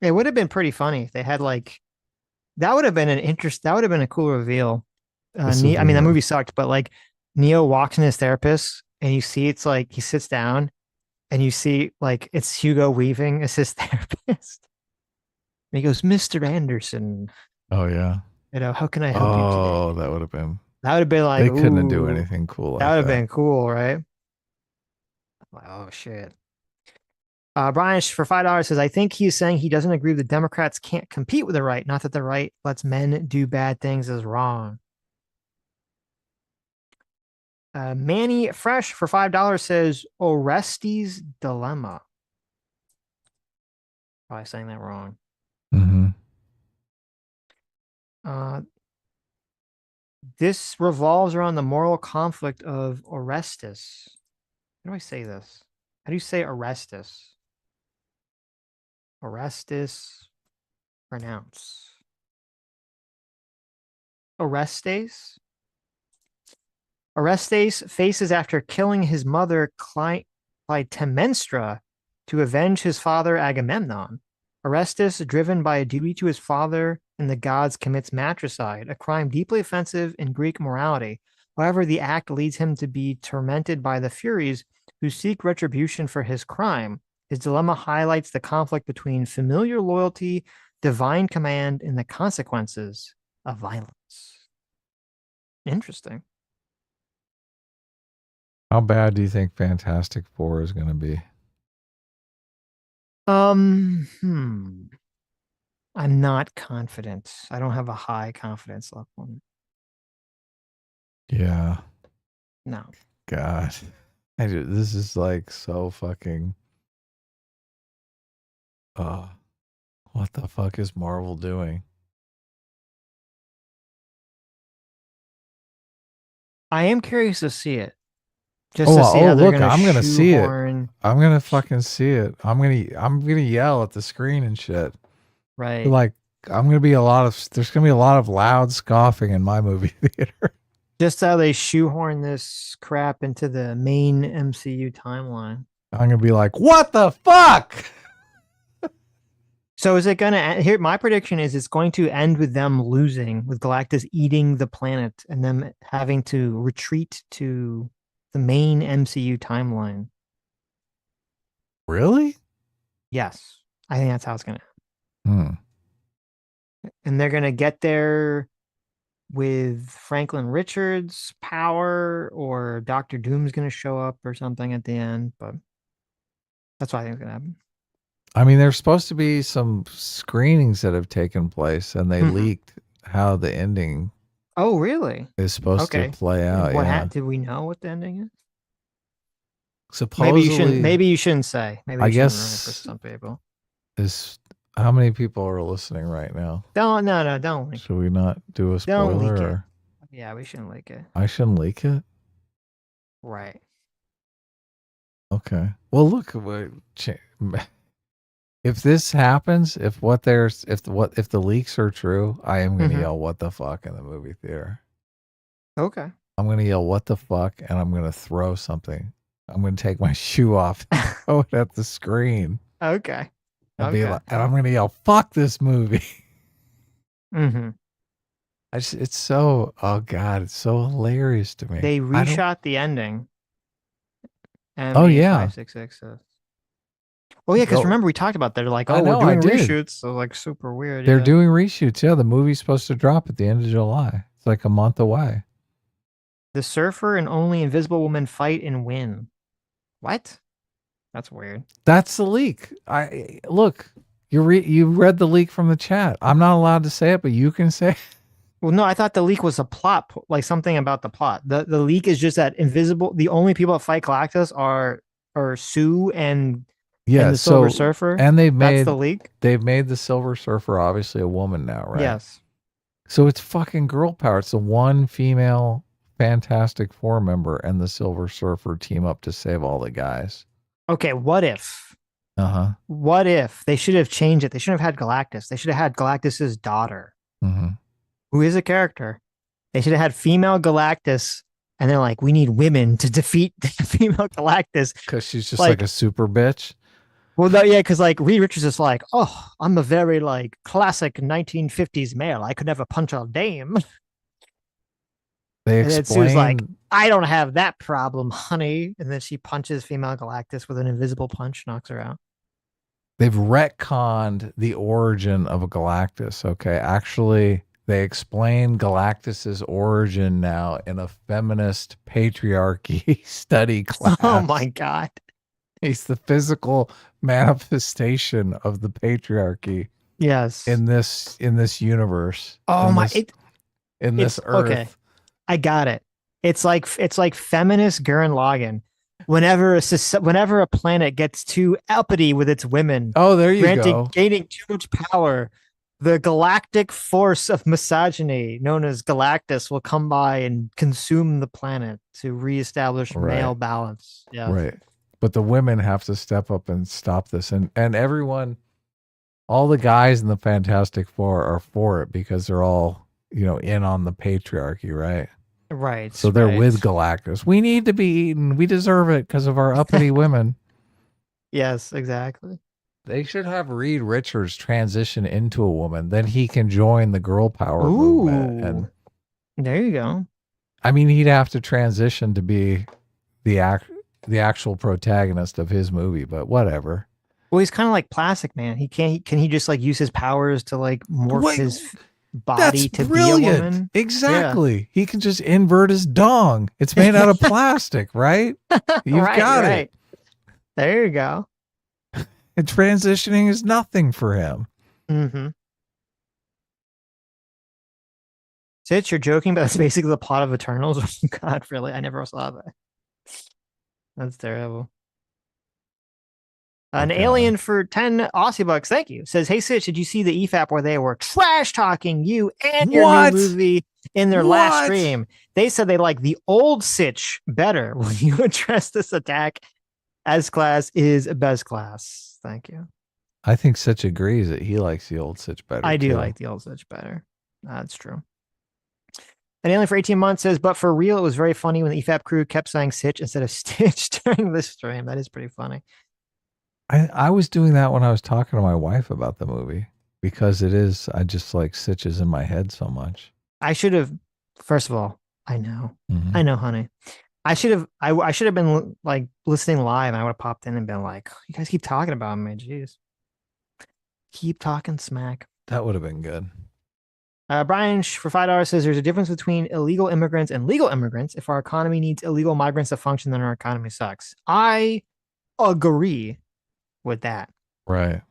It would have been pretty funny if they had that would have been that would have been a cool reveal. I mean, that movie sucked, but like Neo walks in his therapist and you see it's like he sits down and you see like it's Hugo Weaving as his therapist. And he goes, Mr. Anderson. Oh, yeah. How can I help you today? Oh, that would have been like, they couldn't do anything cool like that. That would have been cool, right? Oh, shit. Brian for $5 says, I think he's saying he doesn't agree the Democrats can't compete with the right, not that the right lets men do bad things is wrong. Manny Fresh for $5 says Orestes Dilemma. Probably saying that wrong. This revolves around the moral conflict of Orestes. How do I say this? How do you say Orestes? Orestes. Pronounce. Orestes? Orestes faces after killing his mother Clytemnestra to avenge his father Agamemnon. Orestes, driven by a duty to his father and the gods, commits matricide, a crime deeply offensive in Greek morality. However, the act leads him to be tormented by the Furies who seek retribution for his crime. His dilemma highlights the conflict between familiar loyalty, divine command, and the consequences of violence. Interesting. How bad do you think Fantastic Four is going to be? I'm not confident. I don't have a high confidence level. Yeah. No. God. This is like so fucking. What the fuck is Marvel doing? I am curious to see it. Just to see how they're look, gonna I'm gonna see it. shoehorn. I'm gonna fucking see it. I'm gonna yell at the screen and shit. Right. Like there's gonna be a lot of loud scoffing in my movie theater. Just how they shoehorn this crap into the main MCU timeline. I'm gonna be like, what the fuck? So is it gonna end here? My prediction is it's going to end with them losing, with Galactus eating the planet and them having to retreat to the main MCU timeline. Really? Yes. I think that's how it's gonna Hmm. and they're gonna get there with Franklin Richards' power, or Doctor Doom's gonna show up or something at the end, but that's what I think is gonna happen. I mean, there's supposed to be some screenings that have taken place, and they Mhm. leaked how the ending Oh, really? is supposed to Okay. play out. What Yeah. did we know what the ending is? Supposedly, Maybe you shouldn't say. Maybe I you shouldn't ruin it guess for some people. is how many people are listening right now? Don't leak. Should we not do a Don't leak spoiler? it. Or Yeah, we shouldn't leak it. I shouldn't leak it. Right. Okay. Well, look, if this happens, if the leaks are true, I am going to yell "what the fuck" in the movie theater. Okay. I'm going to yell "what the fuck" and I'm going to throw something. I'm going to take my shoe off and throw it at the screen. Okay. And I'm going to yell "fuck this movie." Mm-hmm. It's so, oh God, it's so hilarious to me. They reshot the ending. Oh, yeah. 566. Oh yeah, because remember we talked about that. They're like, I know, we're I doing did. reshoots, so like super weird. They're yeah. doing reshoots. Yeah, the movie's supposed to drop at the end of July. It's like a month away. The surfer and only invisible woman fight and win. What? That's weird. That's the leak. Look, you read the leak from the chat. I'm not allowed to say it, but you can say it. Well, no, I thought the leak was a plot, like something about the plot. The leak is just that invisible. The only people that fight Galactus are Sue and the Silver Surfer. And that's the leak. They've made the Silver Surfer obviously a woman now, right? Yes. So it's fucking girl power. It's the one female Fantastic Four member and the Silver Surfer team up to save all the guys. Okay, what if? What if they should have changed it? They shouldn't have had Galactus. They should have had Galactus's daughter, who is a character. They should have had female Galactus, and they're like, we need women to defeat the female Galactus because she's just like a super bitch. Well, no, yeah, because like Reed Richards is like, oh, I'm a very like classic 1950s male. I could never punch a dame. They and then explain Sue's like, I don't have that problem, honey. And then she punches female Galactus with an invisible punch, knocks her out. They've retconned the origin of a Galactus. Okay, actually, they explain Galactus's origin now in a feminist patriarchy study class. Oh my God. He's the physical manifestation of the patriarchy. Yes. In this universe. Oh my! In this earth. Okay, I got it. It's like feminist Gurren Lagann. Whenever a planet gets too uppity with its women, oh, there you go, gaining too much power, the galactic force of misogyny, known as Galactus, will come by and consume the planet to reestablish male balance. Yeah, right. But the women have to step up and stop this, and everyone, all the guys in the Fantastic Four are for it because they're all in on the patriarchy, right? Right. So they're with Galactus. We need to be eaten. We deserve it because of our uppity women. Yes, exactly. They should have Reed Richards transition into a woman. Then he can join the girl power movement. And there you go. I mean, he'd have to transition to be the actual protagonist of his movie, but whatever. Well, he's kind of like Plastic Man. Can he just like use his powers to like morph his body to brilliant. be a woman. Exactly. He can just invert his dong. It's made out of plastic, right? You've got it. There you go. And transitioning is nothing for him. Mm-hmm. Sitch, you're joking, but that's basically the plot of Eternals. God, really? I never saw that. That's terrible. An alien for 10 Aussie bucks, thank you, says, hey, Sitch, did you see the EFAP where they were trash talking you and your new movie in their last stream? They said they like the old Sitch better. Will you address this attack? As class is best class. Thank you. I think Sitch agrees that he likes the old Sitch better. I do like the old Sitch better. That's true. An alien for 18 months says, but for real, it was very funny when the EFAP crew kept saying Sitch instead of Stitch during this stream. That is pretty funny. I was doing that when I was talking to my wife about the movie because I just like Sitches in my head so much. I should have, first of all, I know, honey. I should have been like listening live and I would have popped in and been like, you guys keep talking about me. Jeez. Keep talking smack. That would have been good. Brian for $5 says there's a difference between illegal immigrants and legal immigrants. If our economy needs illegal migrants to function, then our economy sucks. I agree with that. Right.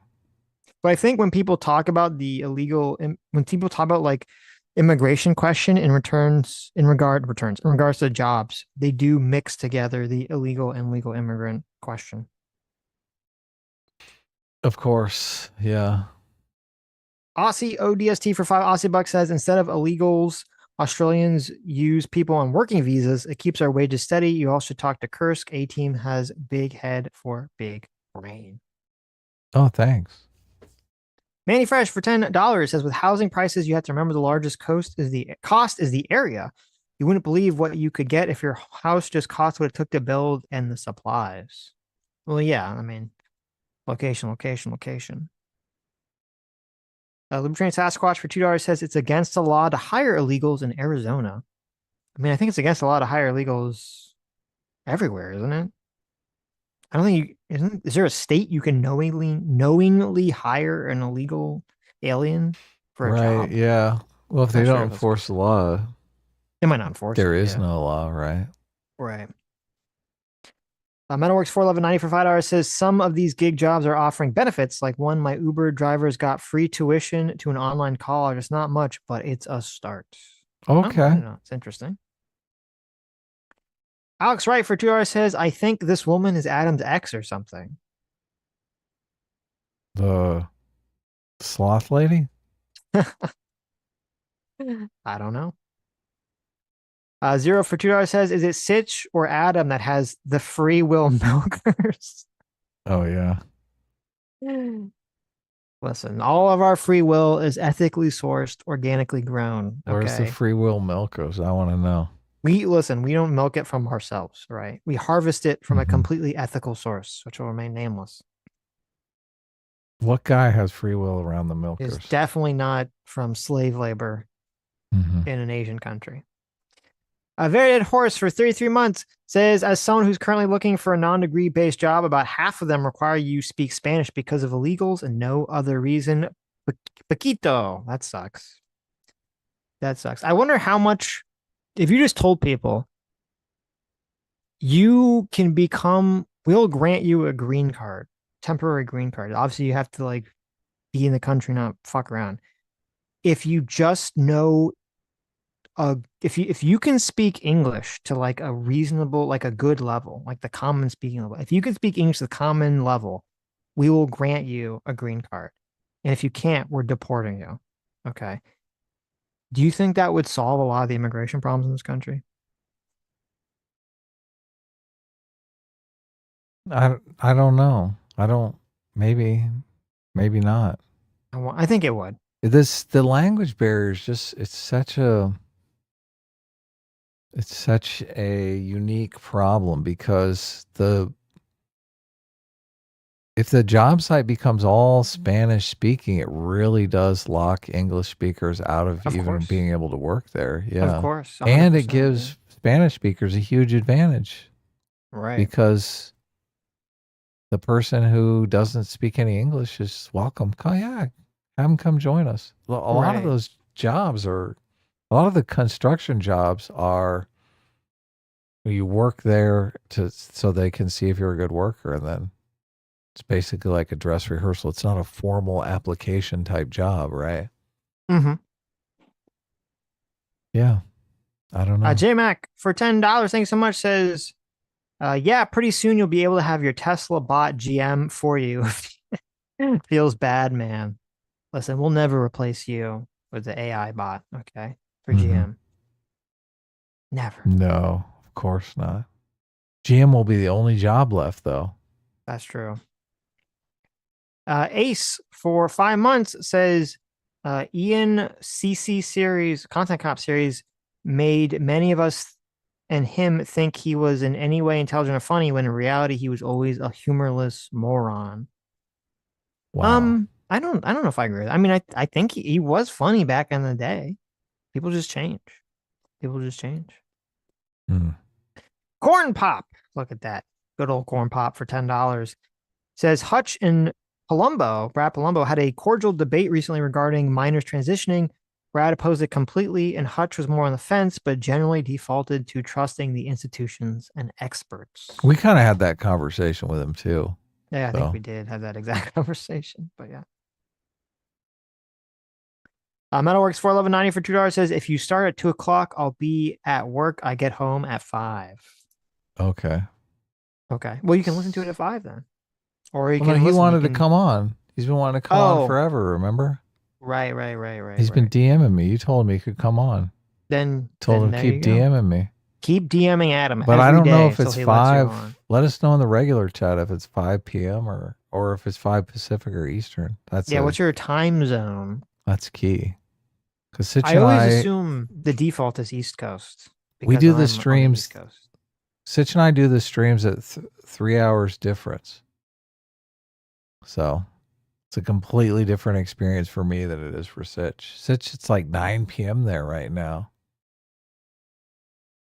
But I think when people talk about when people talk about like immigration question in regards to jobs, they do mix together the illegal and legal immigrant question. Of course. Yeah. Aussie ODST for 5 Aussie bucks says instead of illegals, Australians use people on working visas. It keeps our wages steady. You all should talk to Kursk. A-Team has big head for big brain. Oh, thanks. Manny Fresh for $10 says with housing prices, you have to remember the largest cost is the area. You wouldn't believe what you could get if your house just cost what it took to build and the supplies. Well, yeah, I mean, location. Libertarian Sasquatch for $2 says it's against the law to hire illegals in Arizona. I mean, I think it's against the law to hire illegals everywhere, isn't it? I don't think is there a state you can knowingly hire an illegal alien for a job? Right, yeah. Well, if they don't enforce the law, they might not enforce it. There is no law, right? Right. Metalworks 411.90 for $5 says some of these gig jobs are offering benefits. Like one, my Uber drivers got free tuition to an online college. It's not much, but it's a start. Okay. I don't know. It's interesting. Alex Wright for $2 says, I think this woman is Adam's ex or something. The sloth lady? I don't know. Zero for $2 says, is it Sitch or Adam that has the free will milkers? Oh, yeah. Listen, all of our free will is ethically sourced, organically grown. Okay? Where's the free will milkers? I want to know. We don't milk it from ourselves, right? We harvest it from a completely ethical source, which will remain nameless. What guy has free will around the milkers? It's definitely not from slave labor in an Asian country. A Varied Horse for 33 months says, as someone who's currently looking for a non-degree based job, about half of them require you speak Spanish because of illegals and no other reason. Paquito. That sucks. I wonder how much, if you just told people you can we'll grant you a green card, temporary green card. Obviously you have to like be in the country, not fuck around. If you just know if you can speak English to like a reasonable, like a good level, like the common speaking level, if you can speak English to the common level, we will grant you a green card. And if you can't, we're deporting you. Okay. Do you think that would solve a lot of the immigration problems in this country? I don't know. Maybe not. I think it would. The language barrier is just, it's such a unique problem because if the job site becomes all Spanish speaking, it really does lock English speakers out of even course. being able to work there. Yeah. Of course. And it gives Spanish speakers a huge advantage. Right. Because the person who doesn't speak any English is welcome. Oh, yeah. Have them come join us. A lot of those jobs are, a lot of the construction jobs are, you work there so they can see if you're a good worker, and then it's basically like a dress rehearsal. It's not a formal application type job, right? Mm-hmm. Yeah. I don't know. J-Mac for $10, thanks so much, says, yeah, pretty soon you'll be able to have your Tesla bot GM for you. Feels bad, man. Listen, we'll never replace you with the AI bot, okay? For GM. Never. No, of course not. GM will be the only job left, though. That's true. Ace for 5 months says, Ian CC series, Content Cop series, made many of us and him think he was in any way intelligent or funny, when in reality he was always a humorless moron. Wow. I don't know if I agree with that. I mean, I think he was funny back in the day. People just change. Corn Pop. Look at that. Good old Corn Pop for $10. Says Hutch and Brad Palumbo had a cordial debate recently regarding minors transitioning. Brad opposed it completely, and Hutch was more on the fence, but generally defaulted to trusting the institutions and experts. We kind of had that conversation with him, too. Yeah, I think we did have that exact conversation, but yeah. Metalworks 411.90 for $2 says, if you start at 2 o'clock, I'll be at work. I get home at 5. Okay. Well, you can listen to it at 5 then. Or you he wanted to come on. He's been wanting to come on forever, remember? Right. He's been DMing me. You told him he could come on. Told him keep DMing me. Keep DMing Adam. But I don't know if it's 5. Let us know in the regular chat if it's 5 p.m. or if it's 5 Pacific or Eastern. What's your time zone? That's key. Because Sitch I always assume the default is East Coast. We do the streams. Sitch and I do the streams at 3 hours difference. So it's a completely different experience for me than it is for Sitch. Sitch, it's like 9 p.m. there right now.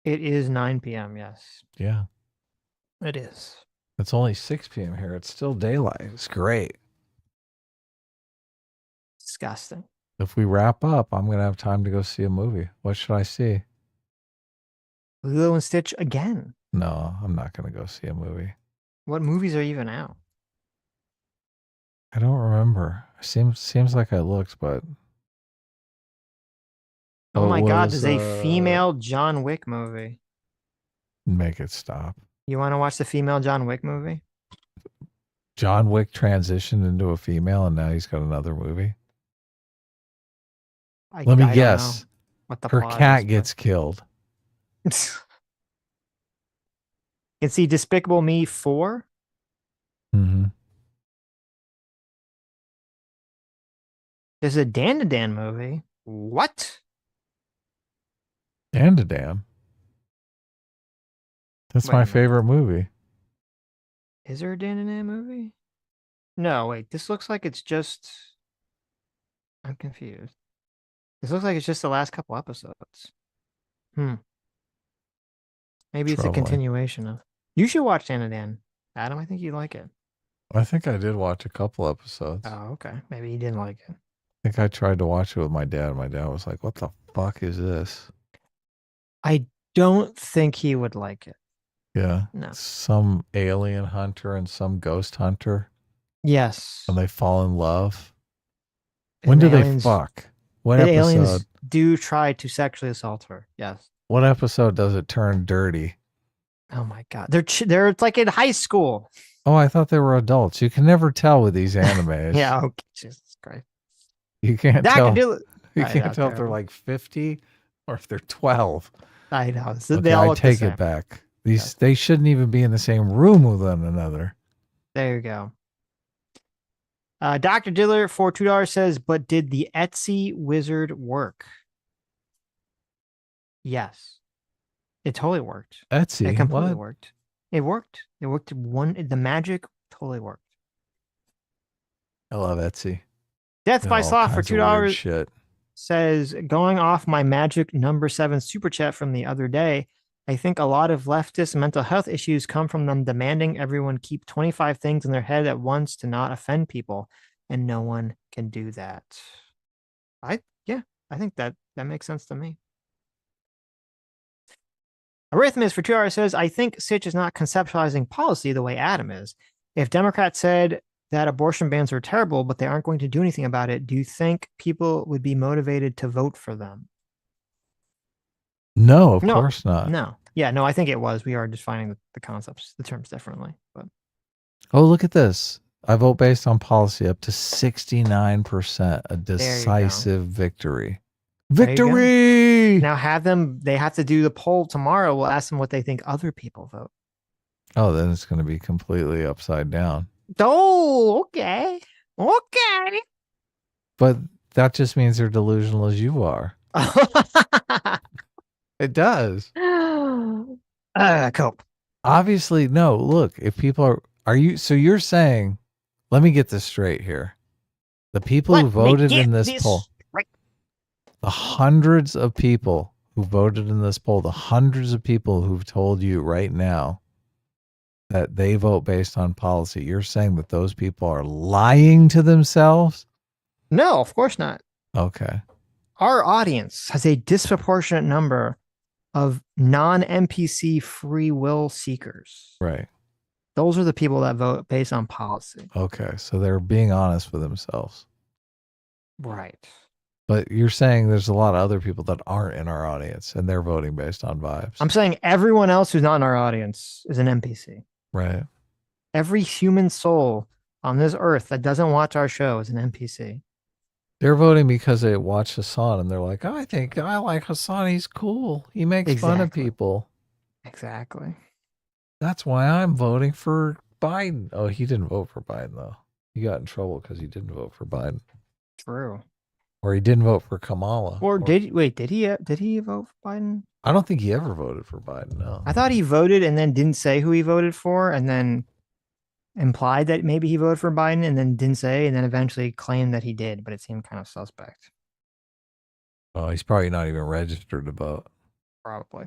It is 9 p.m., yes. Yeah. It is. It's only 6 p.m. here. It's still daylight. It's great. Disgusting. If we wrap up, I'm going to have time to go see a movie. What should I see? Lilo and Stitch again. No, I'm not going to go see a movie. What movies are even out? I don't remember. Seems like I looked, but... Oh my God, there's a female John Wick movie. Make it stop. You want to watch the female John Wick movie? John Wick transitioned into a female and now he's got another movie? Let me guess. What the Her cat gets killed. You can see Despicable Me 4. Mm-hmm. There's a Dan Dan movie. What? Dan. That's my favorite movie. Is there a Dan movie? No, wait. This looks like it's just... I'm confused. This looks like it's just the last couple episodes. Maybe it's a continuation of... You should watch Dan. Adam, I think you'd like it. I think I did watch a couple episodes. Oh, okay. Maybe you didn't like it. I think I tried to watch it with my dad. My dad was like, what the fuck is this? I don't think he would like it. Yeah. No. Some alien hunter and some ghost hunter. Yes. And they fall in love. When do they fuck? What episode? Aliens do try to sexually assault her. Yes. What episode does it turn dirty? Oh my God. They're like in high school. Oh, I thought they were adults. You can never tell with these animes. Yeah. Okay. Jesus Christ. You can't tell. You can't tell if terrible. they're like 50 or if they're 12. I know. So Okay, they all I look take the it same. back. They shouldn't even be in the same room with one another. There you go. Dr. Diller for $2 says, but did the Etsy wizard work? Yes. It totally worked. Etsy? It completely What? worked. It worked. It worked. The magic totally worked. I love Etsy. Death by All Sloth for kinds of weird $2 shit. says, going off my magic number 7 super chat from the other day, I think a lot of leftist mental health issues come from them demanding everyone keep 25 things in their head at once to not offend people, and no one can do that. I think that makes sense to me. Arrhythmus for 2 hours says, I think Sitch is not conceptualizing policy the way Adam is. If Democrats said that abortion bans are terrible, but they aren't going to do anything about it, do you think people would be motivated to vote for them? No, of No, course not. No. Yeah, no, I think it was. We are defining the concepts, the terms differently. But Oh, look at this. I vote based on policy up to 69%. A decisive victory. Victory! Now they have to do the poll tomorrow. We'll ask them what they think other people vote. Oh, then it's going to be completely upside down. Oh, okay. Okay. But that just means they're delusional as you are. It does. Cope. Obviously, no. Look, if people are you, so you're saying, let me get this straight here. The people who voted in this poll, right. The hundreds of people who voted in this poll, the hundreds of people who've told you right now that they vote based on policy, you're saying that those people are lying to themselves? No, of course not. Okay. Our audience has a disproportionate number of non-NPC free will seekers. Right. Those are the people that vote based on policy. Okay. So they're being honest with themselves. Right. But you're saying there's a lot of other people that aren't in our audience and they're voting based on vibes. I'm saying everyone else who's not in our audience is an NPC. Right. Every human soul on this earth that doesn't watch our show is an NPC. They're voting because they watch Hassan and they're like, oh, I think I like Hassan. He's cool. He makes fun of people. Exactly. That's why I'm voting for Biden. Oh, he didn't vote for Biden, though. He got in trouble because he didn't vote for Biden. True. Or he didn't vote for Kamala. Did he vote for Biden? I don't think he ever voted for Biden, no. I thought he voted and then didn't say who he voted for and then implied that maybe he voted for Biden and then didn't say and then eventually claimed that he did, but it seemed kind of suspect. Oh, he's probably not even registered to vote. Probably.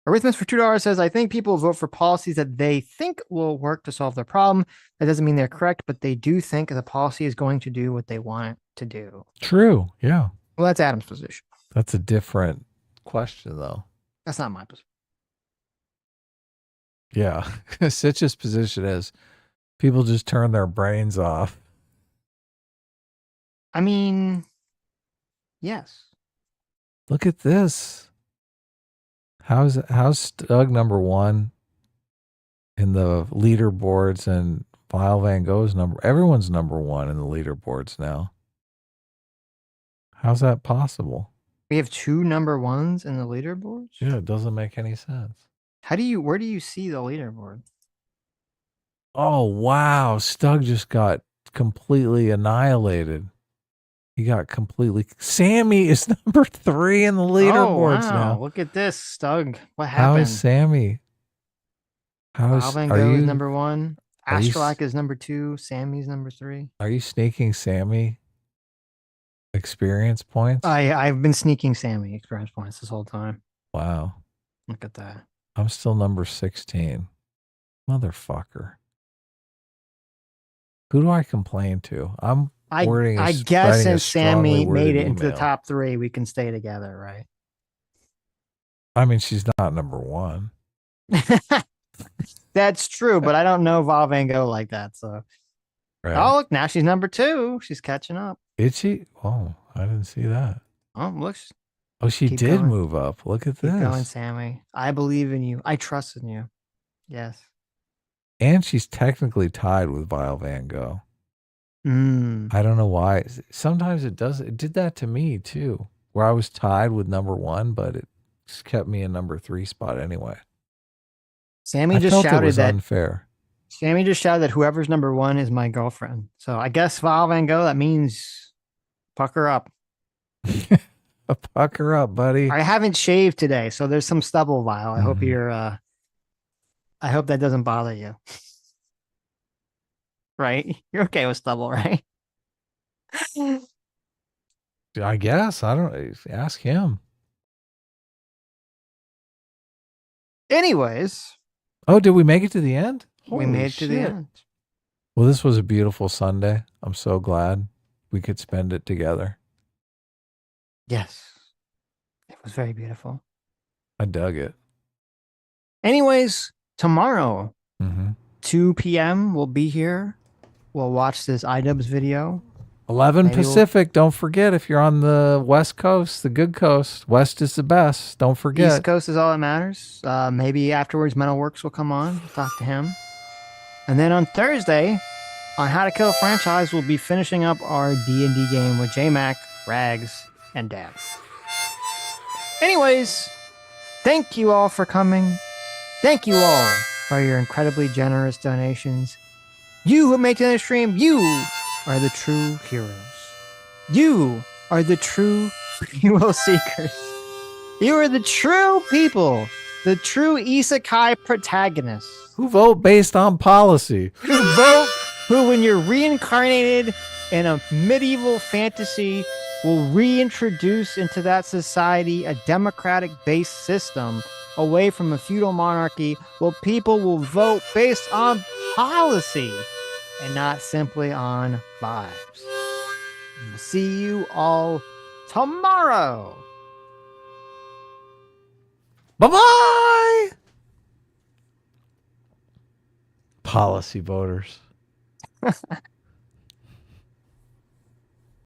Arrhythmus for $2 says, I think people vote for policies that they think will work to solve their problem. That doesn't mean they're correct, but they do think the policy is going to do what they want it to do. True, yeah. Well, that's Adam's position. That's a different question, though. That's not my position. Yeah. Sitch's position is people just turn their brains off. I mean, yes. Look at this. How's Stug number one in the leaderboards and Vile Van Gogh's everyone's number one in the leaderboards now. How's that possible? We have 2 number ones in the leaderboards? Yeah, it doesn't make any sense. Where do you see the leaderboard? Oh, wow. Stug just got completely annihilated. He got completely. Sammy is number 3 in the leaderboards now. Look at this, Stug. What happened? How is Sammy? Vile Van Gogh is number 1. Astrolac is number 2. Sammy's number 3. Are you sneaking Sammy experience points? I've been sneaking Sammy experience points this whole time. Wow. Look at that. I'm still number 16. Motherfucker. Who do I complain to? I guess since Sammy made it into the top 3, we can stay together, right? I mean, she's not number 1. That's true, but I don't know Vile Van Gogh like that. So, right. Oh, look, now she's number 2. She's catching up. Is she? Oh, I didn't see that. Oh, look. Oh, she did move up. Look at this. Keep going, Sammy. I believe in you. I trust in you. Yes. And she's technically tied with Vile Van Gogh. I don't know why. Sometimes it does. It did that to me too, where I was tied with number 1, but it just kept me in number 3 spot anyway. Sammy just shouted it was unfair. Sammy just shouted that whoever's number 1 is my girlfriend. So I guess Vile Van Gogh, that means pucker up. Pucker up, buddy. I haven't shaved today, so there's some stubble, Vile. I hope you're I hope that doesn't bother you. Right? You're okay with stubble, right? I guess. I don't ask him. Anyways. Oh, did we make it to the end? We made it to the end. Well, this was a beautiful Sunday. I'm so glad we could spend it together. Yes. It was very beautiful. I dug it. Anyways, tomorrow, Mm-hmm. 2 p.m., we'll be here. We'll watch this iDubbbz video. 11 Maybe Pacific. Don't forget, if you're on the West Coast, the good coast, West is the best. Don't forget. East Coast is all that matters. Maybe afterwards, Mental Works will come on, talk to him. And then on Thursday, on How to Kill a Franchise, we'll be finishing up our D&D game with J-Mac, Rags, and Dab. Anyways, thank you all for coming. Thank you all for your incredibly generous donations. You who make the stream, you are the true heroes. You are the true free will seekers. You are the true people, the true isekai protagonists. Who vote based on policy? Who, when you're reincarnated in a medieval fantasy, will reintroduce into that society a democratic-based system away from a feudal monarchy where people will vote based on policy and not simply on vibes. We'll see you all tomorrow. Bye-bye! Policy voters.